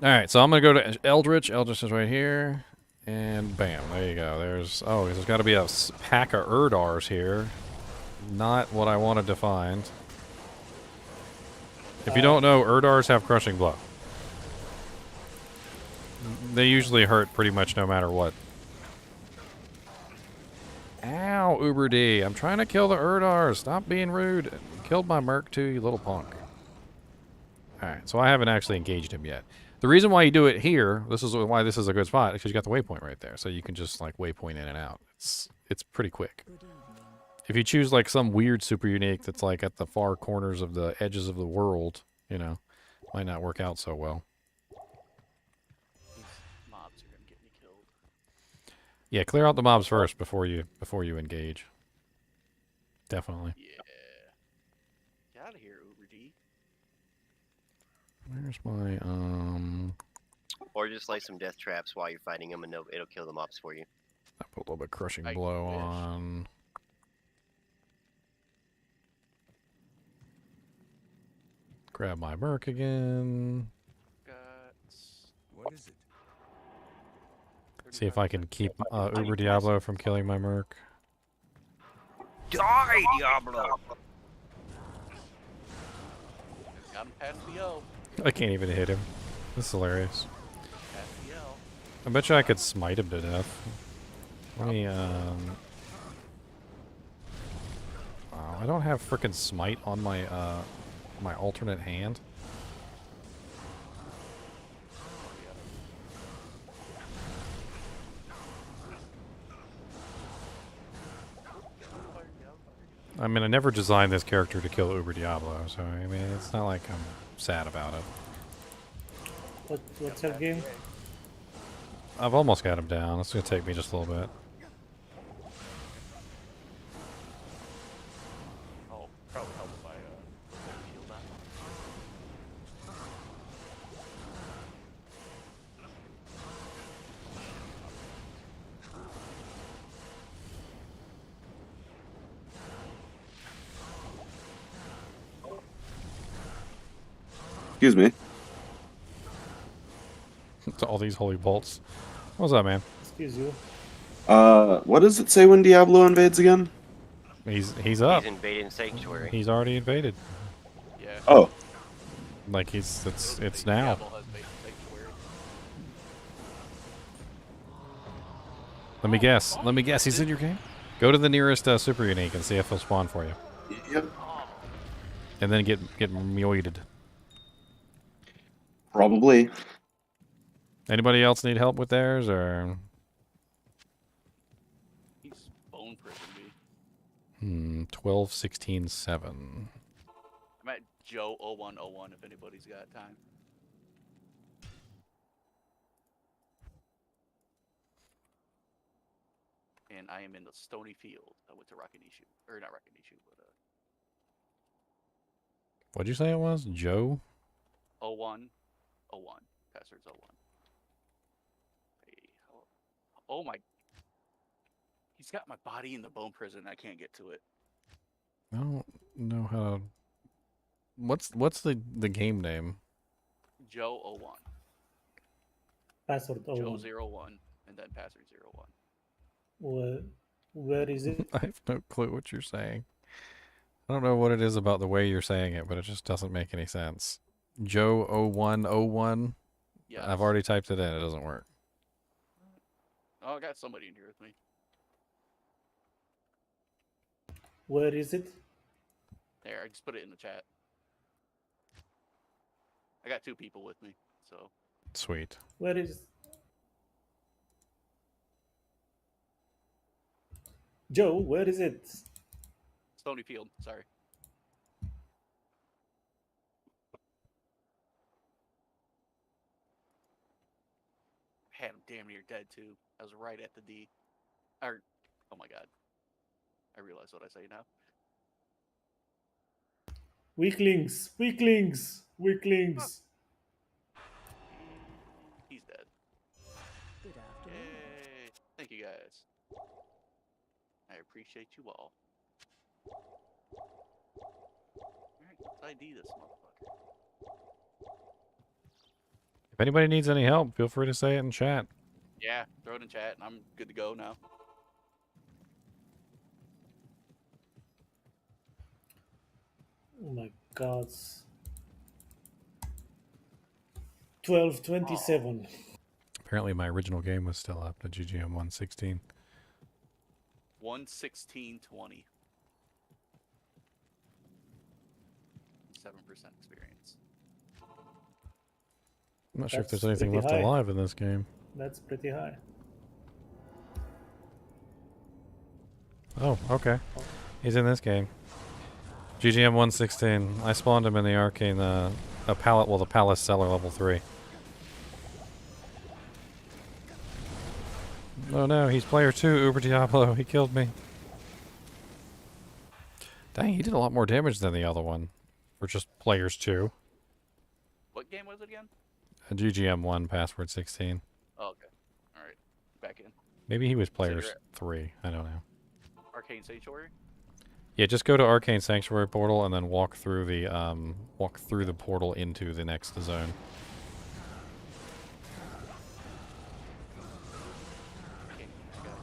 All right, so I'm gonna go to Eldritch. Eldritch is right here, and bam, there you go. There's got to be a pack of Urdars here. Not what I wanted to find. If you don't know, Urdars have crushing blow. They usually hurt pretty much no matter what. Ow, Uber D. I'm trying to kill the Urdars. Stop being rude. You killed my Merc too, you little punk. Alright, so I haven't actually engaged him yet. The reason why you do it here, this is why this is a good spot, is because you got the waypoint right there. So you can just like waypoint in and out. It's pretty quick. If you choose like some weird super unique that's like at the far corners of the edges of the world, you know, might not work out so well. These mobs are gonna get me killed. Yeah, clear out the mobs first before you engage. Definitely. Yeah. Get out of here, Uber D. Where's my Or just lay some death traps while you're fighting them and it'll kill the mobs for you. I put a little bit of crushing I blow wish. on. Grab my Merc again. What is it? See if I can keep Uber Diablo from killing my Merc. Die, Diablo! Got him past the O. I can't even hit him. This is hilarious. Past the L. I bet you I could smite him to death. Let me, wow, I don't have frickin' smite on my, my alternate hand. I mean, I never designed this character to kill Uber Diablo, so, I mean, it's not like I'm sad about it. What's your game? I've almost got him down. It's going to take me just a little bit. Oh, probably helped by shield down. Excuse me. To all these holy bolts. What's up, man? Excuse you. What does it say when Diablo invades again? He's up. He's invading Sanctuary. He's already invaded. Yeah. Oh, Like it's now. Diablo has made Sanctuary. Let me guess. Let me guess. He's in your game. Go to the nearest super unique and see if he'll spawn for you, yep. and then get moided. Probably. Anybody else need help with theirs, or He's bone prison me. 12, 16, 7. I'm at Joe 0101 if anybody's got time. And I am in the Stony Field. I went to Rakanishu. Or not Rakanishu, but What'd you say it was? Joe? 0101. Password's 01. Hey, hello. Oh my. He's got my body in the bone prison. I can't get to it. I don't know how. What's the game name? Joe 01. Password Joe 01. 01 and then password 01. Where is it? I have no clue what you're saying. I don't know what it is about the way you're saying it, but it just doesn't make any sense. Joe 0101. Yes. I've already typed it in. It doesn't work. Oh, I got somebody in here with me. Where is it? There, I just put it in the chat. I got 2 people with me, so. Sweet. Where is Joe? Where is it? Stony Field, sorry. Had him damn near dead too. I was right at the D. Or, oh my god. I realize what I say now. Weaklings, weaklings, weaklings. He's dead. Good afternoon. Yay! Thank you guys. I appreciate you all. Alright, let's ID this motherfucker. If anybody needs any help, feel free to say it in chat. Yeah, throw it in chat and I'm good to go now. Oh my God. 12:27. Apparently, my original game was still up. The GGM 116. 116.20. 7% experience. I'm not sure if there's That's anything pretty left high. alive in this game. That's pretty high. Oh, okay. He's in this game. GGM 116. I spawned him in the arcane, the palace cellar level 3. Oh no, he's player 2, Uber Diablo. He killed me. Dang, he did a lot more damage than the other one. For just players 2. What game was it again? A GGM 1, password 16. Oh, okay. Alright. Back in. Maybe he was So players you're 3. I don't know. Arcane Sanctuary? Yeah, just go to Arcane Sanctuary portal and then walk through the portal into the next zone. Okay, I got it.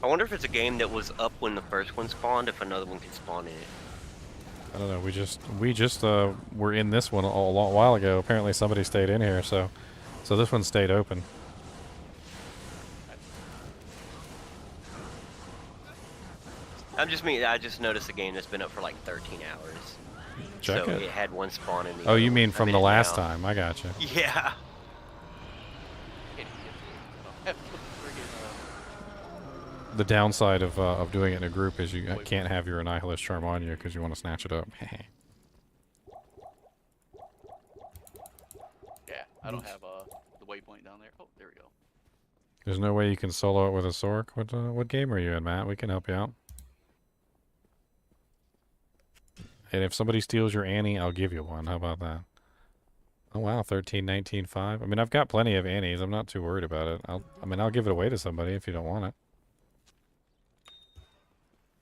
I wonder if it's a game that was up when the first one spawned, if another one can spawn in it. I don't know. We just were in this one a long while ago. Apparently somebody stayed in here, so this one stayed open. I just noticed a game that's been up for like 13 hours. Check so it. it had one spawn in the Oh, other you one. mean I'm from in the it last now. time? I gotcha. Yeah. Can't even get to it. I don't have the friggin', The downside of doing it in a group is you can't have your Annihilus Charm on you because you want to snatch it up. yeah, I don't have the waypoint down there. Oh, there we go. There's no way you can solo it with a Sork. What game are you in, Matt? We can help you out. And if somebody steals your Annie, I'll give you one. How about that? Oh wow, 13, 19, 5. I mean, I've got plenty of Annies. I'm not too worried about it. I'll give it away to somebody if you don't want it.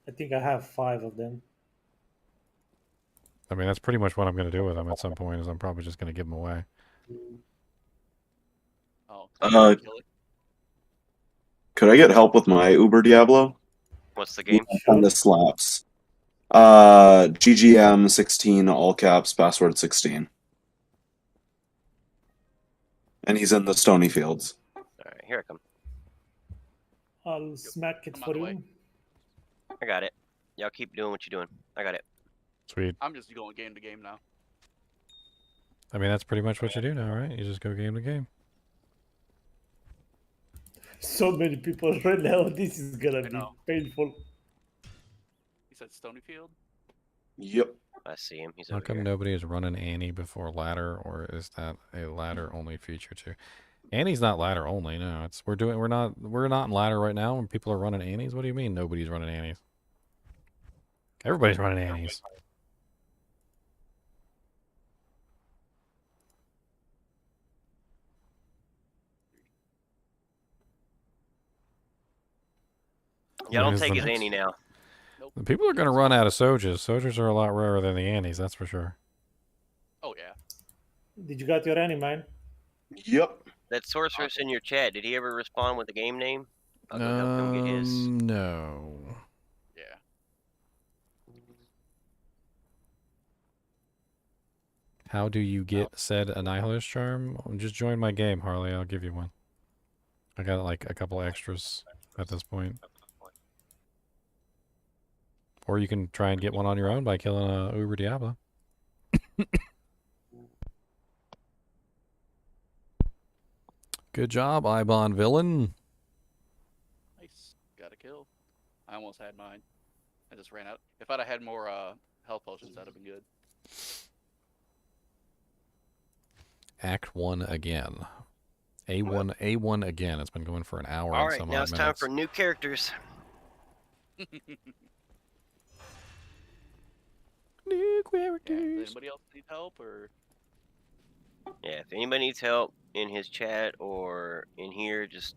I think I have 5 of them. I mean, that's pretty much what I'm going to do with them at some point. Is I'm probably just going to give them away. Oh, kill it. Could I get help with my Uber Diablo? What's the game? On the slaps. GGM 16, all caps, password 16. And he's in the Stony Fields. Alright, here I come. I'll smack it I'm on for the way. you. I got it. Y'all keep doing what you're doing. I got it. Sweet. I'm just going game to game now. I mean, that's pretty much what you do now, right? You just go game to game. So many people right now. This is gonna I be know. painful. You said Stonyfield? Yep. I see him. He's How over come here. nobody is running Annie before ladder, or is that a ladder only feature too? Annie's not ladder only. No, we're not in ladder right now. When people are running Annies, what do you mean nobody's running Annies? Everybody's running Annies. Yeah, When don't is take the his next- Annie now. Nope. The people are going to run out of Sojas. Sojas are a lot rarer than the Annies, that's for sure. Oh yeah. Did you got your Annie, man? Yep. That sorceress in your chat, did he ever respond with the game name? I'll go help him get his. No. Yeah. How do you get said Annihilator's Charm? Just join my game, Harley. I'll give you one. I got like a couple extras at this point. Or you can try and get one on your own by killing a Uber Diablo. Good job, Ibon Villain. Nice. Got a kill. I almost had mine. I just ran out. If I'd have had more health potions, that'd have been good. Act 1 again. A1 again. It's been going for an hour All and right, some now odd it's time minutes. for new characters. New Yeah. characters. Does anybody else need help or? Yeah, if anybody needs help in his chat or in here, just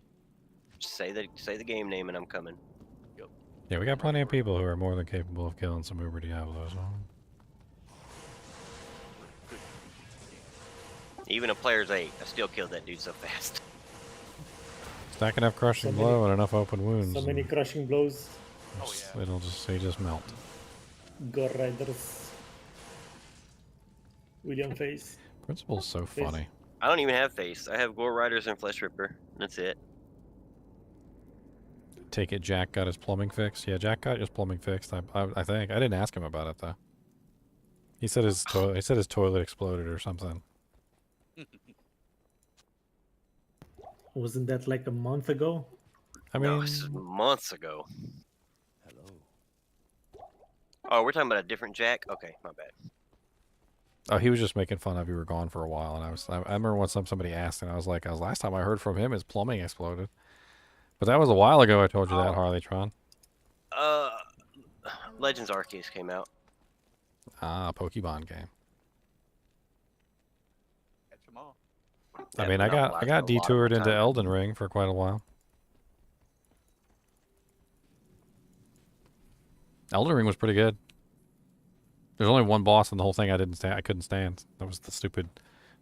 say the game name and I'm coming. Yeah, we got plenty of people who are more than capable of killing some Uber Diablos. Even a player's 8, I still killed that dude so fast. Stack enough crushing So blow many- and enough open wounds. So many and crushing blows. Oh yeah. It'll just melt. Gore Riders. William Face. Principal's so Face. funny. I don't even have face. I have Gore Riders and Flesh Ripper. That's it. Take it Jack got his plumbing fixed. Yeah, Jack got his plumbing fixed. I think. I didn't ask him about it though. He said his toilet exploded or something. Wasn't that like a month ago? I mean, No, this is months ago. Hello. Oh, we're talking about a different Jack? Okay, my bad. oh, he was just making fun of you were gone for a while, and I remember when somebody asked, and I was like, last time I heard from him, his plumbing exploded. But that was a while ago. I told you that, Harleytron. Legends Arceus came out. Ah, Pokemon game. Catch them all. I That mean, I got monopolized a lot of detoured my into time. Elden Ring for quite a while. Elden Ring was pretty good. There's only one boss in the whole thing I couldn't stand. That was the stupid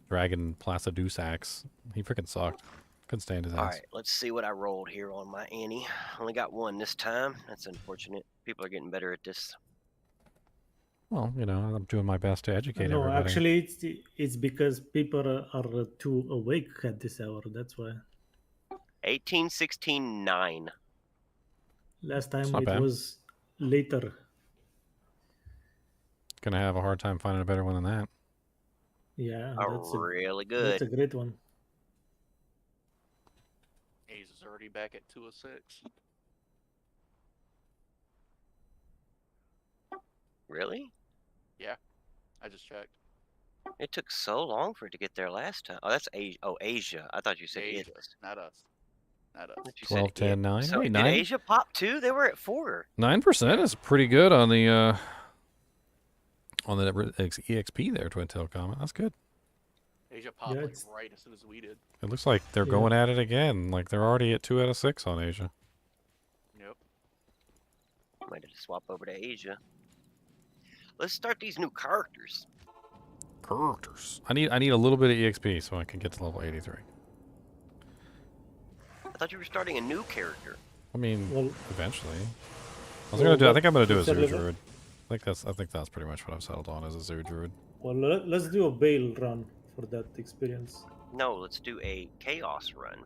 dragon Placidusax. He freaking sucked. Couldn't stand his ass. All right, let's see what I rolled here on my Annie. Only got one this time. That's unfortunate. People are getting better at this. Well, you know, I'm doing my best to educate No, everybody. actually, it's because people are too awake at this hour. That's why. 18, 16, 9. Last time not it bad. was later. Gonna have a hard time finding a better one than that. Yeah, Really that's good. a great one. Ace is already back at 206. Really? I just checked. It took so long for it to get there last time. Oh, that's Asia. Oh, Asia. I thought you said Asia, it. not us. Not us. I thought you 12, said 10, it. 9. So Hey, did 9. Asia pop too? They were at 4. 9% is pretty good on the EXP there, Twin Tail Comet. That's good. Asia popped Yeah, like it's- right as soon as we did. It looks like they're Yeah. going at it again. Like they're already at 2 out of 6 on Asia. Yep. Might have to swap over to Asia. Let's start these new characters. Characters. I need a little bit of EXP so I can get to level 83. I thought you were starting a new character. I mean, Well, eventually. I well, think I'm gonna do a you said Zoo level- Druid. I think that's pretty much what I've settled on as a Zoo Druid. well, let's do a bail run for that experience. No, let's do a chaos run.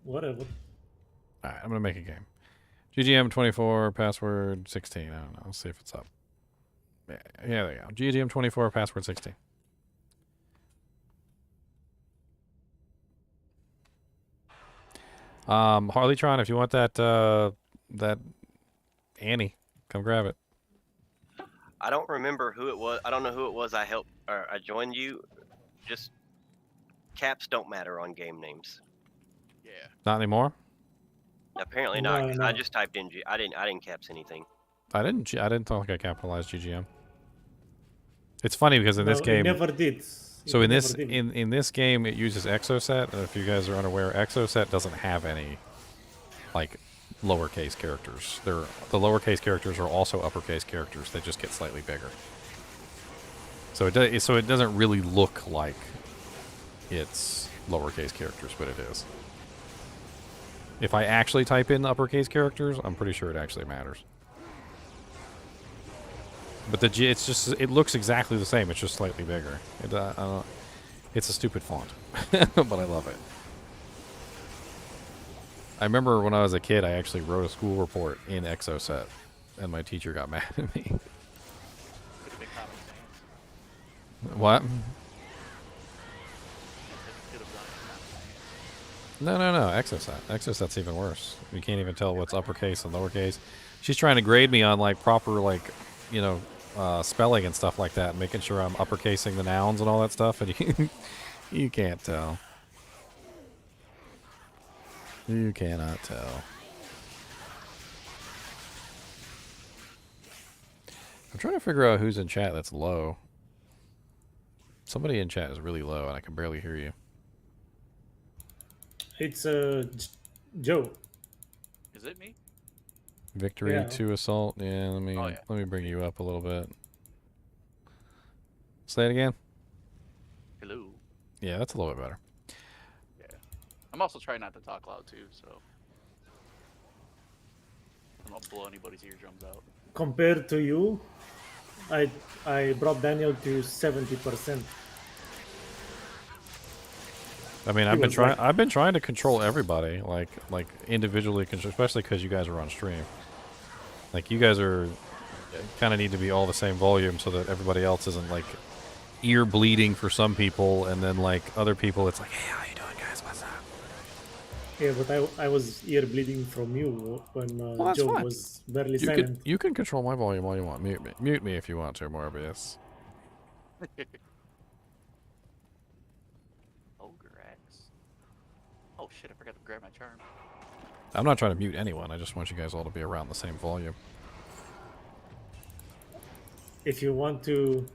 Whatever. Alright, I'm gonna make a game. GGM24, password 16. I don't know. Let's see if it's up. Yeah, there you go. GGM24, password 16. Harleytron, if you want that that Annie, come grab it. I don't remember who it was. I don't know who it was I helped or I joined you. Just caps don't matter on game names. Yeah. Not anymore. Apparently not. 'Cause I No. just typed in. I didn't caps anything. I didn't think I capitalized GGM. It's funny because in this No, game, it never did. so It in this never did. in this game it uses Exoset. And if you guys are unaware, Exoset doesn't have any like lowercase characters. The lowercase characters are also uppercase characters. They just get slightly bigger. So it doesn't really look like it's lowercase characters, but it is. If I actually type in uppercase characters, I'm pretty sure it actually matters. But it looks exactly the same. It's just slightly bigger. It's a stupid font, but I love it. I remember when I was a kid, I actually wrote a school report in Exocet, and my teacher got mad at me. Could have been Comic Sans. What? Could have done it in No. Comic Sans. Exocet. Exocet's even worse. You can't even tell what's uppercase and lowercase. She's trying to grade me on like proper spelling and stuff like that, making sure I'm uppercasing the nouns and all that stuff, and you can't tell. You cannot tell. I'm trying to figure out who's in chat that's low. Somebody in chat is really low, and I can barely hear you. It's Joe. Is it me? Victory Yeah. 2 assault. Yeah, let me bring you up a little bit. Say it again. Hello. Yeah, that's a little bit better. I'm also trying not to talk loud too, so I don't blow anybody's eardrums out. Compared to you, I brought Daniel to 70%. I mean, I've been trying to control everybody, like individually, especially because you guys are on stream. Like you guys are kind of need to be all the same volume so that everybody else isn't like ear bleeding for some people, and then like other people, it's like, hey, how you doing, guys? What's up? Yeah, but I was ear bleeding from you when that's Joe fine. was barely silent. You can control my volume all you want. Mute me if you want to, Morbius. Ogrex. Oh shit! I forgot to grab my charm. I'm not trying to mute anyone. I just want you guys all to be around the same volume. If you want to,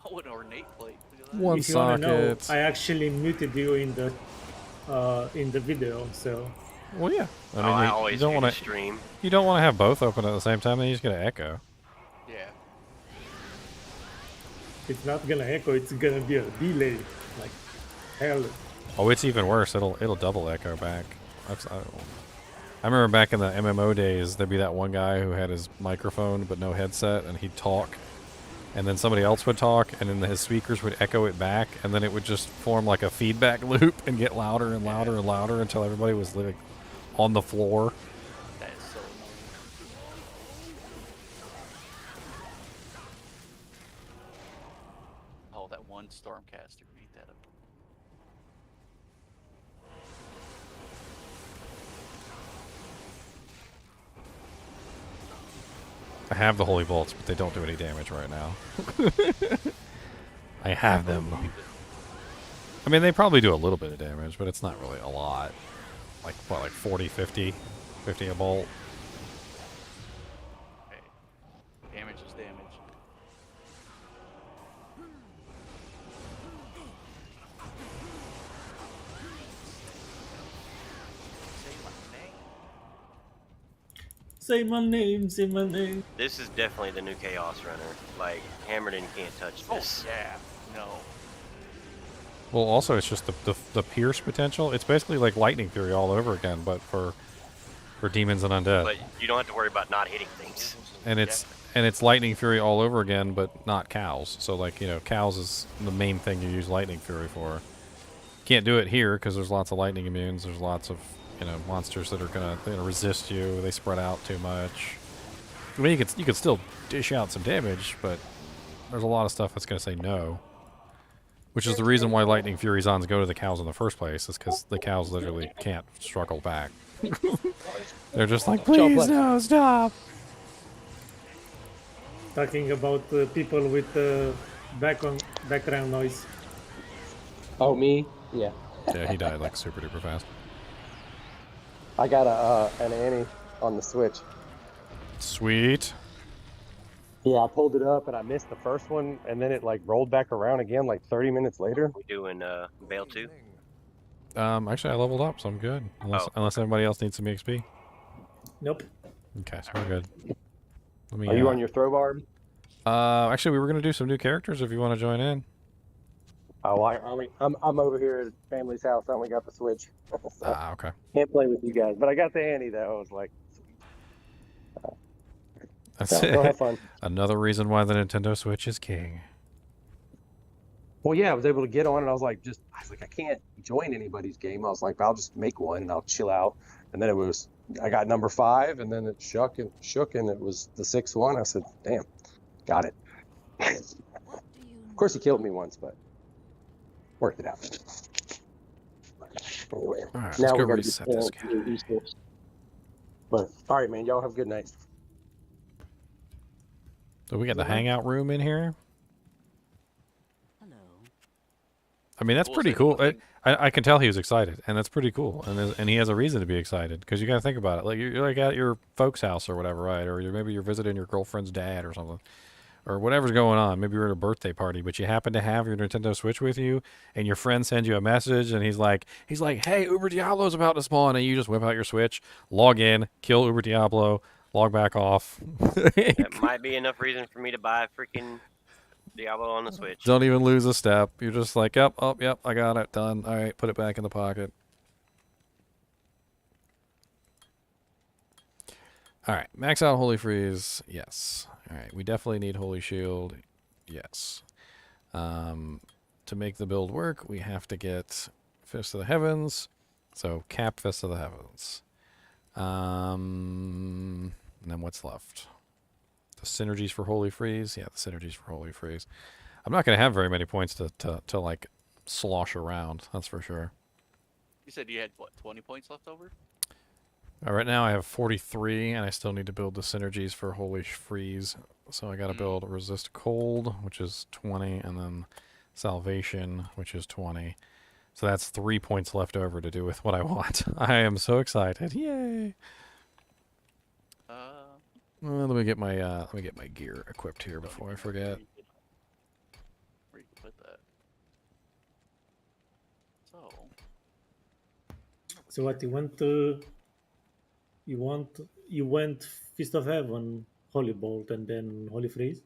Oh, an ornate plate. Look at that. One if you want to know, socket. I actually muted you in the video. So Well, yeah. I mean, I you always don't do want the to. stream. You don't want to have both open at the same time. Then you just get an echo. Yeah. it's not gonna echo. It's gonna be a delay, like hell. Oh, it's even worse. It'll double echo back. I remember back in the MMO days, there'd be that one guy who had his microphone but no headset, and he'd talk, and then somebody else would talk, and then his speakers would echo it back, and then it would just form like a feedback loop and get louder and louder and louder until everybody was living on the floor. That is so annoying. Oh, that one Stormcaster beat that up. I have the holy bolts, but they don't do any damage right now. I have them. I mean, they probably do a little bit of damage, but it's not really a lot. Like, what, like 40, 50? 50 a bolt? Hey, damage is damage. Say my name. Say my name. This is definitely the new Chaos Runner. Like, Hammerden can't touch Oh this. yeah. No. Well, also, it's just the pierce potential. It's basically like Lightning Fury all over again, but for demons and undead. But you don't have to worry about not hitting things. And it's Lightning Fury all over again, but not cows. So, like, cows is the main thing you use Lightning Fury for. Can't do it here because there's lots of lightning immunes. There's lots of monsters that are gonna resist you. They spread out too much. I mean, you could still dish out some damage, but there's a lot of stuff that's gonna say no. Which is the reason why Lightning Fury Zons go to the cows in the first place, is because the cows literally can't struggle back. They're just like, please no, stop. Talking about people with background noise. Oh, me? Yeah. Yeah, he died like super duper fast. I got an Annie on the Switch. Sweet. Yeah, I pulled it up and I missed the first one, and then it like rolled back around again like 30 minutes later. We doing Veil 2? Actually, I leveled up, so I'm good. Unless everybody else needs some EXP. Nope. Okay, so we're good. Let me, Are you on your throw bar? actually, we were gonna do some new characters if you want to join in. Oh, I'm over here at family's house. I only got the Switch, so Okay. can't play with you guys. But I got the Annie though. I was like, That's so, it. go have fun. Another reason why the Nintendo Switch is king. Well, yeah, I was able to get on, and I was like, I can't join anybody's game. I was like, I'll just make one and I'll chill out. And then I got number 5, and then it shook, and it was the 6th one. I said, damn, got it. Of course, he killed me once, but worked it out. Anyway, All right, now let's go we got reset this guy. But all right, man, y'all have a good night. So we got the hangout room in here. Hello. I mean, that's Cool, pretty so cool. looking- I can tell he was excited, and that's pretty cool. And he has a reason to be excited because you got to think about it. Like you're like at your folks' house or whatever, right? Or maybe you're visiting your girlfriend's dad or something, or whatever's going on. Maybe you're at a birthday party, but you happen to have your Nintendo Switch with you, and your friend sends you a message, and he's like, "Hey, Uber Diablo's about to spawn," and you just whip out your Switch, log in, kill Uber Diablo, log back off. That might be enough reason for me to buy a freaking Diablo on the Switch. Don't even lose a step. You're just like, yep, I got it, done. All right, put it back in the pocket. All right, max out Holy Freeze, yes. All right, we definitely need Holy Shield, yes. To make the build work, we have to get Fist of the Heavens, so cap Fist of the Heavens. And then what's left? The synergies for Holy Freeze? Yeah, the synergies for Holy Freeze. I'm not going to have very many points to like slosh around, that's for sure. You said you had what, 20 points left over? Right now I have 43, and I still need to build the synergies for Holy Freeze. So I got to build Resist Cold, which is 20, and then Salvation, which is 20. So that's 3 points left over to do with what I want. I am so excited! Yay! Let me get my gear equipped here before I forget. Where you can put that. So. So what you went Fist of Heaven, Holy Bolt, and then Holy Freeze.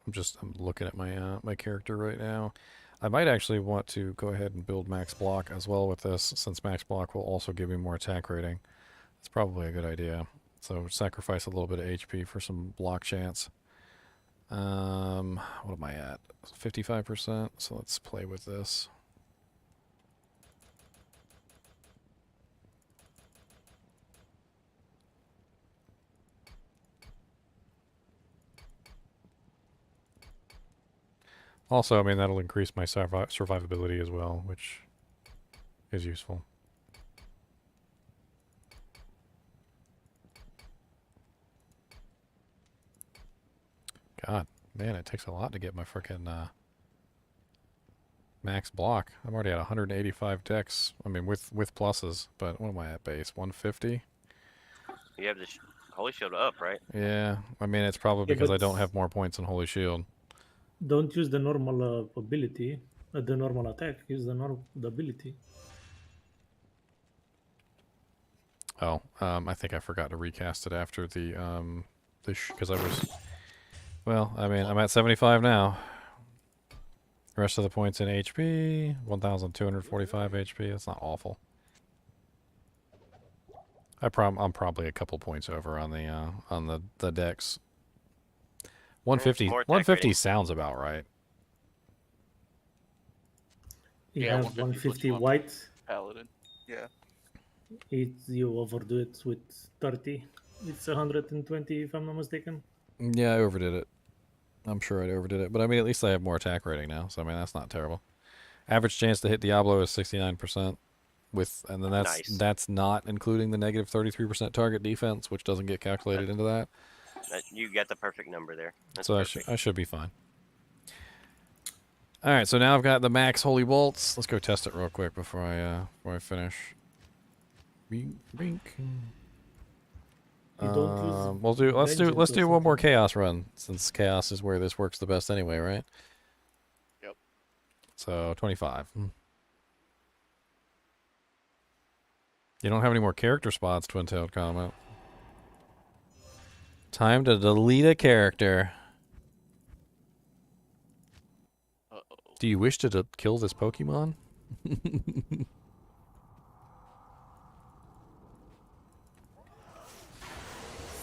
I'm looking at my my character right now. I might actually want to go ahead and build max block as well with this, since max block will also give me more attack rating. It's probably a good idea. So sacrifice a little bit of HP for some block chance. What am I at? 55%. So let's play with this. Also, I mean, that'll increase my survivability as well, which is useful. God, man, it takes a lot to get my frickin' max block. I'm already at 185 dex. I mean, with pluses, but what am I at base? 150? You have the Holy Shield up, right? Yeah, I mean, it's probably Yeah, because I but don't have more points in Holy Shield. don't use the normal ability, the normal attack. Use the ability. Oh, I think I forgot to recast it after the because I was. Well, I mean, I'm at 75 now. Rest of the points in HP, 1,245 HP. That's not awful. I'm probably a couple points over on the dex. 150. more attack 150 rating. sounds about right. You Yeah, have 150 150 plus white. Paladin. Yeah. You overdo it with 30. It's 120 if I'm not mistaken. Yeah, I overdid it. I'm sure I overdid it, but I mean, at least I have more attack rating now, so I mean, that's not terrible. Average chance to hit Diablo is 69%, and then that's not including the negative 33% target defense, which doesn't get calculated into that. You got the perfect number there. That's So perfect. I should be fine. All right, so now I've got the max holy bolts. Let's go test it real quick before I finish. Bink. Let's do one more chaos run, since chaos is where this works the best anyway, right? Yep. So 25. You don't have any more character spots, Twin-tailed comment. Time to delete a character. Uh-oh. Do you wish to kill this Pokemon?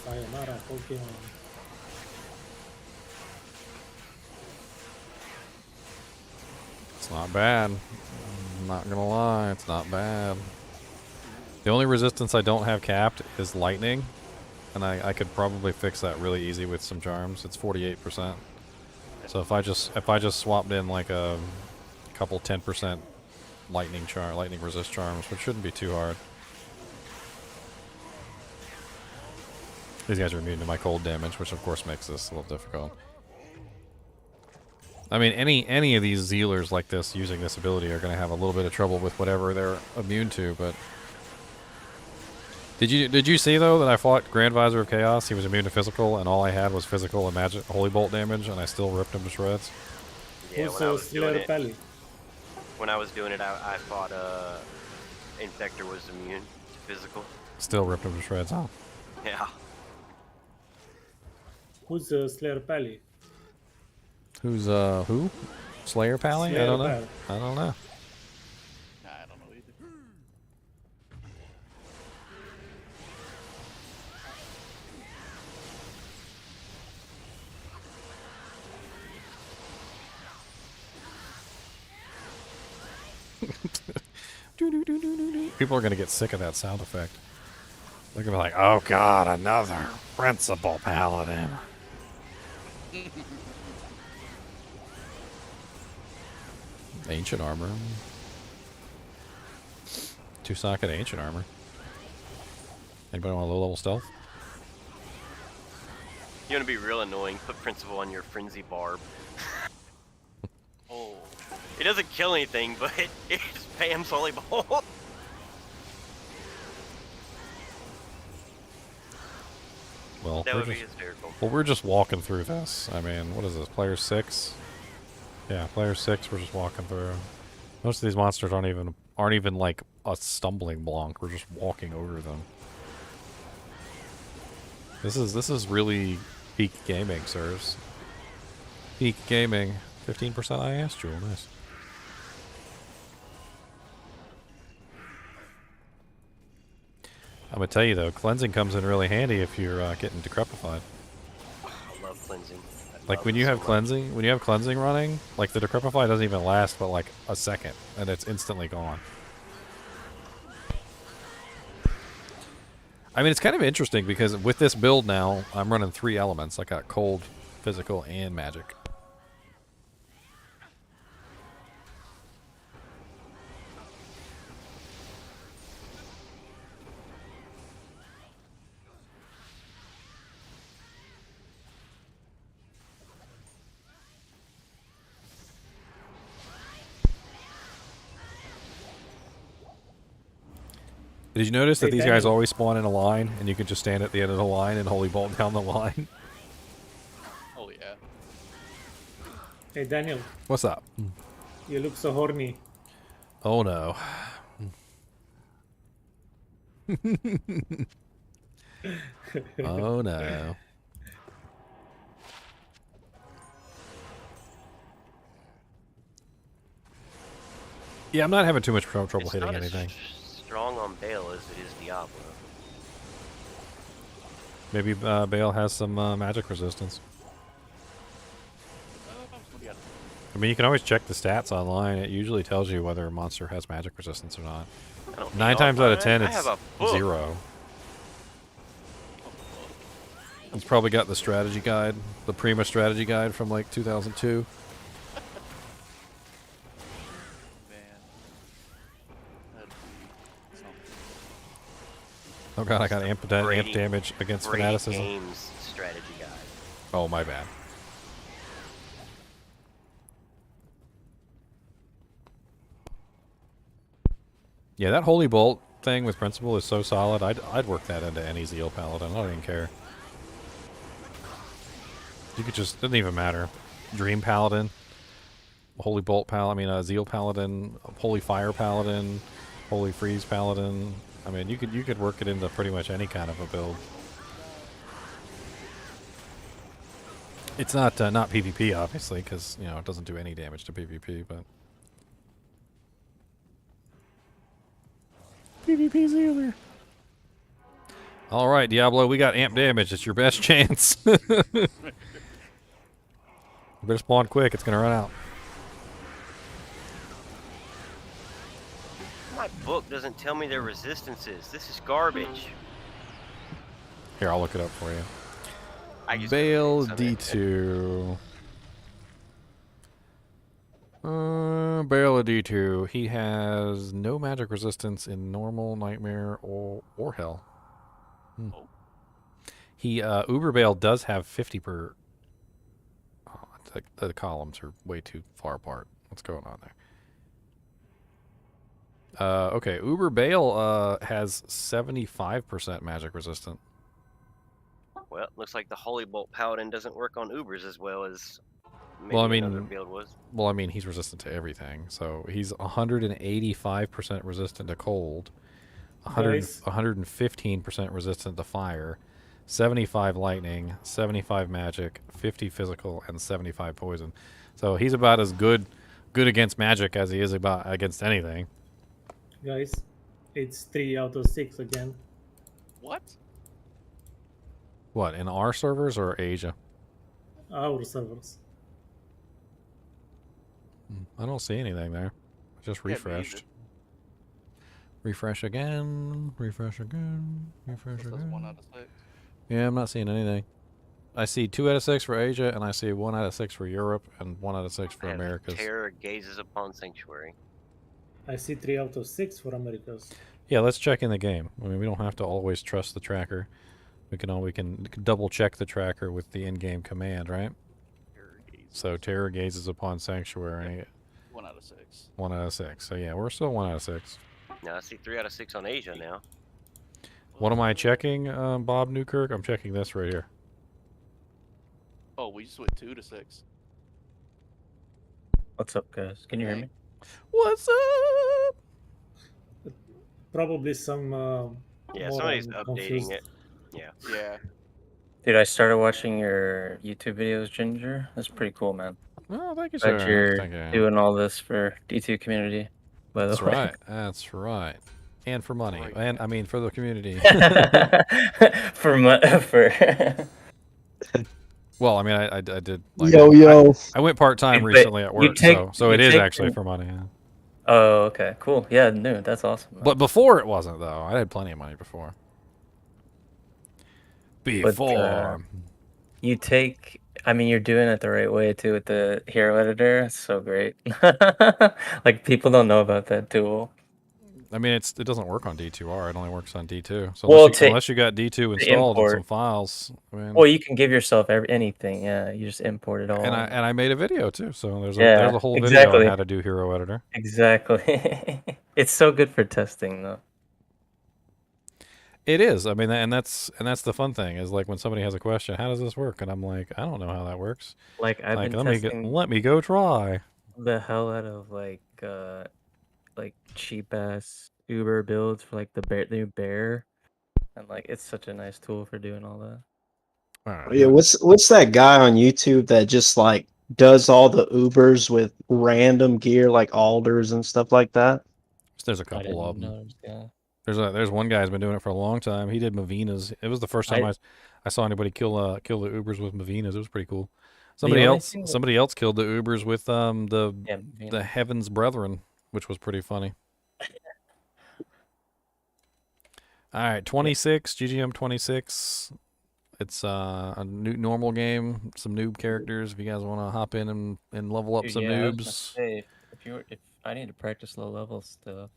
Sayonara, Pokemon. It's not bad. I'm not gonna lie, it's not bad. The only resistance I don't have capped is lightning, and I could probably fix that really easy with some charms. It's 48%. So if I just swapped in like a couple 10% lightning resist charms, which shouldn't be too hard. These guys are immune to my cold damage, which of course makes this a little difficult. I mean, any of these Zealers like this using this ability are going to have a little bit of trouble with whatever they're immune to. But did you see though that I fought Grand Visor of Chaos? He was immune to physical, and all I had was physical and magic holy bolt damage, and I still ripped him to shreds. Yeah, when I was doing it, Pally? when I was doing it, I fought Infector was immune to physical. Still ripped him to shreds. Huh? Yeah. Who's Slayer Pally? Who's who? Slayer Pally? I Slayer don't know. Pally. I don't know. Nah, I don't know either. People are gonna get sick of that sound effect. They're gonna be like, "Oh God, another Principal Paladin." Ancient armor. 2-socket ancient armor. Anybody want a low-level stealth? You want to be real annoying? Put Principal on your Frenzy Barb. Oh, It doesn't kill anything, but it spams Holy Bolt. Well, That we're would be just, hysterical. well, we're just walking through this. I mean, what is this? Player 6? Yeah, player 6. We're just walking through. Most of these monsters aren't even like a stumbling block. We're just walking over them. This is really peak gaming, sirs. Peak gaming. 15% IS, Jewel. Nice. I'm gonna tell you though, cleansing comes in really handy if you're getting decrepified. I love cleansing. Like when you have cleansing running, like the decrepify doesn't even last but like a second, and it's instantly gone. I mean, it's kind of interesting because with this build now, I'm running 3 elements. I got cold, physical, and magic. Did you notice that Hey, these guys Daniel. always spawn in a line, and you can just stand at the end of the line and holy bolt down the line? oh yeah. Hey Daniel, What's up? you look so horny. Oh no. Oh no. Yeah, I'm not having too much trouble It's hitting not anything. as strong on Bale as it is Diablo. Maybe Bale has some magic resistance. I mean, you can always check the stats online. It usually tells you whether a monster has magic resistance or not. I don't 9 need times all out of that. 10, I it's have a book. 0. It's probably got the strategy guide, the Prima strategy guide from like 2002. Man. That'd be something. Oh god, I got amp Brady- damage against Brady fanaticism. Games strategy guide. Oh, my bad. Yeah, that Holy Bolt thing with Principle is so solid. I'd work that into any Zeal Paladin. I don't even care. You could just, doesn't even matter. Dream Paladin, Holy Bolt Paladin, Zeal Paladin, Holy Fire Paladin, Holy Freeze Paladin, I mean, you could work it into pretty much any kind of a build. It's not not PvP, obviously, because you know it doesn't do any damage to PvP, but PvP Zealer. All right, Diablo, we got amp damage. It's your best chance. You better spawn quick. It's gonna run out. My book doesn't tell me their resistances. This is garbage. Here, I'll look it up for you. I just Bale so that- D2. Bale of D2. He has no magic resistance in normal, nightmare, or hell. Oh. He Uber Bale does have 50 per. Oh, the columns are way too far apart. What's going on there? Okay, Uber Bale has 75% magic resistant. Well, looks like the Holy Bolt Paladin doesn't work on Ubers as well as maybe Well, I mean- another build was. Well, I mean, he's resistant to everything. So he's 185% resistant to cold, 115% resistant to fire, 75 lightning, 75 magic, 50 physical, and 75 poison. So he's about as good against magic as he is against anything. Guys, it's 3 out of 6 again. What? What, in our servers or Asia? Our servers. I don't see anything there. I just Yeah, me refreshed. either. Refresh again. Refresh again. Refresh This is again. 1 out of 6. Yeah, I'm not seeing anything. I see 2 out of 6 for Asia, and I see 1 out of 6 for Europe, and 1 out of 6 for And Americas. Terror gazes upon Sanctuary. I see 3 out of 6 for Americas. Yeah, let's check in the game. I mean, we don't have to always trust the tracker. We can double check the tracker with the in-game command, right? Terror gaze. So terror gazes upon Sanctuary. 1 out of 6. 1 out of 6. So yeah, we're still 1 out of 6. Now I see 3 out of 6 on Asia now. What am I checking, Bob Newkirk? I'm checking this right here. Oh, we just went 2 to 6. What's up, guys? Can you hear me? What's up? Probably some. Yeah, more somebody's I'm updating confused. it. Yeah. Yeah. Dude, I started watching your YouTube videos, Ginger. That's pretty cool, man. Oh, thank you, sir. That you're Thank you. doing all this for D2 community, by the That's way. right. That's right. And for money. Right. And I mean for the community. for Well, I mean, I did. Like, Yo. I went part time But recently at you work, take- so you it is take actually the- for money. Yeah. Oh, okay, cool. Yeah, no, that's awesome. man. But before it wasn't though. I had plenty of money before. Before. You take, I mean, you're doing it the right way too with the hero editor. It's so great. Like people don't know about that tool. I mean, it doesn't work on D2R. It only works on D2. So Well, unless you got D2 installed and some import. files, I mean, Well, you can give yourself anything. Yeah, you just import it all. and I made a video too. So there's Yeah, a whole video exactly. on how to do hero editor. Exactly. It's so good for testing though. It is. I mean, and that's the fun thing is like when somebody has a question, how does this work? And I'm like, I don't know how that works. Like I've Like been testing let me go try. the hell out of like cheap ass Uber builds for like the new bear, and like it's such a nice tool for doing all that. All right. Yeah, what's that guy on YouTube that just like does all the Ubers with random gear like alders and stuff like that? There's a I couple didn't of them. know. Yeah. There's one guy who's been doing it for a long time. He did Mavinas. It was the first time I- I saw anybody kill the Ubers with Mavinas. It was pretty cool. The Somebody only else thing that- somebody else killed the Ubers with Yeah, the Heaven's Brethren, which was pretty funny. All right, 26 GGM 26. It's a new normal game. Some noob characters. If you guys want to hop in and level up Dude, some yeah, I was gonna noobs, say, if I need to practice low level stuff.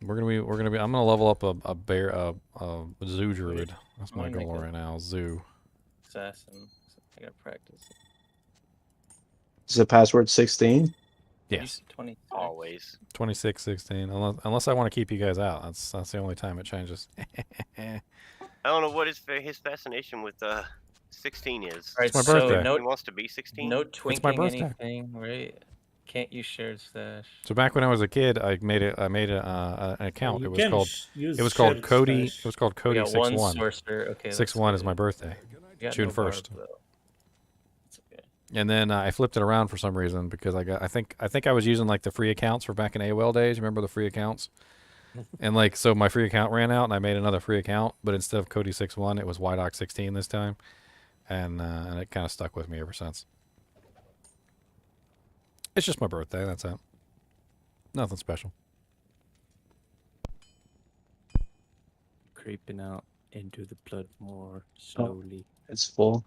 we're gonna be. I'm gonna level up a zoo druid. That's I'm my gonna make goal a- right now. Zoo. Assassin. I gotta practice. Is the password 16? Yes. 20. Always. 26, 16. Unless I want to keep you guys out. That's the only time it changes. I don't know what his fascination with 16 is. Alright, my so birthday. no, He wants to be 16. no It's my twinking birthday. anything, right? Can't use shared stash. So back when I was a kid, I made an account. You It was can called use it was called shared Cody. stash. It was called We Cody got one 61. sorcerer. Okay, that's 61 is good. my birthday, We got June no barb, 1st. though. It's okay. And then I flipped it around for some reason because I think I was using like the free accounts for back in AOL days. Remember the free accounts? And like so my free account ran out and I made another free account, but instead of Cody 61, it was Wydock 16 this time, and it kind of stuck with me ever since. It's just my birthday. That's it. Nothing special. Creeping out into the blood more slowly. It's full.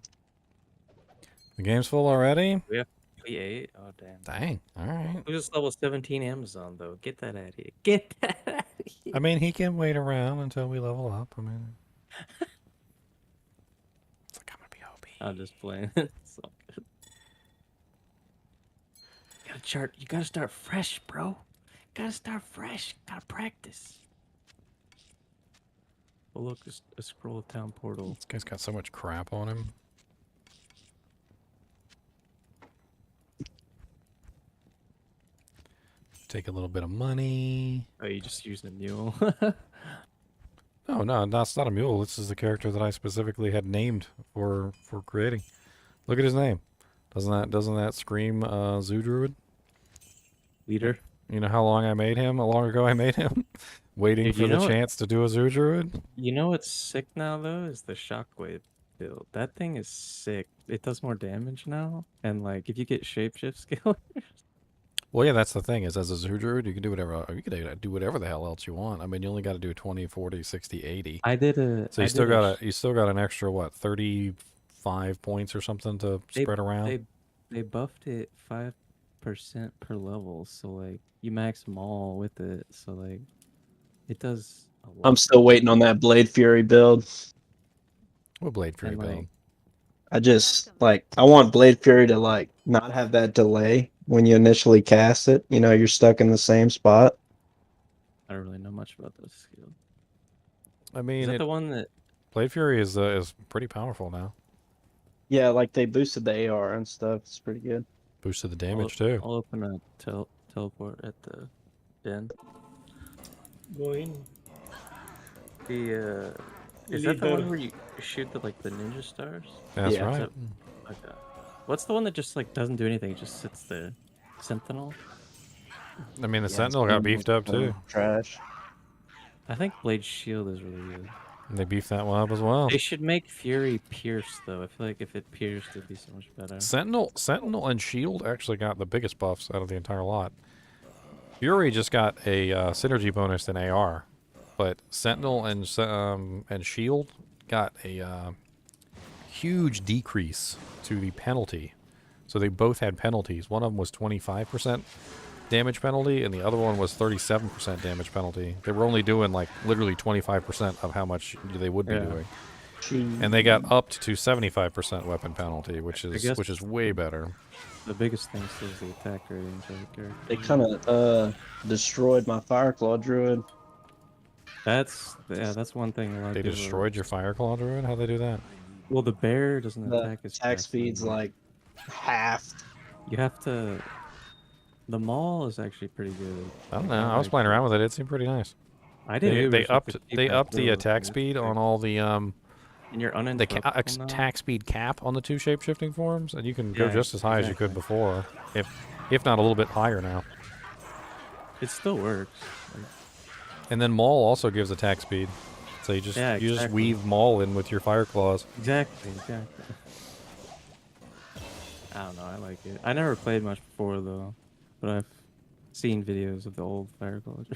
The game's full already? We ate? Oh, damn. Dang. All right. Who's just level 17 Amazon, though? Get that out of here. Get that out of here. I mean, he can wait around until we level up. I mean, it's like I'm gonna be OP. I'm just playing. It's all good. You gotta start fresh, bro. Gotta start fresh. Gotta practice. Oh, look, a scroll of town portal. This guy's got so much crap on him. Take a little bit of money. Oh, you just using a mule? No, that's not a mule. This is the character that I specifically had named for creating. Look at his name. Doesn't that scream Zoo Druid? Leader. You know how long I made him? How long ago I made him? Waiting Dude, for the chance to do a Zoo Druid? You know what's sick now, though, is the shockwave build. That thing is sick. It does more damage now, and like if you get shapeshift skill. Well, yeah, that's the thing. Is as a Zoo Druid, you can do whatever. You can do whatever the hell else you want. I mean, you only got to do 20, 40, 60, 80. I did a. So you still got an extra what, 35 points or something to spread around. They buffed it 5% per level, so like you max them all with it. So like it does a lot. I'm still waiting on that Blade Fury build. What Blade Fury And, build? like, I want Blade Fury to like not have that delay when you initially cast it. You know, you're stuck in the same spot. I don't really know much about those skills. I mean, Is that the one that? Blade Fury is pretty powerful now. Yeah, like they boosted the AR and stuff. It's pretty good. Boosted the damage too. I'll open a teleport at the den. Go in. Is that the one where you shoot the ninja stars? That's Yeah. right. Okay. What's the one that just like doesn't do anything? It just sits there. Sentinel. I mean, the Sentinel got beefed up too. Trash. I think Blade Shield is really good. And they beefed that one up as well. They should make Fury Pierce though. I feel like if it pierced, it'd be so much better. Sentinel and Shield actually got the biggest buffs out of the entire lot. Fury just got a synergy bonus in AR, but Sentinel and Shield got a huge decrease to the penalty. So they both had penalties. One of them was 25% damage penalty, and the other one was 37% damage penalty. They were only doing like literally 25% of how much they would be doing. And they got upped to 75% weapon penalty, which is way better. The biggest thing is the attack rating for the character. They kind of destroyed my Fireclaw Druid. That's one thing. A lot of They people destroyed your Fireclaw Druid? How'd they do that? Well, the bear doesn't The attack as attack fast speed's anymore. like half. You have to. The maul is actually pretty good. I don't know. I was playing around with it. It seemed pretty nice. I did. They upped the attack speed on all the And you're uninterruptible now? attack speed cap on the two shape-shifting forms, and you can go Yeah, just as high as you could before, if not a little bit higher now. It still works. And then Maul also gives attack speed, so you just weave Maul in with your fire claws. Exactly. I don't know. I like it. I never played much before though, but I've seen videos of the old fire claws.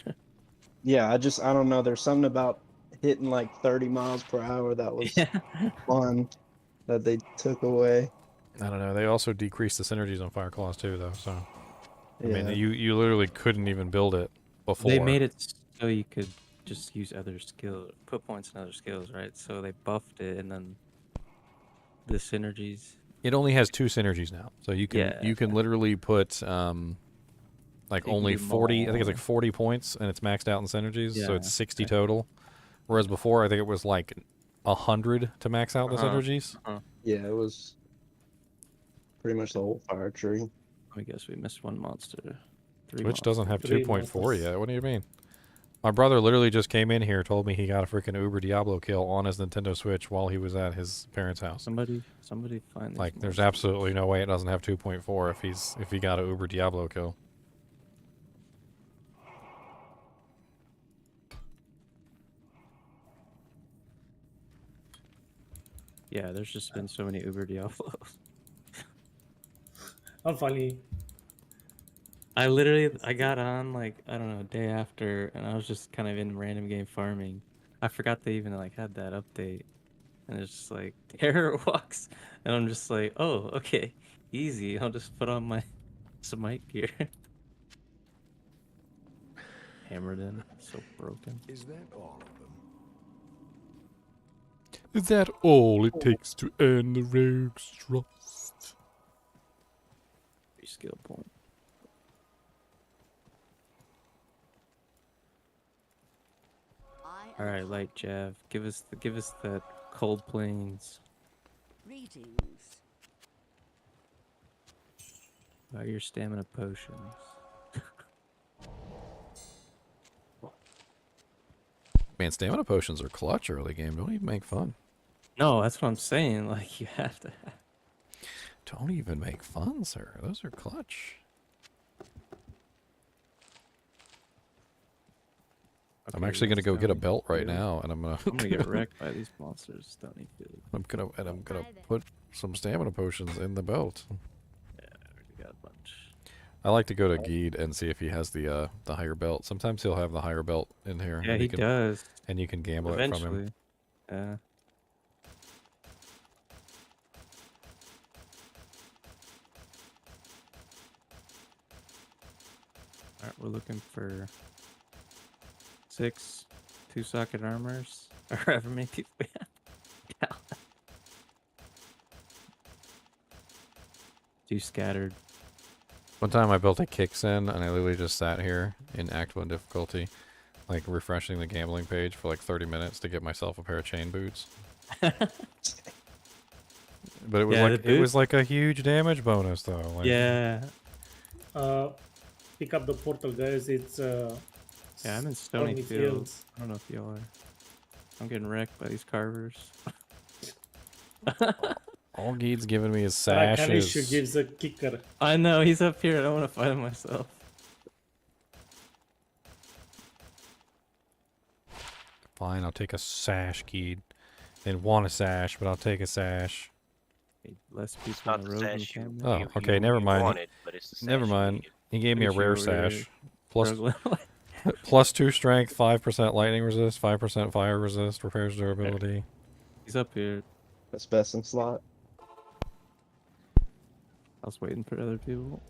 Yeah, I don't know. There's something about hitting like 30 miles per hour that was fun that they took away. I don't know. They also decreased the synergies on fire claws too, though. So I Yeah. mean, you literally couldn't even build it before. They made it so you could just use other skills, put points in other skills, right? So they buffed it, and then the synergies. It only has 2 synergies now, so you can literally put like only 40. I think it's like 40 points, and it's maxed out in synergies, so it's 60 total. Whereas before, I think it was like 100 to max out the synergies. Yeah, it was pretty much the whole fire tree. I guess we missed one monster. Twitch doesn't have Three 2.4 monsters. yet. What do you mean? My brother literally just came in here, told me he got a freaking Uber Diablo kill on his Nintendo Switch while he was at his parents' house. Somebody find this Like, there's monster. absolutely no way it doesn't have 2.4 if he got a Uber Diablo kill. Yeah, there's just been so many Uber Diablos. I'm funny. I got on like, I don't know, day after, and I was just kind of in random game farming. I forgot they even like had that update, and it's just like terror walks, and I'm just like, oh, okay, easy. I'll just put on my smite gear. Hammered in, so broken. Is that all of them? Is that all it takes to earn the rogue's trust? 3 skill point. All right, light Jav, give us that cold plains. Greetings. About your stamina potions. Man, stamina potions are clutch early game. Don't even make fun. No, that's what I'm saying. Like, you have to. Don't even make fun, sir. Those are clutch. I'm Okay, actually gonna let's go get a Stony belt right Field. now, and I'm gonna get wrecked by these monsters. Stony Field. I'm gonna put some stamina potions in the belt. Yeah, I already got a bunch. I like to go to Geed and see if he has the higher belt. Sometimes he'll have the higher belt in here. Yeah, and he can, does. And you can gamble it from Eventually. him. Yeah. Alright, we're looking for 6 2-socket armors, or however many people we have. 2 scattered. One time I built a kicksin, and I literally just sat here in Act 1 difficulty, like refreshing the gambling page for like 30 minutes to get myself a pair of chain boots. But it was it was like a huge damage bonus though. Like, Yeah. Pick up the portal, guys. It's Yeah, I'm in Stony Fields. I don't know if y'all are. I'm getting wrecked by these carvers. All Geed's giving me is Kalishu sashes. gives a kicker. I know, he's up here. I don't want to fight him myself. Fine, I'll take a sash, Geed. Didn't want a sash, but I'll take a sash. Hey, less people not on the the road than sash can. Oh, you- okay, you never mind. wanted, but it's the sash Never you mind. needed. He gave me a Look at rare you over there sash. Plus, struggling. plus 2 strength, 5% lightning resist, 5% fire resist, repairs durability. He's up here. That's best in slot. I was waiting for other people.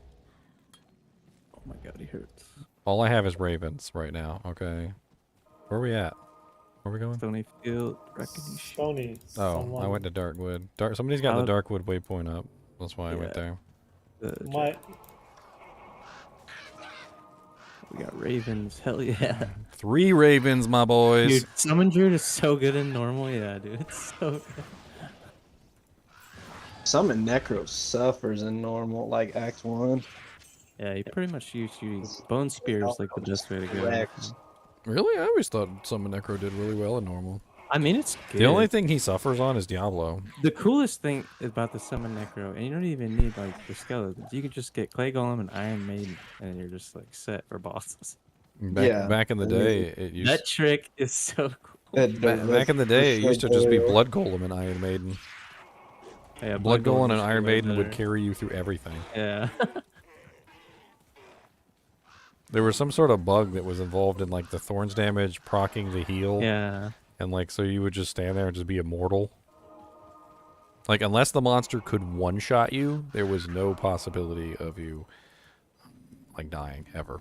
Oh my god, he hurts. All I have is ravens right now, okay? Where are we at? Where are we going? Stony Field, recognition. Stony. Oh, I someone- went to Darkwood. Somebody's got the Darkwood waypoint up. That's why I went Yeah. there. My We got ravens. Hell yeah. 3 ravens, my boys. Dude, Summon Druid is so good in normal. Yeah, dude. It's so good. Summon Necro suffers in normal, like Act 1. Yeah, you pretty much use Bone Spear is like the best way to go. Wrecked. Really? I always thought Summon Necro did really well in normal. I mean, it's good. The only thing he suffers on is Diablo. The coolest thing about the Summon Necro, and you don't even need like the skeletons. You can just get Clay Golem and Iron Maiden, and you're just like set for bosses. Back in the day, it used That trick is so cool. back in the day, it used to just be Blood Golem and Iron Maiden. Yeah, Blood Golem and is Iron way Maiden would better. carry you through everything. Yeah. There was some sort of bug that was involved in like the Thorns damage proccing the heal. Yeah. And like, so you would just stand there and just be immortal. Like, unless the monster could one-shot you, there was no possibility of you, like, dying, ever.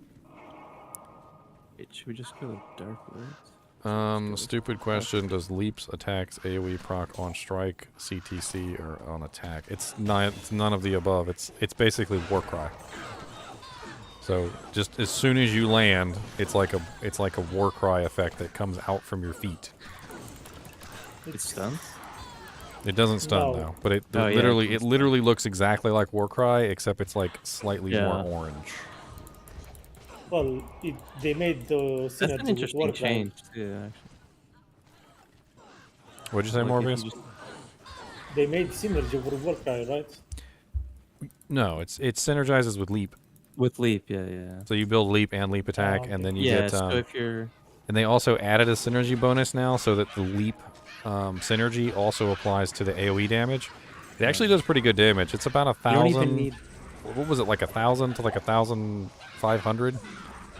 Wait, should we just go to Dark Woods? Stupid question. Does leaps, attacks, AoE proc on strike, CTC, or on attack? It's none of the above. It's basically Warcry. So just as soon as you land, it's like a Warcry effect that comes out from your feet. It's stunned? It doesn't stun No. though, but it Oh, yeah, literally it it doesn't literally looks exactly like Warcry, except it's like slightly Yeah. more orange. Well, they made the That's an synergy with interesting Warcry. change too. Actually. What'd you say, Like, if Morbius? you just- They made synergy with Warcry, right? No, it synergizes with leap. With leap, yeah. So you build leap and leap attack, okay. and then you Yeah, get. so if you're And they also added a synergy bonus now, so that the leap synergy also applies to the AOE damage. It actually does pretty good damage. It's about you don't even 1,000. need, What was it, like 1,000 to like 1,500?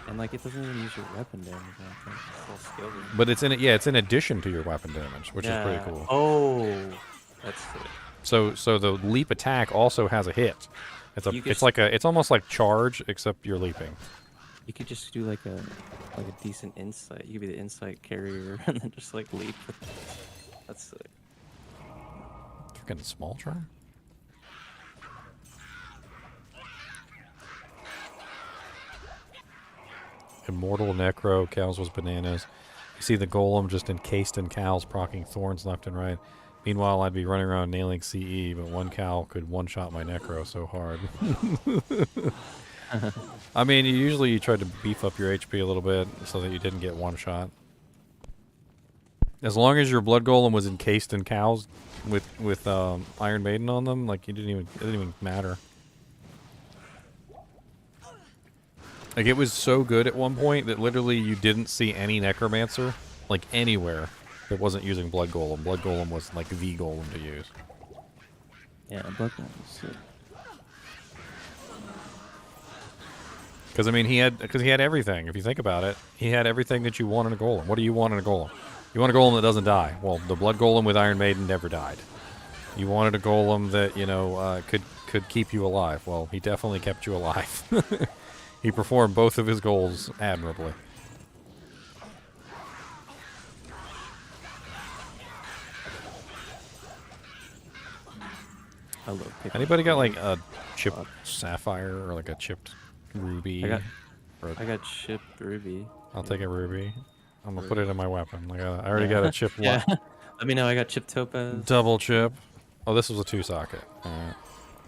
and like it doesn't even use your weapon damage. I think. It's all skill damage. But it's in it. Yeah, it's in addition to your weapon damage, which is pretty cool. Oh, that's sick. So the leap attack also has a hit. You could It's almost like charge, except you're leaping. You could just do like a decent insight. You could be the insight carrier and then just like leap. That's sick. Freaking small charm. Immortal Necro, cows was bananas. You see the golem just encased in cows, procking thorns left and right. Meanwhile, I'd be running around nailing CE, but one cow could one-shot my Necro so hard. I mean, you tried to beef up your HP a little bit so that you didn't get one shot. As long as your blood golem was encased in cows with Iron Maiden on them, like it didn't even matter. Like it was so good at one point that literally you didn't see any necromancer like anywhere that wasn't using blood golem. Blood golem was like the golem to use. Yeah, blood golem is sick. Because I mean, he had everything. If you think about it, he had everything that you want in a golem. What do you want in a golem? You want a golem that doesn't die. Well, the blood golem with Iron Maiden never died. You wanted a golem that could keep you alive. Well, he definitely kept you alive. He performed both of his goals admirably. I love picking Anybody up got the like a chipped sapphire or like a chipped ruby? I got chipped ruby. I'll take a ruby. I'm gonna put it in my weapon. I already got a chip. Yeah. Let me know. I got chip topaz. Double chip. Oh, this was a 2-socket. All right.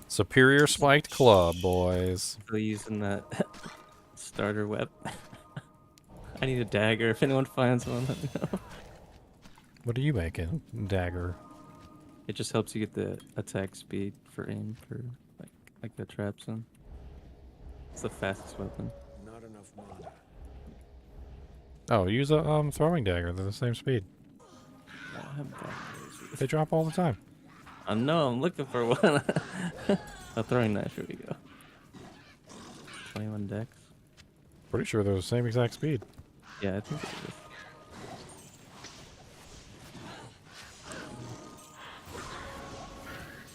Superior spiked club, boys. Still using that starter web. I need a dagger. If anyone finds one, let me know. What are you making? Dagger. It just helps you get the attack speed for aim for like the traps in. It's the fastest weapon. Not enough mana. Oh, use a throwing dagger. They're the same speed. I have daggers. They drop all the time. I know. I'm looking for one. A throwing knife. Here we go. 21 dex. Pretty sure they're the same exact speed. Yeah, I think it is.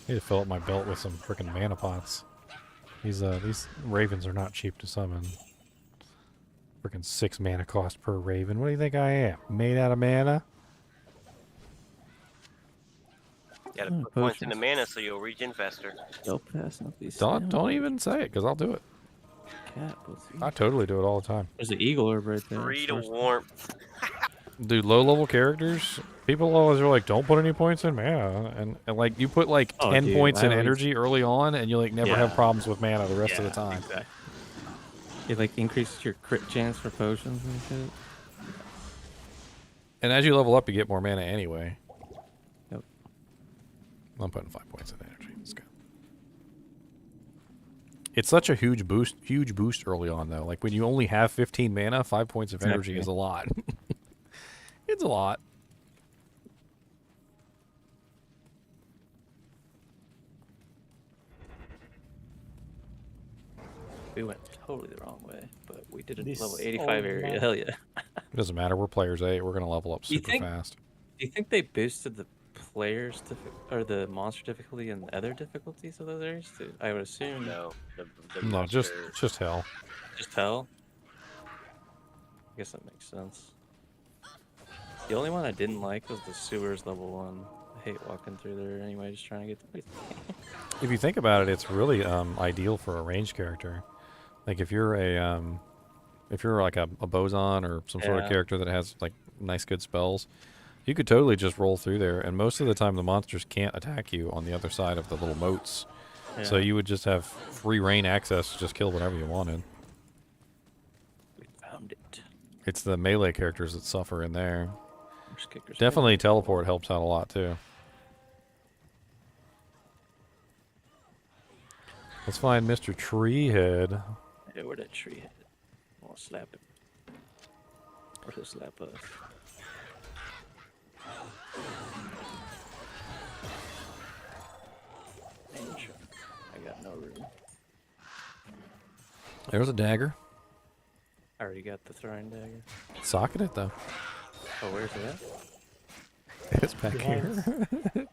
Need to fill up my belt with some freaking mana pots. These ravens are not cheap to summon. Freaking 6 mana cost per raven. What do you think I am? Made out of mana? Gotta put points into mana so you'll regen faster. Don't pass up these. Don't even say it, because I'll do it. Cat, I totally do it all the time. There's an eagle orb right there. 3 to warmth. Dude, low-level characters, people always are like, don't put any points in mana. And like, you put like 10 points in energy early on, and you like never have problems with mana the rest of the time. Exactly. It like increases your crit chance for potions and shit. And as you level up, you get more mana anyway. Yep. I'm putting 5 points in energy. Let's go. It's such a huge boost early on, though. Like, when you only have 15 mana, 5 points of energy is a lot. It's a lot. We went totally the wrong way, but we did a This level 85 area. man. Hell yeah. It doesn't matter. We're players 8. We're going to level up You super think- fast. Do you think they boosted the players or the monster difficulty and the other difficulties of those areas too? I would assume. No. No, just hell. Just hell. I guess that makes sense. The only one I didn't like was the sewers level 1. I hate walking through there anyway, just trying to get the If you think about it, it's really ideal for a ranged character. Like if you're like a boson or some sort of Yeah. character that has like nice good spells, You could totally just roll through there, and most of the time the monsters can't attack you on the other side of the little moats. So Yeah. you would just have free reign access to just kill whatever you wanted. We found it. It's the melee characters that suffer in there. Horse kickers. Definitely teleport helps out a lot too. Let's find Mr. Treehead. Yeah, where that tree head? I'll slap it. Or he'll slap us. I got no room. There's a dagger. I already got the throwing dagger. Socket it though. Oh, where's it It's back here. at?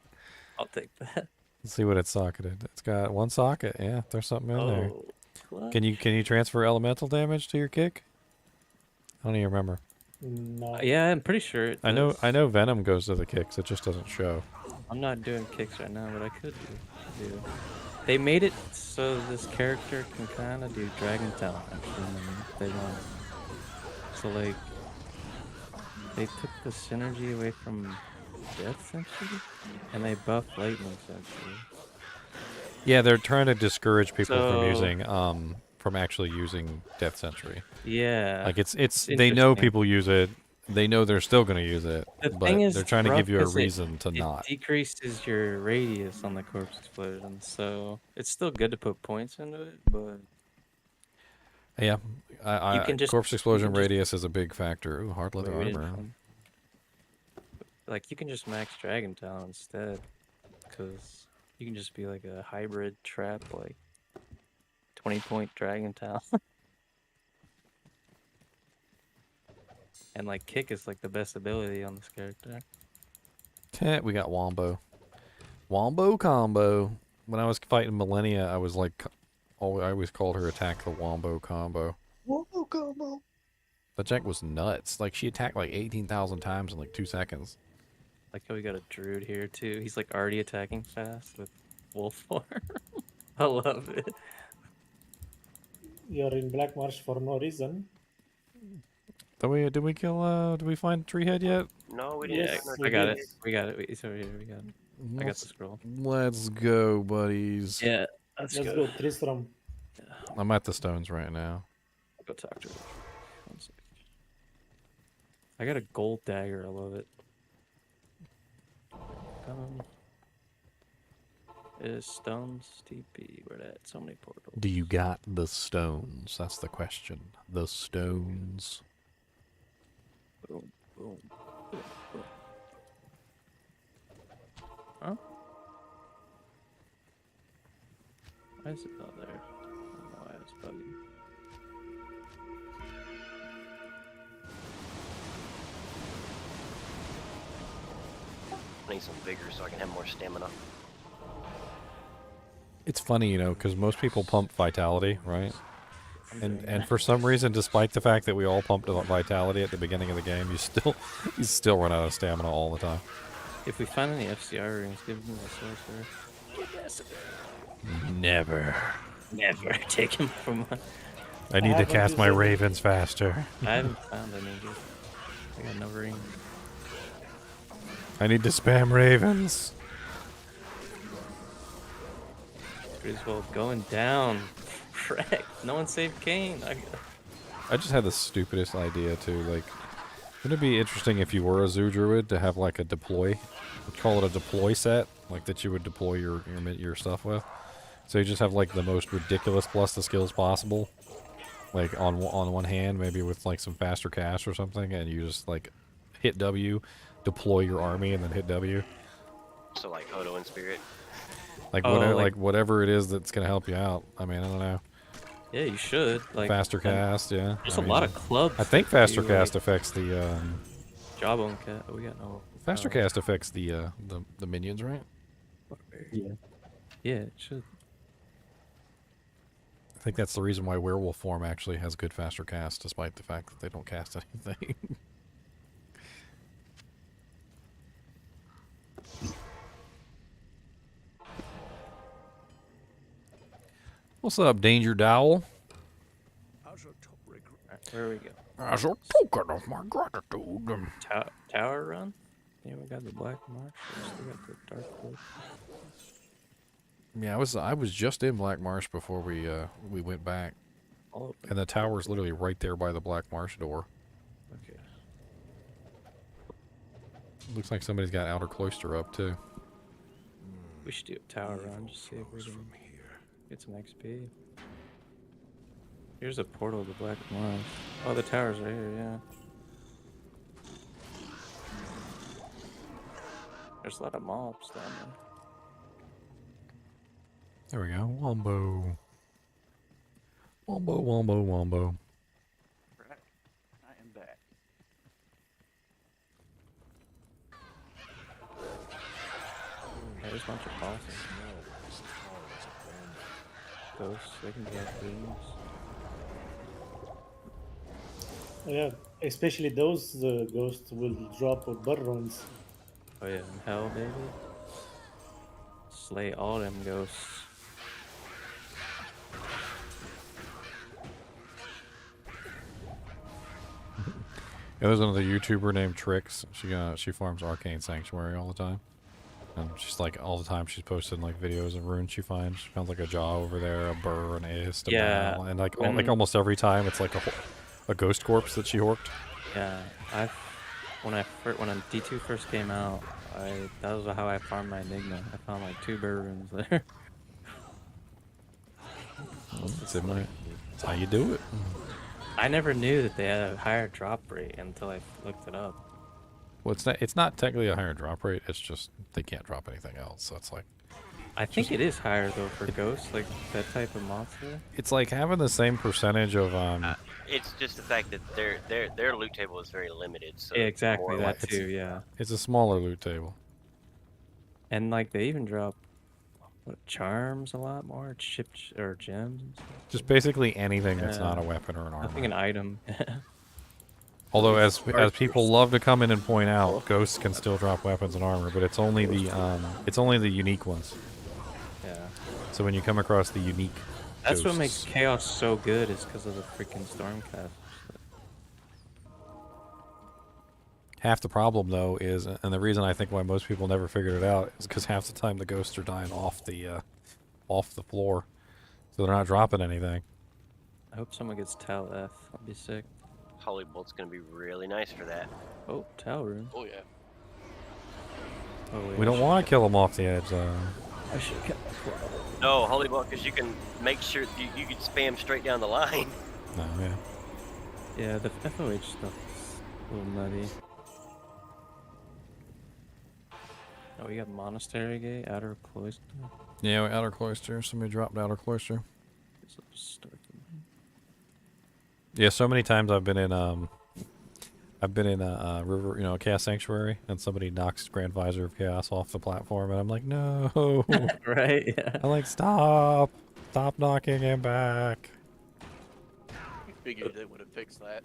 I'll take that. Let's see what it's socketed. It's got one socket. Yeah, there's something in there. Oh, clutch. Can you transfer elemental damage to your kick? I don't even remember. No. Yeah, I'm pretty sure it I know does. Venom goes to the kicks. It just doesn't show. I'm not doing kicks right now, but I could do. They made it so this character can kind of do Dragon Talent actually, if they want. So like, they took the synergy away from Death Century, and they buffed Lightning Century. Yeah, they're trying to discourage people So- from actually using Death Century. Yeah. Like it's they know interesting. people use it. They know they're still going to use it, The but thing is, they're trying to rough give you a 'cause reason to it not. decreases your radius on the corpse explosion, so it's still good to put points into it, but Yeah, You can just- corpse you explosion can just- radius is a big factor. Ooh, hard leather Wait, we didn't armor. find- like you can just max Dragon Talent instead, because you can just be like a hybrid trap, like 20-point Dragon Talent. And like kick is like the best ability on this character. We got Wombo. Wombo combo. When I was fighting Millennia, I was like, I always called her attack the Wombo combo. Whoa, combo. The Jack was nuts. Like she attacked like 18,000 times in like 2 seconds. Like how we got a druid here too. He's like already attacking fast with wolf form. I love it. You're in Black Marsh for no reason. Did we find Treehead yet? No, we didn't. Yes, find I got did. it. We got it. It's over here. We got it. I got the scroll. Let's go, buddies. Yeah, let's Let's go. go, Tristram. I'm at the stones right now. I'll go talk to her. 1 second. I got a gold dagger. I love it. Is stones TP? Where that? So many portals. Do you got the stones? That's the question. The stones. Boom, boom, boom, boom. Huh? Why is it not there? I don't know why it's bugging. I need some vigor so I can have more stamina. It's funny, you know, because most people pump vitality, right? And for some reason, despite the fact that we all pumped vitality at the beginning of the game, you still run out of stamina all the time. If we find any FCR rings, give me the sorcerer. Never. Never take him from my... I need to haven't cast used my any. ravens faster. I haven't found any yet. I got no ring. I need to spam ravens. Griswold going down. Frick. No one saved Kane. I just had the stupidest idea too. Like, wouldn't it be interesting if you were a zoo druid to have like a deploy? We'd call it a deploy set, like that you would deploy your stuff with. So you just have like the most ridiculous plus the skills possible, like on one hand, maybe with like some faster cast or something, and you just like hit W, deploy your army, and then hit W. So like Odo and Spirit. Like Oh, whatever, like- like whatever it is that's gonna help you out. I mean, I don't know. Yeah, you should. Like Faster cast, yeah. There's I a mean, lot of clubs. I think that faster do, cast like, affects the Jawbone cat. Oh, we got no. faster cast affects the minions, right? Yeah. Yeah, it should. I think that's the reason why werewolf form actually has good faster cast, despite the fact that they don't cast anything. What's up, Danger Dowel? Where we go? As a token of my gratitude. Tower run? Yeah, we got the Black Marsh. We still got the Dark Wood. Yeah, I was just in Black Marsh before we went back, All open. and the tower's literally right there by the Black Marsh door. Okay. Looks like somebody's got Outer Cloister up too. We should do a tower run, just see if we can get some XP. Here's a portal to Black Marsh. Oh, the tower's right here, yeah. There's a lot of mobs down there. There we go. Wombo. Wombo, wombo, wombo. Right. I am back. There's a bunch of bosses. Ghosts, they can drop runes. Yeah, especially those ghosts will drop burrons. Oh yeah, and hell, baby. Slay all them ghosts. Yeah, there's another YouTuber named Trix. She farms Arcane Sanctuary all the time, and she's like all the time she's posting like videos of runes she finds. She found like a jaw over there, a burr, an ist, a Yeah, bell, and like when- almost every time it's like a ghost corpse that she horked. Yeah, when D2 first came out, that was how I farmed my Enigma. I found like 2 burr runes there. That's how you do it. I never knew that they had a higher drop rate until I looked it up. Well, it's not technically a higher drop rate. It's just they can't drop anything else. So it's like I think it is higher though for ghosts, like that type of monster. it's like having the same percentage of It's just the fact that their loot table is very limited. So Yeah, it's exactly, more that like- too, yeah. It's a smaller loot table. And like they even drop charms a lot more, chips or gems. And stuff. Just basically anything that's Yeah. not a weapon or an armor. Nothing an item. Although, as people love to come in and point out, ghosts can still drop weapons and armor, but it's only the unique ones. Yeah. So when you come across the unique, That's what ghosts- makes Chaos so good, is because of the freaking Stormcast. half the problem though is, and the reason I think why most people never figured it out is because half the time the ghosts are dying off the floor, so they're not dropping anything. I hope someone gets Tal F. I'll be sick. Holy Bolt's gonna be really nice for that. Oh, Tal Rune. Oh yeah. Oh, wait, We don't want to kill them off the edge though. I should get No, Holy Bolt, because you can make sure you can spam straight down the line. No, yeah. Yeah, the FOH stuff is a little nutty. Oh, we got Monastery Gate, Outer Cloister. Yeah, Outer Cloister. Somebody dropped Outer Cloister. So just start them. Yeah, so many times I've been in River, Chaos Sanctuary, and somebody knocks Grand Visor of Chaos off the platform, and I'm like, no. Right? Yeah. I'm like, stop knocking him back. You figured they would have fixed that.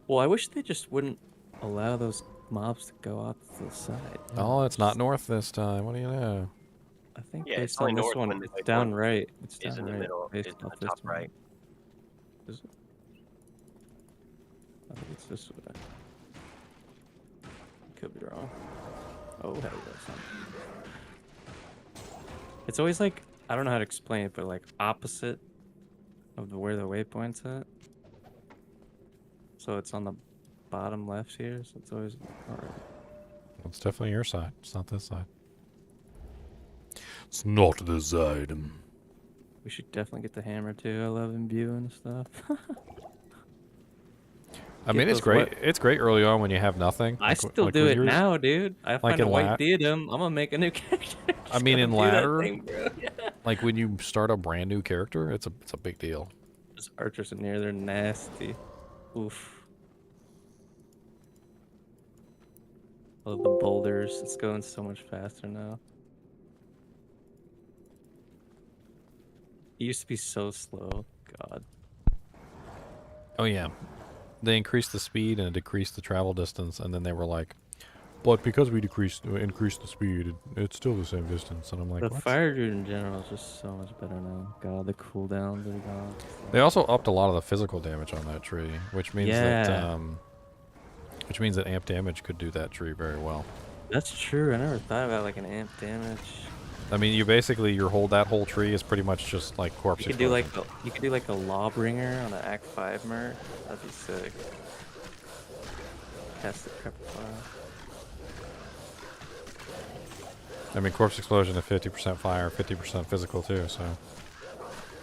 Well, I wish they just wouldn't allow those mobs to go off to the side. Oh, it's not north this time. What do you know? I think Yeah, it's based on only this north one, when the it's big down one right. It's is down in the right. middle, based is in off the this top one. right. Is it? I think it's this way. Could be wrong. Oh, hell yeah, it's always like, I don't know how to explain it, but like opposite of where the waypoint's at. So it's on the bottom left here, so it's always alright. It's definitely your side. It's not this side. It's not this side. We should definitely get the hammer too. I love imbue and stuff. I mean, it's great. It's great early on when you have nothing. I Like, still like do with it yours. now, dude. I find a in white La- diadem. I'm gonna make a new character. I mean, in Gonna do that ladder, thing, bro. Yeah. like when you start a brand new character, it's a big deal. Those archers in here, they're nasty. Oof. I love the boulders. It's going so much faster now. It used to be so slow. God. Oh yeah, they increased the speed and decreased the travel distance, and then they were like, "But because we increased the speed, it's still the same distance." And I'm like, The what? fire druid in general is just so much better now. God, the cooldowns are gone. They also upped a lot of the physical damage on that tree, which means that Yeah. Which means that amp damage could do that tree very well. That's true. I never thought about like an amp damage. I mean, you basically that whole tree is pretty much just like corpse You could do explosion. like you could do like a Lawbringer on an Act 5 merc. That'd be sick. Cast the Crepify. I mean, corpse explosion is 50% fire, 50% physical too, so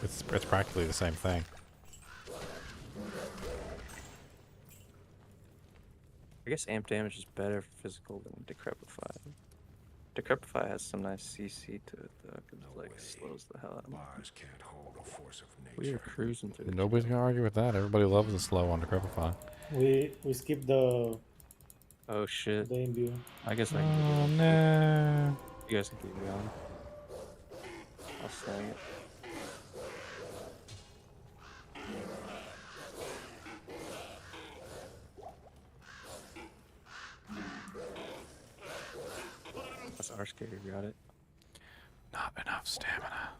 it's practically the same thing. I guess amp damage is better for physical than Decrepify. Decrepify has some nice CC to it though, because it like slows the hell out of Mars can't hold a force of nature. We are cruising through. Nobody's gonna argue with that. Everybody loves the slow on Decrepify. We skip the Oh shit. the imbue. I guess I Oh can no. You guys can keep going. I'll snag it. That's our scared, got it. Not enough stamina.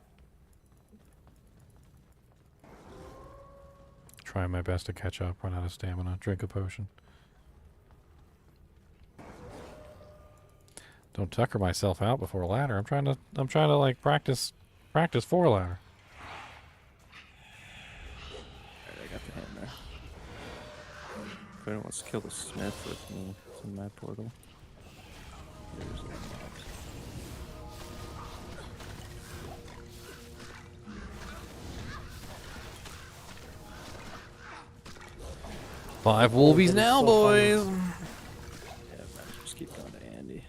Trying my best to catch up, run out of stamina, drink a potion. Don't tucker myself out before a ladder. I'm trying to like practice for a ladder. Alright, I got the hammer. If anyone wants to kill the smith with me, it's in my portal. There's the mobs. Five wolvies now, boys. Yeah, man, just keep going to Andy.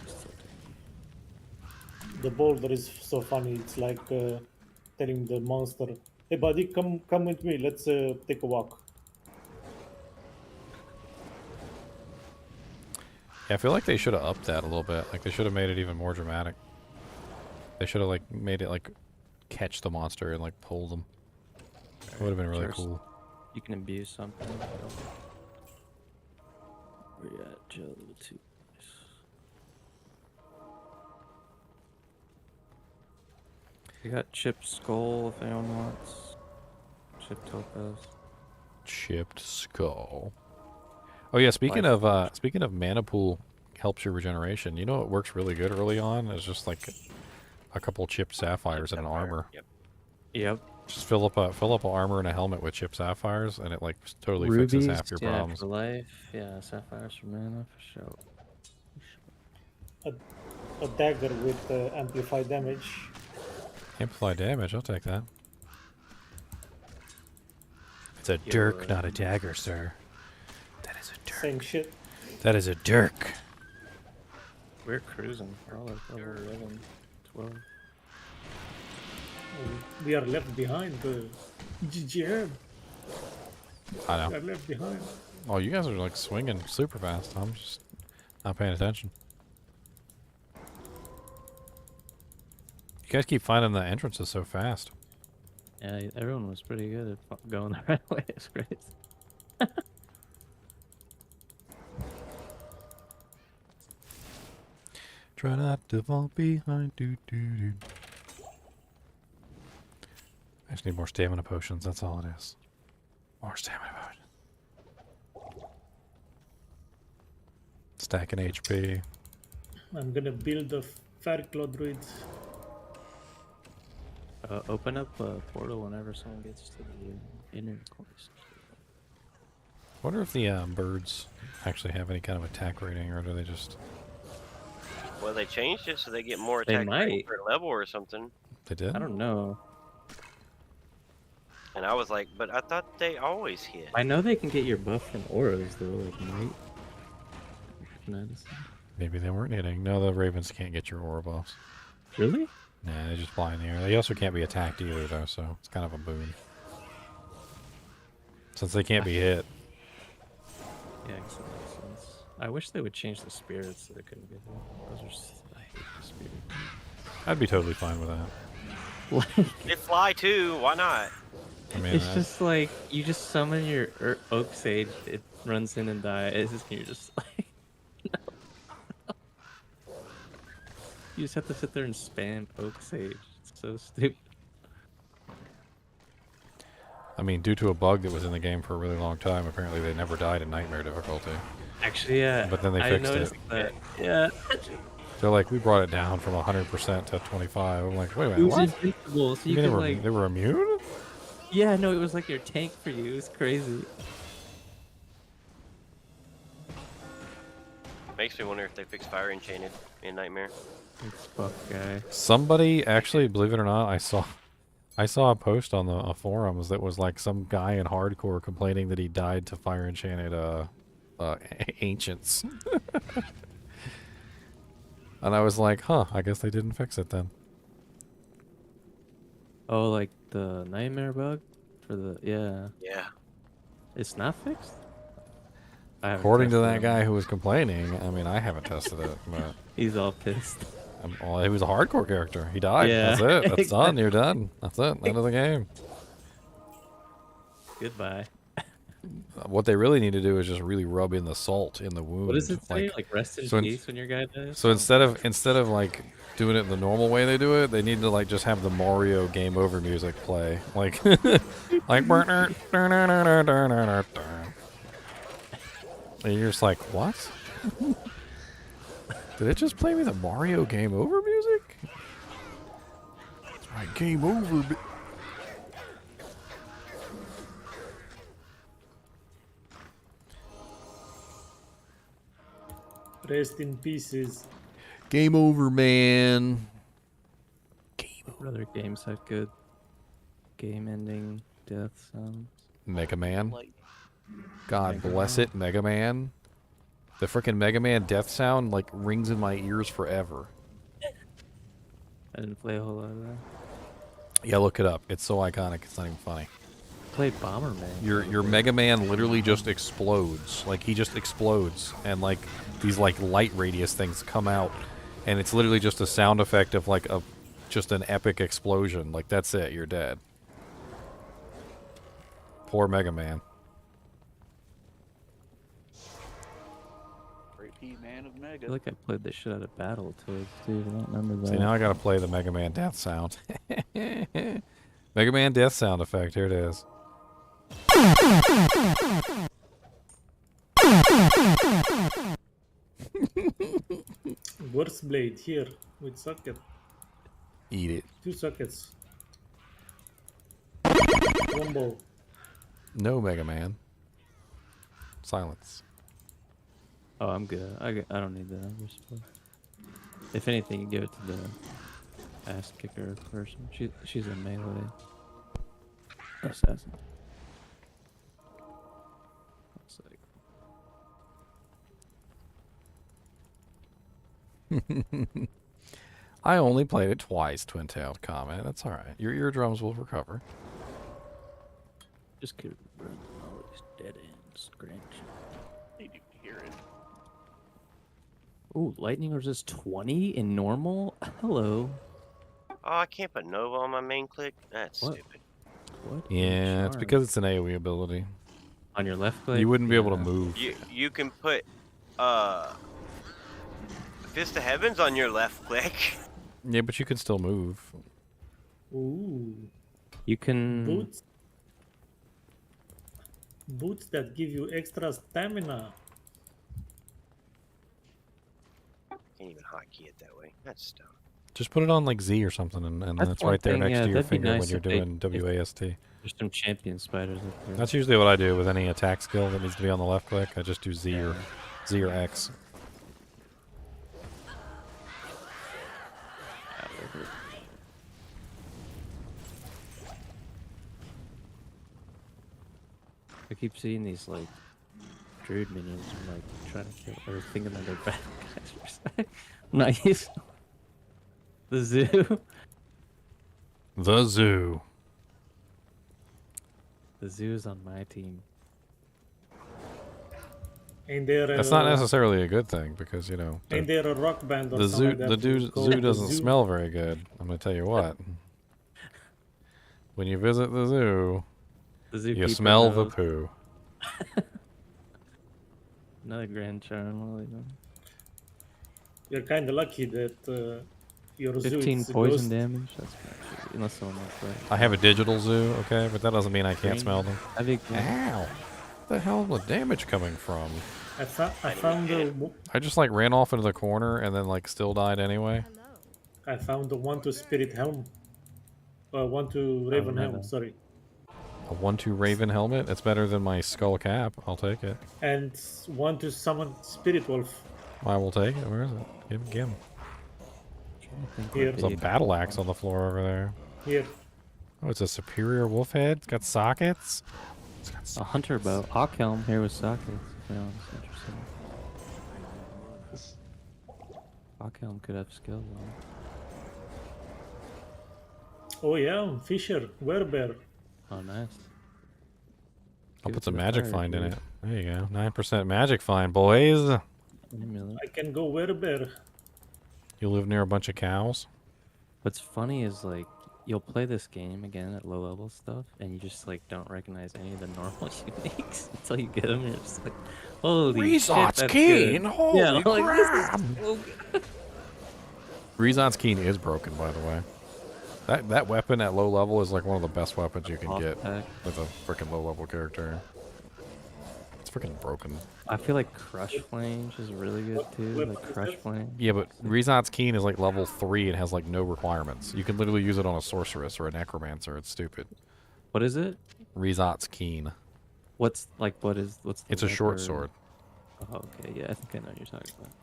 He's so tanky. The boulder is so funny. It's like telling the monster, "Hey, buddy, come with me. Let's take a walk." Yeah, I feel like they should have upped that a little bit. Like they should have made it even more dramatic. They should have like made it like catch the monster and like pull them. It would have been really cool. You can abuse something. Where you at, Joe? Level 2. You got Chipped Skull if anyone wants. Chipped Topaz. Chipped skull. Oh yeah, speaking of mana pool helps your regeneration. You know what works really good early on is just like a couple chipped sapphires and an armor. Yep. Just fill up a armor and a helmet with chipped sapphires, and it like totally Rubies, fixes half your yeah, problems. for life. Yeah, sapphires for mana for sure. A dagger with amplified damage. Amplify damage, I'll take that. It's a dirk, not a dagger, sir. That is a dirk. Same shit. That is a dirk. We're cruising. We're all like level 11, 12. We are left behind. GGM. I know. We are left behind. Oh, you guys are like swinging super fast. I'm just not paying attention. You guys keep finding the entrances so fast. Yeah, everyone was pretty good at going the right way. It's great. Try not to fall behind. I just need more stamina potions. That's all it is. More stamina potions. Stacking HP. I'm gonna build a Fairclaw druid. Open up a portal whenever someone gets to the inner course. I wonder if the birds actually have any kind of attack rating, or do they just... Well, they changed it so they get more They attack rating might. per level or something. They did? I don't know. And I was like, but I thought they always hit. I know they can get your buff from auras though, like Might. Medicine. Maybe they weren't hitting. No, the ravens can't get your aura buffs. Really? Nah, they just fly in the air. They also can't be attacked either, though, so it's kind of a boon. Since they can't be hit. Yeah, I guess that makes sense. I wish they would change the spirits so they couldn't get hit. Those are I hate the spirit. I'd be totally fine with that. They fly too. Why not? I mean, It's just like you just summon your Oak Sage, it runs in and dies, and you're just like, no. You just have to sit there and spam Oak Sage. It's so stupid. I mean, due to a bug that was in the game for a really long time, apparently they never died in nightmare difficulty. Actually, yeah. But then they I fixed it. noticed that. Yeah. They're like, we brought it down from 100% to 25. I'm like, wait a It minute, was what? invincible, so you mean could they were, like. they were immune? Yeah, no, it was like your tank for you. It was crazy. Makes me wonder if they fixed Fire Enchanted in Nightmare. Fuck guy. Somebody actually, believe it or not, I saw a post on the forums that was like some guy in hardcore complaining that he died to Fire Enchanted ancients. And I was like, huh, I guess they didn't fix it then. Oh, like the nightmare bug for the Yeah. It's not fixed. I haven't According to tested that it. guy who was complaining, I mean, I haven't tested it, but He's all pissed. well, he was a hardcore character. He died. Yeah. That's it. That's done. You're done. That's it. End of the game. Goodbye. What they really need to do is just really rub in the salt in the wound. What does it say? Like rest in so peace when your guy dies? So instead of like doing it the normal way they do it, they need to like just have the Mario game over music play. Like like and you're just like, what? Did it just play me the Mario game over music? That's right, game over. Rest in pieces. Game over, man. What other games have good game-ending death sounds? Mega Man. God bless it, Mega Man. The frickin' Mega Man death sound like rings in my ears forever. I didn't play a whole lot of that. Yeah, look it up. It's so iconic. It's not even funny. Played Bomberman. Your Mega Man literally just explodes. Like he just explodes, and like these like light radius things come out, and it's literally just a sound effect of like just an epic explosion. Like that's it. You're dead. Poor Mega Man. Repeat man of I Mega. feel like I played the shit out of Battletoads, dude. I don't remember that. See, now I gotta play the Mega Man death sound. Mega Man death sound effect. Here it is. Worst blade here with socket. Eat it. 2 sockets. 1 bow. No Mega Man. Silence. Oh, I'm good. I don't need that. If anything, you give it to the ass kicker person. She's a melee assassin. Looks like. I only played it twice, Twin-tailed comment. That's alright. Your eardrums will recover. Just keep running all these dead ends, scratch. They do hear it. Ooh, lightning resist 20 in normal? Hello. Oh, I can't put Nova on my main click? That's What? stupid. What? Yeah, it's because it's an AoE ability. On your left click? You wouldn't be able to Yeah. move. You can put Fist of Heavens on your left click. Yeah, but you can still move. Ooh. You can... Boots. Boots that give you extra stamina. Can't even hotkey it that way. That's dumb. Just put it on like Z or something, and That's it's one right there thing, next yeah, to your that'd be finger when nice you're if they- doing WAST. There's some champion spiders up there. That's usually what I do with any attack skill that needs to be on the left click. I just do Z or X. I keep seeing these like druid minions and like trying to kill or thinking that they're bad guys. I'm not used. The zoo. The zoo. The zoo is on my team. And they're That's not necessarily a good thing because you know and they're a rock band or the something zoo like that. the to zoo, call zoo the doesn't zoo. smell very good. I'm gonna tell you what. When you visit the zoo, The zoo. you smell the poo. Another grand charm. What are they doing? You're kind of lucky that your zoo 15 is a poison ghost. damage. That's actually, unless someone else right. I have a digital zoo, okay, but that doesn't mean I can't Green. smell them. I think Ow! Where the hell is the damage coming from? I Didn't found even the get I just like ran off into the corner and then like still died anyway. I found the 1-2 spirit helm. 1-2 raven my helm. bad. Sorry. A 1/2 Raven helmet. It's better than my skull cap. I'll take it. And 1-2 summon spirit wolf. I will take it. Where is it? Give him. Here. There's a battle axe on the floor over there. Here. Oh, it's a superior wolf head. It's got sockets. It's got A hunter bow. Hawk helm here with sockets. Yeah, that's interesting. Hawk helm could have skills on it. Oh yeah, Fisher, werebear. Oh, nice. I'll Give put to some the magic fire find in dude. it. There you go. 9% magic find, boys. I can go werebear. You live near a bunch of cows? What's funny is like you'll play this game again at low level stuff, and you just like don't recognize any of the normal uniques until you get them. And you're just like, holy shit, Resot's that's keen. good. Holy Yeah, I'm like, this crap. is so good. Resot's keen is broken, by the way. That weapon at low level is like one of the best weapons you can Off get pack. with a freaking low level character. It's freaking broken. I feel like Crush Flames is really good too. Like Crush Flame. Yeah, but Resot's keen is like level 3 and has like no requirements. You can literally use it on a sorceress or a necromancer. It's stupid. What is it? Resot's keen. What's the It's a short lever- sword. Oh, okay, yeah, I think I know what you're talking about.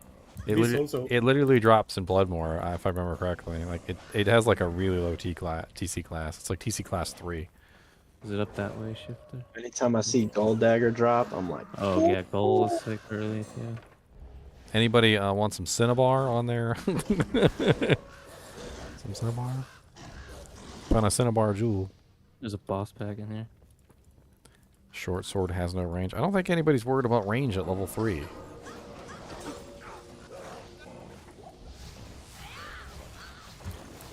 It literally drops in Bloodmore, if I remember correctly. Like it has like a really low TC class. It's like TC class 3. Is it up that way, Shifter? Anytime I see Gold Dagger drop, I'm like, Oh yeah, gold is sick early too. Anybody want some Cinnabar on there? Some Cinnabar? Found a Cinnabar jewel. There's a boss pack in here. Short sword has no range. I don't think anybody's worried about range at level 3.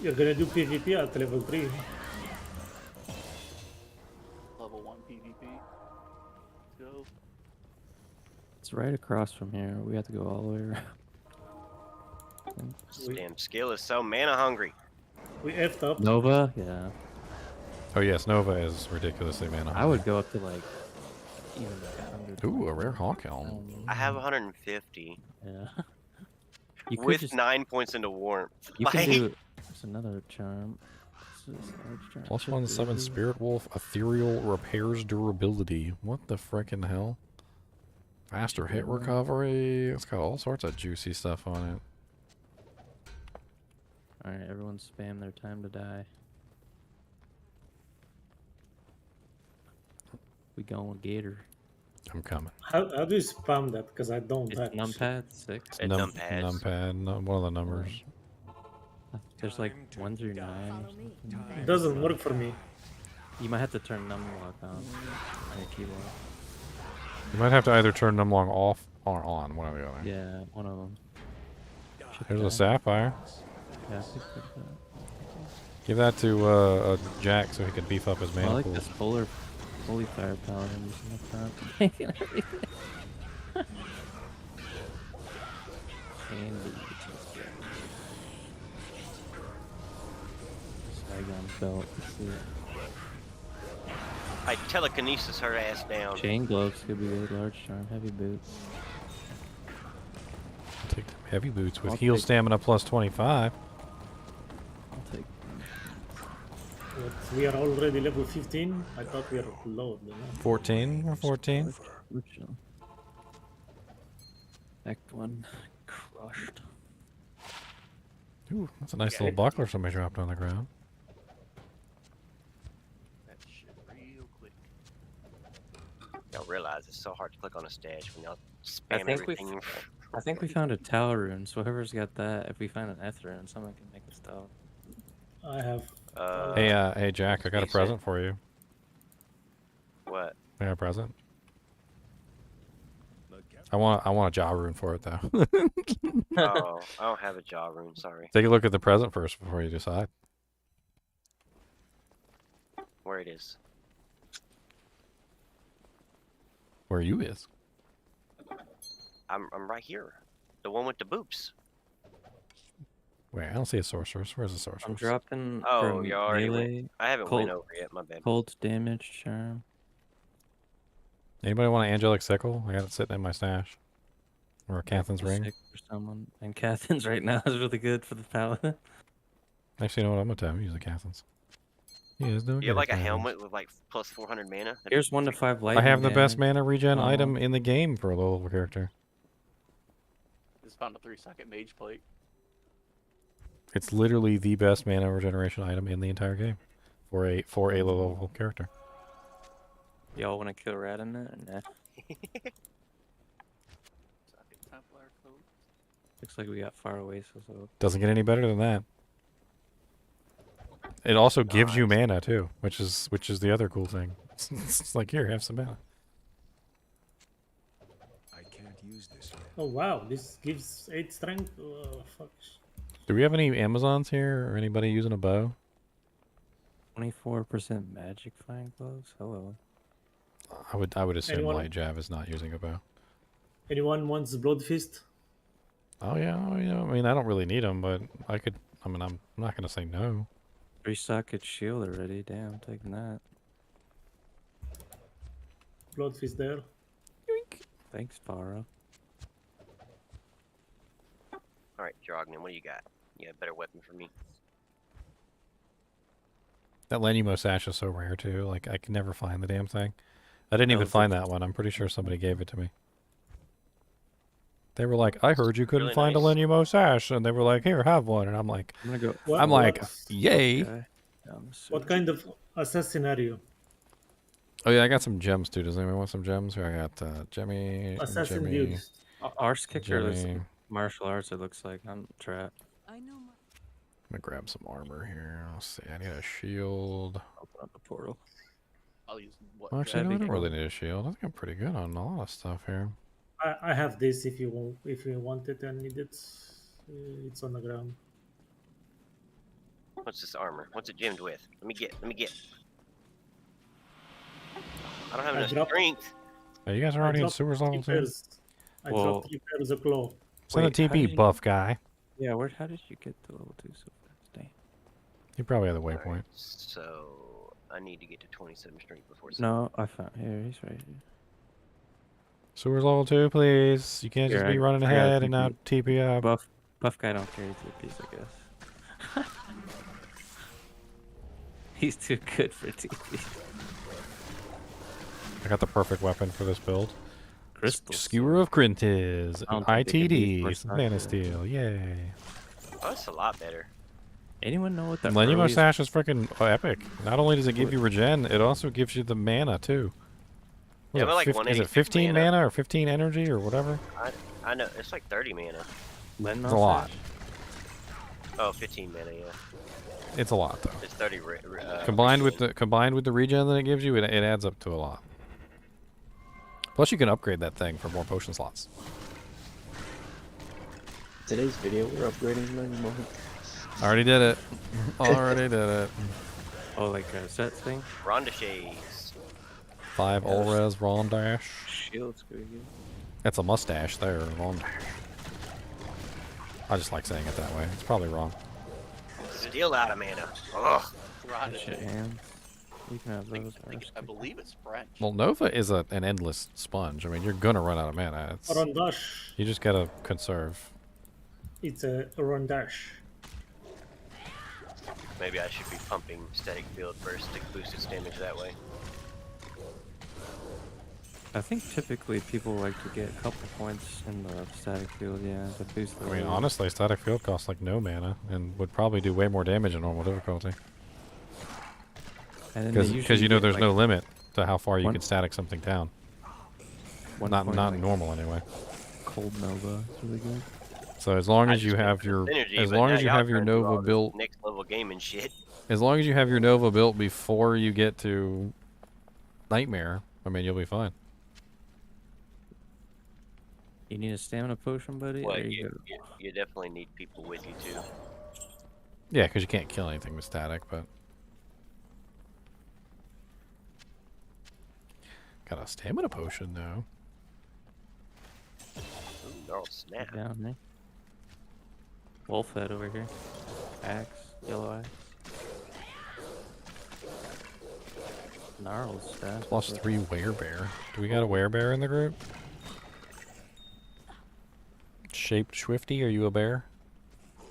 You're gonna do PvP at level 3. Level 1 PvP. Let's go. It's right across from here. We have to go all the way around. This damn skill is so mana hungry. We effed up. Nova? Yeah. Oh yes, Nova is ridiculously mana. I would go up to like even like 100. Ooh, a rare hawk helm. I have 150. Yeah. You could With just, 9 points into warmth. you Like, can do. There's another charm. What's this large charm? Plus Check 1/7 ability. Spirit Wolf Ethereal repairs durability. What the frickin' hell? Faster hit recovery. It's got all sorts of juicy stuff on it. Alright, everyone spam their time to die. We going with Gator. I'm coming. How do you spam that? Because I don't. It's actually. numpad 6. It numpads. Numpad, one of the numbers. There's like 1 through 9 or something. It doesn't work for me. You might have to turn numlock on your keyboard. You might have to either turn Numlong off or on, one or the other. Yeah, one of them. There's a sapphire. Yeah, I think that's that. Give that to Jack so he can beef up his mana I like pool. this holy fire paladin using the front. And everything. Candy. Saigon belt. Let's see it. I telekinesis her ass down. Chain gloves could be good. Large charm. Heavy boots. I'll take them heavy boots with I'll heal take- stamina plus 25. I'll take. But we are already level 15. I thought we were low. You know? 14 or 14. Original. Act 1. Crushed. Ooh, that's a nice little buckler somebody dropped on the ground. That shit real quick. Y'all realize it's so hard to click on a stash when y'all I spam think everything. I think we found a tower rune, so whoever's got that, if we find an Eth rune, someone can make us tower. I have. Hey, Jack, I got a present for you. What? I got a present. I want a jaw rune for it though. Oh, I don't have a jaw rune. Sorry. Take a look at the present first before you decide. Where it is? Where you is? I'm right here. The one with the boops. Wait, I don't see a sorceress. Where's the sorceress? I'm dropping Oh, from you already went. melee, I haven't cold, went over yet. My bad. cold damage charm. Anybody want an angelic sickle? I got it sitting in my stash. Or Catherine's ring. Sick for someone. And Catherine's right now is really good for the paladin. Actually, you know what? I'm gonna use the Catherine's. He is doing You have good like a at Catherine's. helmet with like plus 400 mana. That'd Here's be 1 to sick. 5 I lightning have the best damage. mana regen Oh. item in the game for a low level character. Just found a 3-second mage plate. It's literally the best mana regeneration item in the entire game for a low level character. Y'all want to kill Rat in there? Nah. Second Templar coat. Looks like we got far away, so. Doesn't get any better than that. It also gives you mana too, which is the other cool thing. It's like, here, have some mana. I can't use this yet. Oh wow, this gives 8 strength. Fuck. Do we have any Amazons here or anybody using a bow? 24% magic flying gloves? Hello. I would assume Anyone? Light Jav is not using a bow. Anyone wants Blood Fist? Oh yeah, I mean I don't really need them, but I could. I mean I'm not gonna say no. 3-socket shield already. Damn, I'm taking that. Blood Fist there. Thanks, Faro. All right, Jorognan, what do you got? You got a better weapon for me? That Lenumo sash is so rare too. Like I can never find the damn thing. I didn't even find that one. I'm pretty sure somebody gave it to me. They were like, I heard you couldn't Really find a nice. Lenumo sash, and they were like, here, have one, and I'm like, I'm gonna go. I'm like, yay. Okay. What kind of assassin are you? Oh yeah, I got some gems too. Does anyone want some gems? Here I got Jemmy. Assassin Jemmy. build. Arse kicker looks Jimmy. like martial arts. It looks like I'm trapped. I know my I'm gonna grab some armor here. Let's see. I need a shield. Open up the portal. I'll use what? Well, actually, no, I That'd don't be really cool. need a shield. I think I'm pretty good on a lot of stuff here. I have this if you want it and need it. It's on the ground. What's this armor? What's it gemmed with? Let me get. I don't have I enough dropped- strength. Hey, you guys are already in sewers level 2? I Well- dropped 3 pairs of claw. Send a Wait, how TP, did you- buff guy. Yeah, how did you get to level 2 so fast? Damn. You probably have the Alright, waypoint. so I need to get to 27 strength before. No, I found. Here, he's right here. Sewers level 2, please. You can't Here, just be I running got a ahead and TP. not TP up. Buff guy don't carry TPs, I guess. He's too good for TP. I got the perfect weapon for this build. Crystal. Skewer of Crintis. I don't think they can be ITDs. forced Mana out there. Steel. Yay. Oh, that's a lot better. Anyone know what that Lenumo earliest- Sash is freaking epic. Not only does it give you regen, it also gives you the mana too. Yeah, What, but like is it 186 15 mana. mana or 15 energy or whatever? I know it's like 30 mana. Lenmo It's a lot. Sash? Oh, 15 mana. Yeah, It's a lot though. it's 30. Combined with the regen that it gives you, it adds up to a lot. Plus, you can upgrade that thing for more potion slots. Today's video, we're upgrading Lenumo. Already did it. Already did it. Oh, like a set thing? Ronda Shades. 5 Olres Rondash. Shield's good. That's a mustache there, Rondash. I just like saying it that way. It's probably wrong. Still out of mana. Ugh. Ronda Shit, Shades. hands. You can have those. I believe it's French. Well, Nova is an endless sponge. I mean, you're gonna run out of mana. It's, Rondash. you just gotta conserve. It's a Rondash. Maybe I should be pumping static field first to boost its damage that way. I think typically people like to get a couple points in the static field, yeah, to boost the I mean, load. honestly, static field costs like no mana and would probably do way more damage in normal difficulty. And then they Because usually you know get, there's like, no limit to how far you one- can static something down. one Not point, not like, normal anyway. Cold Nova. It's really good. So as long I as you just have went your for synergy, as but long now as you y'all have your trying to do all Nova this built next level gaming shit. as long as you have your Nova built before you get to Nightmare, I mean you'll be fine. You need a stamina potion, buddy? Well, There you go. you definitely need people with you too. Yeah, because you can't kill anything with static, but got a stamina potion though. Ooh, gnarled snap. Down there. Wolf head over here. Axe. Yellow axe. Gnarled staff. Plus 3 werebear. Do we got a werebear in the group? Shaped Swifty, are you a bear? I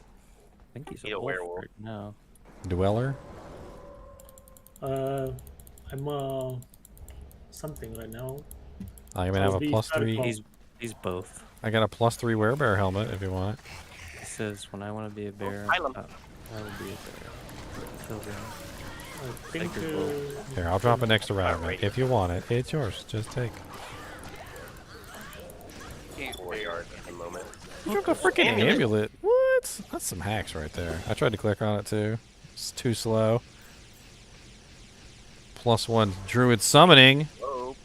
think he's He's a a wolf werewolf. right now. Dweller? I'm something right now. I even I'll have a be +3. He's both. I got a +3 werebear helmet if you want it. He says, when I want to be a bear, Phylum. I will be a bear. Till then, I think. Take your vote. Here, I'll drop it next to Rune. Outrageous. If you want it, it's yours. Just take. 4 yards at the moment. You dropped a freaking Amulet. amulet. What? That's some hacks right there. I tried to click on it too. It's too slow. +1 druid summoning. Whoa.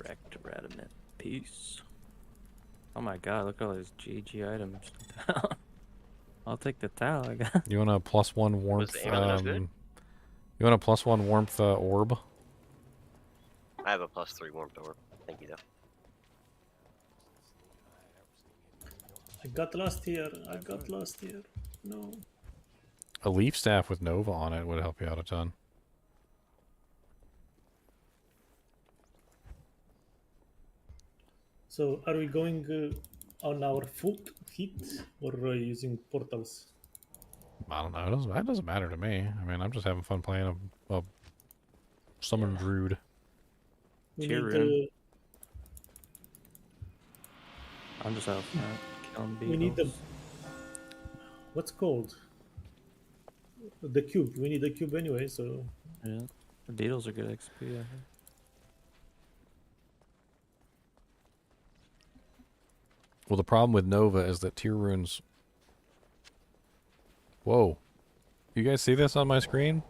Wrecked Radamant. Peace. Oh my god, look at all those GG items. I'll take the towel I got. You want a +1 warmth? the amulet good? You want a +1 warmth orb? I have a +3 warmth orb. Thank you, though. I got lost here. I got lost here. No. A leaf staff with Nova on it would help you out a ton. So, are we going on our feet or using portals? I don't know. That doesn't matter to me. I mean, I'm just having fun playing a summon druid. We Tier need, Rune. I'm just out front. Killing we need the. beetles. What's called? The cube. We need the cube anyway, so. Yeah. The beetles are good XP, I think. Well, the problem with Nova is that tier runes. Whoa. You guys see this on my screen?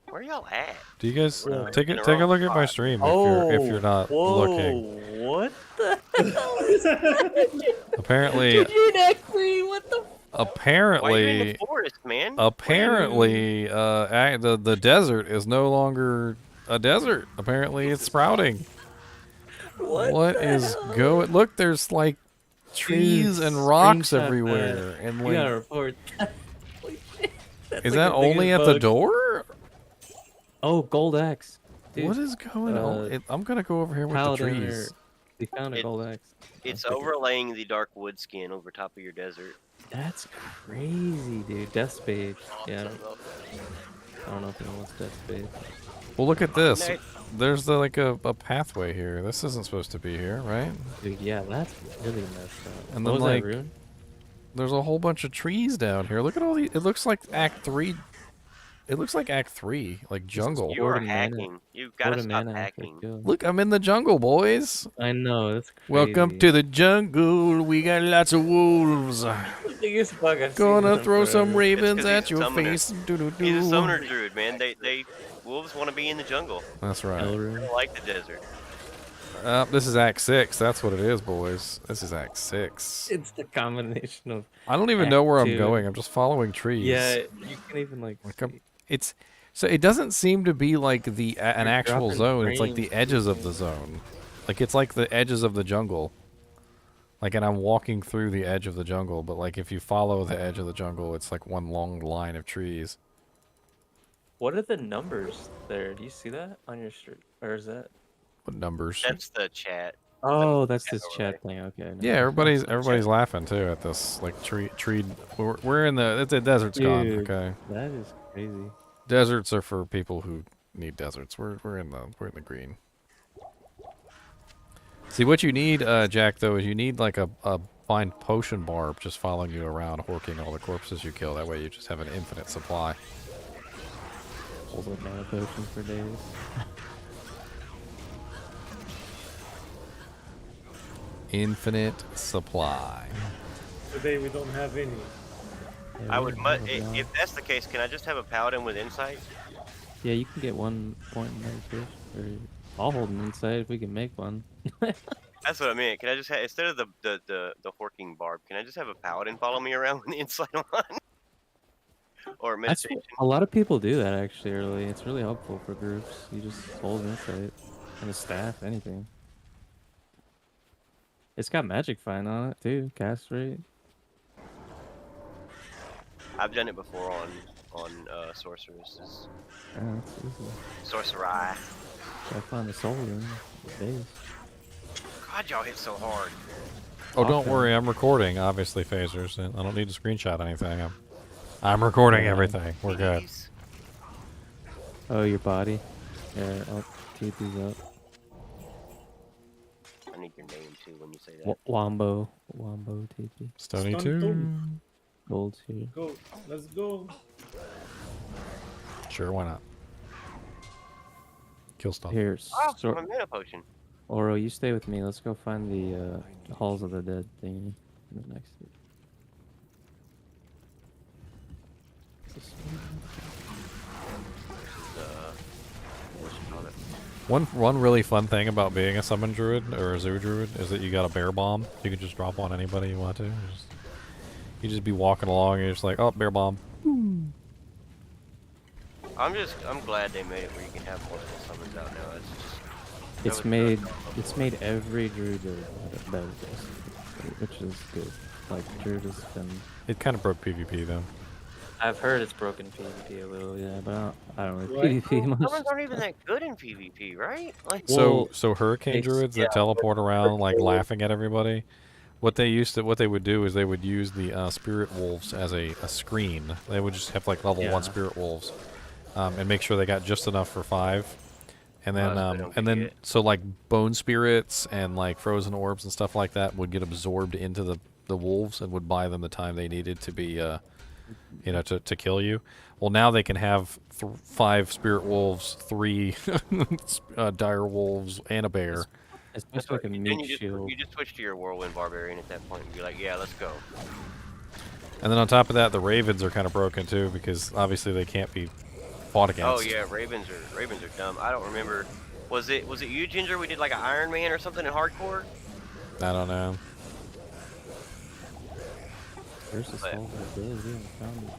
Where y'all at? Do you guys We're take in a the wrong look at my spot. stream if you're not looking? What the hell is that? Apparently, What the? Why are you in apparently, the forest, man? apparently, the desert is no longer a desert. Apparently, it's sprouting. What is going? Look, there's like trees Dude, and rocks screenshot everywhere, that. and You gotta like, report. Holy shit. That's is like that the only biggest at the bug. door? Oh, gold axe. Dude, What is going on? I'm gonna go over here with the Paladin trees. We found a It- gold axe. It's That's overlaying the dark wood skin over top of your desert. That's crazy, dude. Death Spade. Yeah, I don't know if anyone wants Death Spade. Well, look at this. Nice. There's like a pathway here. This isn't supposed to be here, right? Dude, yeah, that's really messed up. And What then was like, that, Rune? there's a whole bunch of trees down here. Look at all these. It looks like Act 3. It looks like Act 3, like jungle. You are Florida mana- hacking. You've got to Florida stop mana after hacking. kill. Look, I'm in the jungle, boys. I know, that's crazy. Welcome to the jungle. We got lots of wolves. biggest bug I've seen Gonna in throw some forever. ravens 'cause at he's a your summoner. face. Doo-doo-doo. He's a summoner druid, man. They wolves want to be in the jungle. That's right. Hell They Rune. don't like the desert. This is Act 6. That's what it is, boys. This is Act 6. It's the combination of. I don't even know where I'm Act 2. going. I'm just following trees. Yeah, you can even like. see. It's so it doesn't seem to be like an You're actual dropping zone. It's like frames. the edges of the zone. Like it's like the edges of the jungle. Like, and I'm walking through the edge of the jungle, but like if you follow the edge of the jungle, it's like one long line of trees. What are the numbers there? Do you see that on your stream? Or is that? What numbers? That's the chat. Oh, that's chat this overlay. chat thing. Okay. never Yeah, mind. everybody's laughing too at this like tree. We're in the desert's gone. Dude, Okay, That is crazy. deserts are for people who need deserts. We're in the green. See, what you need, Jack, though, is you need like a fine potion barb just following you around, horking all the corpses you kill. That way you just have an infinite supply. Hold up mana potion for days. Infinite supply. Today we don't have any. Yeah, I we would. don't have a If block. that's the case, can I just have a paladin with insight? Yeah, you can get 1 point in meditation. Or I'll hold an insight if we can make one. That's what I meant. Can I just have, instead of the horking barb, can I just have a paladin follow me around with insight on? Or That's meditation? a lot of people do that actually early. It's really helpful for groups. You just hold an insight and a staff, anything. It's got magic find on it too. Cast rate. I've done it before on on sorceresses. That's easy. Sorcery. I find the soul room. The base. God, y'all hit so hard. Oh, don't worry, I'm recording, obviously, phasers. And I don't need to screenshot anything. I'm recording everything. We're good. Oh, your body? Yeah, oh, TP's up. I need your name too when you say that. Wombo TP. Stony Stone 2. Tomb. Gold's here. Go. Let's go. Sure, why not? Kill stuff. Here's Oh, my mana potion. Oro, you stay with me. Let's go find the Halls of the Dead thingy. Next. One really fun thing about being a summon druid or a zoo druid is that you got a bear bomb. You can just drop on anybody you want to. You just be walking along and you're just like, oh, bear bomb. I'm glad they made it where you can have multiple summons out now. It's made every druid better, which is good. Like druid has been. It kind of broke PvP though. I've heard it's broken PvP a little, yeah, but I don't really PvP much. Summons aren't even that good in PvP, right? Like, So hurricane druids that teleport around like laughing at everybody. What they would do is they would use the spirit wolves as a screen. They would just have like level 1 spirit wolves, and make sure they got just enough for 5. And then, so like bone spirits and like frozen orbs and stuff like that would get absorbed into the wolves and would buy them the time they needed to be, to kill you. Well, now they can have 5 spirit wolves, 3 dire wolves, and a bear. It's just like a meat shield. You just switch to your whirlwind barbarian at that point and be like, yeah, let's go. And then on top of that, the ravens are kind of broken too because obviously they can't be fought against. Oh yeah, ravens are dumb. I don't remember. Was it you, Ginger? We did like an Iron Man or something in hardcore. I don't know. Where's the soul of the dead? We haven't found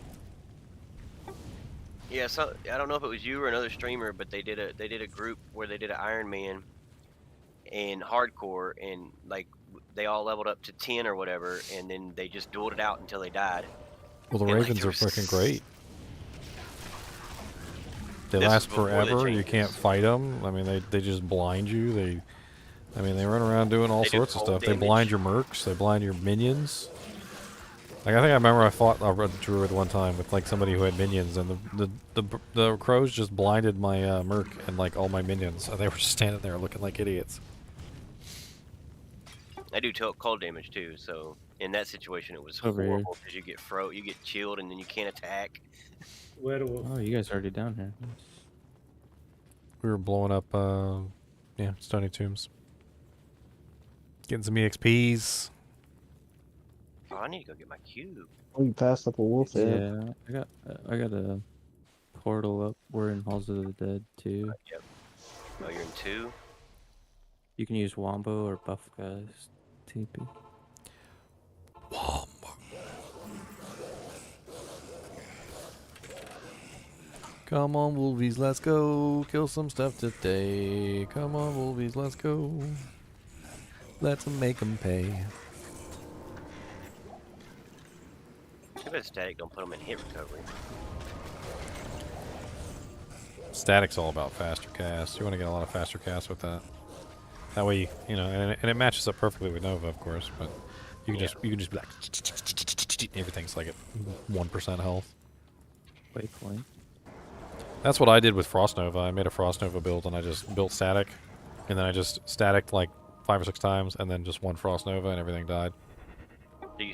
it. Yeah, so I don't know if it was you or another streamer, but they did a group where they did an Iron Man in hardcore, and like they all leveled up to 10 or whatever, and then they just dueled it out until they died. Well, the ravens are freaking great. They last forever. You can't fight them. I mean, they just blind you. They run around doing all sorts of stuff. They blind your mercs. They blind your minions. Like I remember I fought a druid one time with like somebody who had minions, and the crows just blinded my merc and like all my minions. They were just standing there looking like idiots. I do cold damage too, so in that situation it was horrible because you get chilled and then you can't attack. Werewolf. Oh, you guys are already down here. We were blowing up, stony tombs. Getting some EXPs. Oh, I need to go get my cube. Oh, you passed up a wolf there. Yeah, I got a portal up. We're in Halls of the Dead too. Yep. Oh, you're in 2? You can use Wombo or Buff Guys TP. Wombo. Come on, Wolvies, let's go. Kill some stuff today. Come on, Wolvies, let's go. Let's make them pay. Too bad static don't put them in hit recovery. Static's all about faster cast. You want to get a lot of faster cast with that. That way, and it matches up perfectly with Nova, of course. But you can just be like, everything's like at 1% health. Waypoint. That's what I did with Frost Nova. I made a Frost Nova build and I just built static, and then I just staticked like 5 or 6 times, and then just one Frost Nova and everything died. Do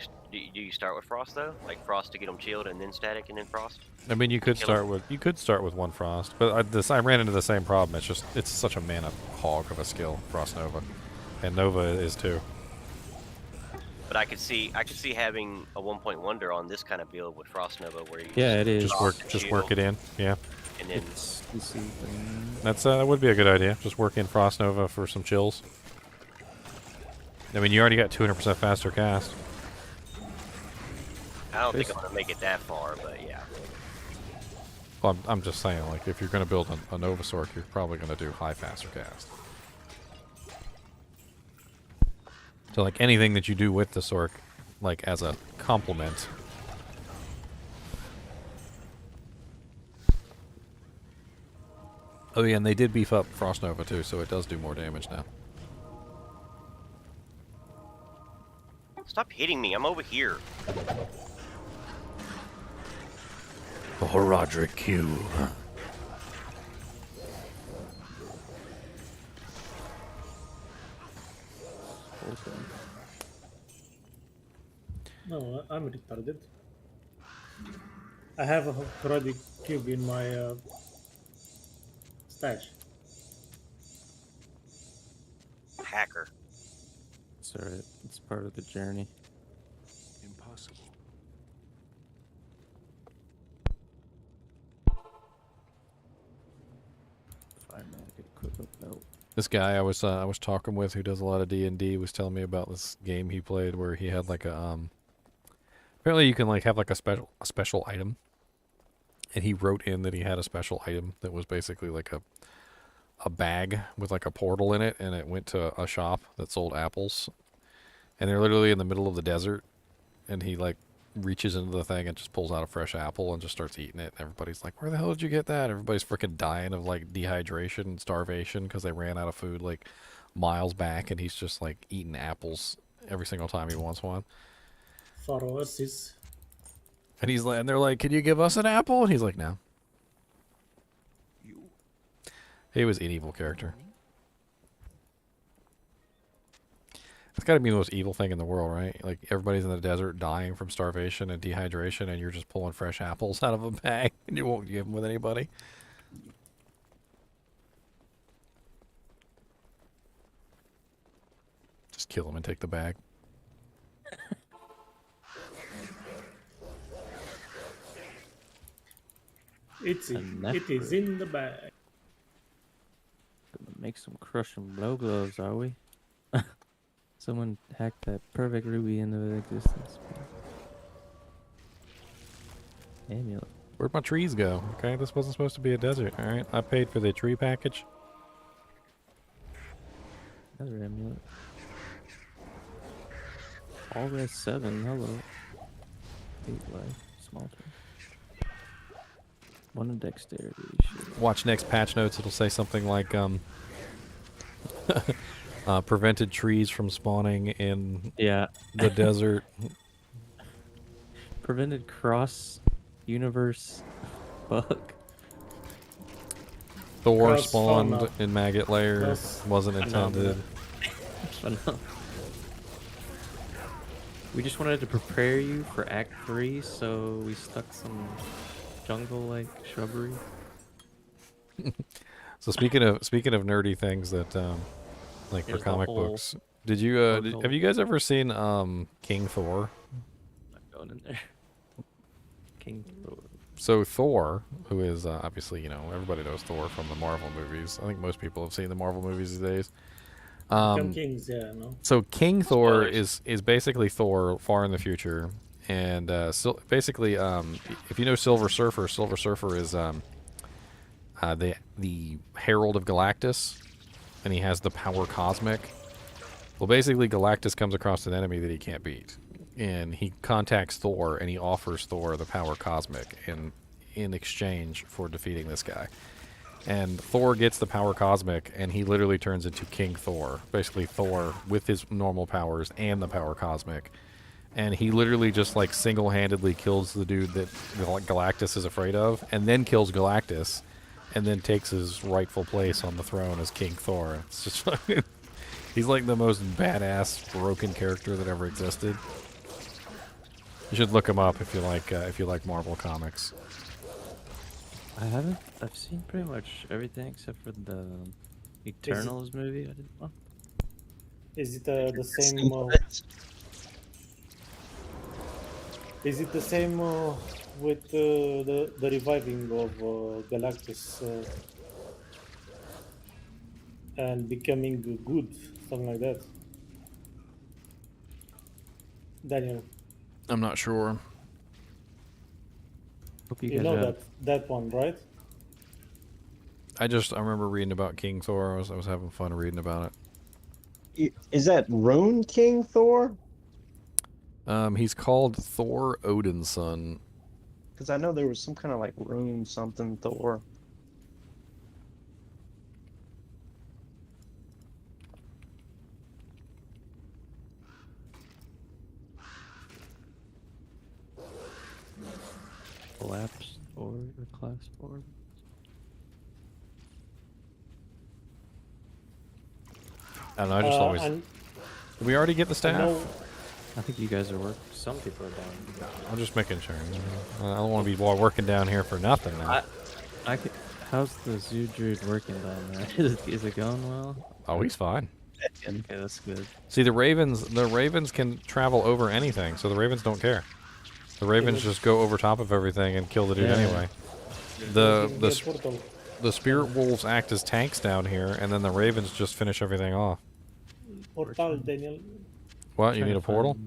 you start with Frost though? Like Frost to get them chilled, and then static, and then Frost? I mean, you could start with one Frost, but I ran into the same problem. It's such a mana hog of a skill, Frost Nova, and Nova is too. But I could see having a 1-point wonder on this kind of build with Frost Nova, where you it is just work it in, yeah. And then That would be a good idea. Just work in Frost Nova for some chills. I mean, you already got 200% faster cast. I don't think I'm gonna make it that far, but yeah. Well, I'm just saying, like, if you're gonna build a Nova Sork, you're probably gonna do high faster cast. So, like, anything that you do with the Sork, like, as a complement, Oh yeah, and they did beef up Frost Nova too, so it does do more damage now. Stop hitting me. I'm over here. Oh, Roderick Q. Okay. No, I'm retarded. I have a karate cube in my stash. Hacker. It's alright. It's part of the journey. Impossible. Automatic equipment belt. This guy I was talking with, who does a lot of D&D, was telling me about this game he played where he had like a apparently you can like have like a special item, and he wrote in that he had a special item that was basically like a bag with like a portal in it, and it went to a shop that sold apples, and they're literally in the middle of the desert, and he like reaches into the thing and just pulls out a fresh apple and just starts eating it, and everybody's like, where the hell did you get that? Everybody's freaking dying of like dehydration and starvation because they ran out of food like miles back, and he's just like eating apples every single time he wants one. For Oasis. And he's like, and they're like, can you give us an apple? And he's like, no. He was an evil character. It's got to be the most evil thing in the world, right? Like, everybody's in the desert dying from starvation and dehydration, and you're just pulling fresh apples out of a bag, and you won't give them with anybody. Just kill him and take the bag. It is in the bag. Gonna make some crush and blow gloves, are we? Someone hacked that perfect ruby into existence. Amulet. Where'd my trees go? Okay, this wasn't supposed to be a desert, alright? I paid for the tree package. Another amulet. All res 7, hello. 8 life, small turn. 1 in dexterity. Shit. Watch next patch notes, it'll say something like, prevented trees from spawning in the desert. Prevented cross-universe bug. Thor Cross spawned fauna. in maggot lair. Cross Wasn't intended. We just wanted to prepare you for Act 3, so we stuck some jungle-like shrubbery. So speaking of nerdy things that like for Here's the comic whole books, did you have you guys ever seen King Thor? I'm going in there. King Thor. So Thor, who is obviously, you know, everybody knows Thor from the Marvel movies. I think most people have seen the Marvel movies these days. Become kings, yeah, no? So King Thor is basically Thor far in the future, and basically, if you know Silver Surfer is the Herald of Galactus, and he has the power cosmic. Well, basically, Galactus comes across an enemy that he can't beat, and he contacts Thor, and he offers Thor the power cosmic in exchange for defeating this guy. And Thor gets the power cosmic, and he literally turns into King Thor. Basically, Thor with his normal powers and the power cosmic. And he literally just, like, single-handedly kills the dude that Galactus is afraid of, and then kills Galactus, and then takes his rightful place on the throne as King Thor. It's just fucking... He's, like, the most badass, broken character that ever existed. You should look him up if you like Marvel comics. I haven't. I've seen pretty much everything except for the Eternals movie. I didn't. Oh. Is it the same? Is it the same with the reviving of Galactus and becoming good, something like that? Daniel, I'm not sure. Hope you know that one, right? I remember reading about King Thor. I was having fun reading about it. Is that Rune King Thor? He's called Thor Odin's son. Because I know there was some kind of like Rune something Thor. Warrior class 4. I don't know. I just always. And Did we already get the I staff? know I think you guys are working. Some people are down. I'm just making sure. I don't want to be working down here for nothing now. I could, how's the zoo druid working down there? Is it going well? Oh, he's fine. Okay, that's good. See, the ravens can travel over anything, so the ravens don't care. The ravens just go over top of everything and kill the dude anyway. The spirit wolves act as tanks down here, and then the ravens just finish everything off. portal, Daniel. What? You need a portal?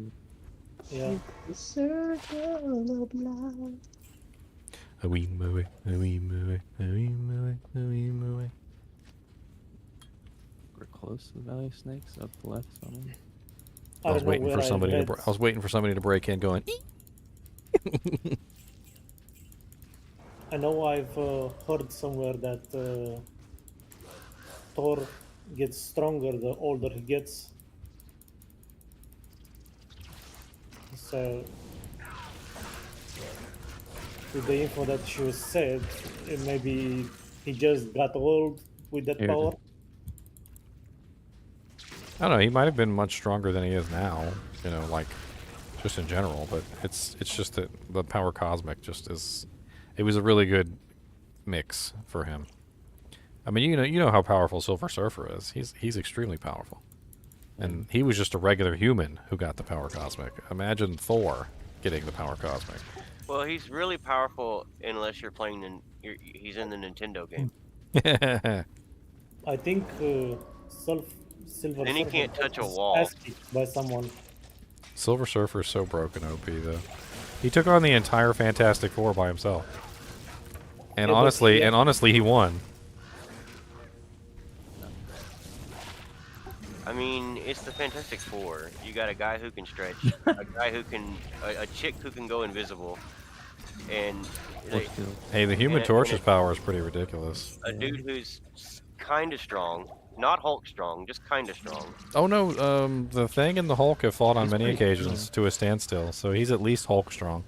Yeah. The circle of life. A wee mooey, a wee mooey, a wee mooey, a wee mooey. We're close to the Valley of Snakes, up left somewhere. I was waiting for somebody to. I was waiting for somebody to break in, going. I know I've heard somewhere that Thor gets stronger the older he gets. So, with the info that you said, maybe he just got old with that power. I don't know. He might have been much stronger than he is now. You know, like just in general. But it's just that the power cosmic just is. It was a really good mix for him. I mean, you know how powerful Silver Surfer is. He's extremely powerful, and he was just a regular human who got the power cosmic. Imagine Thor getting the power cosmic. Well, he's really powerful unless you're playing. He's in the Nintendo game. I think Silver. Then he can't touch a wall. By someone. Silver Surfer's so broken, OP though. He took on the entire Fantastic Four by himself. And Yeah, honestly, he won. I mean, it's the Fantastic Four. You got a guy who can stretch, a guy who can, a chick who can go invisible, and Hey, the Human Torch's power is pretty ridiculous. a dude who's kind of strong, not Hulk strong, just kind of strong. Oh no, the Thing and the Hulk have fought on many occasions to a standstill, so he's at least Hulk strong.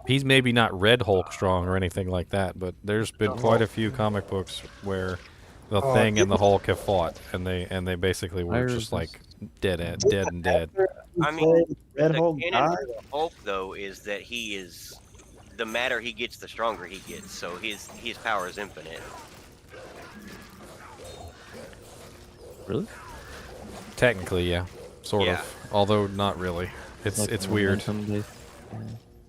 He's maybe not Red Hulk strong or anything like that, but there's been quite a few comic books where the Thing and the Hulk have fought, and they basically were just like dead and dead. I mean, Red the Hulk canon died? for the Hulk though is that he is, the madder he gets, the stronger he gets. So his power is infinite. Really? Technically, yeah, sort of. Although not really. It's weird.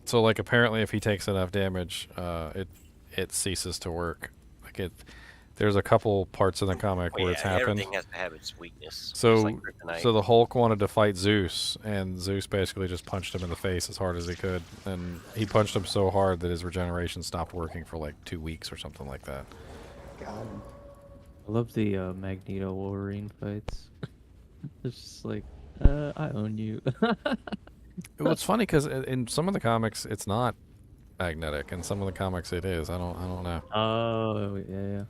So like apparently, if he takes enough damage, it ceases to work. Like there's a couple parts in the comic where it's happened. Everything has to have its weakness. just So, like kryptonite. so the Hulk wanted to fight Zeus, and Zeus basically just punched him in the face as hard as he could, and he punched him so hard that his regeneration stopped working for like 2 weeks or something like that. God. I love the Magneto Wolverine fights. It's just like, I own you. Well, it's funny because in some of the comics it's not magnetic, and some of the comics it is. I don't know. Oh yeah.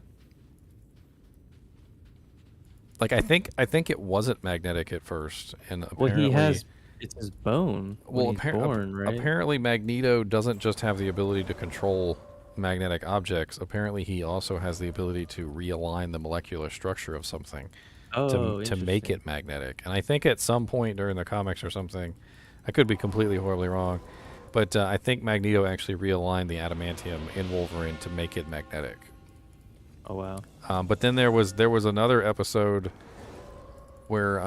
Like I think it wasn't magnetic at first, and Well, apparently he has. It's his bone. Well, when he's born, right? apparently Magneto doesn't just have the ability to control magnetic objects. Apparently, he also has the ability to realign the molecular structure of something to make it magnetic. And I think at some point during the comics or something, I could be completely horribly wrong, but I think Magneto actually realigned the adamantium in Wolverine to make it magnetic. Oh wow. But then there was another episode where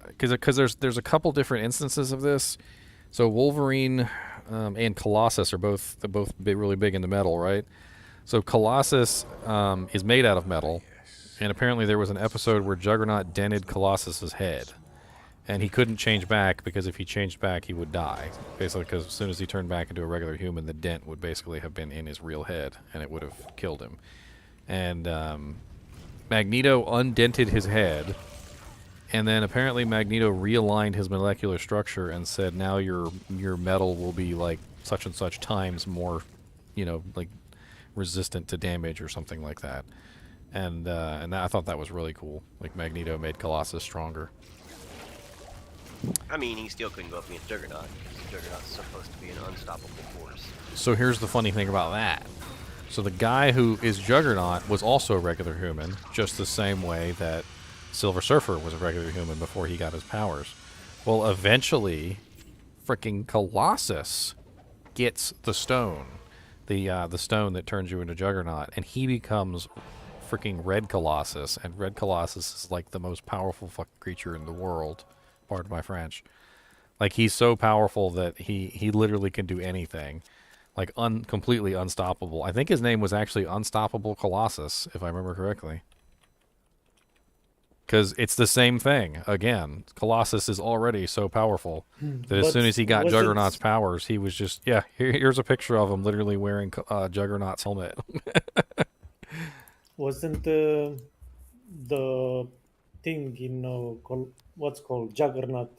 because there's a couple different instances of this. So Wolverine and Colossus are both really big into metal, right? So Colossus is made out of metal, and apparently there was an episode where Juggernaut dented Colossus's head, and he couldn't change back because if he changed back, he would die. Basically, because as soon as he turned back into a regular human, the dent would basically have been in his real head, and it would have killed him. And Magneto undented his head, and then apparently Magneto realigned his molecular structure and said, now your metal will be like such and such times more, like resistant to damage or something like that. And I thought that was really cool. Like Magneto made Colossus stronger. I mean, he still couldn't go up against Juggernaut, because Juggernaut's supposed to be an unstoppable force. So here's the funny thing about that. So the guy who is Juggernaut was also a regular human, just the same way that Silver Surfer was a regular human before he got his powers. Well, eventually, freaking Colossus gets the stone, the stone that turns you into Juggernaut, and he becomes freaking Red Colossus, and Red Colossus is like the most powerful fucking creature in the world. Pardon my French. Like, he's so powerful that he literally can do anything. Like, completely unstoppable. I think his name was actually Unstoppable Colossus, if I remember correctly. Because it's the same thing. Again, Colossus is already so powerful that as soon as he got Juggernaut's powers, he was just... Yeah, here's a picture of him literally wearing Juggernaut's helmet. Wasn't the thing in what's called Juggernaut?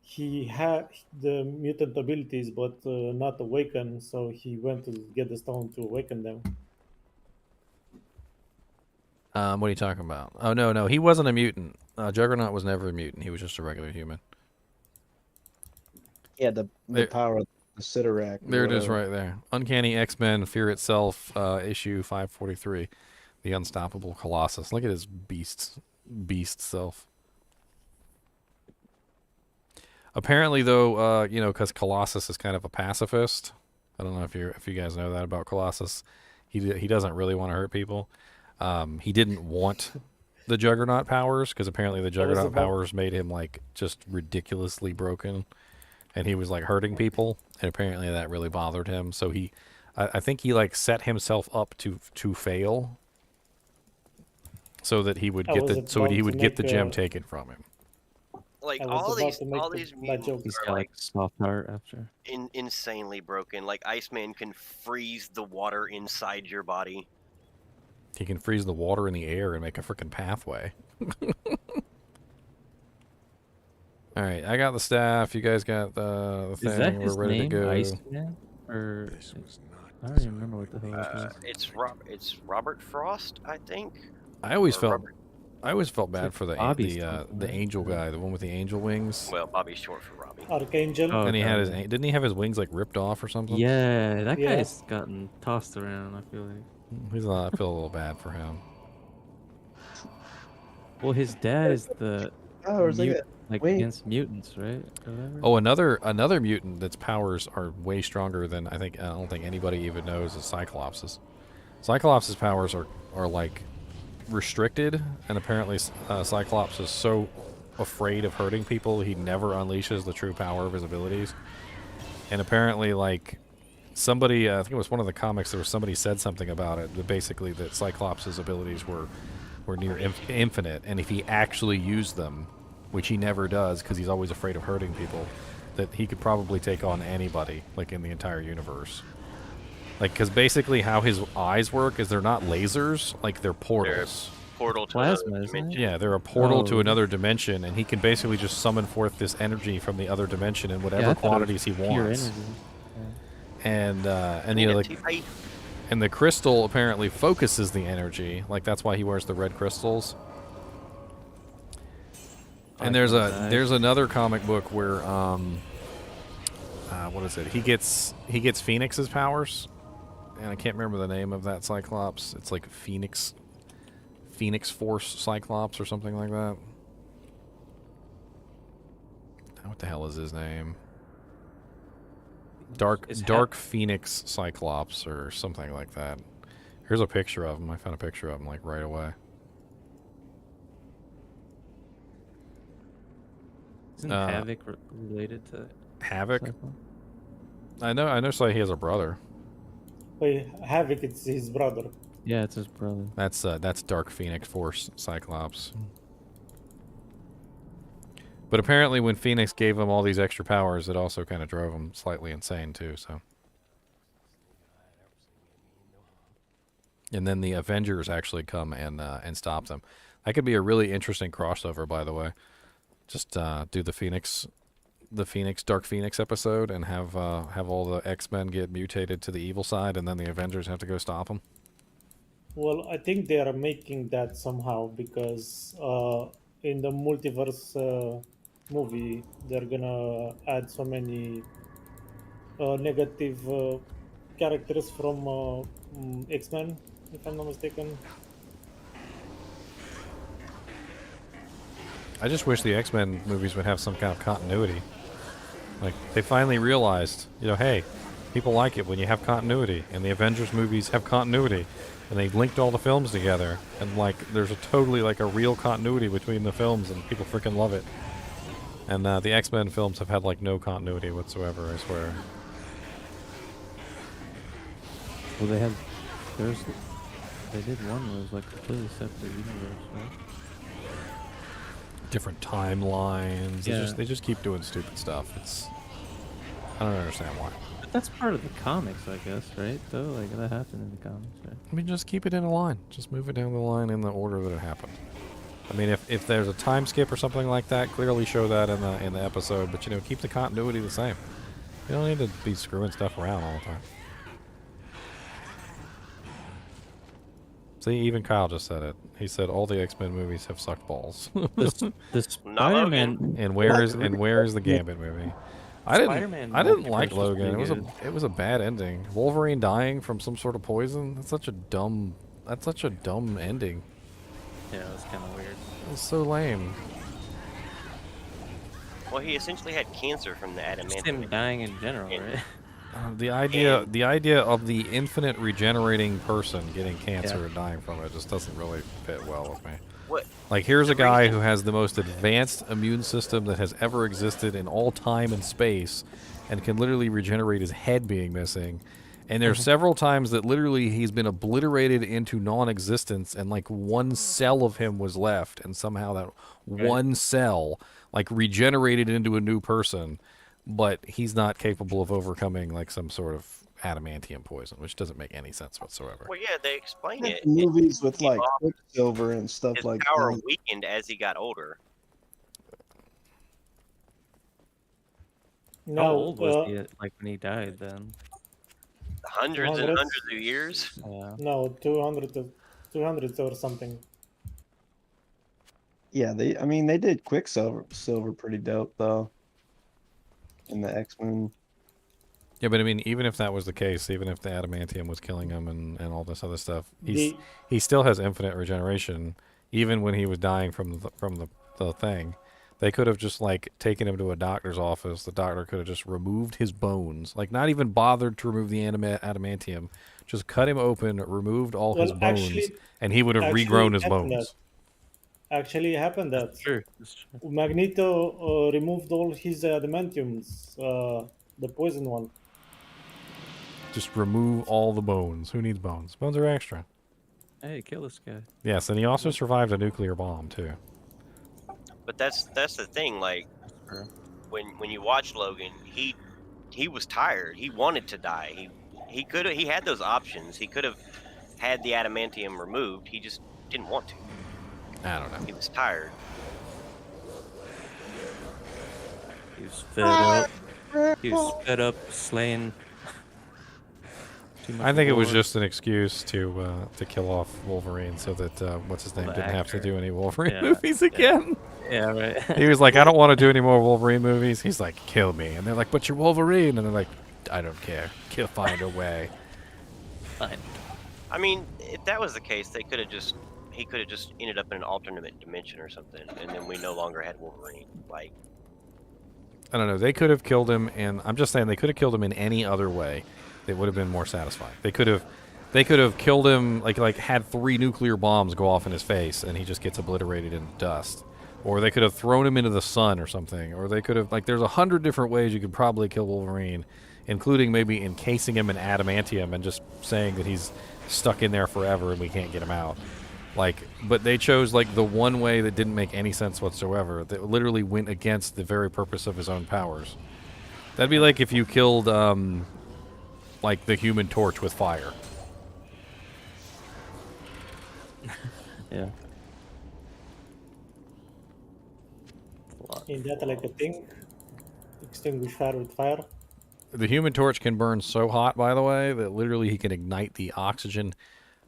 He had the mutant abilities, but not awakened, so he went to get the stone to awaken them. What are you talking about? Oh, no, he wasn't a mutant. Juggernaut was never a mutant. He was just a regular human. Yeah, the power of the Sidorak. There it is right there. Uncanny X-Men, Fear Itself, issue 543. The Unstoppable Colossus. Look at his beast self. Apparently, though, because Colossus is kind of a pacifist. I don't know if you guys know that about Colossus. He doesn't really want to hurt people. He didn't want the Juggernaut powers because apparently the Juggernaut powers made him like just ridiculously broken, and he was like hurting people, and apparently that really bothered him. So I think he like set himself up to fail, so that he would get the gem taken from him. Like all these mutants He's are got like like soft heart after. insanely broken. Like Iceman can freeze the water inside your body. He can freeze the water in the air and make a freaking pathway. All right, I got the staff. You guys got the thing. Is that his We're ready name, to go. Iceman? Or I don't even remember what the hell it was. It's Robert Frost, I think. I always Or felt Robert- bad for the angel guy, the one with the angel wings. Well, Bobby's short for Robbie. Archangel. Oh, And he had okay. didn't he have his wings like ripped off or something? Yeah, that Yeah. guy's gotten tossed around, I feel like. I feel a little bad for him. Well, his dad is the Powers, mut- wings. against mutants, right? Or whatever? Oh, another mutant that's powers are way stronger than I don't think anybody even knows is Cyclops's. Cyclops's powers are like restricted, and apparently Cyclops is so afraid of hurting people he never unleashes the true power of his abilities. And apparently, like somebody, I think it was one of the comics, there was somebody said something about it, that basically that Cyclops' abilities were near infinite, and if he actually used them, which he never does because he's always afraid of hurting people, that he could probably take on anybody, like in the entire universe. Like, because basically how his eyes work is they're not lasers, like they're portals. Portal to Plasma, another isn't it? dimension. Yeah, they're a portal to Oh. another dimension, and he can basically just summon forth this energy from the other dimension in whatever I thought it was quantities he pure wants. energy. And you know, like, and the crystal apparently focuses the energy. Like that's why he wears the red crystals. And there's another comic book where what is it? He gets Phoenix's powers, and I can't remember the name of that Cyclops. It's like Phoenix Force Cyclops or something like that. What the hell is his name? Dark Phoenix Cyclops or something like that. Here's a picture of him. I found a picture of him like right away. Isn't Havoc related to Havoc? Cyclops? I know. So he has a brother. Wait, Havoc, it's his brother. Yeah, it's his brother. That's Dark Phoenix Force Cyclops. But apparently, when Phoenix gave him all these extra powers, it also kind of drove him slightly insane too. So, and then the Avengers actually come and stop them. That could be a really interesting crossover, by the way. Just do the Dark Phoenix episode, and have all the X-Men get mutated to the evil side, and then the Avengers have to go stop them. Well, I think they are making that somehow because in the multiverse movie, they're gonna add so many negative characters from X-Men, if I'm not mistaken. I just wish the X-Men movies would have some kind of continuity. Like, they finally realized, you know, hey, people like it when you have continuity, and the Avengers movies have continuity, and they linked all the films together, and like, there's a totally like a real continuity between the films, and people freaking love it. And the X-Men films have had like no continuity whatsoever, I swear. Well, they did one that was like completely separate universe, right? Different timelines. Yeah. They just keep doing stupid stuff. I don't understand why. But that's part of the comics, I guess, right? Though, like that happened in the comics, right? I mean, just keep it in a line. Just move it down the line in the order that it happened. I mean, if there's a time skip or something like that, clearly show that in the episode. But you know, keep the continuity the same. You don't need to be screwing stuff around all the time. See, even Kyle just said it. He said all the X-Men movies have sucked balls. The Spider-Man. And where is the Gambit movie? I didn't like Logan. It was a bad ending. Wolverine dying from some sort of poison. That's such a dumb ending. Yeah, it was kind of weird. It was so lame. Well, he essentially had cancer from the adamantium. Just him dying in general, right? The idea of the infinite regenerating person getting cancer and dying from it just doesn't really fit well with me. What? Like, here's a guy who has the most advanced immune system that has ever existed in all time and space, and can literally regenerate his head being missing. And there's several times that literally he's been obliterated into non-existence, and like one cell of him was left, and somehow that one cell like regenerated into a new person. But he's not capable of overcoming like some sort of adamantium poison, which doesn't make any sense whatsoever. Well, yeah, they explain it. Movies with like Quicksilver and stuff His like power that. weakened as he got older. No, How old was he like when he died then? Hundreds and hundreds of years. Yeah. No, 200 or something. Yeah, they did Quicksilver pretty dope though. In the X-Men. Yeah, but I mean, even if that was the case, even if the adamantium was killing him and all this other stuff, he still has infinite regeneration. Even when he was dying from the thing, they could have just like taken him to a doctor's office. The doctor could have just removed his bones, like not even bothered to remove the adamantium, just cut him open, removed all his bones, and he would have regrown his bones. Actually, happened that. That's true. Magneto removed all his adamantiums, the poison one. Just remove all the bones. Who needs bones? Bones are extra. Hey, kill this guy. Yes, and he also survived a nuclear bomb too. But that's the thing. Like when you watch Logan, he was tired. He wanted to die. He had those options. He could have had the adamantium removed. He just didn't want to. I don't know. He was tired. He was fed up. He was fed up slaying. I think it was just an excuse to kill off Wolverine so that what's his name didn't have to do any Wolverine movies again. Yeah, right. He was like, I don't want to do any more Wolverine movies. He's like, kill me, and they're like, but you're Wolverine, and they're like, I don't care. Find a way. Fine. I mean, if that was the case, he could have just ended up in an alternate dimension or something, and then we no longer had Wolverine. Like, I don't know. They could have killed him, and I'm just saying they could have killed him in any other way. It would have been more satisfying. They could have killed him like had 3 nuclear bombs go off in his face, and he just gets obliterated in dust. Or they could have thrown him into the sun or something. Or they could have there's 100 different ways you could probably kill Wolverine, including maybe encasing him in adamantium and just saying that he's stuck in there forever and we can't get him out. But they chose the one way that didn't make any sense whatsoever. That literally went against the very purpose of his own powers. That'd be like if you killed the Human Torch with fire. Yeah. Is that like a thing? Extinguish fire with fire? The Human Torch can burn so hot, by the way, that literally he can ignite the oxygen,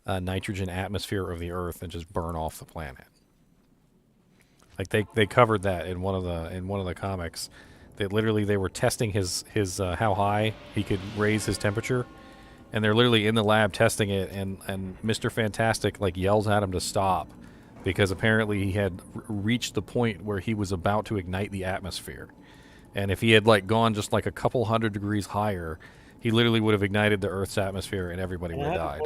nitrogen atmosphere of the Earth and just burn off the planet. Like they covered that in one of the comics. That literally they were testing his how high he could raise his temperature, and they're literally in the lab testing it, and Mr. Fantastic like yells at him to stop because apparently he had reached the point where he was about to ignite the atmosphere. And if he had like gone just like a couple hundred degrees higher, he literally would have ignited the Earth's atmosphere and everybody would have died.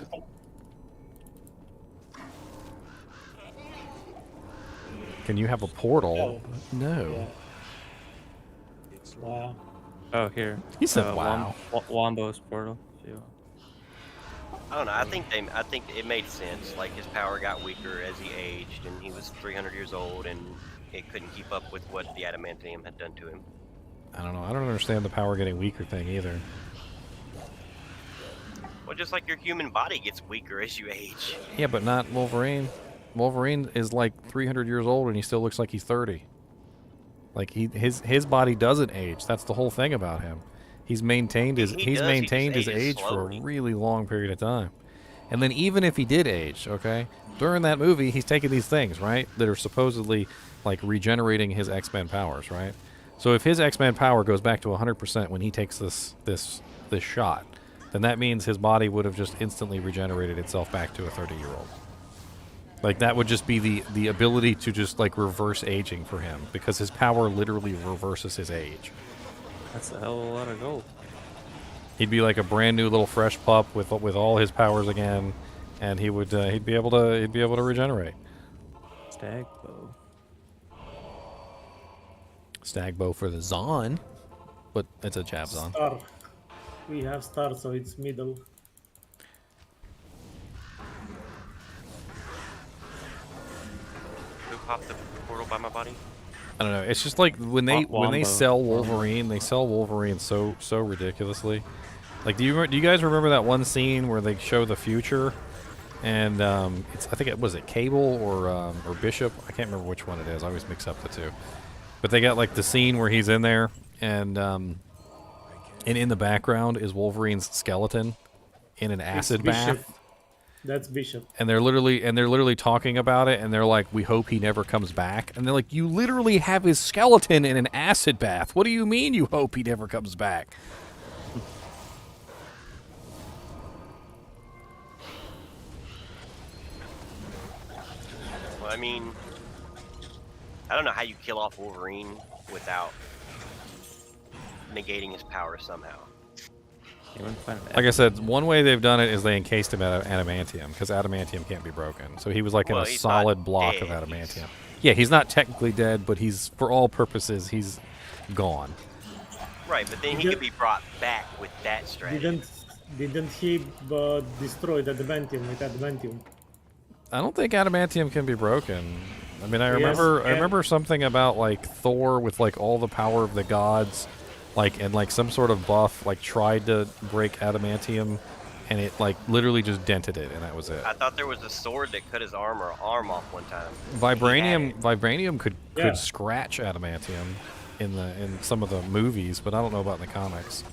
Can you have a portal? No. Yeah. Wow. Oh, here. He said wow. Wombo's portal. Yeah. I don't know. I think it made sense. Like his power got weaker as he aged, and he was 300 years old, and it couldn't keep up with what the adamantium had done to him. I don't know. I don't understand the power getting weaker thing either. Well, just like your human body gets weaker as you age. Yeah, but not Wolverine. Wolverine is like 300 years old and he still looks like he's 30. Like his body doesn't age. That's the whole thing about him. He's maintained his age for a really long period of time. And then even if he did age, okay, during that movie he's taking these things, right, that are supposedly like regenerating his X-Men powers, right? So if his X-Men power goes back to 100% when he takes this shot, then that means his body would have just instantly regenerated itself back to a 30-year-old. Like that would just be the ability to just like reverse aging for him because his power literally reverses his age. That's a hell of a lot of gold. He'd be like a brand new little fresh pup with all his powers again, and he would he'd be able to regenerate. Stag bow. Stag bow for the Zon, but it's a Chav Zon. Star. We have star, so it's middle. Who popped the portal by my body? I don't know. It's just like when they sell Wolverine, they sell Wolverine so ridiculously. Like, do you guys remember that one scene where they show the future, and I think it was Cable or Bishop. I can't remember which one it is. I always mix up the two. But they got like the scene where he's in there, and in the background is Wolverine's skeleton in an acid bath. That's Bishop. And they're literally talking about it, and they're like, "We hope he never comes back." And they're like, "You literally have his skeleton in an acid bath. What do you mean you hope he never comes back?" Well, I mean, I don't know how you kill off Wolverine without negating his power somehow. Like I said, one way they've done it is they encased him at adamantium, because adamantium can't be broken. So he was like in a solid block of adamantium. Yeah, he's not technically dead, but he's, for all purposes, he's gone. Right, but then he could be brought back with that strategy. Didn't he destroy the adamantium with adamantium? I don't think adamantium can be broken. I mean, I remember something about like Thor with like all the power of the gods, like, and like some sort of buff like tried to break adamantium, and it like literally just dented it, and that was it. I thought there was a sword that cut his arm off one time. Vibranium could scratch adamantium in some of the movies, but I don't know about in the comics.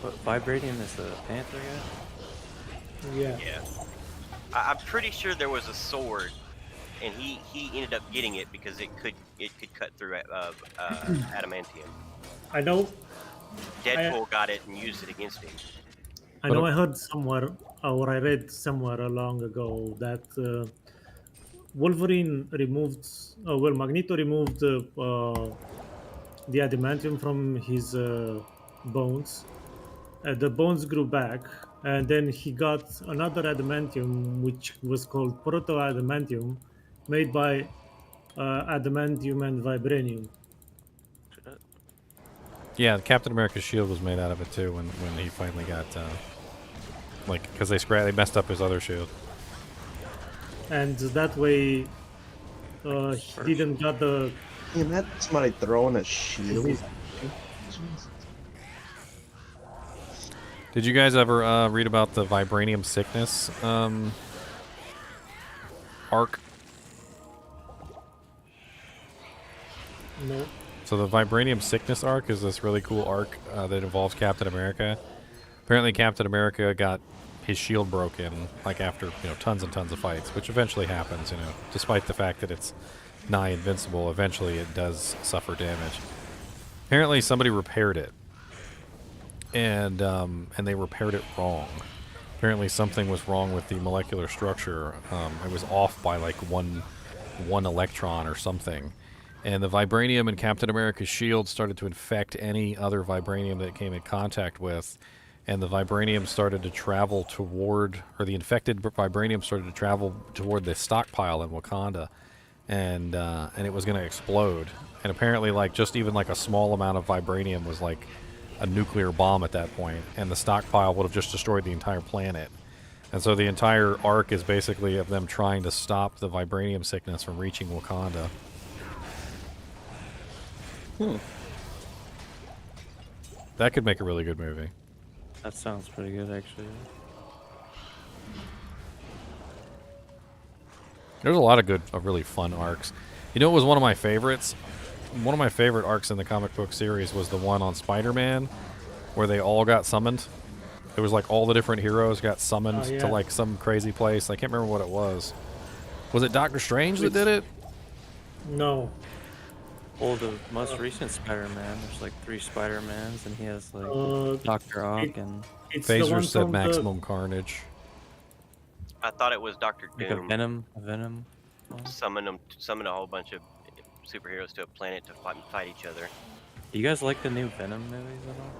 But Vibranium is the Panther guy? Yeah. Yeah. I'm pretty sure there was a sword, and he ended up getting it because it could cut through adamantium. I know. Deadpool got it and used it against him. I know I heard somewhere, or I read somewhere long ago that Wolverine removed, Magneto removed the adamantium from his bones. The bones grew back, and then he got another adamantium, which was called proto-adamantium, made by adamantium and vibranium. Yeah, Captain America's shield was made out of it too when he finally got like, because they messed up his other shield. And that way he didn't got the... Damn, that somebody throwing a shield. Did you guys ever read about the vibranium sickness arc? No. So the vibranium sickness arc is this really cool arc that involves Captain America. Apparently Captain America got his shield broken like after tons and tons of fights, which eventually happens, despite the fact that it's nigh invincible, eventually it does suffer damage. Apparently somebody repaired it, and they repaired it wrong. Apparently something was wrong with the molecular structure. It was off by like one electron or something. And the vibranium in Captain America's shield started to infect any other vibranium that it came in contact with. And the vibranium started to travel toward, or the infected vibranium started to travel toward the stockpile in Wakanda. And it was going to explode. And apparently, like, just even like a small amount of vibranium was like a nuclear bomb at that point, and the stockpile would have just destroyed the entire planet. And so the entire arc is basically of them trying to stop the vibranium sickness from reaching Wakanda. That could make a really good movie. That sounds pretty good, actually. There's a lot of good, really fun arcs. You know what was one of my favorites? One of my favorite arcs in the comic book series was the one on Spider-Man, where they all got summoned. It was like all the different heroes got summoned to like some crazy place. I can't remember what it was. Was it Doctor Strange that did it? No. Well, the most recent Spider-Man, there's like 3 Spider-Mans, and he has like Dr. Ock and... Phaser said Maximum Carnage. I thought it was Doctor Like Doom. a Venom. Summon a whole bunch of superheroes to a planet to fight each other. Do you guys like the new Venom movies at all?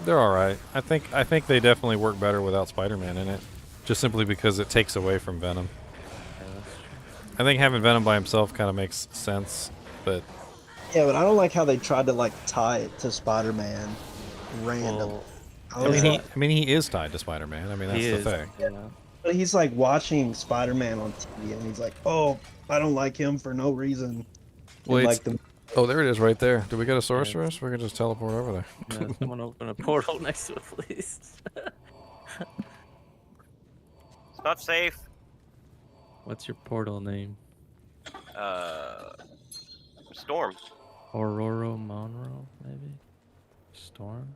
They're all right. I think they definitely work better without Spider-Man in it, just simply because it takes away from Venom. Yeah, that's true. I think having Venom by himself kind of makes sense, but Yeah, but I don't like how they tried to like tie it to Spider-Man random. Well, I mean, he is tied to Spider-Man. I mean, that's he the is, thing. yeah. But he's like watching Spider-Man on TV, and he's like, "Oh, I don't like him for no reason." Well, And, it's- oh, there it is right there. Do we get a sorceress? We can just teleport over there. Yeah, someone open a portal next to it, please. It's not safe. What's your portal name? Storm. Aurora Monroe, maybe? Storm?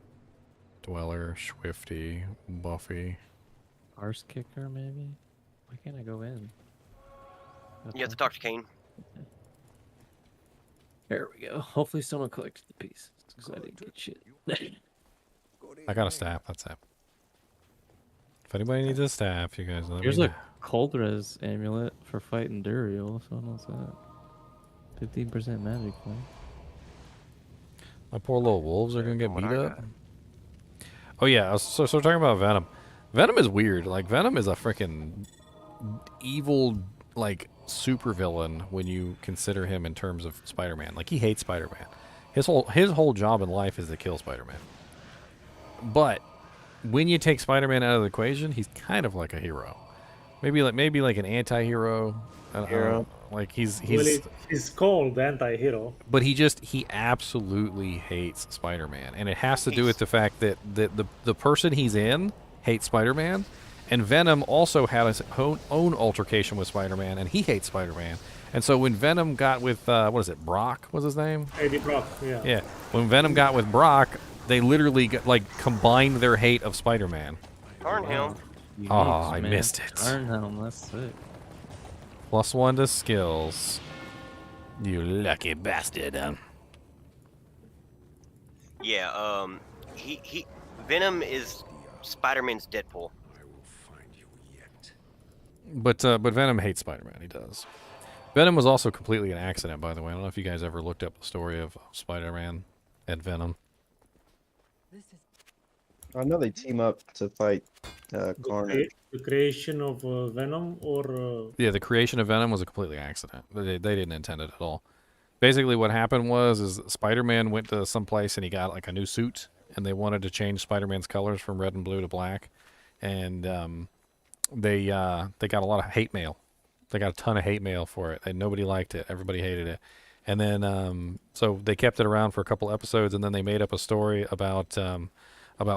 Dweller, Swifty, Buffy. Arse Kicker, maybe? Why can't I go in? You have to talk to Kane. There we go. Hopefully someone collected the pieces, because I didn't get shit. I got a staff. That's it. If anybody needs a staff, you guys let Here's me a know. cold res amulet for fighting Duriel. So what's that? 15% magic point. My poor little wolves are gonna get beat up. Oh yeah, so talking about Venom. Venom is weird. Like Venom is a freaking evil, like supervillain when you consider him in terms of Spider-Man. Like he hates Spider-Man. His whole job in life is to kill Spider-Man. But when you take Spider-Man out of the equation, he's kind of like a hero. Maybe like an anti-hero. Hero. Like he's called anti-hero. but he absolutely hates Spider-Man, and it has to do with the fact that the person he's in hates Spider-Man, and Venom also had his own altercation with Spider-Man, and he hates Spider-Man. And so when Venom got with what is it, Brock was his name? Eddie Brock, yeah. Yeah. When Venom got with Brock, they literally combined their hate of Spider-Man. Tarnhelm. Oh, I missed it. Tarnhelm, that's sick. +1 to skills. You lucky bastard. Yeah, Venom is Spider-Man's Deadpool. But Venom hates Spider-Man. He does. Venom was also completely an accident, by the way. I don't know if you guys ever looked up the story of Spider-Man and Venom. I know they team up to fight Carnage. The creation of Venom, or Yeah, the creation of Venom was a completely accident. They didn't intend it at all. Basically, what happened was Spider-Man went to some place and he got like a new suit, and they wanted to change Spider-Man's colors from red and blue to black, and they got a lot of hate mail. They got a ton of hate mail for it, and nobody liked it. Everybody hated it. And then so they kept it around for a couple episodes, and then they made up a story about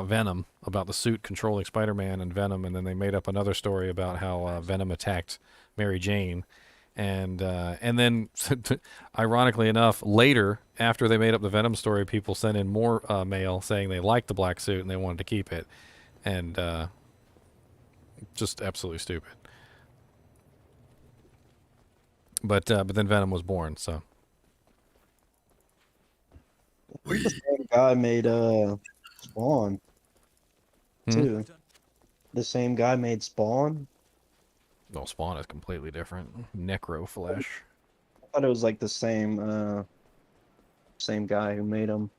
Venom, about the suit controlling Spider-Man and Venom, and then they made up another story about how Venom attacked Mary Jane. And then, ironically enough, later, after they made up the Venom story, people sent in more mail saying they liked the black suit and they wanted to keep it. And just absolutely stupid. But then Venom was born, so. I think the same guy made Spawn too. The same guy made Spawn. Well, Spawn is completely different. Necro flesh. I thought it was like the same guy who made him.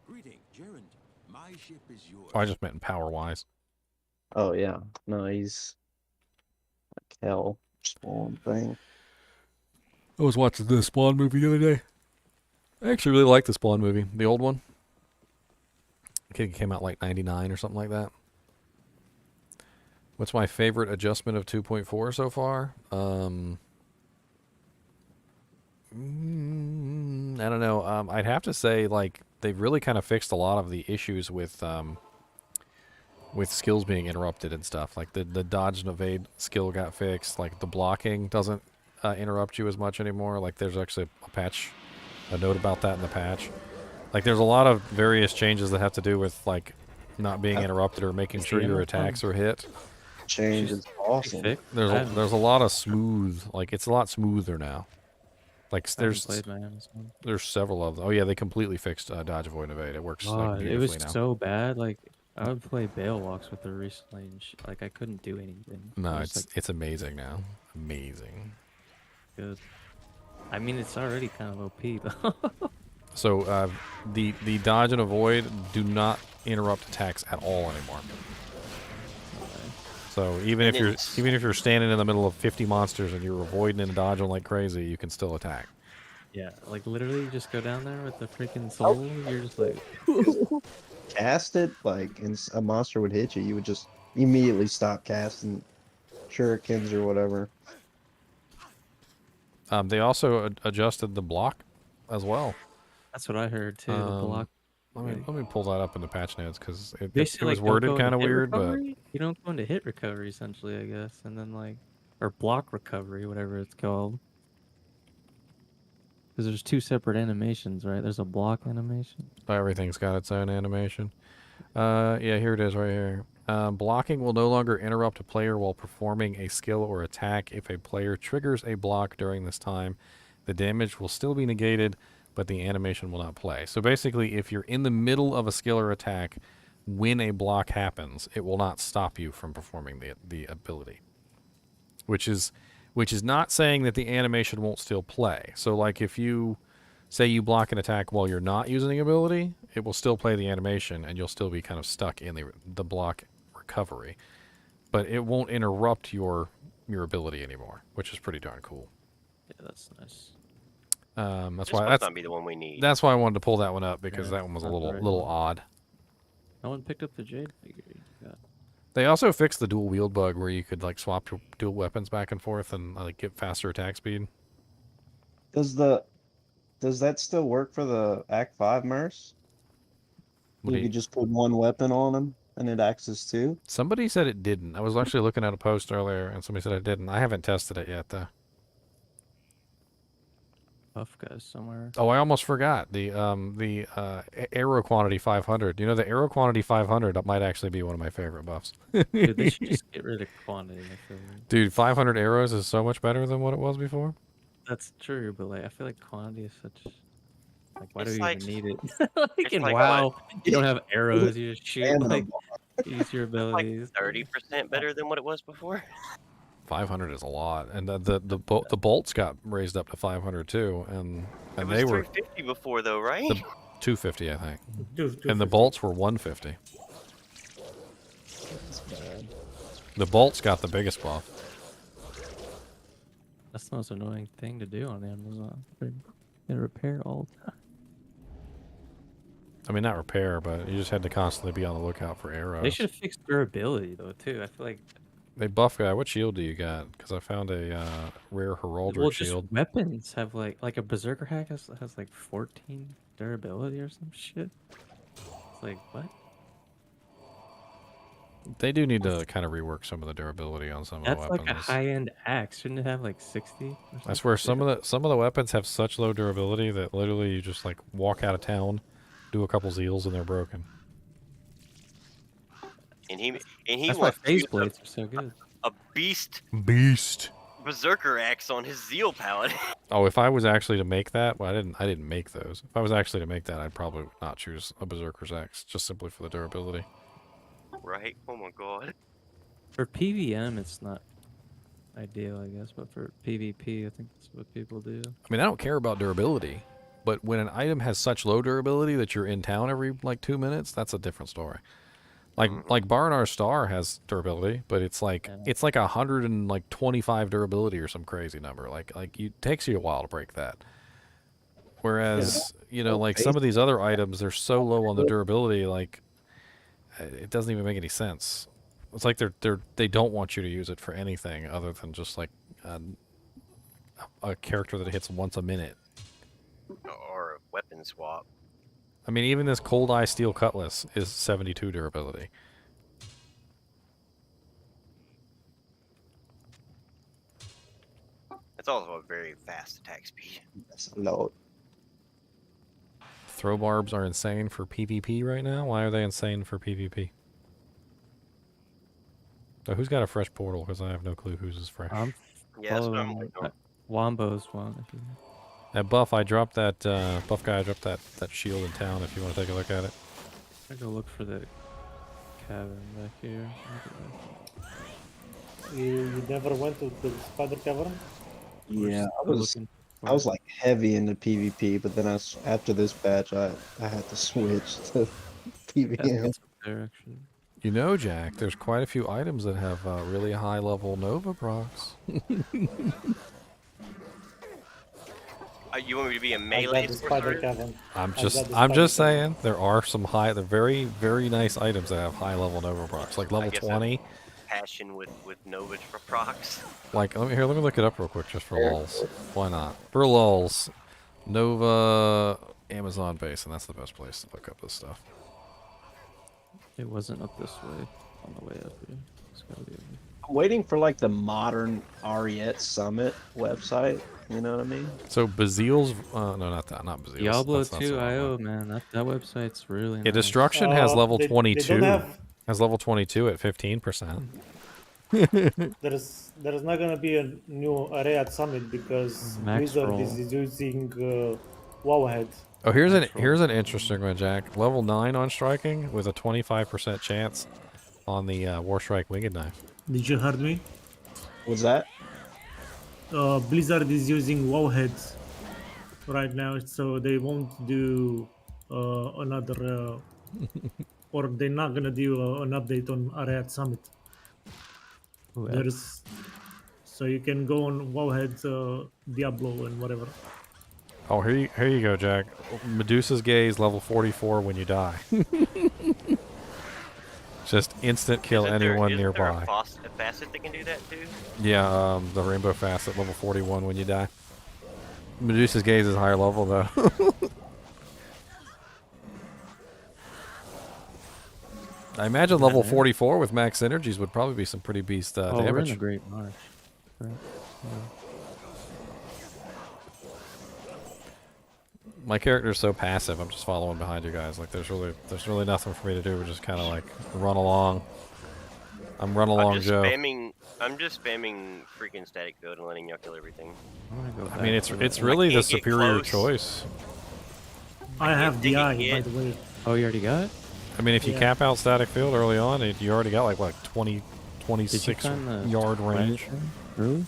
Greeting, Gerund. My ship is yours. Oh, I just meant power-wise. Oh yeah, no, he's like hell Spawn thing. I was watching the Spawn movie the other day. I actually really like the Spawn movie, the old one. I think it came out like 99 or something like that. What's my favorite adjustment of 2.4 so far? I don't know. I'd have to say, like, they've really kind of fixed a lot of the issues with skills being interrupted and stuff. Like the dodge and evade skill got fixed. Like the blocking doesn't interrupt you as much anymore. Like there's actually a note about that in the patch. Like there's a lot of various changes that have to do with like not being interrupted or making sure your attacks are hit. Change is awesome. There's a lot of smooth. Like it's a lot smoother now. Like there's several of them. Oh yeah, they completely fixed dodge, avoid, and evade. It works like it beautifully was now. so bad. Like I would play Bale walks with her recently, and like I couldn't do anything. No, It was, it's amazing now. Amazing. good. I mean, it's already kind of OP though. So the dodge and avoid do not interrupt attacks at all anymore. So even if you're standing in the middle of 50 monsters and you're avoiding and dodging like crazy, you can still attack. Yeah, like literally, you just go down there with the freaking soul. You're just like cast it like, and a monster would hit you. You would just immediately stop casting shurikens or whatever. They also adjusted the block as well. That's what I heard too. The block. Let me pull that up in the patch notes because it Basically, was like, don't worded go kind of into hit weird, but recovery? You don't go into hit recovery essentially, I guess, and then like, or block recovery, whatever it's called. Because there's two separate animations, right? There's a block animation. everything's got its own animation. Yeah, here it is right here. Blocking will no longer interrupt a player while performing a skill or attack. If a player triggers a block during this time, the damage will still be negated, but the animation will not play. So basically, if you're in the middle of a skill or attack, when a block happens, it will not stop you from performing the ability. Which is not saying that the animation won't still play. So like if you say you block an attack while you're not using the ability, it will still play the animation and you'll still be kind of stuck in the block recovery. But it won't interrupt your ability anymore, which is pretty darn cool. Yeah, that's nice. That's not be the one we need. That's why I wanted to pull that one up because Yeah, that one was a that's the right little one. odd. No one picked up the Jade figure. Yeah. They also fixed the dual wield bug where you could like swap dual weapons back and forth and like get faster attack speed. Does that still work for the Act 5 Merc? What do You you- could just put one weapon on him and it acts as two? Somebody said it didn't. I was actually looking at a post earlier and somebody said it didn't. I haven't tested it yet though. Buff guys somewhere. Oh, I almost forgot the arrow quantity 500. You know, the arrow quantity 500 might actually be one of my favorite buffs. Dude, they should just get rid of quantity. I feel like. Dude, 500 arrows is so much better than what it was before. That's true, but like I feel like quantity is such. Like, why It's do we like- even need it? like it's in like WoW, you don't have arrows. You just shoot. Stamina Like bar. use your abilities. 30% better than what it was before. 500 is a lot, and the bolts got raised up to 500 too, and It was they were 350 before though, right? 250, I think, Two and the 250. bolts were 150. The bolts got the biggest buff. That's the most annoying thing to do on Amazon. They repair all the time. I mean, not repair, but you just had to constantly be on the lookout for arrows. They should have fixed durability though too. I feel like They buff guy. What shield do you got? Because I found a rare heraldric well, just shield. weapons have like a berserker hack has like 14 durability or some shit. It's like what? They do need to kind of rework some of the durability on some of the That's weapons. like a high-end axe. Shouldn't it have like 60? I swear, some of the weapons have such low durability that literally you just like walk out of town, do a couple zeals, and they're broken. And he That's why wants to phase use blades are so good. a beast Beast. Berserker Axe on his Zeal Paladin. Oh, if I was actually to make that, well, I didn't make those. If I was actually to make that, I'd probably not choose a Berserker's Axe, just simply for the durability. Right? Oh my god. For PVM, it's not ideal, I guess, but for PvP, I think that's what people do. I mean, I don't care about durability, but when an item has such low durability that you're in town every, like, 2 minutes, that's a different story. Like Barnard Star has durability, but it's like it's like 125 durability or some crazy number. Like it takes you a while to break that. Whereas you know, like some of these other items, they're so low on the durability, like it doesn't even make any sense. It's like they don't want you to use it for anything other than just like a character that hits once a minute. Or a weapon swap. I mean, even this Cold Eye Steel Cutlass is 72 durability. It's also a very fast attack speed. That's a load. Throw barbs are insane for PvP right now. Why are they insane for PvP? So who's got a fresh portal? Because I have no clue whose is fresh. Yeah, that's what I'm looking for. Wombo's one. If you... At Buff, I dropped that Buff guy. I dropped that shield in town. If you want to take a look at it. I go look for the cabin back here. You never went to the Spider Cavern? Yeah, I was like heavy into PvP, but then after this patch, I had to switch to PvM. Direction. You know, Jack, there's quite a few items that have really high level Nova procs. You want me to be a melee sorcerer? I'm just saying there are some they're very, very nice items that have high level Nova procs, like level 20. Passion with Nova procs. Like let me look it up real quick just for lulz. Why not? For lulz, Nova Amazon base, and that's the best place to look up this stuff. It wasn't up this way on the way up here. It's gotta be over here. I'm waiting for like the modern Ariette Summit website. You know what I mean? So Bazile's, no, not that, not Bazile's. Diablo 2 IO, man, that website's really nice. Yeah, Destruction has level 22. Has level 22 at 15%. There's not gonna be a new array at Summit because Blizzard is using Wowhead. Oh, here's an interesting one, Jack. Level 9 on striking with a 25% chance on the Warstrike Winged Knife. Did you heard me? What's that? Blizzard is using Wowhead right now, so they won't do another, or they're not gonna do an update on Array at Summit. There's, so you can go on Wowhead, Diablo, and whatever. Oh, here you go, Jack. Medusa's Gaze, level 44 when you die. Just instant kill anyone nearby. A facet that can do that too? Yeah, the Rainbow Facet, level 41 when you die. Medusa's Gaze is higher level, though. I imagine level 44 with max energies would probably be some pretty beast damage. We're in a great march. Right. Yeah. My character's so passive. I'm just following behind you guys. Like there's really nothing for me to do. We're just kind of like run along. I'm run along Joe. I'm just spamming freaking static field and letting y'all kill everything. I mean, it's really the superior choice. I have DI, by the way. Oh, you already got it? I mean, if you cap out static field early on, you already got like what 26 yard range. Really?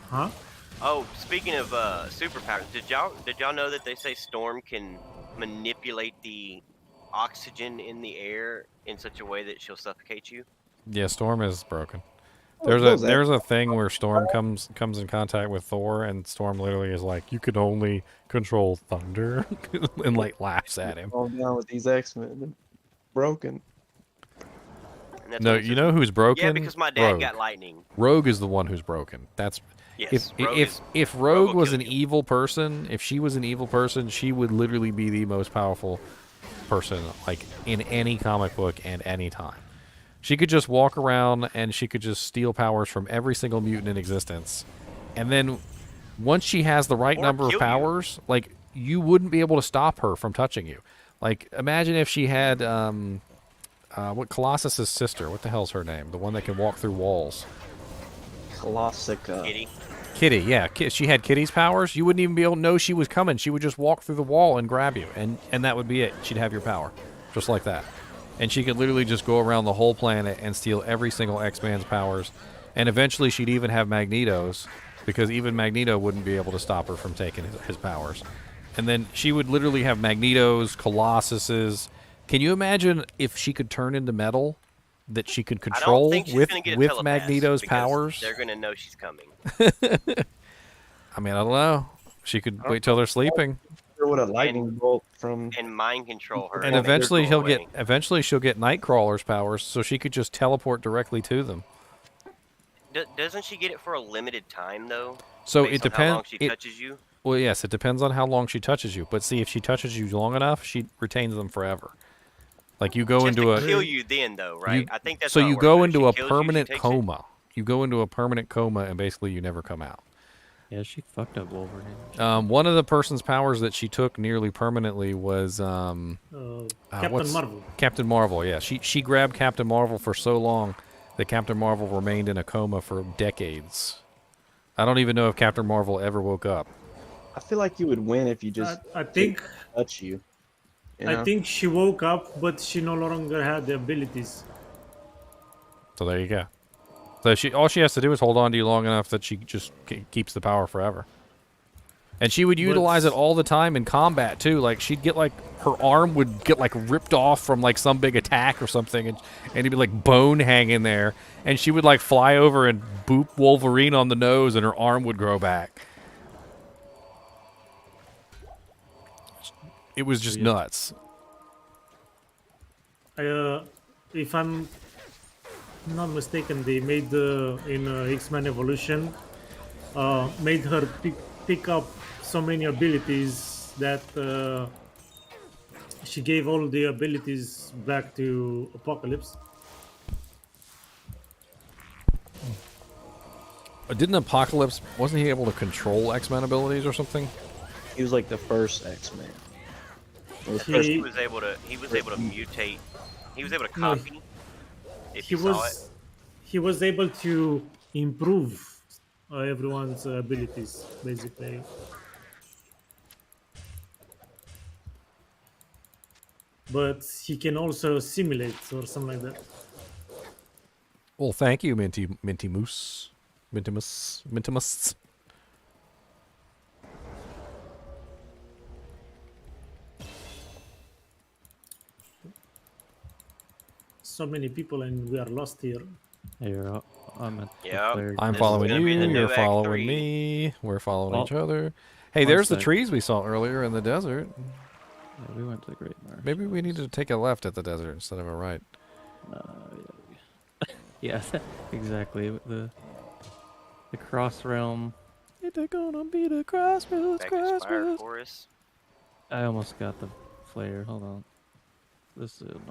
Huh? Oh, speaking of superpowers, did y'all know that they say Storm can manipulate the oxygen in the air in such a way that she'll suffocate you? Yeah, Storm is broken. There's a thing where Storm comes in contact with Thor, and Storm literally is like, "You can only control thunder," and like laughs at him. All down with these X-Men, broken. No, you know who's broken? Yeah, because my dad Rogue. got lightning. Rogue is the one who's broken. That's yes. If Rogue was an evil person, if she was an evil person, she would literally be the most powerful person like in any comic book and any time. She could just walk around and she could just steal powers from every single mutant in existence. And then once she has the right number of powers, like you wouldn't be able to stop her from touching you. Like imagine if she had what Colossus's sister? What the hell's her name? The one that can walk through walls. Colossica. Kitty. Kitty, yeah. She had Kitty's powers. You wouldn't even be able to know she was coming. She would just walk through the wall and grab you, and that would be it. She'd have your power, just like that. And she could literally just go around the whole planet and steal every single X-Man's powers. And eventually she'd even have Magneto's, because even Magneto wouldn't be able to stop her from taking his powers. And then she would literally have Magneto's, Colossus's. Can you imagine if she could turn into metal that she could I don't control think she's with gonna get a telepass Magneto's because powers? They're gonna know she's coming. I mean, I don't know. She could wait till they're sleeping. With a lightning bolt from And mind control her. And make her eventually go away. she'll get Nightcrawler's powers, so she could just teleport directly to them. Doesn't she get it for a limited time though? So based it on how long depends. she touches you. Well, yes, it depends on how long she touches you. But see, if she touches you long enough, she retains them forever. Like you go Just into to a kill you then though, right? I think that's so how it you works, go right? into She a kills you, she permanent takes it. coma. You go into a permanent coma, and basically you never come out. Yeah, she fucked up Wolverine. One of the person's powers that she took nearly permanently was Captain Marvel. Captain Marvel, yeah. She grabbed Captain Marvel for so long that Captain Marvel remained in a coma for decades. I don't even know if Captain Marvel ever woke up. I feel like you would win if you just I think touch you. I think she woke up, but she no longer had the abilities. So there you go. So all she has to do is hold on to you long enough that she just keeps the power forever. And she would utilize it all the time in combat too. Like she'd get like her arm would get like ripped off from like some big attack or something, and it'd be like bone hanging there. And she would like fly over and boop Wolverine on the nose, and her arm would grow back. It was just nuts. If I'm not mistaken, they made in X-Men Evolution made her pick up so many abilities that she gave all the abilities back to Apocalypse. Didn't Apocalypse, wasn't he able to control X-Men abilities or something? He was like the first X-Man. He was able to mutate. He was able to copy. If you saw it. He was able to improve everyone's abilities, basically. But he can also simulate or something like that. Well, thank you, Mintimus. Mintimus. So many people and we are lost here. Here, I'm at I'm following you, you're following me, we're following each other. Hey, there's the trees we saw earlier in the desert. Yeah, we went to the Great Marsh. Maybe we needed to take a left at the desert instead of a right. Yeah, exactly. The cross realm. It's gonna be the crossroads, crossroads. I almost got the flare. Hold on. This is annoying.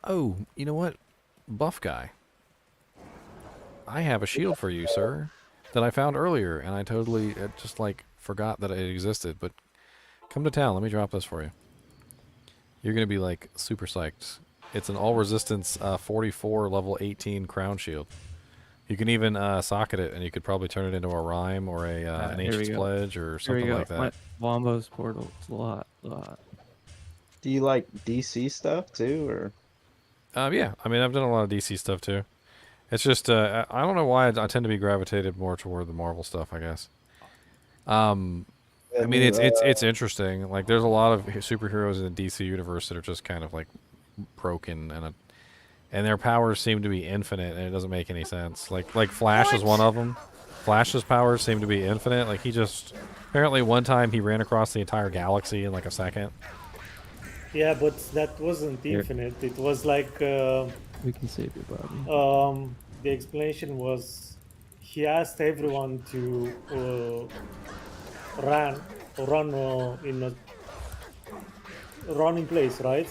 Oh, you know what? Buff guy. I have a shield for you, sir, that I found earlier, and I totally just like forgot that it existed. But come to town. Let me drop this for you. You're gonna be like super psyched. It's an all resistance 44 level 18 crown shield. You can even socket it, and you could probably turn it into a rhyme or an ancient's pledge or something like that. Wombo's portal. It's a lot. Do you like DC stuff too, or? Yeah, I mean, I've done a lot of DC stuff too. It's just I don't know why I tend to be gravitated more toward the Marvel stuff, I guess. I mean, it's interesting. Like, there's a lot of superheroes in the DC universe that are just kind of like broken, and their powers seem to be infinite, and it doesn't make any sense. Like Flash is one of them. Flash's powers seem to be infinite. Like, he just apparently one time he ran across the entire galaxy in like a second. Yeah, but that wasn't infinite. It was like we can save your body. The explanation was he asked everyone to run in place, right?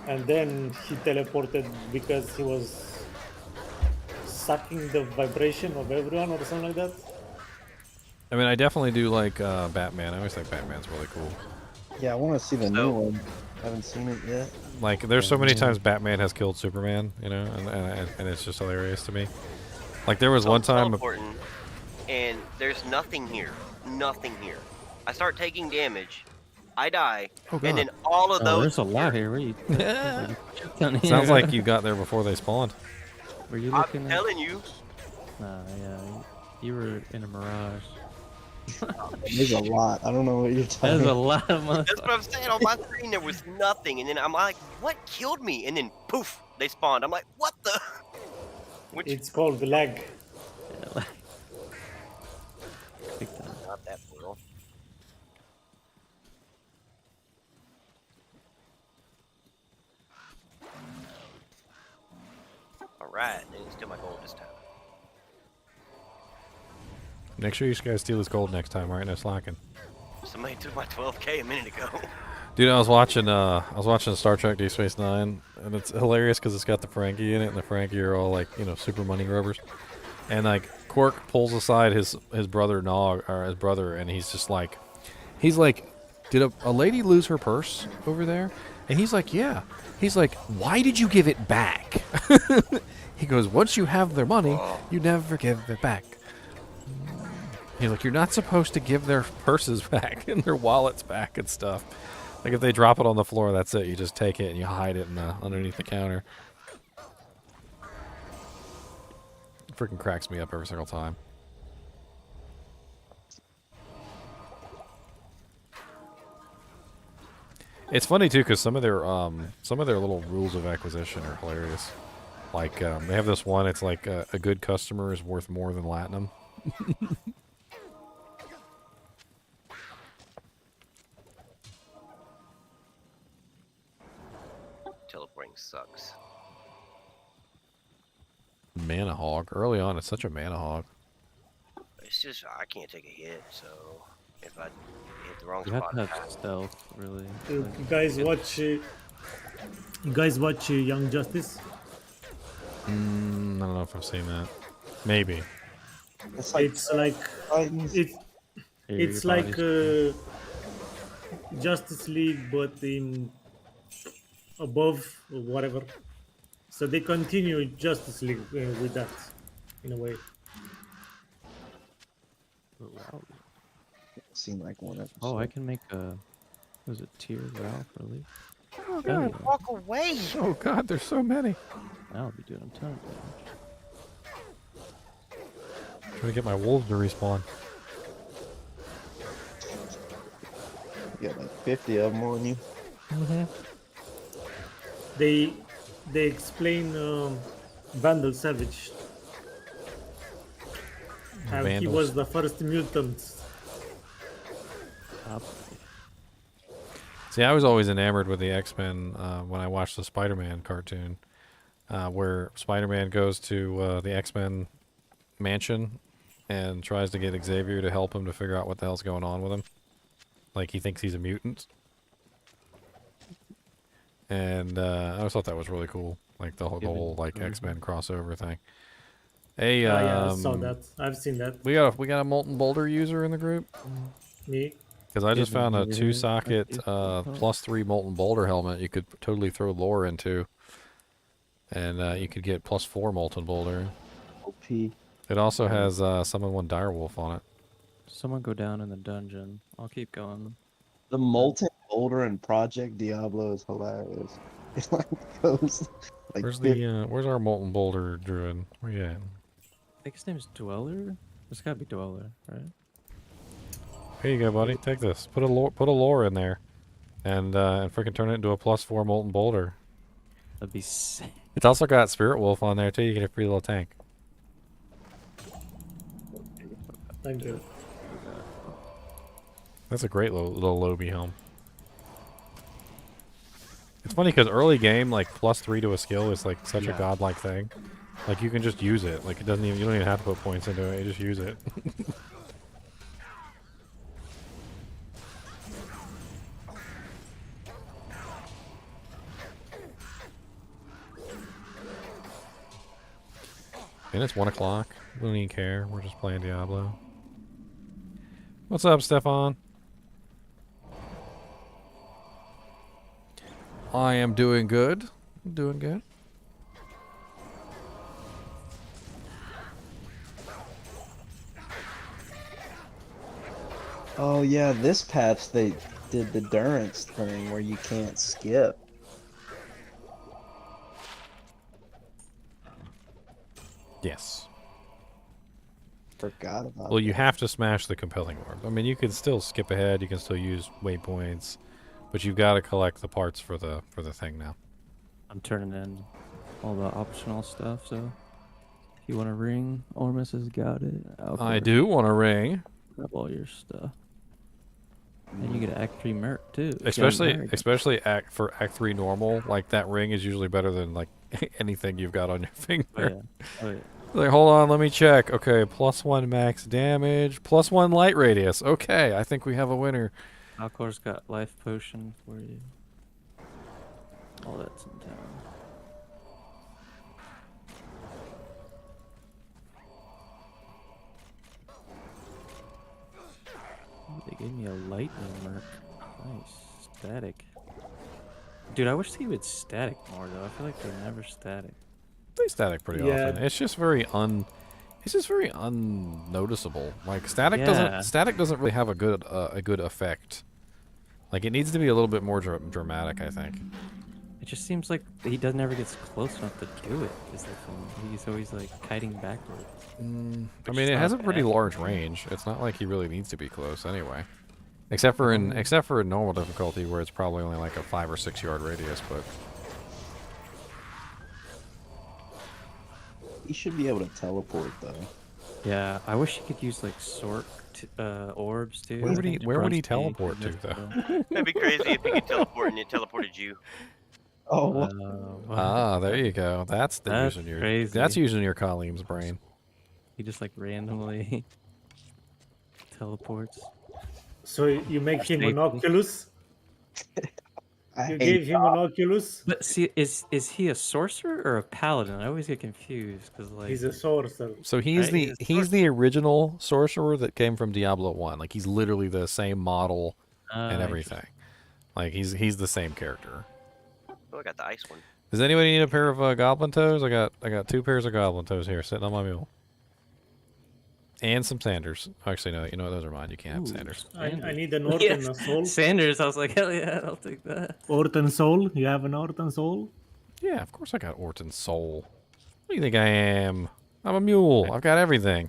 And then he teleported because he was sucking the vibration of everyone or something like that. I mean, I definitely do like Batman. I always think Batman's really cool. Yeah, I want to see the new one. Haven't seen it yet. Like, there's so many times Batman has killed Superman, you know, and it's just hilarious to me. Like, there was So one I'm time. teleporting, and there's nothing here. Nothing here. I start taking damage. I die, Oh, and God. then all of Oh, those. there's a lot here. Where you? Sounds like you got there before they spawned. Were you I'm looking at? telling you. Nah, yeah, you were in a mirage. There's a lot. I don't know what you're talking There's a about. lot of That's what I'm saying. On my screen, there was nothing, and then I'm like, "What killed me?" And then poof, they spawned. I'm like, "What the?" Which It's called the lag. not that brutal. All right, and it's still my goal this time. Make sure you guys steal his gold next time, alright? No slacking. Somebody took my 12K a minute ago. Dude, I was watching Star Trek Deep Space Nine, and it's hilarious because it's got the Ferengi in it, and the Ferengi are all like, you know, super money grubbers. And like Quark pulls aside his brother Nog, or his brother, and he's like, did a lady lose her purse over there? And he's like, yeah. He's like, why did you give it back? He goes, once you have their money, you never give it back. He's like, you're not supposed to give their purses back and their wallets back and stuff. Like, if they drop it on the floor, that's it. You just take it and you hide it in underneath the counter. It freaking cracks me up every single time. It's funny too, because some of their little rules of acquisition are hilarious. Like, they have this one. It's like a good customer is worth more than latinum. Teleporting sucks. Mana hog. Early on, it's such a mana hog. It's just I can't take a hit, so if I hit the wrong You have spot, to have stealth, really. You guys watch. You guys watch Young Justice? I don't know if I've seen that. Maybe. It's like it's like Justice League, but in above or whatever. So they continue Justice League with that, in a way. Oh, wow. Seen like one episode. Oh, I can make a. Was it tier Ralph really? Oh, God, God, walk away! Oh God, there's so many. I'll be doing a ton of damage. Trying to get my wolves to respawn. You got like 50 of them on you. They explain Vandal Savage. How he Vandals. was the first mutant. See, I was always enamored with the X-Men when I watched the Spider-Man cartoon, where Spider-Man goes to the X-Men mansion and tries to get Xavier to help him to figure out what the hell's going on with him. Like, he thinks he's a mutant. And I always thought that was really cool. Like, the whole like, X-Men crossover thing. Hey, Yeah, I saw that. I've seen that. We got a Molten Boulder user in the group? Me. Because I just found a 2-socket +3 Molten Boulder helmet you could totally throw lore into. And you could get +4 Molten Boulder. OP. It also has Summon 1 Direwolf on it. Someone go down in the dungeon. I'll keep going. The Molten Boulder in Project Diablo is hilarious. It like goes like Where's our Molten Boulder druid? Where you at? I think his name is Dweller. It's gotta be Dweller, right? Here you go, buddy. Take this. Put a lore in there, and freaking turn it into a +4 Molten Boulder. That'd be sick. It's also got Spirit Wolf on there too. You get a free little tank. Thank you. That's a great little Lobby helm. It's funny because early game, like +3 to a skill is like such a godlike thing. Like you can just use it. Like it doesn't even, you don't even have to put points into it. You just use it. And it's 1 o'clock. We don't even care. We're just playing Diablo. What's up, Stefan? I am doing good. Doing good. Oh yeah, this patch they did the Durance thing where you can't skip. Yes. Forgot about Well, you that. have to smash the compelling orb. I mean, you can still skip ahead. You can still use waypoints, but you've got to collect the parts for the thing now. I'm turning in all the optional stuff, so if you want a ring, Ormus has got it. I do want a ring. Grab all your stuff. And you get an Act 3 Merc, too. Especially for Act 3 normal. Like, that ring is usually better than, like, anything you've got on your finger. Oh, yeah. Oh, yeah. Like, hold on, let me check. Okay, +1 max damage, +1 light radius. Okay, I think we have a winner. Alcor's got life potion for you. All that's in town. Ooh, they gave me a lightning merc. Nice. Static. Dude, I wish they would static more though. I feel like they're never static. They static pretty Yeah. often. It's just very unnoticeable. Like static Yeah. doesn't really have a good effect. Like it needs to be a little bit more dramatic, I think. It just seems like he never gets close enough to do it. Is the thing. He's always like kiting backwards. I mean, Which it is has a not pretty bad. large range. It's not like he really needs to be close anyway. Except for in normal difficulty where it's probably only like a 5 or 6 yard radius, but He should be able to teleport though. Yeah, I wish he could use like orbs too. Where I would he- think where would he Brunch Cake teleport would to, be though? That'd be crazy if he could teleport and it teleported you. Oh, ah, there you go. That's That's using your crazy. that's using your Kaleem's brain. He just like randomly teleports. So you make him an Safety. Oculus? I You hate gave him an Oculus? But see, is he a sorcerer or a paladin? I always get confused because like He's a sorcerer. So he's Right, he's the original sorcerer that came from Diablo 1. Like he's literally the same model and everything. Like he's the same character. Oh, I got the ice one. Does anybody need a pair of goblin toes? I got 2 pairs of goblin toes here sitting on my mule. And some Sanders. Actually, no, you know what, those are mine. You can't have Sanders. I need an Orton soul. Sanders, I was like, hell yeah, I'll take that. Orton soul? You have an Orton soul? Yeah, of course I got Orton's soul. What do you think I am? I'm a mule. I've got everything.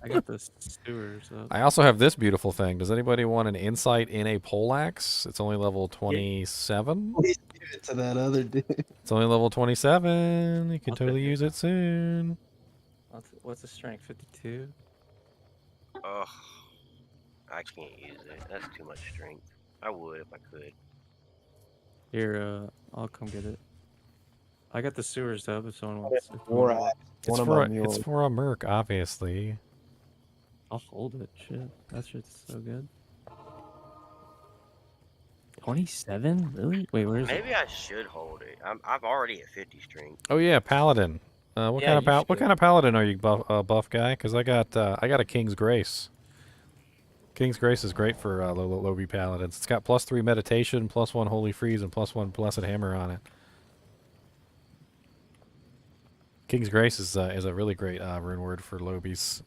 I got the sewers up. I also have this beautiful thing. Does anybody want an insight in a poleaxe? It's only level 27. Please give it to that other dude. It's only level 27. You can totally use it soon. What's the strength? 52? Ugh. I can't use it. That's too much strength. I would if I could. Here, I'll come get it. I got the sewers up if someone wants. It's for a merc, obviously. I'll hold it. Shit, that shit's so good. 27? Really? Wait, where is it? Maybe I should hold it. I'm already at 50 strength. Oh yeah, paladin. What Yeah, kind of paladin are you, buff guy? Because I got a King's Grace. King's Grace is great for Lobi paladins. It's got +3 meditation, +1 holy freeze, and +1 blessed hammer on it. King's Grace is a really great rune word for Lobis.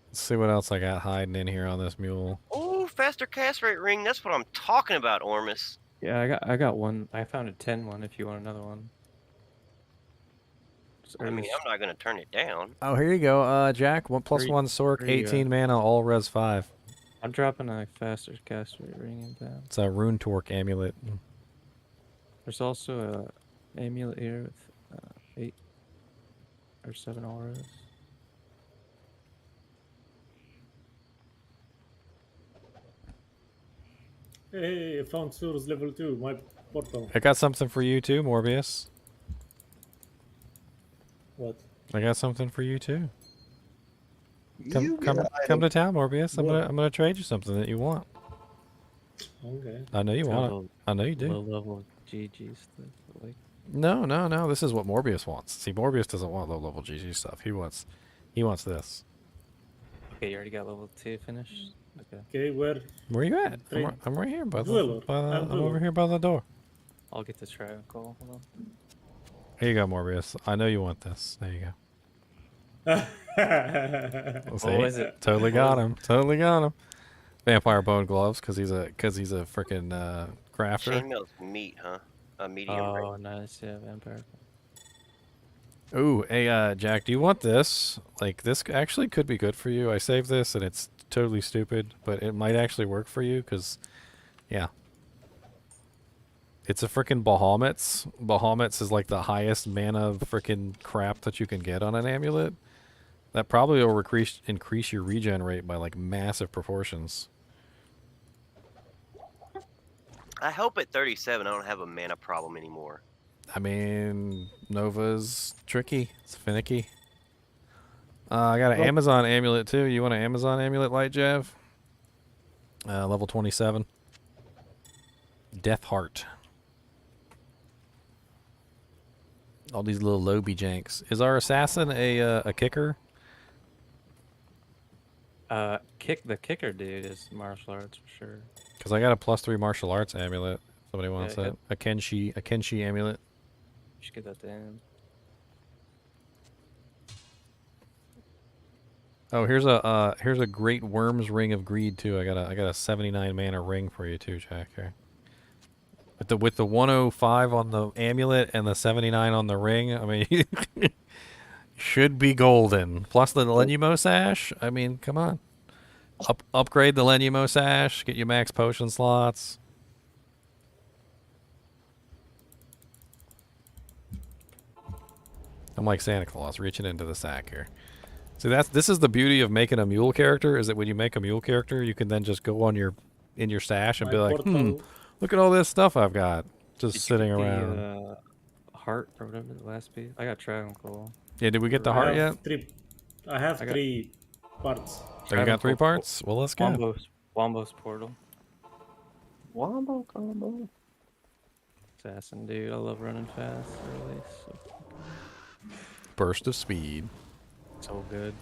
Let's see what else I got hiding in here on this mule. Oh, faster cast rate ring. That's what I'm talking about, Ormus. Yeah, I got one. I found a 10 one if you want another one. I mean, I'm not going to turn it down. Oh, here you go, Jack. 1 + 1 Sork, There you go. 18 mana, all res 5. I'm dropping a faster cast rate ring in town. It's a Rune Torque amulet. There's also a amulet here with 8 or 7 auras. Hey, I found Surus level 2, my portal. I got something for you too, Morbius. What? I got something for you too. You Come to town, Morbius. I'm gonna trade you something that you want. Okay. I know you It's want got it. I know you do. Low level GG stuff. Like, No. This is what Morbius wants. See, Morbius doesn't want low level GG stuff. He wants He wants this. Okay, you already got level 2 finished? Okay. Okay, where? Where you at? Train. I'm right here, by Zealer. I'm over here by the door. I'll get the triangle. Hold on. Here you go, Morbius. I know you want this. There you go. See? What was it? Totally got him. Totally got him. Vampire bone gloves, because he's a freaking crafter. Chainmail's meat, huh? A medium rare. Oh, nice. Yeah, vampire. Ooh, hey, Jack, do you want this? Like, this actually could be good for you. I saved this, and it's totally stupid, but it might actually work for you, because, yeah. It's a freaking Bahamut's. Bahamut's is like the highest mana freaking crap that you can get on an amulet. That probably will increase your regen rate by, like, massive proportions. I hope at 37 I don't have a mana problem anymore. I mean, Nova's tricky. It's finicky. I got an Amazon amulet too. You want an Amazon amulet, Light Jav? Level 27. Death Heart. All these little Lobby janks. Is our assassin a kicker? The kicker dude is martial arts for sure. Because I got a +3 martial arts amulet. Somebody wants Yeah, that. A Kenshi amulet. You should get that to him. Oh, here's a great Worm's Ring of Greed too. I got a 79 mana ring for you too, Jack. Here. With the 105 on the amulet and the 79 on the ring, I mean, should be golden. Plus the Lenumo sash. I mean, come on. Upgrade the Lenumo sash. Get you max potion slots. I'm like Santa Claus, reaching into the sack here. See, this is the beauty of making a mule character, is that when you make a mule character, you can then just go in your stash and be like, look at all this stuff I've got just sitting around. Heart or whatever the last piece. I got triangle. Yeah, did we get the heart yet? I have 3 parts. Oh, you got 3 parts? Well, let's go. Wombo's portal. Wombo combo. Assassin, dude. I love running fast. Really. So Burst of speed. so good.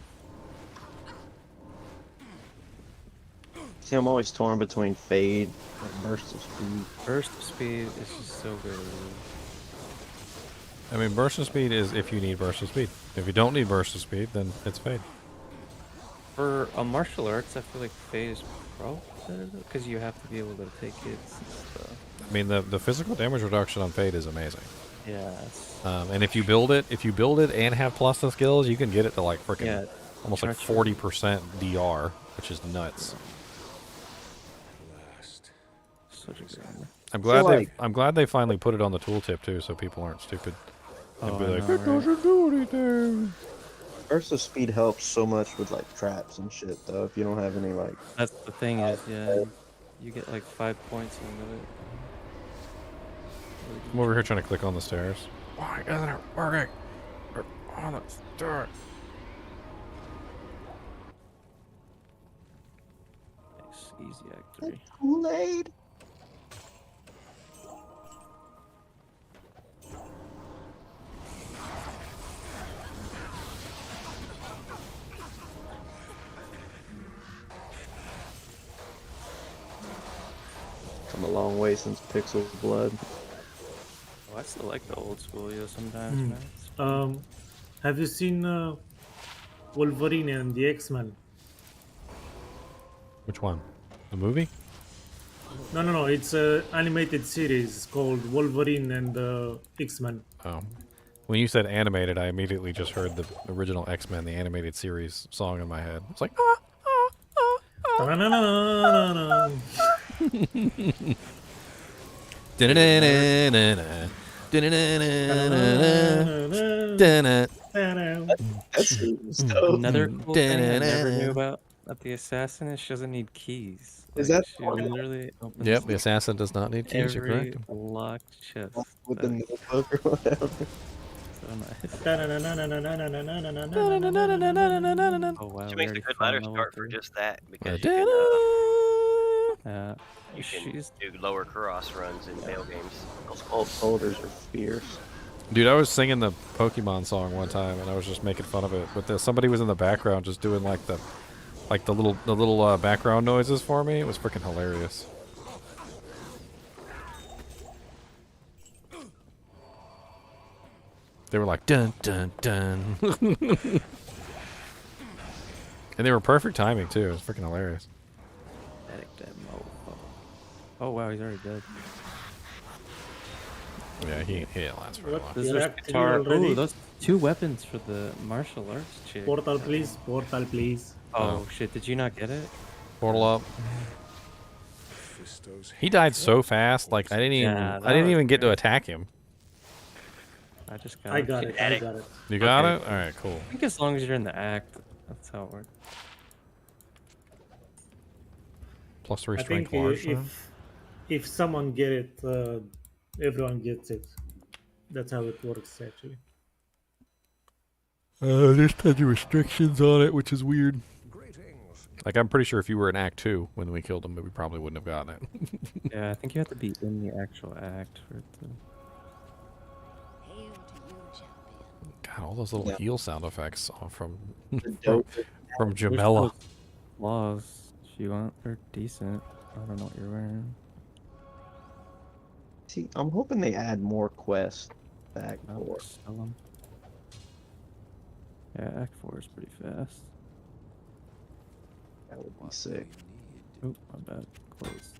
See, I'm always torn between Fade and Burst of Speed. Burst of speed is just so good. I mean, burst of speed is if you need burst of speed. If you don't need burst of speed, then it's Fade. For a martial arts, I feel like Fade is probably better because you have to be able to take hits and stuff. I mean, the physical damage reduction on Fade is amazing. Yeah. And if you build it and have plus the skills, you can get it to like freaking almost like 40% DR, which is nuts. Such a good one. I'm glad they finally put it on the tooltip too, so people aren't stupid. And be like, it doesn't do anything. Burst of Speed helps so much with like traps and shit though. If you don't have any like. That's the thing is, yeah, you get like 5 points into it. I'm over here trying to click on the stairs. Why isn't it working? We're on the stairs. Nice, easy act 3. Kool-Aid. Come a long way since Pixel Blood. Oh, I still like the old school, sometimes, man. Have you seen Wolverine and the X-Men? Which one? The movie? No. It's an animated series called Wolverine and the X-Men. Oh. When you said animated, I immediately just heard the original X-Men, the animated series song in my head. It's like, Ta-na-na-na-na-na-na. Another cool thing I never knew about the assassin is she doesn't need keys. Is that she literally opens Yep, the assassin does not need keys. You're every correct. locked chest. With the notebook or whatever. So nice. Oh wow, She we makes a already good found ladder level start for 3. just that because you can do lower cross runs in Veil games. Those cold holders are fierce. Dude, I was singing the Pokemon song one time, and I was just making fun of it. But somebody was in the background just doing like the little background noises for me. It was freaking hilarious. They were like dun dun dun, and they were perfect timing too. It was freaking hilarious. Oh wow, he's already dead. Yeah, he didn't last very long. Those are guitar. Oh, those 2 weapons for the martial arts chick. Portal, please. Portal, please. Oh shit! Did you not get it? Portal up. He died so fast. Like I didn't even get to attack him. I just got. I got it. I got it. You got Okay. it? All right, cool. I think as long as you're in the act, that's how it works. Plus 3 I strength think large. if someone get it, everyone gets it. That's how it works, actually. There's tons of restrictions on it, which is weird. Like, I'm pretty sure if you were in Act 2 when we killed him, we probably wouldn't have gotten it. Yeah, I think you have to be in the actual act for it to. God, all those little heal sound effects from dope. from There's Jamela. those Laws, if you want, they're decent. I don't know what you're wearing. See, I'm hoping they add more quests back I'll for. sell 'em. Yeah, Act 4 is pretty fast. That would be sick. Oh, my bad. Close.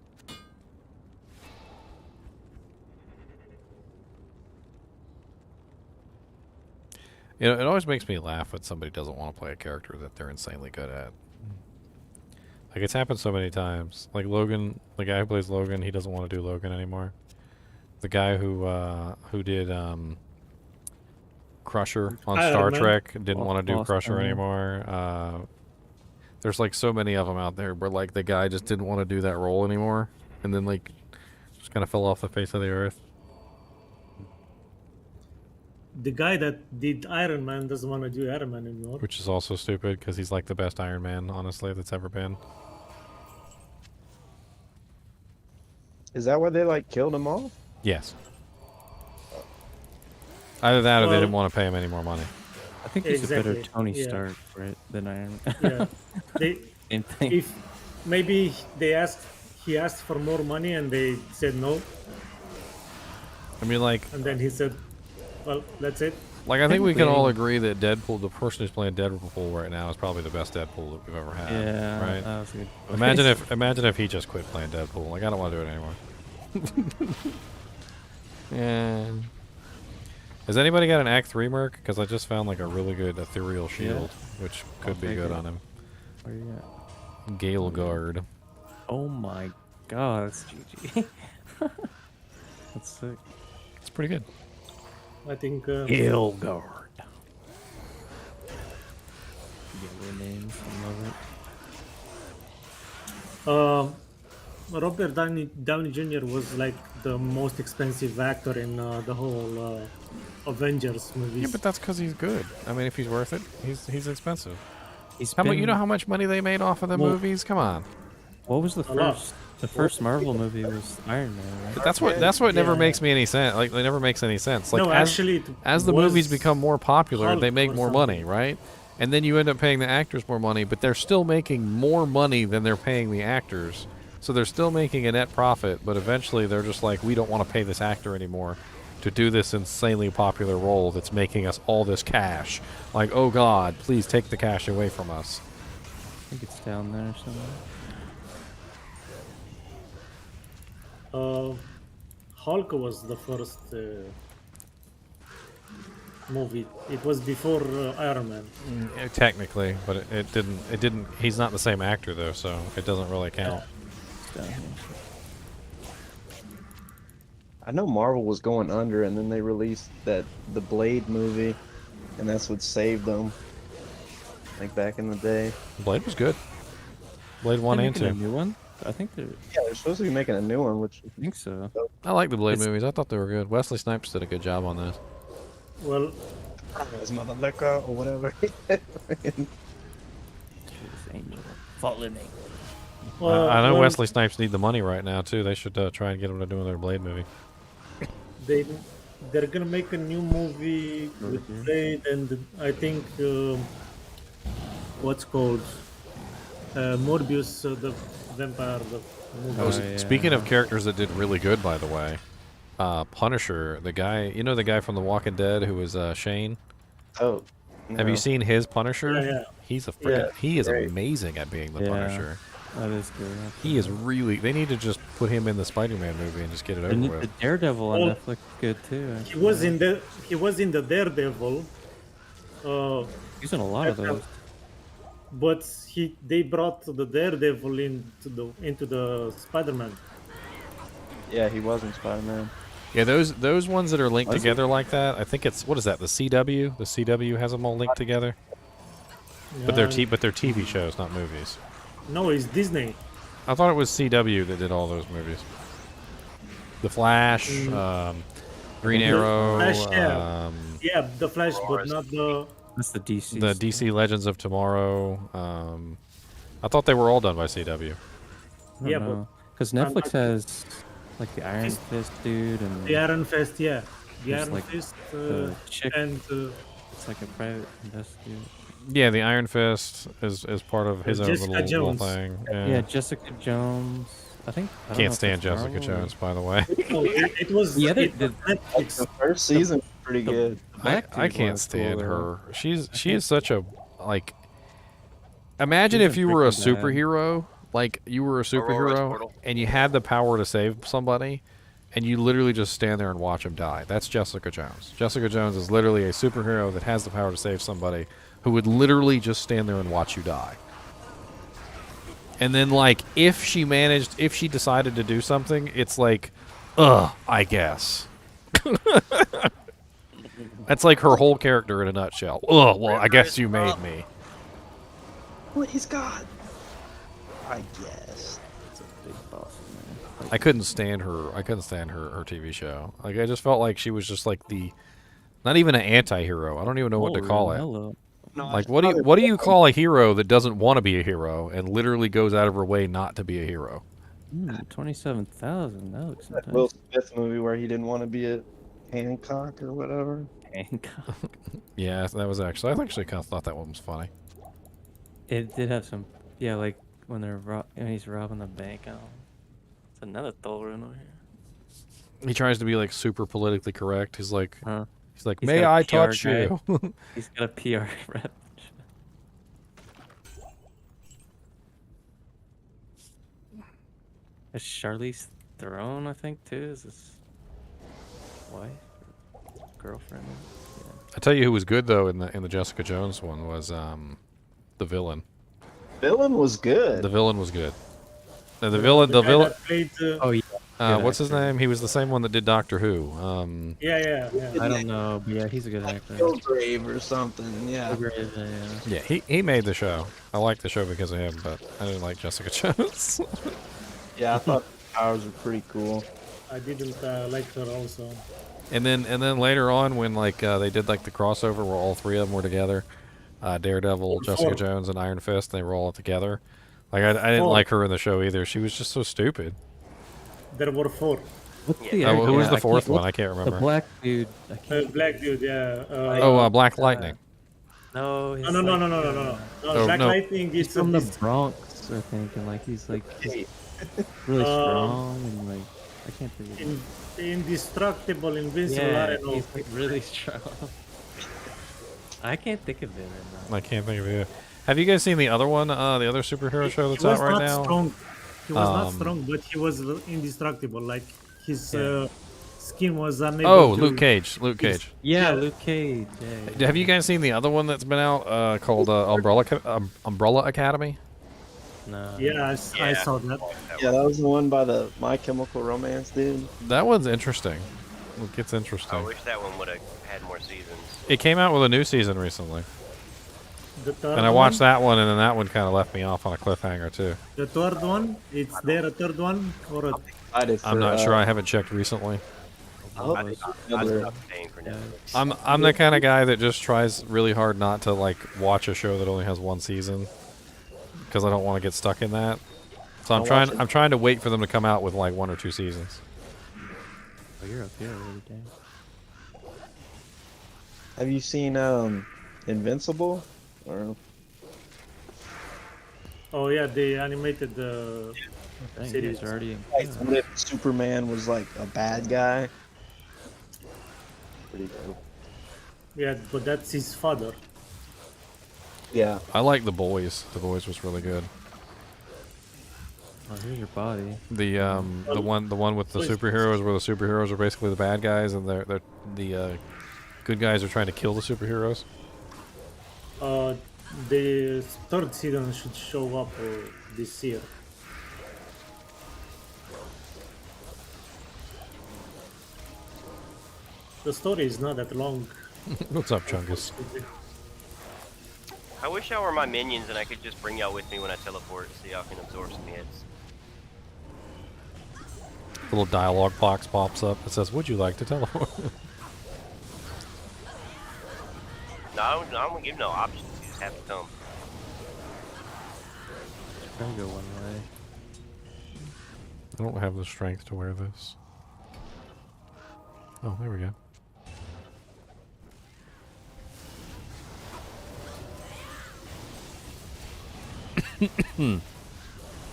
You know, it always makes me laugh when somebody doesn't want to play a character that they're insanely good at. Like, it's happened so many times. Like, Logan, the guy who plays Logan, he doesn't want to do Logan anymore. The guy who did Crusher on Iron Star Man. Trek didn't want to do Lost Crusher Iron Man. anymore. There's like so many of them out there where like the guy just didn't want to do that role anymore, and then like just kind of fell off the face of the earth. The guy that did Iron Man doesn't want to do Iron Man anymore. Which is also stupid because he's like the best Iron Man, honestly, that's ever been. Is that why they like killed him off? Yes. Either that or they Well- didn't want to pay him any more money. I think he's a better Exactly, Tony yeah. Stark, right, than Iron Man. Yeah. They, Same thing. if maybe he asked for more money and they said no, I mean, like, and then he said, "Well, that's it." I think we can all Technically- agree that Deadpool, the person who's playing Deadpool right now, is probably the best Deadpool that we've ever had. Yeah, Right? that was a good Imagine if he just quit playing Deadpool. Like, I don't want to do it anymore. Yeah. Has anybody got an Act 3 merc? Because I just found like a really good ethereal shield, which could I'll be take good it. on him. Where you at? Gale Guard. Oh my god, that's GG. That's sick. It's pretty good. I think. Gale Guard. Yellow names, I love it. Robert Downey Jr. was like the most expensive actor in the whole Avengers movies. Yeah, but that's because he's good. I mean, if he's worth it, he's expensive. He's How much? You been- know how much money they made off of the Well- movies? Come on. What was the A lot. first? The first Marvel movie was Iron Man, right? But that's what never Yeah. makes me any sense. Like, it never makes any sense. Like, No, as, actually, it as the was movies become more popular, Hulk they make or more something. money, right? And then you end up paying the actors more money, but they're still making more money than they're paying the actors. So they're still making a net profit, but eventually they're just like, we don't want to pay this actor anymore to do this insanely popular role that's making us all this cash. Like, oh God, please take the cash away from us. I think it's down there somewhere. Hulk was the first movie. It was before Iron Man. Technically, but it didn't. He's not the same actor though, so it doesn't really count. It's down here. I know Marvel was going under, and then they released the Blade movie, and that's what saved them. Like back in the day. Blade was good. Blade 1 They're and making 2. a new one? I think they're. Yeah, they're supposed to be making a new one, which I think so. I like the Blade It's- movies. I thought they were good. Wesley Snipes did a good job on this. Well, is motherfucker or whatever. This angel. Follow me. I know well, Wesley Snipes need the money right now too. They should try and get him to do another Blade movie. They they're gonna make a new movie with Blade and I think what's called Morbius, the vampire. The movie. Speaking of characters that did really good, by the way, Punisher, the guy, you know the guy from The Walking Dead who was Shane? Oh. Have you no. seen his Punisher? Yeah. He's a freaking, Yeah, he is great. amazing at being the Yeah. Punisher. That is good. He is really, they need to just put him in the Spider-Man movie and just get it over The with. Daredevil on Oh. Netflix is good too. He was in the Daredevil. He's in a lot of those. But they brought the Daredevil into the Spider-Man. Yeah, he was in Spider-Man. Yeah, those ones that are linked Was together like that, I think it's, what is that, the CW? The CW has them all linked together? But they're TV shows, not movies. No, it's Disney. I thought it was CW that did all those movies. The Flash, Green The Arrow, Flash, yeah, the Flash, but not the. That's the DC. the DC Legends of Tomorrow. I thought they were all done by CW. Yeah, but because Netflix has like the Iron Fist dude and the Iron Fist, yeah, the there's, Iron like, Fist, the chick. and It's like a private investigator. Yeah, the Iron Fist is part of his own Jessica little Jones. thing. Yeah, Jessica Jones. I don't know Can't if stand that's Jessica Marvel or- Jones, by the way. oh, it was The other- it was Netflix. The first season was pretty good. Black I dude can't was stand cool, her. though. She is such a, like, imagine She's if in you were a Breaking Bad. superhero, like you were a Aurora superhero Portal. and you had the power to save somebody and you literally just stand there and watch him die. That's Jessica Jones. Jessica Jones is literally a superhero that has the power to save somebody who would literally just stand there and watch you die. And then, like, if she decided to do something, it's like, I guess. That's like her whole character in a nutshell. Well, I guess you made me. What he's got? I guess. It's a big boss, man. I couldn't stand her. I couldn't stand her TV show. Like, I just felt like she was just like not even an anti-hero. I don't even know what to call it. Hello. No, Like, what do you call a hero that doesn't want to be a hero and literally goes out of her way not to be a hero? 27,000. That looks that nice. Will Smith movie where he didn't want to be a Hancock or whatever. Hancock. Yeah, that was actually. I actually kind of thought that one was funny. It did have some, yeah, like when when he's robbing the bank. It's another Thor Rune over here. He tries to be like super politically correct. He's like, He's may got a I PR touch guy. you? He's got a PR rep. Is Charlize Theron, I think, too? Is his wife or girlfriend? Yeah. I tell you who was good though in the Jessica Jones one was the villain. Villain was good. The villain was good. The guy villain. that played, Oh yeah. Good What's his actor. name? He was the same one that did Doctor Who. yeah. I don't know, but yeah, he's a good actor. Kilgrave or something. Yeah. Yeah, he made the show. I liked the show because of him, but I didn't like Jessica Jones. Yeah, I thought the powers were pretty cool. I didn't like her also. And then later on, when like they did like the crossover where all three of them were together, Daredevil, Jessica Jones, and Iron Fist, they were all together. Like I didn't like her in the show either. She was just so stupid. There were 4. What's the Who was yeah, the I fourth can't- one? I can't remember. The black dude. I can't. Black dude, yeah. Black Lightning. No, No, no. Oh, Black no. Lightning He's is from the Bronx, I think, and like he's like really strong and like I can't think of it. indestructible, invincible. I Yeah, don't know. he's like really strong. I can't think of it right now. I can't think of it. Have you guys seen the other one? The other superhero show that's He was out right not now? strong. He was not strong, but he was indestructible. Like his skin was unable. Oh, to... Luke Cage. Luke Cage. Yeah, Luke Cage. Yeah. Have you guys seen the other one that's been out called Umbrella Academy? No. Yeah, I saw that. Yeah, that was the one by the My Chemical Romance dude. That one's interesting. It gets I interesting. wish that one would have had more seasons. It came out with a new season recently. The third And I watched one, that one, and then that one kind of left me off on a cliffhanger, too. The third one, it's there a third one or a... I'm not sure. I haven't checked recently. I stopped paying for Netflix. I'm the kind of guy that just tries really hard not to like watch a show that only has one season because I don't want to get stuck in that. So I'm trying to wait for them to come out with like 1 or 2 seasons. Oh, you're up here already, damn. Have you seen Invincible? Or Oh yeah, they animated Dang, you series. guys are already in like, class. what if Superman was like a bad guy? Pretty dope. Yeah, but that's his father. Yeah. I like The Boys. The Boys was really good. Oh, here's your body. The one with the superheroes, where the superheroes are basically the bad guys, and the good guys are trying to kill the superheroes. The third season should show up this year. The story is not that long. What's up, Chungus? I wish y'all were my minions and I could just bring y'all with me when I teleport so y'all can absorb some hits. Little dialogue box pops up. It says, "Would you like to teleport?" No, I don't give no options. You just have to come. Gotta go one way. I don't have the strength to wear this. Oh, there we go.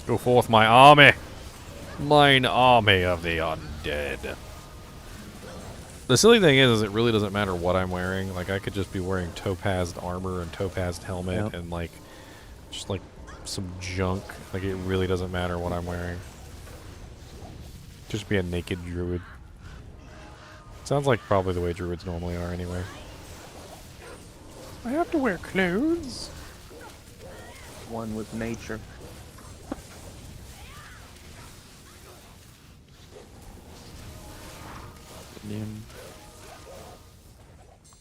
Go forth, my army! Mine army of the undead. The silly thing is it really doesn't matter what I'm wearing. Like, I could just be wearing topazed armor and topazed helmet and, like, just, like, some junk. Like, it really doesn't matter what I'm wearing. Just be a naked druid. Sounds like probably the way druids normally are anyway. I have to wear clothes. One with nature. Damn.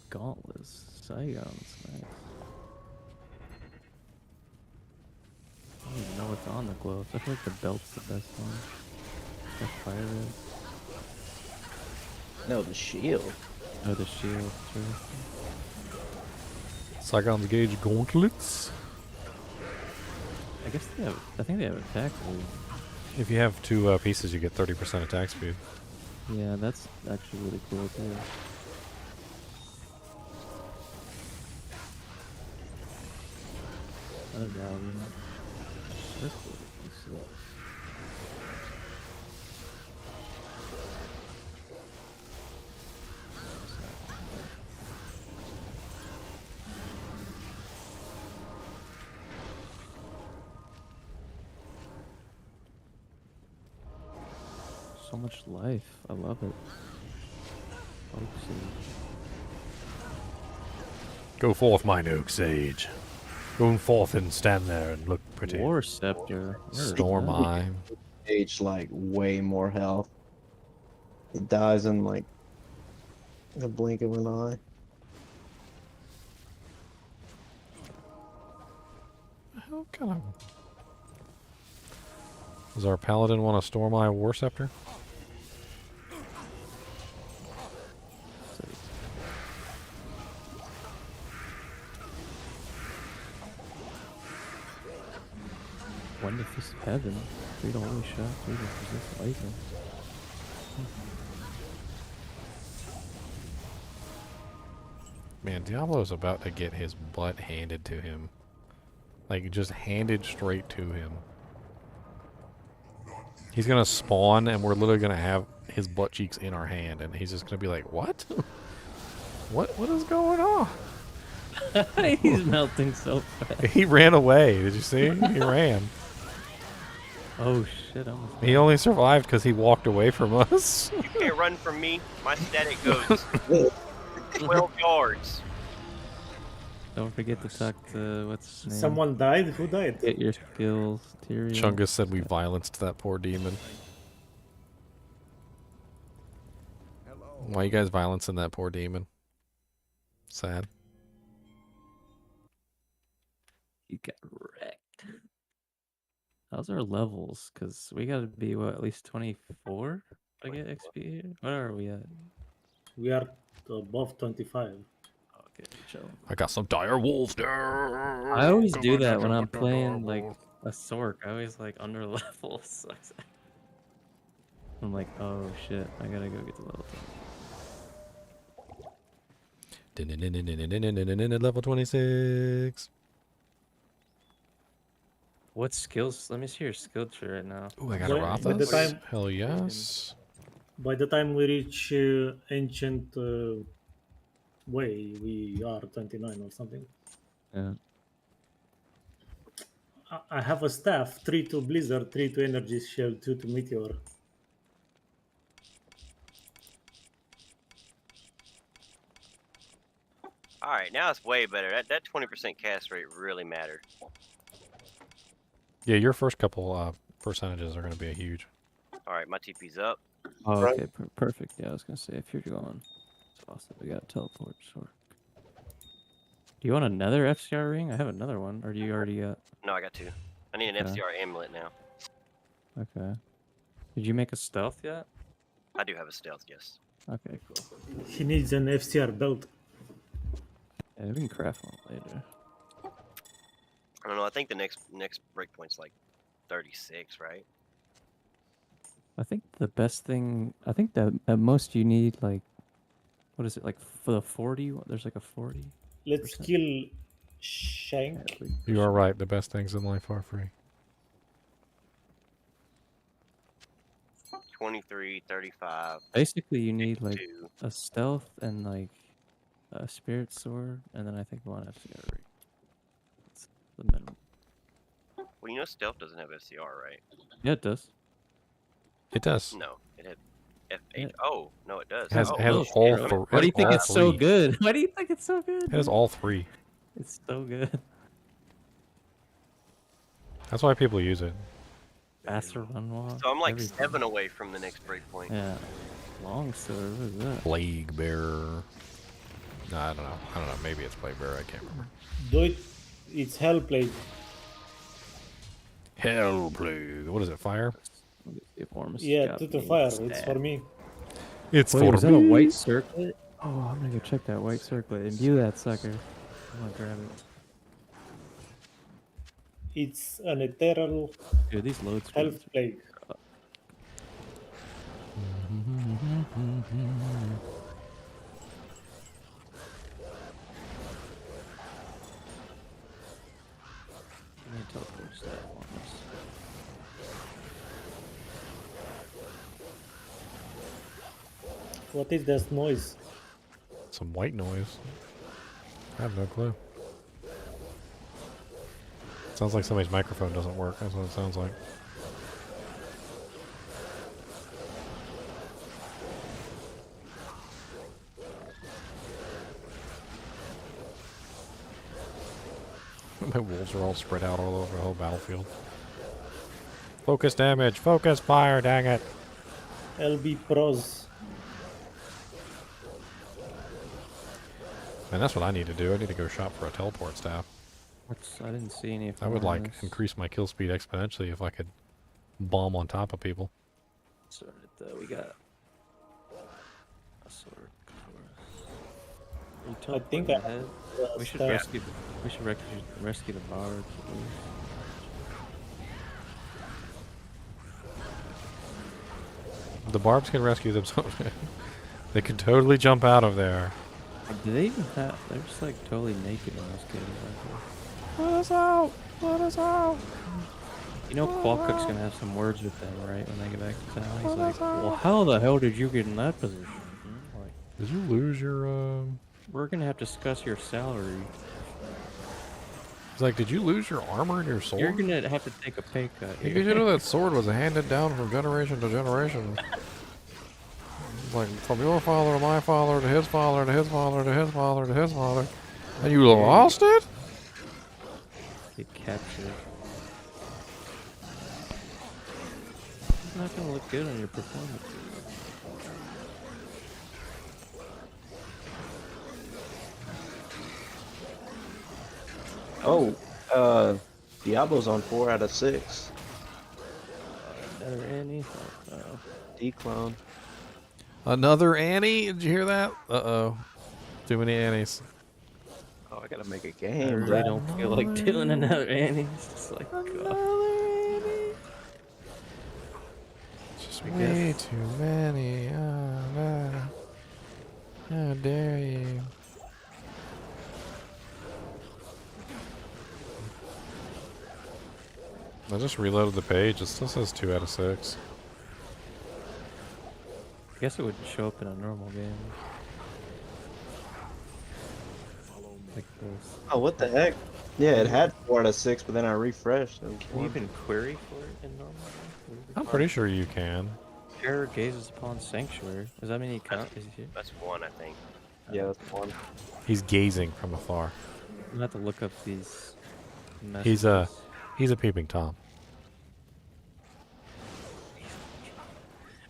Gauntless. Scions. Nice. I don't even know what's on the gloves. I feel like the belt's the best one. The fire red. No, the shield. Oh, the shield. True. Saigon's Gauge gauntlets. I guess they have. I think they have attack speed. If you have two pieces, you get 30% attack speed. Yeah, that's actually really cool too. Another galleon. That's cool. So much life. I love it. Oak Sage. Go forth, mine oak sage. Go forth and stand there and look pretty. War Scepter. Storm Eye. Age like way more health. It dies in like the blink of an eye. How kind of... Does our paladin want a Storm Eye War Scepter? When the Fist of Heaven. 3 to holy shot, 3 to resist lightning. Man, Diablo's about to get his butt handed to him. Like, just handed straight to him. He's gonna spawn, and we're literally gonna have his butt cheeks in our hand, and he's just gonna be like, "What? What is going on?" He's melting so fast. He ran away. Did you see? He ran. Oh shit! He only survived because he walked away from us. You can't run from me. My static goes 12 yards. Don't forget to talk to what's his name. Someone died? Who died? Get your skills, Tyrion. Chungus said we violenced that poor demon. Why you guys violencing that poor demon? Sad. You got wrecked. How's our levels? Because we gotta be, what, at least 24 to get XP here? What are we at? We are above 25. Okay, chill. I got some dire wolves there. I always do that when I'm playing, like, a Sork. I always, like, under level. So I'm like, oh shit, I gotta go get to level 10. Level 26. What skills? Let me see your skill tree right now. Ooh, I got a By the Rothas. time Hell yes. by the time we reach ancient way, we are 29 or something. Yeah. I have a staff, 3 to Blizzard, 3 to Energy Shield, 2 to Meteor. All right, now it's way better. That 20% cast rate really mattered. Yeah, your first couple percentages are going to be a huge. All right, my TP's up. Oh, okay, perfect. Yeah, I was gonna say if you're going, it's awesome. We got teleport. Sure. Do you want another FCR ring? I have another one. Or do you already got? No, I got 2. I need an Okay. FCR amulet now. Okay. Did you make a stealth yet? I do have a stealth, yes. Okay, cool. He needs an FCR belt. Yeah, we can craft one later. I don't know. I think the next breakpoint's like 36, right? I think the best thing. I think that at most you need like, what is it like for the 40? There's like a 40. Let's kill Shank. You are right. The best things in life are free. 23, 35. Basically, you need like 52. a stealth and like a spirit sword, and then I think one FCR ring. That's the minimum. Well, you know stealth doesn't have FCR, right? Yeah, it does. It does. No, it had F8. Yeah. Oh, no, it does. Has, oh, has oh, all shit. three. Why do you think it's so three. good? Why do you think it's so good? It has all 3. It's so good. That's why people use it. Faster run walk. So I'm like everything. 7 away from the next breakpoint. Yeah. Long sword. What is that? Plague Bearer. No, I don't know. Maybe it's Plague Bearer. I can't remember. Do it. It's Hellblade. Hell Plague. What is it? Fire? Yeah, 2 to fire. It's for me. It's Wait, for was that me. a white circlet? Oh, I'm gonna go check that white circlet. Imbue that sucker. I'm gonna grab it. It's an eternal Dude, these load health screens. plague. I need to teleport to that one. What is this noise? Some white noise. I have no clue. Sounds like somebody's microphone doesn't work. That's what it sounds like. My wolves are all spread out all over the whole battlefield. Focus damage! Focus fire, dang it! LB pros. Man, that's what I need to do. I need to go shop for a teleport staff. I didn't see any. I would like increase my kill speed exponentially if I could bomb on top of people. So we got a sword. I think we should rescue. We should rescue the bard. The barbs can rescue themselves. They can totally jump out of there. Do they even have? They're just like totally naked in those caves. Let us out! Let us out! You know, Qualcook's gonna have some words with them, right? When they get back to town, he's like, "Well, how the hell did you get in that position? Like, did you lose your? We're gonna have to discuss your salary. He's like, did you lose your armor and your sword? You're gonna have to take a pay cut." Did you know that sword was handed down from generation to generation? Like from your father to my father to his father to his father to his father to his father, and you lost it? Get captured. It's not gonna look good on your performance. Oh, Diablo's on 4 out of 6. Another Annie. Declone. Another Annie? Did you hear that? Uh-oh. Too many Annies. Oh, I gotta make a I game. really don't feel like doing another Annie. It's just like, God. Just way too many. Oh, no. How dare you? I just reloaded the page. It still says 2 out of 6. I guess it wouldn't show up in a normal game. Like this. Oh, what the heck? Yeah, it had 4 out of 6, but then I refreshed. Can you even query for it in normal? I'm pretty sure you can. Terror gazes upon sanctuary. Does that mean he can't? Is he here? That's 1, I think. Yeah, that's 1. He's gazing from afar. I'm gonna have to look up these He's a messages. peeping Tom.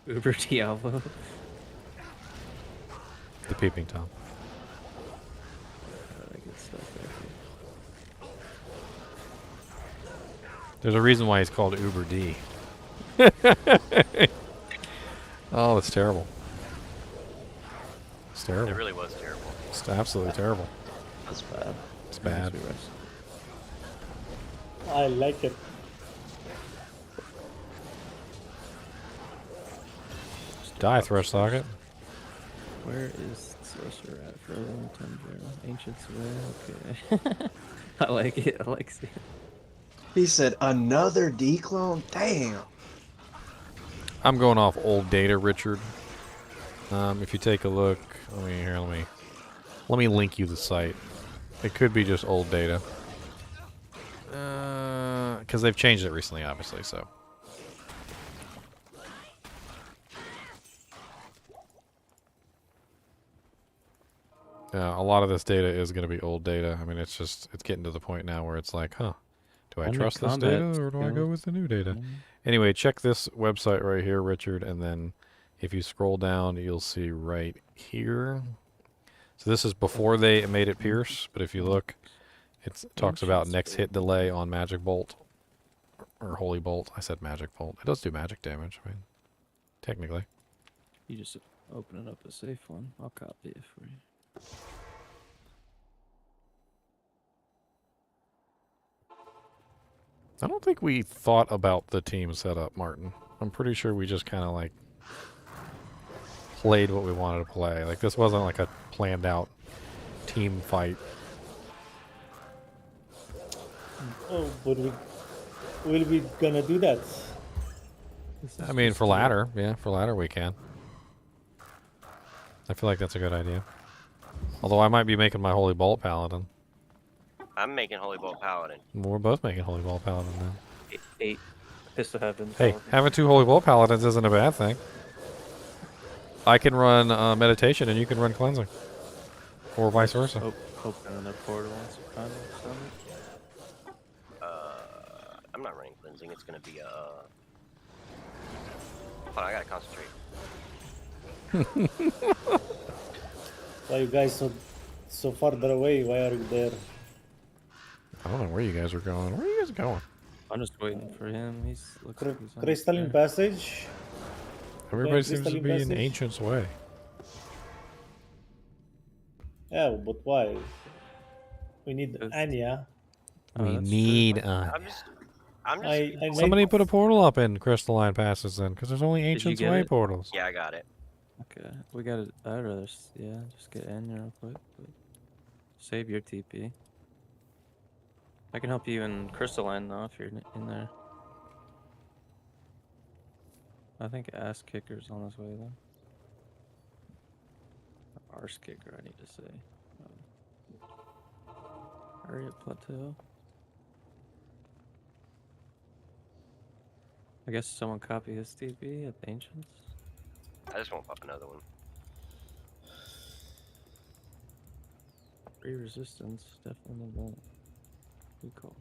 Uber Diablo. The peeping Tom. Good stuff there. There's a reason why he's called Uber D. Oh, it's terrible. It's terrible. It really was terrible. It's absolutely terrible. That's bad. It's bad. I like it. Die, Thrush Socket. Where is Sorcerer at? Frozen Tundra. Ancient's Way. Okay. I like it. I like seeing it. He said another declone? Damn. I'm going off old data, Richard. If you take a look, let me link you the site. It could be just old data. Because they've changed it recently, obviously, so. A lot of this data is going to be old data. I mean, it's getting to the point now where it's like, huh, do I trust this data or do I go with the new data? Anyway, check this website right here, Richard, and then if you scroll down, you'll see right here. So this is before they made it pierce, but if you look, it talks about next hit delay on Magic Bolt or Holy Bolt. I said Magic Bolt. It does do magic damage. I mean, technically. You just open it up a safe one. I'll copy it for you. I don't think we thought about the team setup, Martin. I'm pretty sure we just kind of like played what we wanted to play. Like this wasn't like a planned out team fight. Oh, but will we gonna do that? I mean, for ladder, yeah, for ladder we can. I feel like that's a good idea. Although I might be making my Holy Bolt Paladin. I'm making Holy Bolt Paladin. We're both making Holy Bolt Paladin then. 8 Pistol Heavens. Hey, having 2 Holy Bolt Paladins isn't a bad thing. I can run meditation and you can run cleansing. Or vice versa. Open another portal once you find it. I'm not running cleansing. It's gonna be hold on, I gotta concentrate. Why you guys so farther away? Why are you there? I don't know where you guys are going. Where are you guys going? I'm just waiting for him. Looks like he's on Crystalline there. Passage. Everybody seems to Crystalline be in Passage? Ancient's Way. Yeah, but why? We need It's- Anya. Oh, We that's need true. I'm just I somebody put a portal up in Crystalline Passes then, because there's only you Ancient's get Way it? portals. Yeah, I got it. Okay, we got it. I'd rather, just get Anya real quick. But save your TP. I can help you in Crystalline though if you're in there. I think Ass Kicker's on his way though. Arse Kicker, I need to say. Hurry up, Plateau. I guess someone copy his TP at the Ancients. I just won't pop another one. Free resistance, definitely won't. Good call.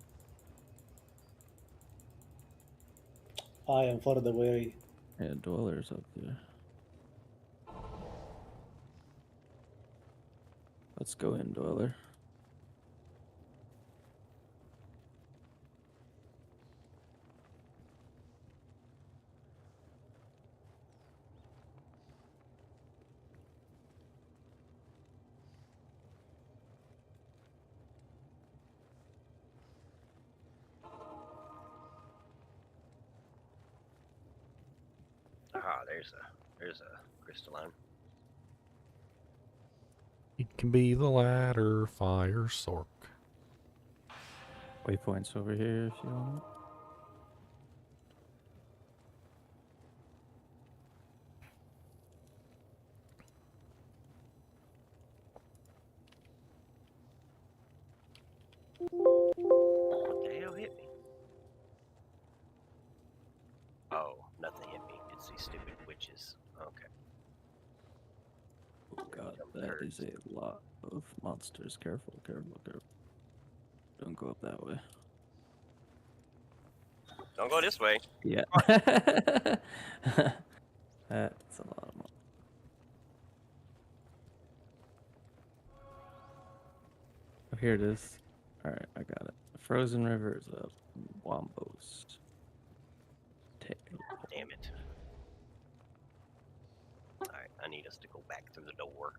I am farther away. Yeah, Dweller's up there. Let's go in, Dweller. Ah, there's a crystalline. It can be the ladder, fire, sork. Waypoints over here if you want. It's these stupid witches. Okay. Oh god, that is a lot of monsters. Careful, careful, careful. Don't go up that way. Don't go this way. Yeah. That's a lot of monsters. Oh, here it is. Alright, I got it. Frozen Rivers of Wombos. Damn it. Alright, I need us to go back through the door.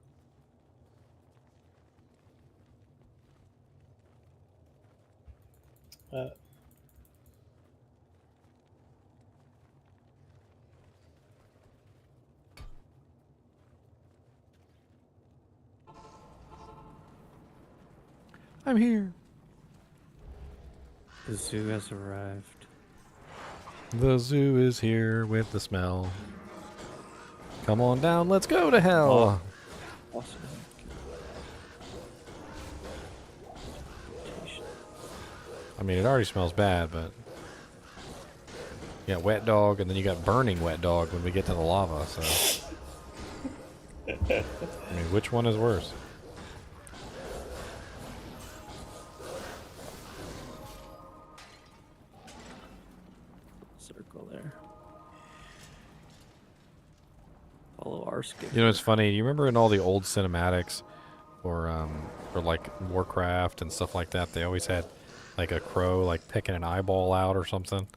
I'm here. The zoo has arrived. The zoo is here with the smell. Come on down, let's go to hell. Awesome. I mean, it already smells bad, but you got wet dog, and then you got burning wet dog when we get to the lava. So, I mean, which one is worse? Circle there. Follow our skip. You know, it's funny. You remember in all the old cinematics, or like Warcraft and stuff like that, they always had like a crow like picking an eyeball out or something.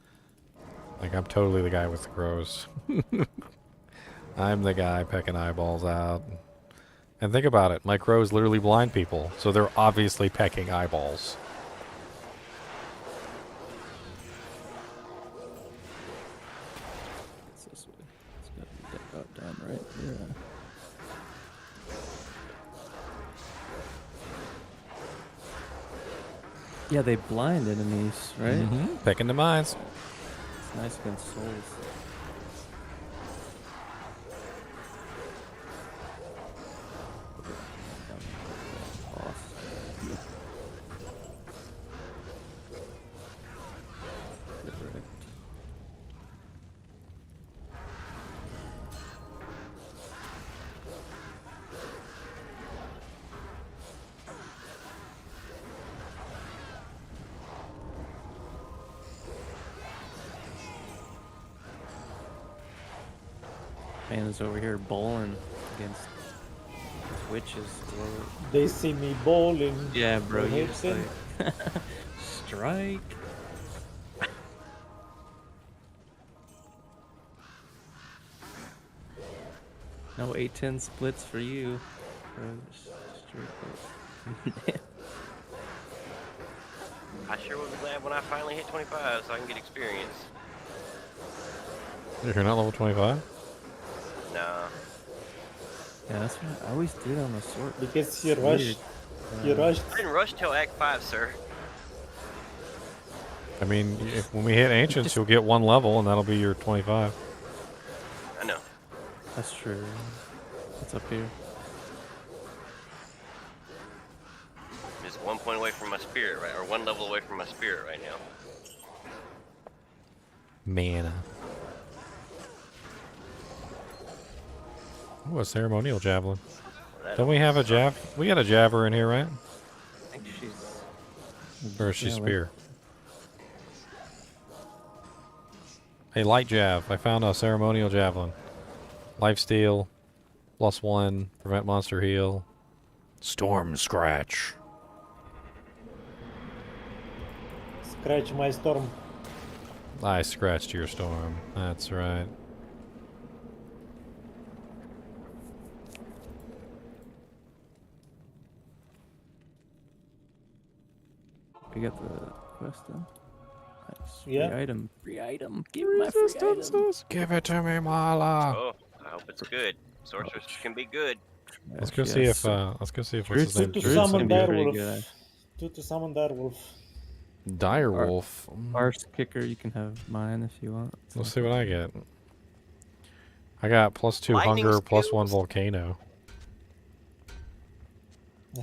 Like, I'm totally the guy with the crows. I'm the guy picking eyeballs out. And think about it, my crows literally blind people, so they're obviously pecking eyeballs. It's this way. It's got to be down right here. Yeah, they blind enemies, right? Picking the mines. It's nice against souls. Man is over here bowling against these witches. They see me bowling. Yeah, bro, They you just hate like strike. No 8-10 splits for you. Bro, straight up. I sure will be glad when I finally hit 25 so I can get experience. You're not level 25? Nah. Yeah, that's what I always did on the sword. Because you rushed. You rushed. I didn't rush till Act 5, sir. I mean, when we hit Ancients, you'll get one level, and that'll be your 25. I know. That's true. What's up here? I'm just 1 point away from my spirit, right? Or 1 level away from my spirit right now. Mana. Oh, a ceremonial javelin. Don't we have a jav? We got a javer in here, right? I think she's. Or is she Yeah, spear? Hey, light jav. I found a ceremonial javelin. Lifesteal, +1, prevent monster heal. Storm scratch. Scratch my storm. I scratched your storm. That's right. We got the quest done. Nice. Yeah. Free item. Free item. Give me my free item. Give it to me, Mala. Oh, I hope it's good. Sorceress can be good. Let's go see if what's his name? To Druid's summon gonna be pretty direwolf. good. To summon direwolf. Direwolf. Arse kicker, you can have mine if you want. Let's see what I get. I got +2 Lightning hunger, +1 skills. volcano.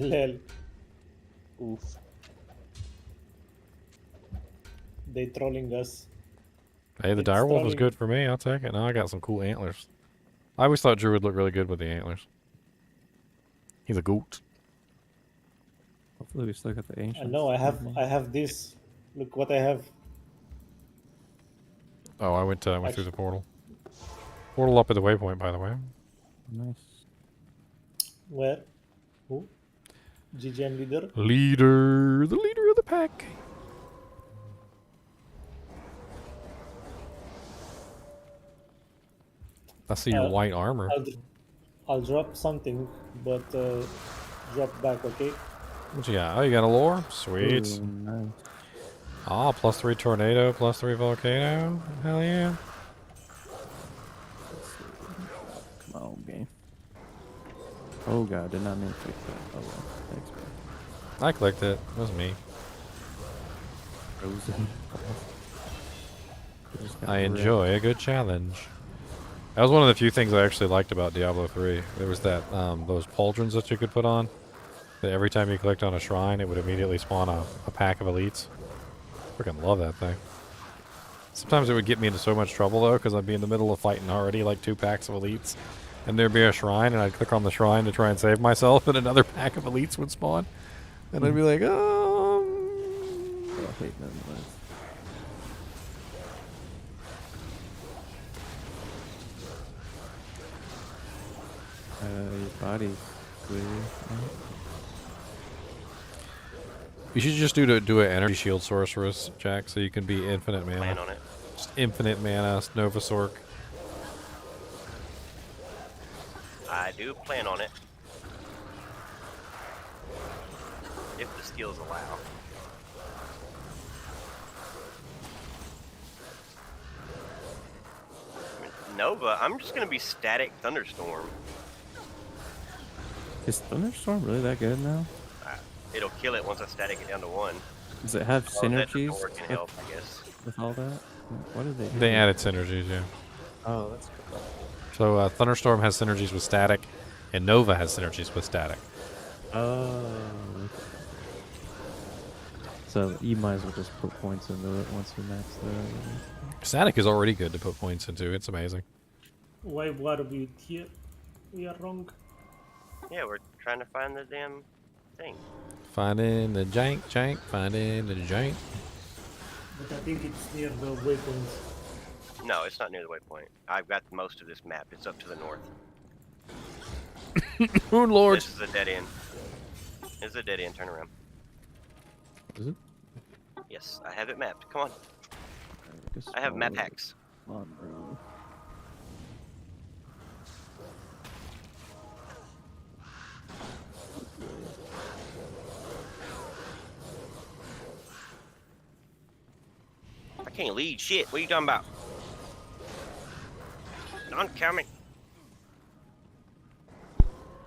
Lel. Oof. They trolling us. Hey, the It's direwolf was throwing- good for me. I'll take it. Now I got some cool antlers. I always thought Druid looked really good with the antlers. He's a goat. Hopefully we still got the ancient. I know. I have this. Look what I have. Oh, I went through the portal. Portal up at the waypoint, by the way. Nice. Where? Who? GGN leader. Leader, the leader of the pack. I see your white armor. I'll drop something, but drop back, okay? What you got? Oh, you got a lore? Sweet. Ooh, nice. Ah, +3 tornado, +3 volcano. Hell yeah. Come on, game. Oh god, did not mean to click that. Oh well. Thanks, bro. I clicked it. It was me. Frozen. I enjoy a good challenge. That was one of the few things I actually liked about Diablo 3. There was that those pauldrons that you could put on. That every time you clicked on a shrine, it would immediately spawn a pack of elites. Freaking love that thing. Sometimes it would get me into so much trouble though, because I'd be in the middle of fighting already, like 2 packs of elites, and there'd be a shrine, and I'd click on the shrine to try and save myself, and another pack of elites would spawn, and I'd be like, I hate them. Your body's clear. You should just do an energy shield sorceress, Jack, so you can be infinite mana. Plan on it. Just infinite mana, Nova Sorc. I do plan on it. If the skills allow. Nova, I'm just gonna be static thunderstorm. Is Thunderstorm really that good now? It'll kill it once I static it down to 1. Does it have Oh, that synergies door can help, I guess. with all that? What did they do? They added synergies, yeah. Oh, that's cool. So Thunderstorm has synergies with static, and Nova has synergies with static. Oh. So you might as well just put points into it once you max the. Static is already good to put points into. It's amazing. Why were we here? We are wrong. Yeah, we're trying to find the damn thing. Finding the jank, finding the jank. But I think it's near the waypoint. No, it's not near the waypoint. I've got most of this map. It's up to the north. Moon Lord. This is a dead end. It's a dead end. Turn around. Is it? Yes, I have it mapped. Come on. I have map hacks. Come on, bro. I can't lead shit. What are you talking about? I'm coming.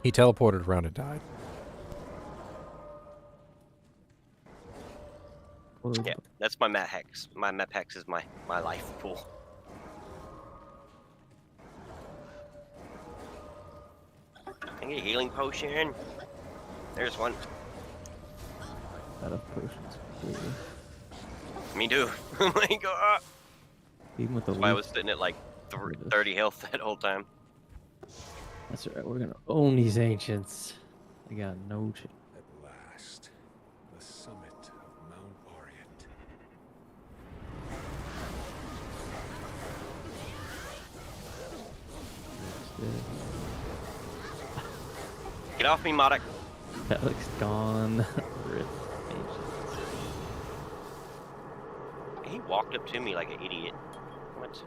He teleported around and died. Yeah, that's my map hacks. My map hacks is my life pool. I get a healing potion. There's one. Out of potions completely. Me too. Oh my god. Even with the That's why I leaf. was sitting at like 30 health that whole time. That's right. We're gonna own these ancients. They got no chance. At last, the summit of Mount Orient. Get off me, Modok. That looks gone. Rip ancients. He walked up to me like an idiot. What?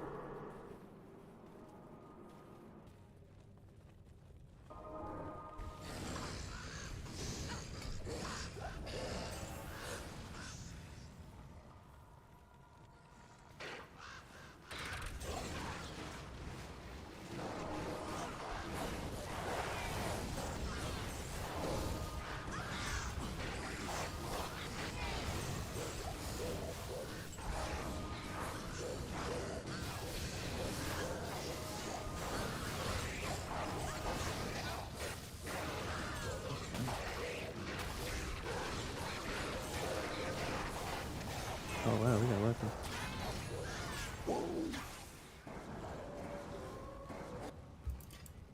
Oh wow, we got lucky.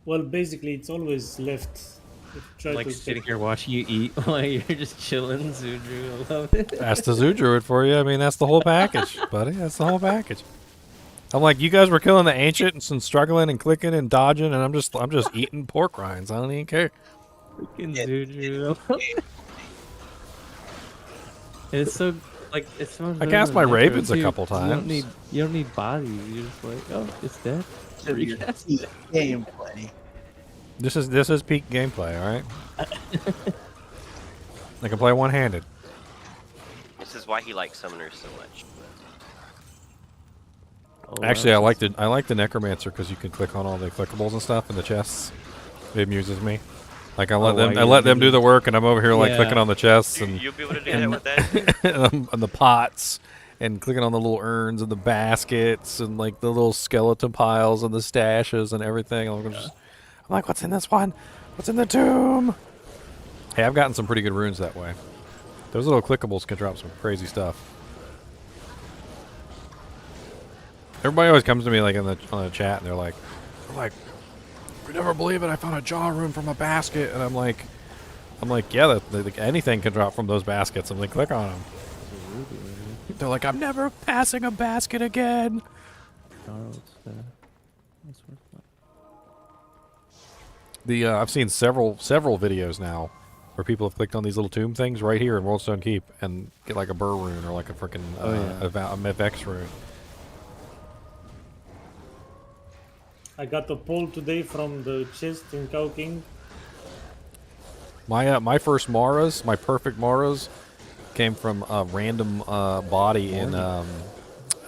Well, basically, it's always left. If you try Like to sitting take- here watching you eat while you're just chilling, Zudru. I love it. That's the Zoo Druid for you. I mean, that's the whole package, buddy. That's the whole package. I'm like, you guys were killing the ancient and struggling and clicking and dodging, and I'm just eating pork rinds. I don't even care. Freaking Zudru. It's so like it's so. I cast my better than ravens a Necro, too, couple 'cause times. You don't need bodies. You're just like, oh, it's dead. Gameplay. This is peak gameplay. All right. I can play one-handed. This is why he likes summoners so much. Oh, Actually, I like the necromancer because you can click on all the clickables and stuff in the chests. It amuses me. Like I let them do the work, and I'm over here like clicking on the chests and You'll be able to do that with that. and the pots, and clicking on the little urns and the baskets, and like the little skeleton piles and the stashes and everything. I'm like, what's in this one? What's in the tomb? Hey, I've gotten some pretty good runes that way. Those little clickables can drop some crazy stuff. Everybody always comes to me like on the chat, and they're like, "You never believe it! I found a jaw rune from a basket," and I'm like, yeah, anything can drop from those baskets, and they click on them. They're like, "I'm never passing a basket again." I've seen several videos now where people have clicked on these little tomb things right here in Worldstone Keep and get like a burr rune or like a freaking a Vex rune. I got a pole today from the chest in Cow King. My first Maras, my perfect Maras, came from a random body in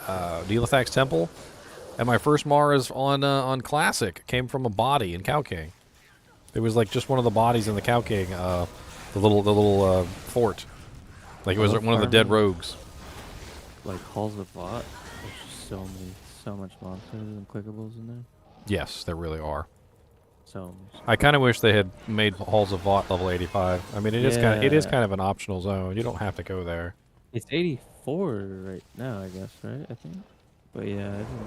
Delathax Temple, and my first Maras on Classic came from a body in Cow King. It was like just one of the bodies in the Cow King, the little fort. Like it was one of the dead rogues. Like Halls of Vought. There's just so much monsters and clickables in there. Yes, there really are. So I kind of wish they had made Halls of Vought level 85. I mean, it is kind of an optional zone. You don't have to go there. It's 84 right now, I guess, right? I think. But yeah, I think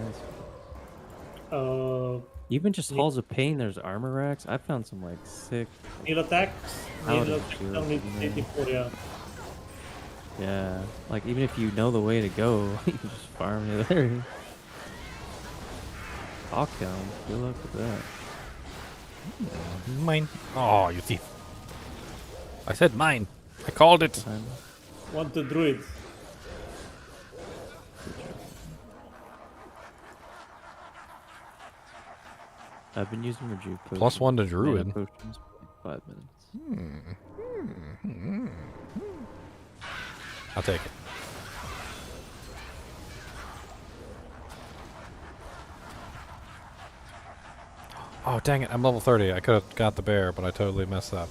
that's. Even just Halls of Pain, there's armor racks. I found some like sick. Needle attacks. Paladin Needle shields only in there. 84, yeah. Yeah, like even if you know the way to go, you can just farm it there. Lockdown. Good luck with that. Mine. Oh, you thief. I said mine. I called it. Want the druid. I've been using Rejuve potions. Plus 1 to mana druid. Potions for 5 minutes. I'll take it. Oh, dang it. I'm level 30. I could have got the bear, but I totally messed up.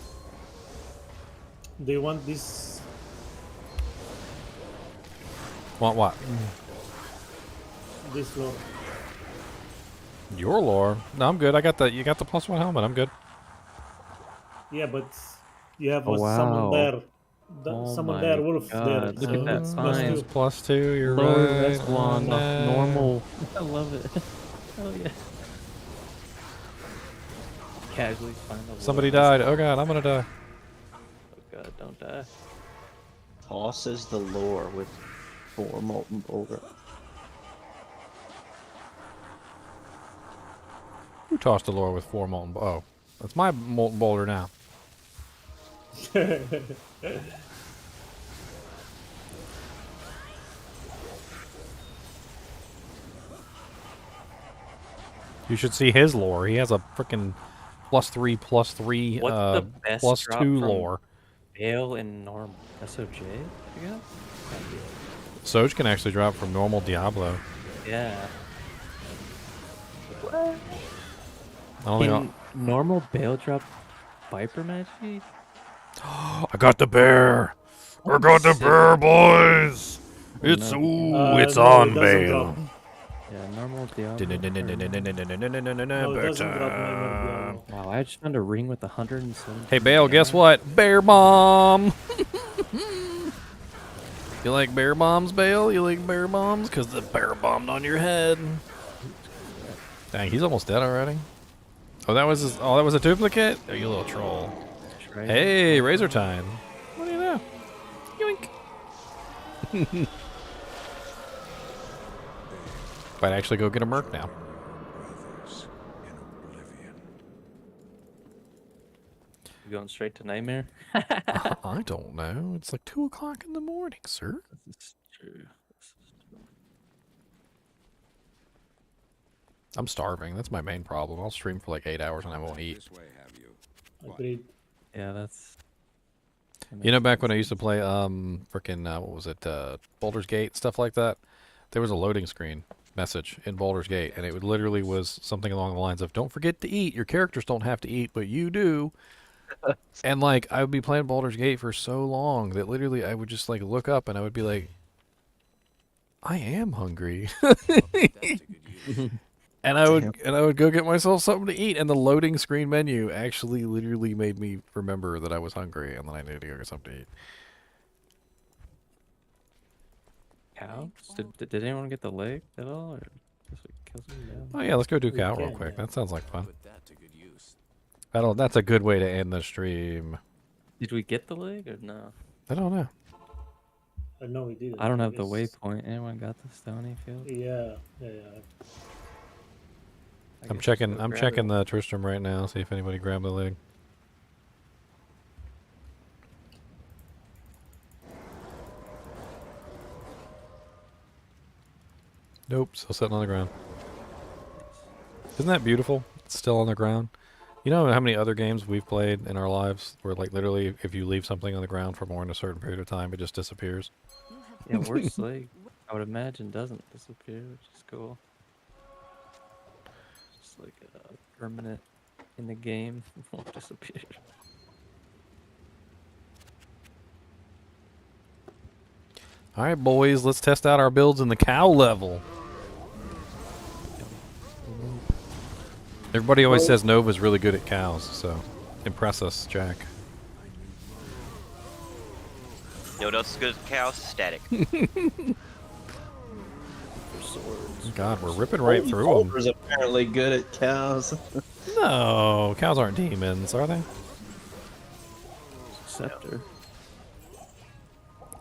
Do you want this? Want what? This lore. Your lore? No, I'm good. You got the plus 1 helmet. I'm good. Yeah, but you have Oh, someone wow. there. Oh Someone my there, wolf there. God, look at that it's sign. +2. Plus 2, you're Lower right. rest wand off No. normal. I love it. Oh yeah. Casually find the Somebody lower died. rest Oh god, I'm gonna die. Oh god, don't die. Tosses the lore with 4 molten boulder. Who tossed the lore with 4 molten? Oh, that's my molten boulder now. You should see his lore. He has a freaking +3/+3 What's the best +2 drop from lore. Bale and normal SOJ, I guess? Soj can actually drop from normal Diablo. Yeah. I don't think Can normal Bale drop Viper Magic? I got the bear. I got the bear, boys. It's it's no, on it doesn't Bale. drop. Yeah, normal Diablo. No, it doesn't drop normal. Wow, I just found a ring with 170. Hey Bale, guess what? Bear bomb. You like bear bombs, Bale? You like bear bombs? Because the bear bombed on your head. Dang, he's almost dead already. Oh, that was that was a duplicate? Oh, you little troll. Hey, Razor Time. What do you know? Yoink. Might actually go get a merc now. You going straight to Nightmare? I don't know. It's like 2 o'clock in the morning, sir. This is true. I'm starving. That's my main problem. I'll stream for like 8 hours and I won't eat. Agreed. Yeah, that's. You know, back when I used to play, frickin', what was it, Baldur's Gate, stuff like that? There was a loading screen message in Baldur's Gate, and it literally was something along the lines of, don't forget to eat. Your characters don't have to eat, but you do. And, like, I would be playing Baldur's Gate for so long that literally I would just, like, look up and I would be like, I am hungry. And I would go get myself something to eat, and the loading screen menu actually literally made me remember that I was hungry, and then I needed to go get something to eat. Cow? Did anyone get the leg at all? Or just kill somebody? Oh yeah, let's go do cow real quick. That sounds like fun. That's a good way to end the stream. Did we get the leg or no? I don't know. No, we didn't. I don't have the waypoint. Anyone got the stony field? Yeah. I'm checking the Tristram right now, see if anybody grabbed the leg. Nope, still sitting on the ground. Isn't that beautiful? It's still on the ground. You know how many other games we've played in our lives where, like, literally if you leave something on the ground for more than a certain period of time, it just disappears? Yeah, worst leg, I would imagine, doesn't disappear, which is cool. Just like a permanent in the game, won't disappear. Alright, boys, let's test out our builds in the cow level. Everybody always says Nova's really good at cows, so impress us, Jack. You know what else is good as cows? Static. God, we're ripping right through them. Is apparently good at cows. No, cows aren't demons, are they? Scepter.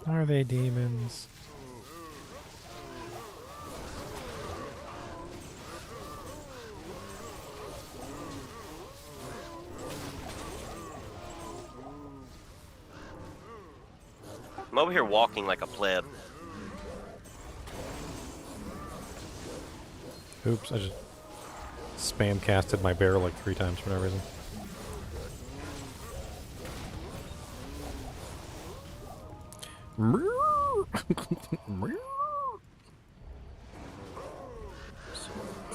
Are they demons? I'm over here walking like a pleb. Oops, I just spam casted my bear like 3 times for no reason.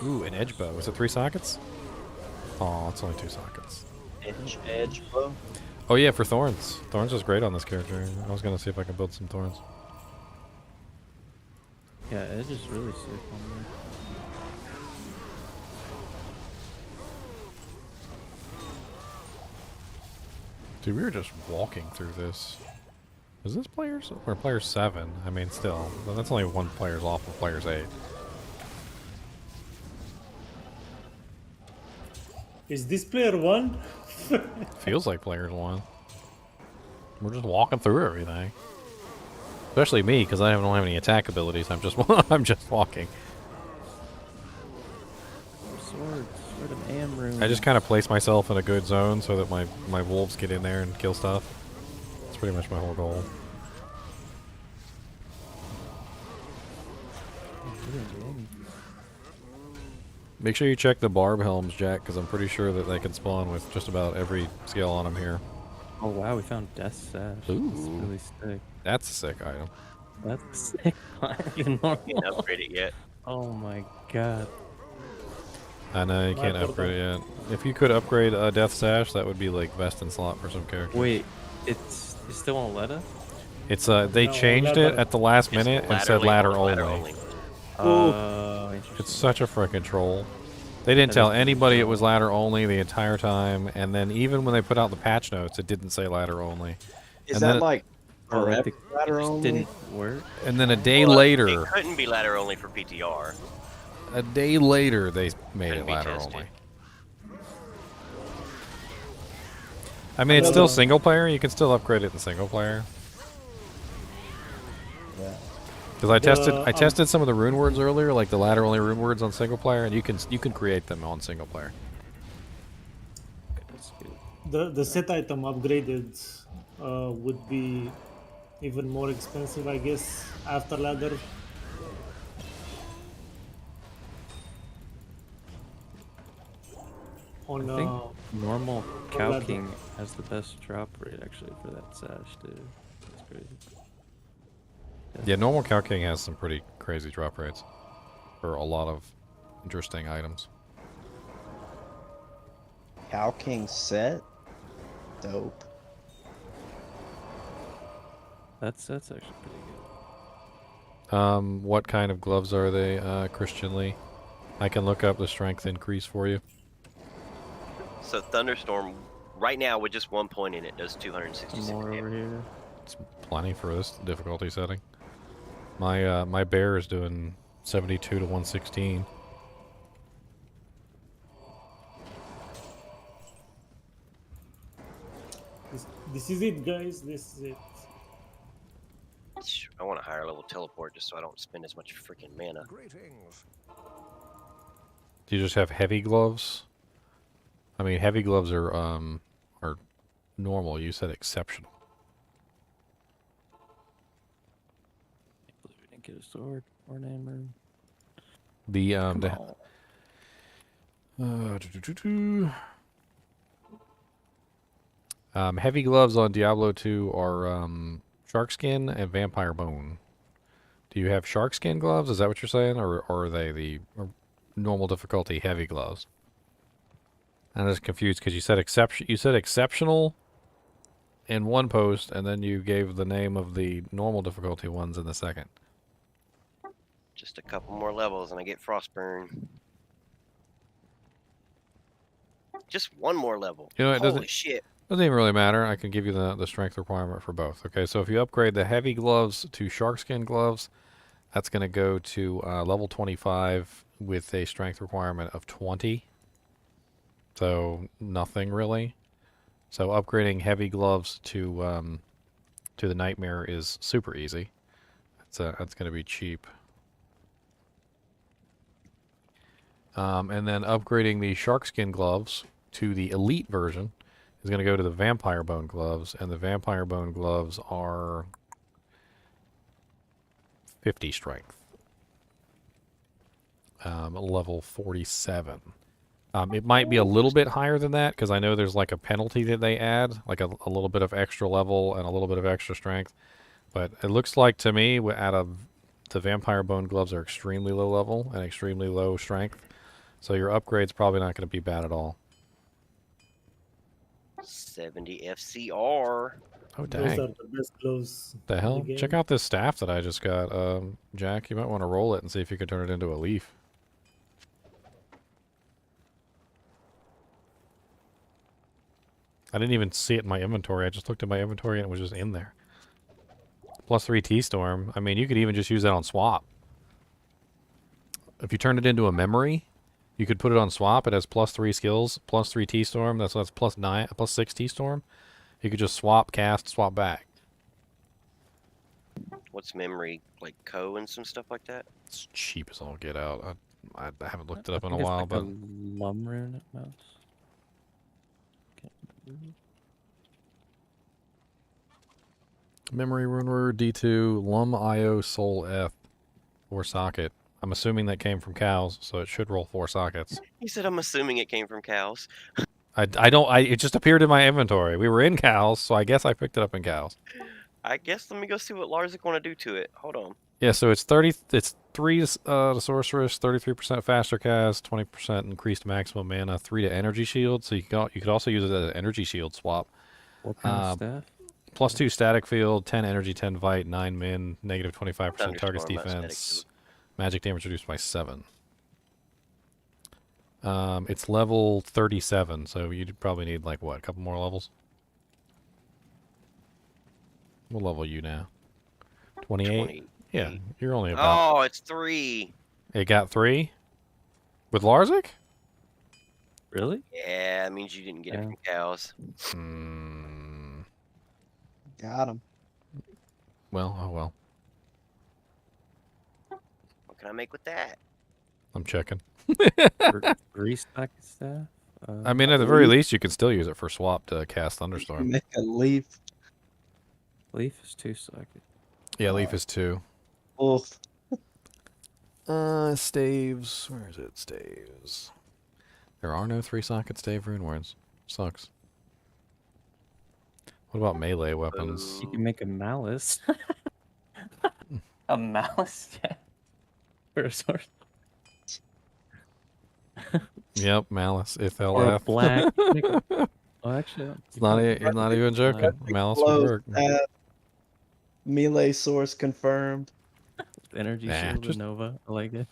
Ooh, an edge bow. Is it 3 sockets? Oh, it's only 2 sockets. Edge bow. Oh yeah, for thorns. Thorns is great on this character. I was gonna see if I could build some thorns. Yeah, edge is really sick on there. Dude, we were just walking through this. Is this players? Or player 7? I mean, still. But that's only 1 player's off of player's 8. Is this player 1? Feels like player's 1. We're just walking through everything. Especially me, because I don't have any attack abilities. I'm just I'm just walking. Sword of Amrune. I just kind of place myself in a good zone so that my wolves get in there and kill stuff. That's pretty much my whole goal. Make sure you check the barb helms, Jack, because I'm pretty sure that they can spawn with just about every skill on them here. Oh wow, we found Death Sash. Ooh. That's really sick. That's a sick item. That's sick. Even more. You can't upgrade it yet. Oh my god. I know, you can't upgrade it yet. If you could upgrade a Death Sash, that would be like best in slot for some characters. Wait, it still won't let us? It's they changed it at the last minute and said ladder only. It's such a frickin' troll. They didn't tell anybody it was ladder only the entire time, and then even when they put out the patch notes, it didn't say ladder only. Is that like Oh, like Forever it ladder just only. didn't work. And then a day Well, later, it couldn't be ladder only for PTR. they made Couldn't it be ladder tested. only. I mean, it's still single player. You can still upgrade it in single player. Yeah. Because I tested some of the rune words earlier, like the ladder only rune words on single player, and you can create them on single player. That's good. The set item upgraded would be even more expensive, I guess, after ladder. On I think normal Cow ladder. King has the best drop rate actually for that sash too. That's crazy. Yeah, normal Cow King has some pretty crazy drop rates for a lot of interesting items. Cow King set. Dope. That's actually pretty good. What kind of gloves are they, Christian Lee? I can look up the strength increase for you. So Thunderstorm, right now with just 1 point in it, does 266 Some more damage. over here. It's plenty for this difficulty setting. My bear is doing 72 to 116. This is it, guys. This is it. I want a higher level teleport just so I don't spend as much freaking mana. Greetings. Do you just have heavy gloves? I mean, heavy gloves are normal. You said exceptional. We didn't get a sword or an hammer. Heavy gloves on Diablo 2 are shark skin and vampire bone. Do you have shark skin gloves? Is that what you're saying, or are they the normal difficulty heavy gloves? I'm just confused because you said exceptional in one post, and then you gave the name of the normal difficulty ones in the second. Just a couple more levels and I get Frostburn. Just one more level. You know, it Holy shit. doesn't even really matter. I can give you the strength requirement for both. Okay, so if you upgrade the heavy gloves to sharkskin gloves, that's going to go to level 25 with a strength requirement of 20. So nothing really. So upgrading heavy gloves to the nightmare is super easy. That's going to be cheap. And then upgrading the sharkskin gloves to the elite version is going to go to the vampire bone gloves, and the vampire bone gloves are 50 strength. Level 47. It might be a little bit higher than that because I know there's like a penalty that they add, like a little bit of extra level and a little bit of extra strength. But it looks like to me, out of the vampire bone gloves are extremely low level and extremely low strength. So your upgrade's probably not going to be bad at all. 70 FCR. Oh, Those dang. are the best gloves. The in hell? game. Check out this staff that I just got. Jack, you might want to roll it and see if you can turn it into a leaf. I didn't even see it in my inventory. I just looked at my inventory and it was just in there. +3 T-Storm. I mean, you could even just use that on swap. If you turn it into a memory, you could put it on swap. It has +3 skills, +3 T-Storm. That's +6 T-Storm. You could just swap, cast, swap back. What's memory? Like Co and some stuff like that? It's cheap as all get out. I haven't looked it up I in a think it's while, like but a Lumrune mouse. Can't remember. memory rune word D2 Lum IO Soul F 4 socket. I'm assuming that came from cows, so it should roll 4 sockets. He said, I'm assuming it came from cows. It just appeared in my inventory. We were in cows, so I guess I picked it up in cows. I guess let me go see what Larzik want to do to it. Hold on. Yeah, so it's 3 to sorceress, 33% faster cast, 20% increased maximum mana, 3 to energy shield. So you could also use it as an energy shield swap. What kind of staff? +2 static field, 10 energy, 10 vite, 9 min, negative 25% target's Thunderstorm, not static defense, magic damage reduced by 7. It's level 37, so you'd probably need like what, a couple more levels? What level are you now? 28? Yeah, you're only about... Oh, it's 3. It got 3? With Larzik? Really? Yeah, that means you didn't get it from cows. Got him. Well, oh well. What can I make with that? I'm checking. Restock staff? I mean, at the very least, you can still use it for swap to cast Thunderstorm. Make a leaf. Leaf is 2 socket. Yeah, leaf is 2. Oof. Staves. Where is it? Staves. There are no 3-socket stave rune words. Sucks. What about melee weapons? You can make a malice. A malice? Yeah. For a sword. Yep, malice. If they'll Or a laugh. black. Oh, actually, It's not. You're not even joking. Malice would Close work. that. Melee source confirmed. Energy Nah, shield just- and Nova. I like it.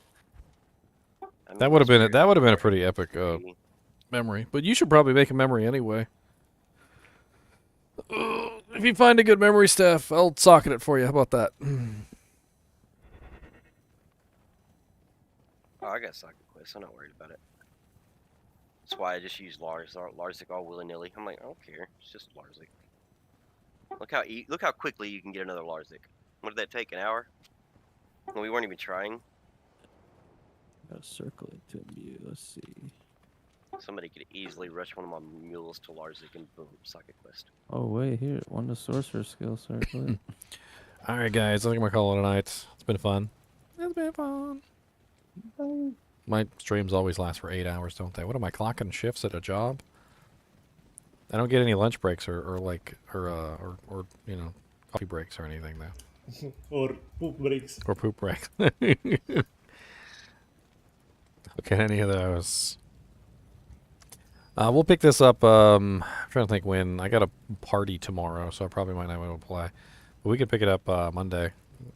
That would have been. That would have been a pretty epic memory. But you should probably make a memory anyway. If you find a good memory, Steph, I'll socket it for you. How about that? Oh, I got socket quests. I'm not worried about it. That's why I just use Larzik all willy-nilly. I'm like, I don't care. It's just Larzik. Look how quickly you can get another Larzik. What did that take? An hour? Well, we weren't even trying. Gotta circle it to view. Let's see. Somebody could easily rush one of my mules to Larzik and boom, socket quest. Oh wait, here, one to sorcerer skill circle. All right, guys. I think I'm gonna call it a night. It's been fun. It's been fun. My streams always last for 8 hours, don't they? What am I clocking shifts at a job? I don't get any lunch breaks or you know, coffee breaks or anything though. Or poop breaks. Or poop breaks. Okay, any of those. We'll pick this up. I'm trying to think when. I got a party tomorrow, so I probably might not be able to play. But we could pick it up Monday,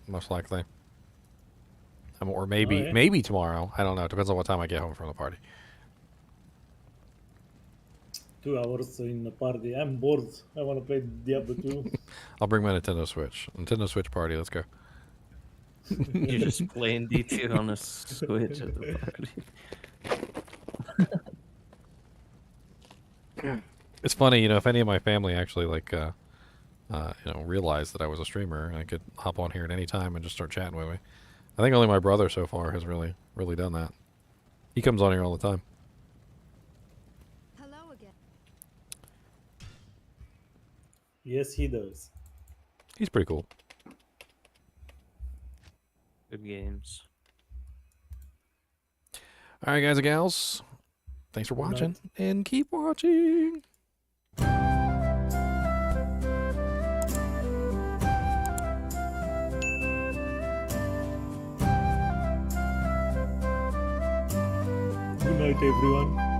most likely. Or maybe maybe tomorrow. I don't know. It depends on what time I get home from the party. 2 hours in the party. I'm bored. I want to play Diablo 2. I'll bring my Nintendo Switch. Nintendo Switch party. Let's go. You're just playing D2 on a Switch at the party. It's funny, you know, if any of my family actually like, you know, realized that I was a streamer, I could hop on here at any time and just start chatting with me. I think only my brother so far has really done that. He comes on here all the time. Hello again. Yes, he does. He's pretty cool. Good games. All right, guys and gals. Thanks for watching, and keep watching. Good night, everyone.